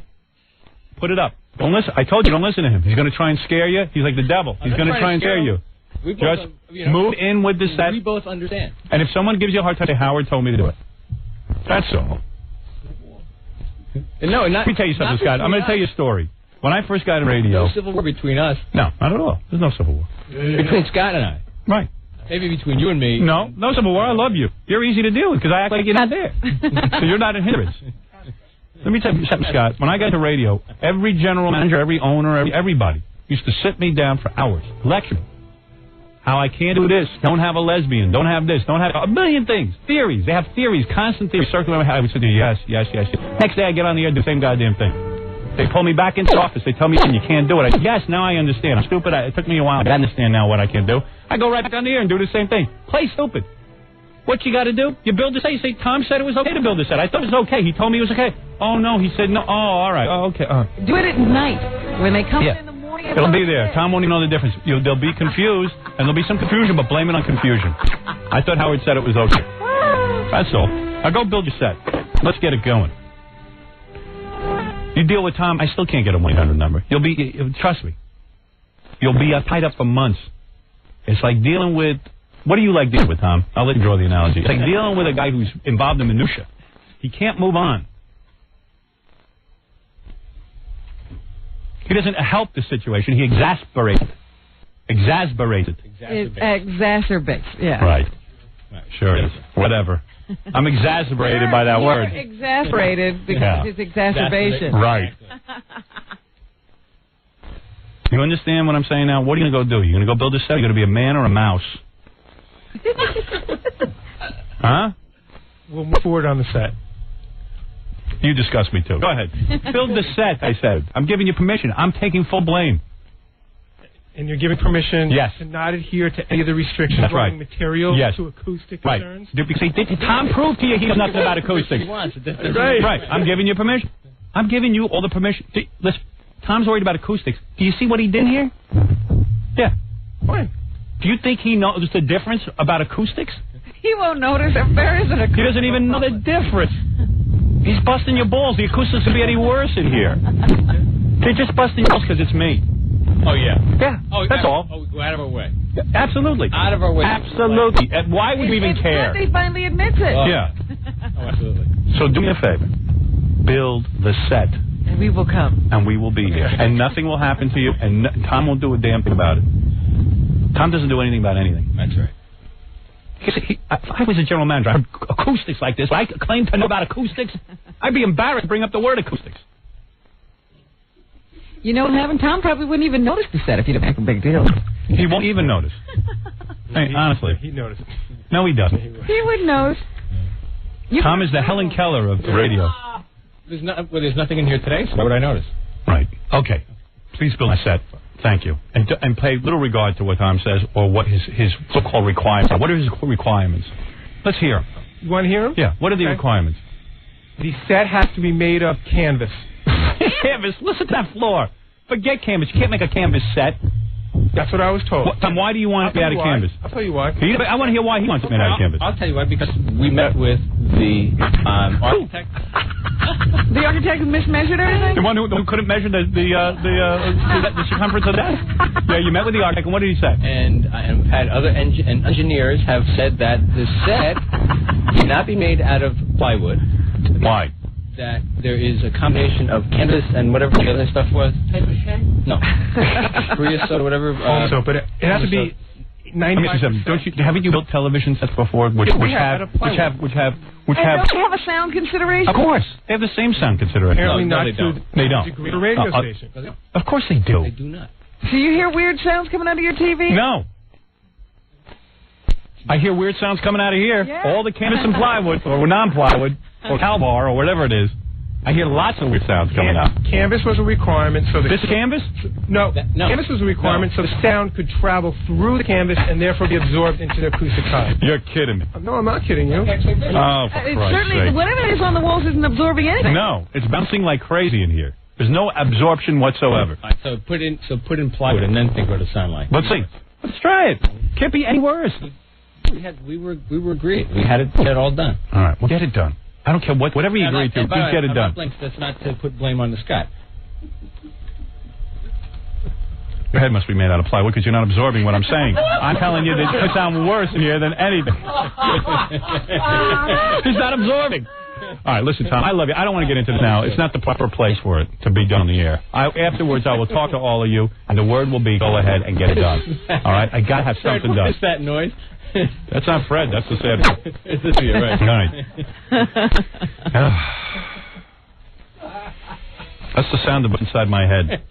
put it up. Don't listen. I told you, don't listen to him. He's going to try and scare you. He's like the devil. He's going to try and scare you. Just move in with the set. We both understand. And if someone gives you a hard time, say, Howard told me to do it. That's all. No, let me tell you something, Scott. I'm going to tell you a story. When I first got in radio... No civil war between us. No, not at all. There's no civil war. Between Scott and I. Right. Maybe between you and me. No civil war. I love you. You're easy to deal with because I act like you're not there. So you're not a hindrance. Let me tell you something, Scott. When I got to radio, every general manager, every owner, everybody used to sit me down for hours, lecture me. How I can't do this, don't have a lesbian, don't have this, don't have a million things. Theories. They have theories, constant theories circling around my head. I would say, yes. Next day I get on the air, do the same goddamn thing. They pull me back into the office. They tell me, you can't do it. I say, yes, now I understand. I'm stupid. It took me a while. I understand now what I can do. I go right back on the air and do the same thing. Play stupid. What you got to do? You build the set. You say, Tom said it was okay to build the set. I thought it was okay. He told me it was okay. Oh, no. He said no. Oh, all right. Oh, okay. Do it at night when they come in the morning. It'll be there. Tom won't even know the difference. They'll be confused, and there'll be some confusion, but blame it on confusion. I thought Howard said it was okay. That's all. Now go build your set. Let's get it going. You deal with Tom, I still can't get a 1-800 number. Trust me. You'll be tied up for months. It's like dealing with, what do you like dealing with, Tom? I'll let you draw the analogy. It's like dealing with a guy who's involved in minutia. He can't move on. He doesn't help the situation. He exasperates it. It exacerbates, yeah. Right. Sure is. Whatever. I'm exasperated by that word. Exasperated because it's exacerbation. Right. You understand what I'm saying now? What are you going to go do? You're going to go build a set? You're going to be a man or a mouse? Huh? We'll move forward on the set. You disgust me, too. Go ahead. Build the set, I said. I'm giving you permission. I'm taking full blame. And you're giving permission to not adhere to any of the restrictions running material to acoustic concerns? Tom proved to you he knows nothing about acoustics. Right. I'm giving you permission. I'm giving you all the permission. Listen, Tom's worried about acoustics. Do you see what he did here? Yeah. Fine. Do you think he knows the difference about acoustics? He won't notice if there is an acoustic. He doesn't even know the difference. He's busting your balls. The acoustics could be any worse in here. They're just busting your balls because it's me. Oh, yeah. Yeah, that's all. Oh, we go out of our way. Yeah, absolutely. Out of our way. Absolutely. And why would we even care? It's good he finally admits it. Yeah. Oh, absolutely. So do me a favor. Build the set. And we will come. And we will be here. And nothing will happen to you, and Tom won't do a damn thing about it. Tom doesn't do anything about anything. That's right. If I was a general manager, I heard acoustics like this. I claim to know about acoustics. I'd be embarrassed to bring up the word acoustics. You know what happened? Tom probably wouldn't even notice the set if you didn't make a big deal. He won't even notice. Honestly. He'd notice. No, he doesn't. He would notice. Tom is the Helen Keller of radio. There's nothing in here today, so why would I notice? Right. Okay. Please build my set. Thank you. And pay little regard to what Tom says or what his so-called requirements are. What are his requirements? Let's hear them. You want to hear them? Yeah. What are the requirements? The set has to be made of canvas. Canvas? Listen to that floor. Forget canvas. You can't make a canvas set. That's what I was told. Tom, why do you want it made out of canvas? I'll tell you why. I want to hear why he wants it made out of canvas. I'll tell you why, because we met with the architect. The architect mismeasured everything? The one who couldn't measure the circumference of that? Yeah, you met with the architect, and what did he say? And I've had other engineers have said that the set cannot be made out of plywood. Why? That there is a combination of canvas and whatever the other stuff was. No. Creosote or whatever. But it has to be 95%. Haven't you built television sets before, which have a sound consideration? Of course, they have the same sound consideration. Apparently no, not they to they don't. the radio station. Of course they do. They do not. Do you hear weird sounds coming out of your TV? No. I hear weird sounds coming out of here. Yeah. All the canvas and plywood, or non-plywood, or Calbar, or whatever it is. I hear lots of weird sounds coming out. Canvas was a requirement, so This canvas? No, canvas was a requirement, so the sound could travel through the canvas and therefore be absorbed into the acoustic side. You're kidding me. No, I'm not kidding you. Oh, for Christ's sake. Whatever it is on the walls isn't absorbing anything. No, it's bouncing like crazy in here. There's no absorption whatsoever. All right, so put in plywood and then think what it sound like. Let's see. Let's try it. Can't be any worse. We were agreed. We had it all done. All right, well, get it done. I don't care whatever you agree to. Just get it done. That's not to put blame on the Scott. Your head must be made out of plywood because you're not absorbing what I'm saying. I'm telling you, that it sounds worse in here than anything. It's not absorbing. All right, listen, Tom, I love you. I don't want to get into this now. It's not the proper place for it to be done on the air. Afterwards, I will talk to all of you, and the word will be go ahead and get it done. All right? I got to have something done. What's that noise? That's not Fred. That's the sad part. It's this year, right? Right. That's the sound of inside my head.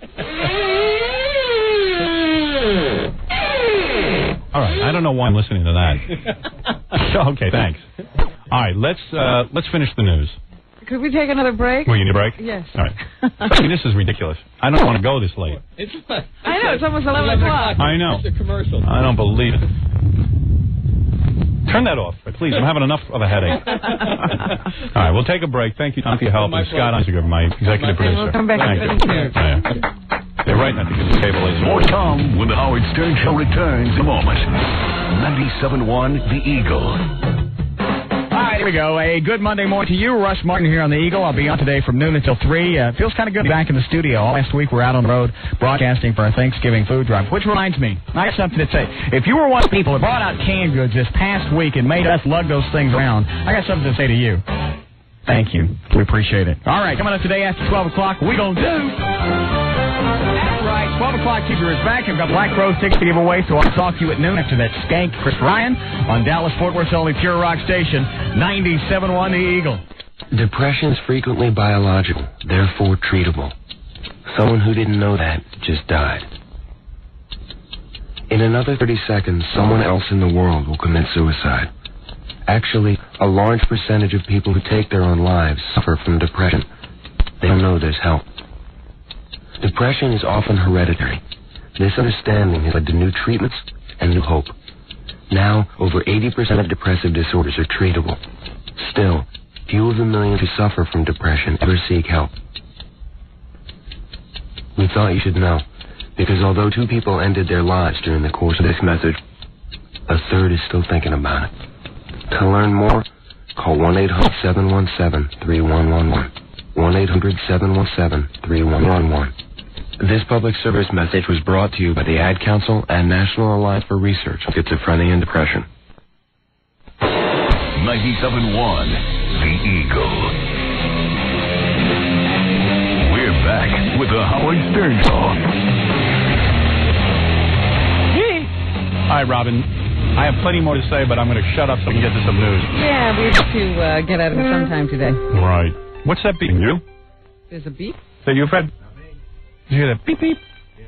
All right. I don't know why I'm listening to that. Okay, thanks. All right. Let's finish the news. Could we take another break? Well, you need a break? Yes. All right. I mean, this is ridiculous. I don't want to go this late. I know. It's almost 11 o'clock. I know. It's a commercial. I don't believe it. Turn that off, please. I'm having enough of a headache. All right, we'll take a break. Thank you, Tom, for your help. And Scott Einziger, my executive producer. We'll come back Thank and you. finish here. They're right not to give the cable is. More Tom when the Howard Stern Show returns in a moment. 97.1 The Eagle. All right, here we go. A good Monday morning to you. Russ Martin here on the Eagle. I'll be on today from noon until 3. Feels kind of good to be back in the studio. Last week we're out on the road broadcasting for our Thanksgiving food drive, which reminds me, I have something to say. If you were one of the people that brought out canned goods this past week and made us lug those things around, I got something to say to you. Thank you. We appreciate it. All right, coming up today after 12 o'clock, we gonna do... That's right, 12 o'clock, Keeper is back. I've got Black Rose tickets to give away, so I'll talk to you at noon after that skank Chris Ryan on Dallas Fort Worth's only pure rock station, 97.1 The Eagle. Depression is frequently biological, therefore treatable. Someone who didn't know that just died. In another 30 seconds, someone else in the world will commit suicide. Actually, a large percentage of people who take their own lives suffer from depression. They don't know there's help. Depression is often hereditary. This understanding has led to new treatments and new hope. Now, over 80% of depressive disorders are treatable. Still, few of the millions who suffer from depression ever seek help. We thought you should know, because although 2 people ended their lives during the course of this message, a third is still thinking about it. To learn more, call 1-800-717-3111. 1-800-717-3111. This public service message was brought to you by the Ad Council and National Alliance for Research on Schizophrenia and Depression. 97.1 The Eagle. We're back with the Howard Stern Show. All right, Robin. I have plenty more to say, but I'm going to shut up so we can get to some news. Yeah, we have to get at it sometime today. Right. What's that beep? You? There's a beep? Is that you, Fred? Did you hear that beep, beep? Yeah.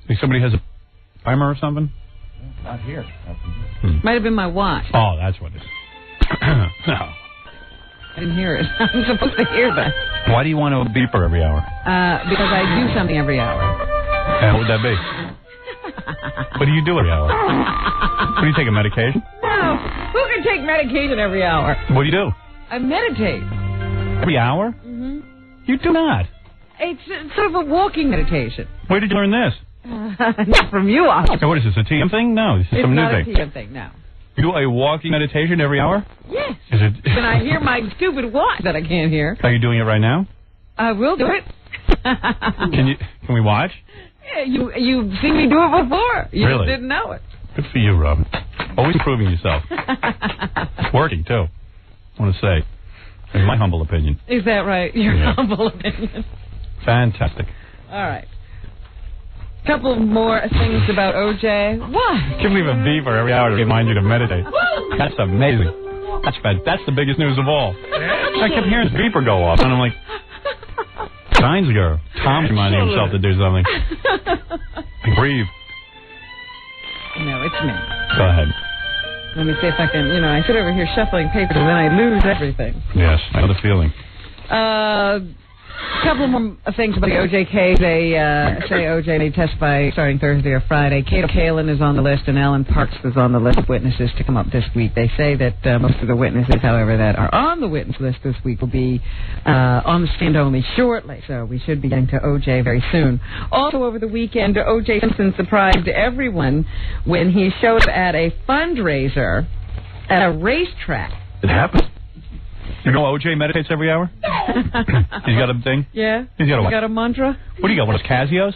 Think somebody has a timer or something? Not here. Might have been my watch. Oh, that's what it is. No. I didn't hear it. I'm supposed to hear that. Why do you want a beeper every hour? Because I do something every hour. And what would that be? What do you do every hour? What do you take, a medication? No. Who can take medication every hour? What do you do? I meditate. Every hour? Mm-hmm. You do not. It's sort of a walking meditation. Where did you learn this? Not from you, obviously. What is this, a TM thing? No, this is some new thing. It's not a TM thing, no. You do a walking meditation every hour? Yes. Is it? When I hear my stupid watch that I can't hear. Are you doing it right now? I will do it. Can we watch? Yeah, you've seen me do it before. You really? Just didn't know it. Good for you, Robin. Always improving yourself. It's working, too, I want to say. In my humble opinion. Is that right? Your humble opinion. Fantastic. All right. Couple more things about OJ. What? I can't believe a beeper every hour to remind you to meditate. That's amazing. That's the biggest news of all. I kept hearing this beeper go off, and I'm like, Einziger. Tom's reminding himself to do something. Breathe. No, it's me. Go ahead. Let me see if I can, I sit over here shuffling papers and then I lose everything. Yes, I know the feeling. A couple more things about the O.J. case. They say O.J. may testify starting Thursday or Friday. Cato Kalin is on the list, and Alan Parks is on the list of witnesses to come up this week. They say that most of the witnesses, however, that are on the witness list this week will be on the stand only shortly, so we should be getting to O.J. very soon. Also over the weekend, O.J. Simpson surprised everyone when he showed up at a fundraiser at a racetrack. It happened. You know O.J. meditates every hour? He's got a thing? Yeah. He's got a mantra? What do you got, one of those Casios?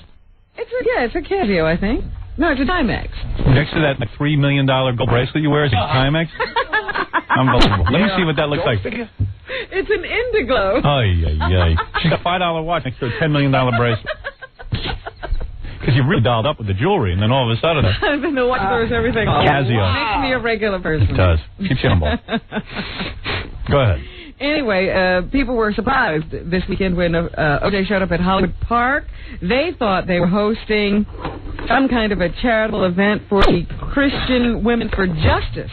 It's a Casio, I think. No, it's a Timex. Next to that $3 million gold bracelet you wear is a Timex? Unbelievable. Let me see what that looks like. It's an Indiglo. Ay. She's got a $5 watch next to a $10 million bracelet. Because you really dialed up with the jewelry, and then all of a sudden... then the watch throws everything off. Casio. Makes me a regular person. It does. Keeps you humble. Go ahead. Anyway, people were surprised this weekend when O.J. showed up at Hollywood Park. They thought they were hosting some kind of a charitable event for the Christian Women for Justice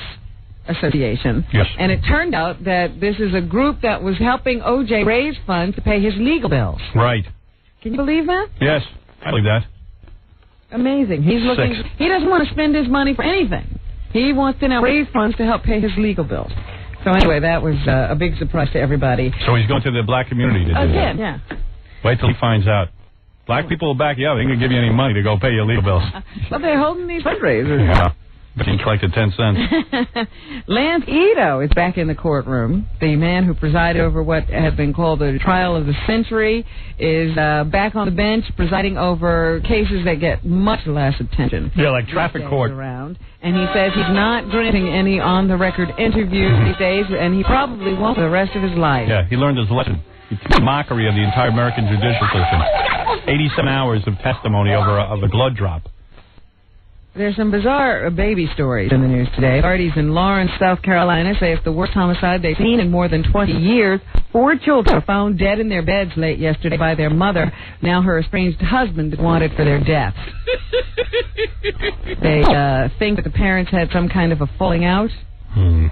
Association. Yes. And it turned out that this is a group that was helping O.J. raise funds to pay his legal bills. Right. Can you believe that? Yes, I believe that. Amazing. He doesn't want to spend his money for anything. He wants to now raise funds to help pay his legal bills. So anyway, that was a big surprise to everybody. So he's going to the black community to do that? Again, yeah. Wait till he finds out. Black people will back you up. They ain't going to give you any money to go pay your legal bills. Well, they're holding these fundraisers. Yeah. But he collected 10 cents. Lance Ito is back in the courtroom. The man who presided over what has been called the trial of the century is back on the bench presiding over cases that get much less attention. Yeah, like traffic court. Around. And he says he's not granting any on-the-record interviews these days, and he probably won't for the rest of his life. Yeah, he learned his lesson. It's a mockery of the entire American judicial system. 87 hours of testimony over a blood drop. There's some bizarre baby stories in the news today. Authorities in Lawrence, South Carolina say it's the worst homicide they've seen in more than 20 years. 4 children were found dead in their beds late yesterday by their mother. Now her estranged husband is wanted for their deaths. They think that the parents had some kind of a falling out. And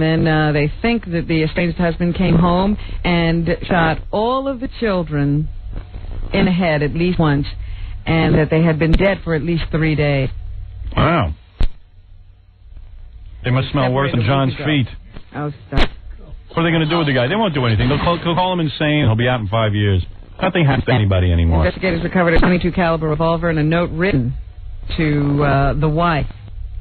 then they think that the estranged husband came home and shot all of the children in the head at least once, and that they had been dead for at least 3 days. Wow. They must smell worse than John's feet. Oh, stop. What are they going to do with the guy? They won't do anything. They'll call him insane. He'll be out in 5 years. Nothing happens to anybody anymore. Investigators recovered a .22 caliber revolver and a note written to the wife.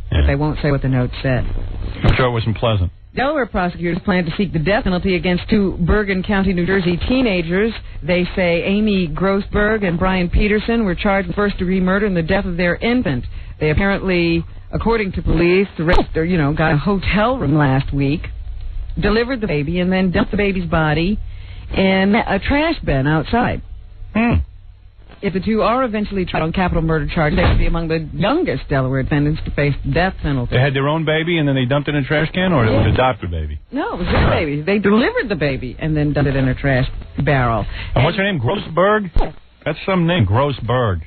But they won't say what the note said. I'm sure it wasn't pleasant. Delaware prosecutors plan to seek the death penalty against 2 Bergen County, New Jersey teenagers. They say Amy Grossberg and Brian Peterson were charged with first-degree murder in the death of their infant. They apparently, according to police, got a hotel room last week, delivered the baby, and then dumped the baby's body in a trash bin outside. If the 2 are eventually tried on capital murder charges, they would be among the youngest Delaware defendants to face the death penalty. They had their own baby and then they dumped it in a trash can, or it was an adopted baby? No, it was their baby. They delivered the baby and then dumped it in a trash barrel. And what's her name? Grossberg? That's some name, Grossberg.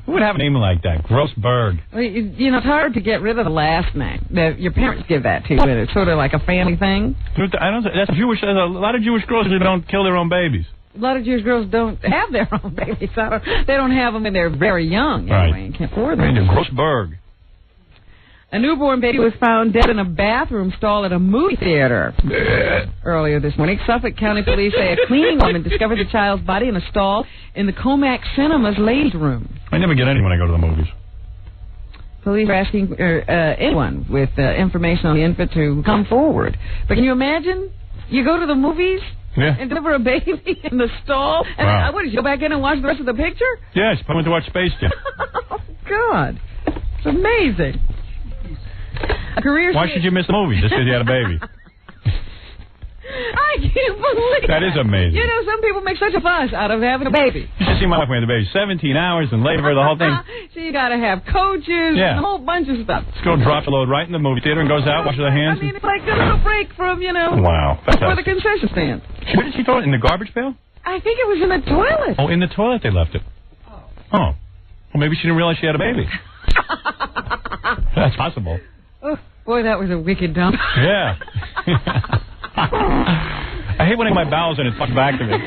Who would have a name like that? Grossberg. Well, it's hard to get rid of the last name. Your parents give that to you. It's sort of like a family thing. That's Jewish. A lot of Jewish girls don't kill their own babies. A lot of Jewish girls don't have their own babies. They don't have them when they're very young, anyway, and can't afford them. Grossberg. A newborn baby was found dead in a bathroom stall at a movie theater earlier this morning. Suffolk County Police say a cleaning woman discovered the child's body in a stall in the Comac Cinema's ladies' room. I never get any when I go to the movies. Police are asking anyone with information on the infant to come forward. But can you imagine? You go to the movies? Yeah. And deliver a baby in the stall? And wow. What, did you go back in and watch the rest of the picture? Yes, I went to watch Space Jam. Oh, God. It's amazing. Why should you miss the movie just because you had a baby? I can't believe that. Is amazing. Some people make such a fuss out of having a baby. You should see my wife when the baby. 17 hours and labor, the whole thing. So you got to have coaches and a whole bunch of stuff. This girl drops a load right in the movie theater and goes out, washes her hands. I mean, it's like a little break from, Wow. for the concession stand. Where did she throw it? In the garbage pail? I think it was in the toilet. Oh, in the toilet they left it. Oh. Well, maybe she didn't realize she had a baby. That's possible. Oh, boy, that was a wicked dump. Yeah. I hate when I get my bowels and it fucks back to me.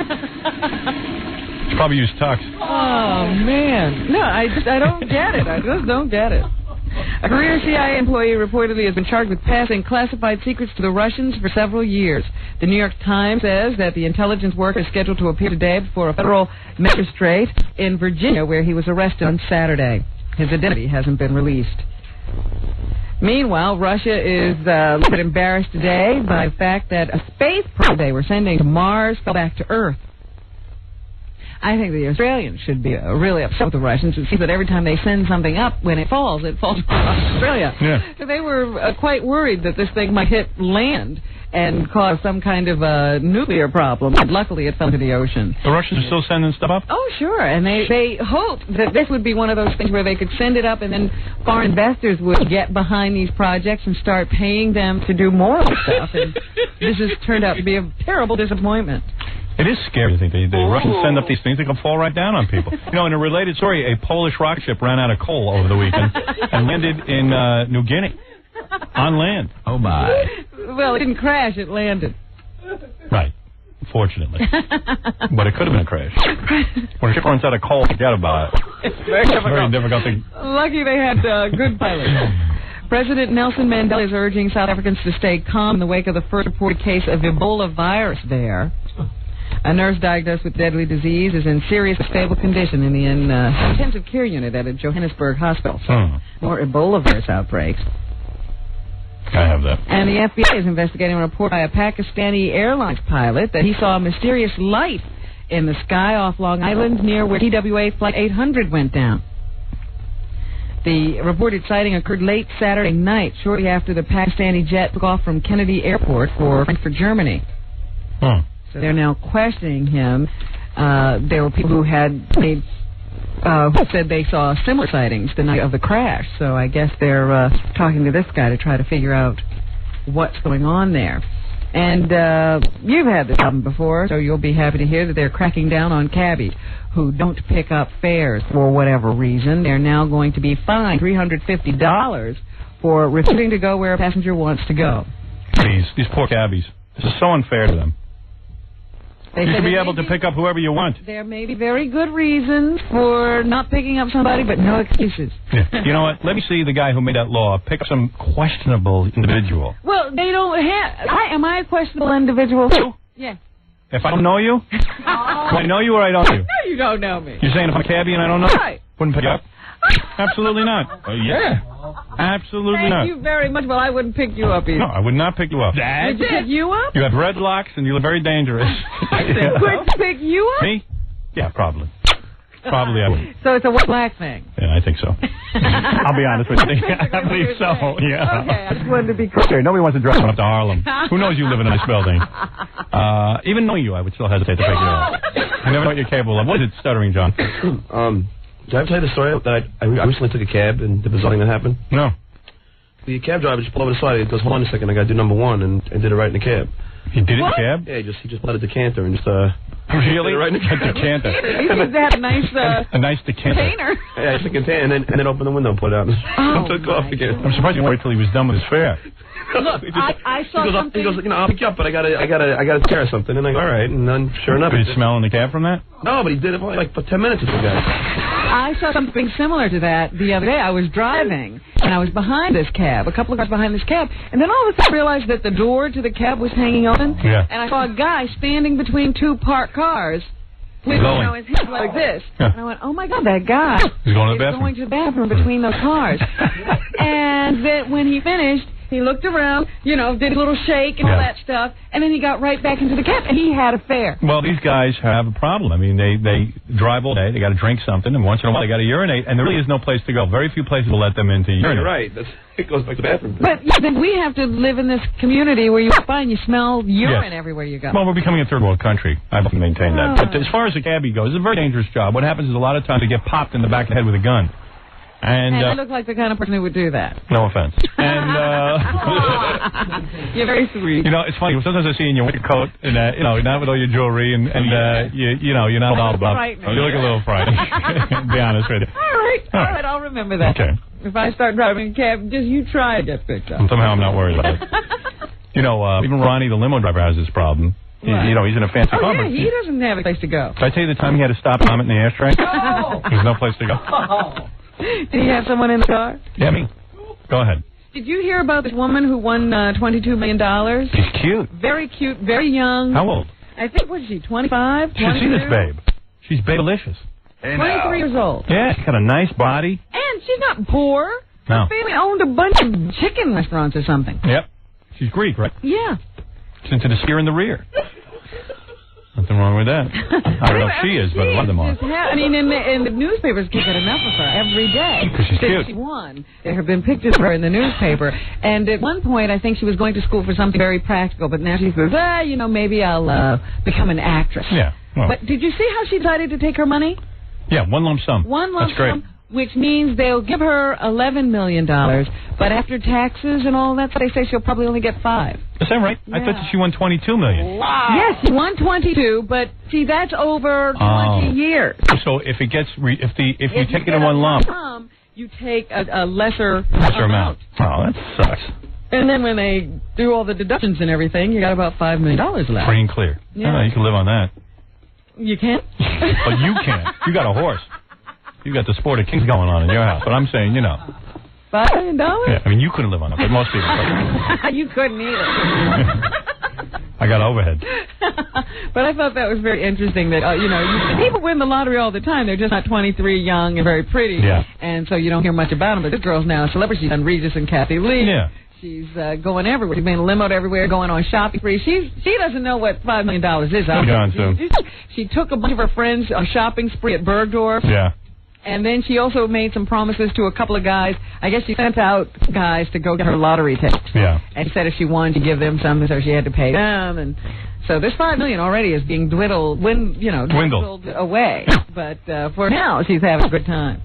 She probably used Tux. Oh, man. No, I don't get it. I just don't get it. A career CIA employee reportedly has been charged with passing classified secrets to the Russians for several years. The New York Times says that the intelligence worker is scheduled to appear today before a federal magistrate in Virginia, where he was arrested on Saturday. His identity hasn't been released. Meanwhile, Russia is a little bit embarrassed today by the fact that a space probe they were sending to Mars fell back to Earth. I think the Australians should be really upset with the Russians. It seems that every time they send something up, when it falls across Australia. Yeah. So they were quite worried that this thing might hit land and cause some kind of a nuclear problem. But luckily, it fell to the ocean. The Russians are still sending stuff up? Oh, sure. And they hoped that this would be one of those things where they could send it up and then foreign investors would get behind these projects and start paying them to do more stuff. And this has turned out to be a terrible disappointment. It is scary to think the Russians send up these things that can fall right down on people. You know, in a related story, a Polish rocket ship ran out of coal over the weekend and landed in New Guinea on land. Oh, my. Well, it didn't crash, it landed. Right. Fortunately. But it could have been a crash. When a ship runs out of coal, forget about it. It's very difficult thing. Lucky they had good pilots. President Nelson Mandela is urging South Africans to stay calm in the wake of the first reported case of Ebola virus there. A nurse diagnosed with deadly disease is in serious stable condition in the intensive care unit at a Johannesburg hospital. So more Ebola virus outbreaks. I have that. And the FBI is investigating a report by a Pakistani Airlines pilot that he saw a mysterious light in the sky off Long Island near where TWA Flight 800 went down. The reported sighting occurred late Saturday night, shortly after the Pakistani jet took off from Kennedy Airport for Frankfurt, Germany. So they're now questioning him. There were people who had made, who said they saw similar sightings the night of the crash. So I guess they're talking to this guy to try to figure out what's going on there. And you've had this problem before, so you'll be happy to hear that they're cracking down on cabbies who don't pick up fares for whatever reason. They're now going to be fined $350 for refusing to go where a passenger wants to go. These poor cabbies. This is so unfair to them. You should be able to pick up whoever you want. There may be very good reasons for not picking up somebody, but no excuses. Yeah. You know what? Let me see the guy who made that law. Pick up some questionable individual. Well, they don't have... Am I a questionable individual? You? Yeah. If I don't know you? Do I know you or I don't know you? No, you don't know me. You're saying if I'm a cabbie and I don't know? Right. Wouldn't pick you up? Absolutely not. Yeah. Absolutely not. Thank you very much. Well, I wouldn't pick you up either. No, I would not pick you up. Would you pick you up? You have red locks and you look very dangerous. Would pick you up? Me? Yeah, probably. Probably I would. So it's a white-black thing? Yeah, I think so. I'll be honest with you. I believe so, yeah. Okay, I just wanted to be clear. Okay, nobody wants to drive up to Harlem. Who knows you live in a nice building? Even knowing you, I would still hesitate to pick you up. I never know what you're capable of. What is it, stuttering, John? Did I ever tell you the story that I recently took a cab and the bizarre thing that happened? No. The cab driver just pulled over the side. He goes, hold on a second, I got to do number one, and did it right in the cab. He did it in the cab? Yeah, he just let a decanter and just really? Right in the decanter. He seems to have a nice a nice decanter. Container. Yeah, just a container, and then opened the window and put it out. And took off again. I'm surprised you waited till he was done with his fare. Look, I saw something. He goes, I'll pick you up, but I gotta take care of something. And I go, all right. And then, sure enough, did he smell in the cab from that? No, but he did it for like for 10 minutes. With the guy. I saw something similar to that the other day. I was driving, and I was behind this cab, a couple of cars behind this cab, and then all of a sudden I realized that the door to the cab was hanging open, and I saw a guy standing between two parked cars with his hands like this. Yeah. And I went, oh, my God, that guy is going to the bathroom between those cars. And then when he finished, he looked around, did a little shake and all that stuff, and then he got right back into the cab, and he had a fare. Well, these guys have a problem. I mean, they drive all day, they got to drink something, and once in a while they got to urinate, and there really is no place to go. Very few places will let them in to urinate. You're right. It goes back to the bathroom. But then we have to live in this community where you find you smell urine everywhere you go. Well, we're becoming a third world country. I have to maintain that. But as far as a cabbie goes, it's a very dangerous job. What happens is a lot of times they get popped in the back of the head with a gun. And I look like the kind of person who would do that. No offense. And you're very sweet. You know, it's funny. Sometimes I see you in your winter coat and you know, not with all your jewelry and you know, you're not all about. You look a little frightening. To be honest with you. All right, I'll remember that. Okay. If I start driving a cab, just you try to get picked up. Somehow I'm not worried about it. You know, even Ronnie, the limo driver, has this problem. Right. You know, he's in a fancy car. Yeah, he doesn't have a place to go. Did I tell you the time he had to stop vomit in the ashtray? No. There's no place to go. Did he have someone in the car? Yeah, me. Go ahead. Did you hear about this woman who won $22 million? She's cute. Very cute, very young. How old? I think, what is she, 25? You should see this babe. She's babelicious. 23 years old. Yeah, she's got a nice body. And she's not poor. No. Her family owned a bunch of chicken restaurants or something. Yep. She's Greek, right? Yeah. She's into the steer in the rear. Nothing wrong with that. I don't know if she is, but a lot of them are. I mean, and the newspapers can't get enough of her every day. Because she's cute. She won. There have been pictures of her in the newspaper. And at one point, I think she was going to school for something very practical, but now she says, you know, maybe I'll become an actress. Yeah. Well. But did you see how she decided to take her money? Yeah, one lump sum. One lump That's great. sum, which means they'll give her $11 million, but after taxes and all that, they say she'll probably only get $5 million. Is that right? Yeah. I thought that she won $22 million. Wow. Yes, she won 22, but see, that's over 20 years. So if it gets if you take it in one lump, you take a lesser amount. Oh, that sucks. And then when they do all the deductions and everything, you got about $5 million left. Free and clear. Yeah. You can live on that. You can't? Well, you can't. You got a horse. You got the Sport of Kings going on in your house. But I'm saying, you know. $5 million? Yeah, I mean, you couldn't live on it, but most people could. You couldn't either. I got overhead. But I thought that was very interesting that, you know, people win the lottery all the time. They're just not 23, young, and very pretty. Yeah. And so you don't hear much about them. But this girl's now a celebrity. She's done Regis and Kathy Lee. Yeah. She's going everywhere. She's being limoed everywhere, going on shopping spree. She doesn't know what $5 million is. She took a bunch of her friends on a shopping spree at Bergdorf. Yeah. And then she also made some promises to a couple of guys. I guess she sent out guys to go get her lottery tickets. Yeah. And she said if she wanted to give them something, so she had to pay them. And so this $5 million already is being dwindled away. But for now, she's having a good time.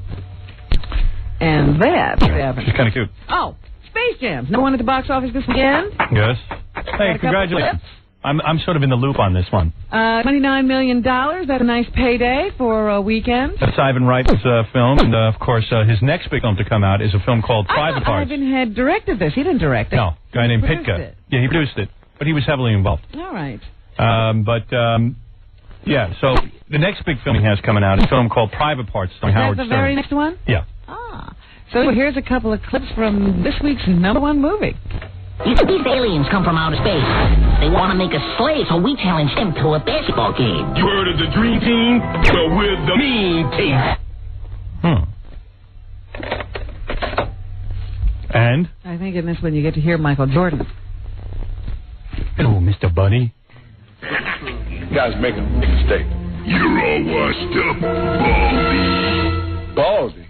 And that's happening. She's kind of cute. Oh. Space Jams. No one at the box office this weekend? Yes. Hey, congratulations. I'm sort of in the loop on this one. $29 million. That's a nice payday for a weekend. That's Ivan Reit's film. And, of course, his next big film to come out is a film called Private Parts. Ivan had directed this. He didn't direct it. No, a guy named Pitka. Yeah, he produced it. But he was heavily involved. All right. Yeah, so the next big film he has coming out is a film called Private Parts starring Howard Stern. Is that the very next one? Yeah. Ah. So here's a couple of clips from this week's #1 movie. These aliens come from outer space. They want to make us slaves, so we challenge them to a basketball game. You heard of the Dream Team? Well, we're the Mean Team. And? I think in this one you get to hear Michael Jordan. Hello, Mr. Bunny. You guys make a big mistake. You're all washed up, Baldy. Baldy?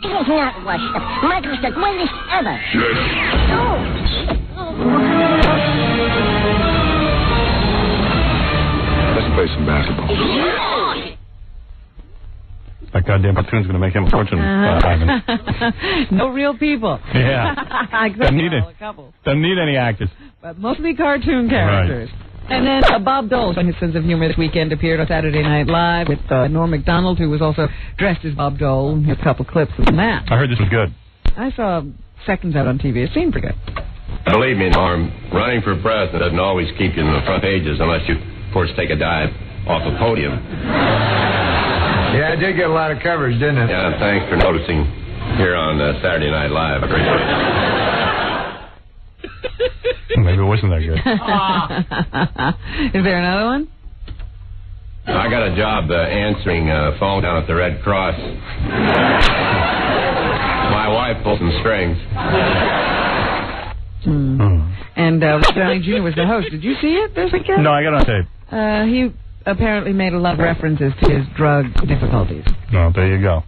He is not washed up. Michael's the greatest ever. Shut up. Let's play some basketball. That goddamn cartoon's going to make him a fortune, Ivan. No real people. Yeah. Doesn't need it. Doesn't need any actors. But mostly cartoon characters. Right. And then Bob Dole, showing his sense of humor this weekend, appeared on Saturday Night Live with Norm Macdonald, who was also dressed as Bob Dole. Here's a couple clips of that. I heard this was good. I saw seconds out on TV. It seemed pretty good. Believe me, Norm, running for president doesn't always keep you in the front pages unless you, of course, take a dive off a podium. Yeah, it did get a lot of coverage, didn't it? Yeah, thanks for noticing here on Saturday Night Live. I appreciate it. Maybe it wasn't that good. Is there another one? I got a job answering phone down at the Red Cross. My wife pulls some strings. And Downey Jr. was the host. Did you see it this weekend? No, I got it on tape. He apparently made a lot of references to his drug difficulties. Oh, there you go.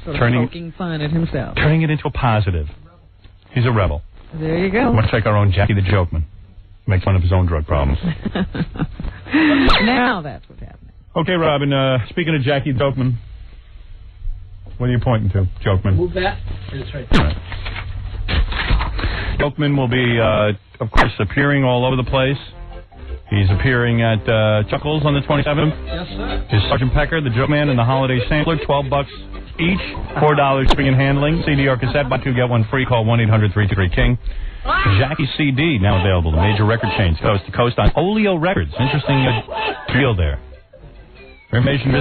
Sort of poking fun at himself. Turning it into a positive. He's a rebel. There you go. Much like our own Jackie the Jokeman. Makes fun of his own drug problems. Now that's what's happening. Okay, Robin, speaking of Jackie the Jokeman, What are you pointing to, Jokeman? Move that. It's right there. Jokeman will be, of course, appearing all over the place. He's appearing at Chuckles on the 27th. Yes, sir. His Sergeant Pecker, the Joke Man, and the Holiday Sampler, $12 each, $4 shipping and handling. CD or cassette, buy two, get one free. Call 1-800-323-KING. Jackie CD, now available to major record chains, coast to coast on Oleo Records. Interesting deal there. For information,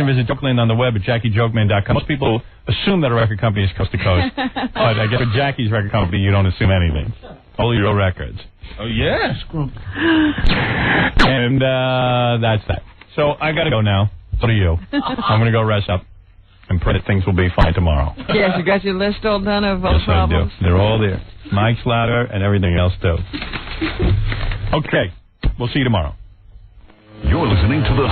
visit Jokeland on the web at JackieJokeman.com. Most people assume that a record company is coast to coast, but I guess with Jackie's record company, you don't assume anything. Oleo Records. Oh, yeah. And that's that. So I got to go now. So do you. I'm going to go rest up and pray that things will be fine tomorrow. Yes, you got your list all done of all the problems? I do. They're all there. Mike's louder and everything else, too. Okay. We'll see you tomorrow. You're listening to the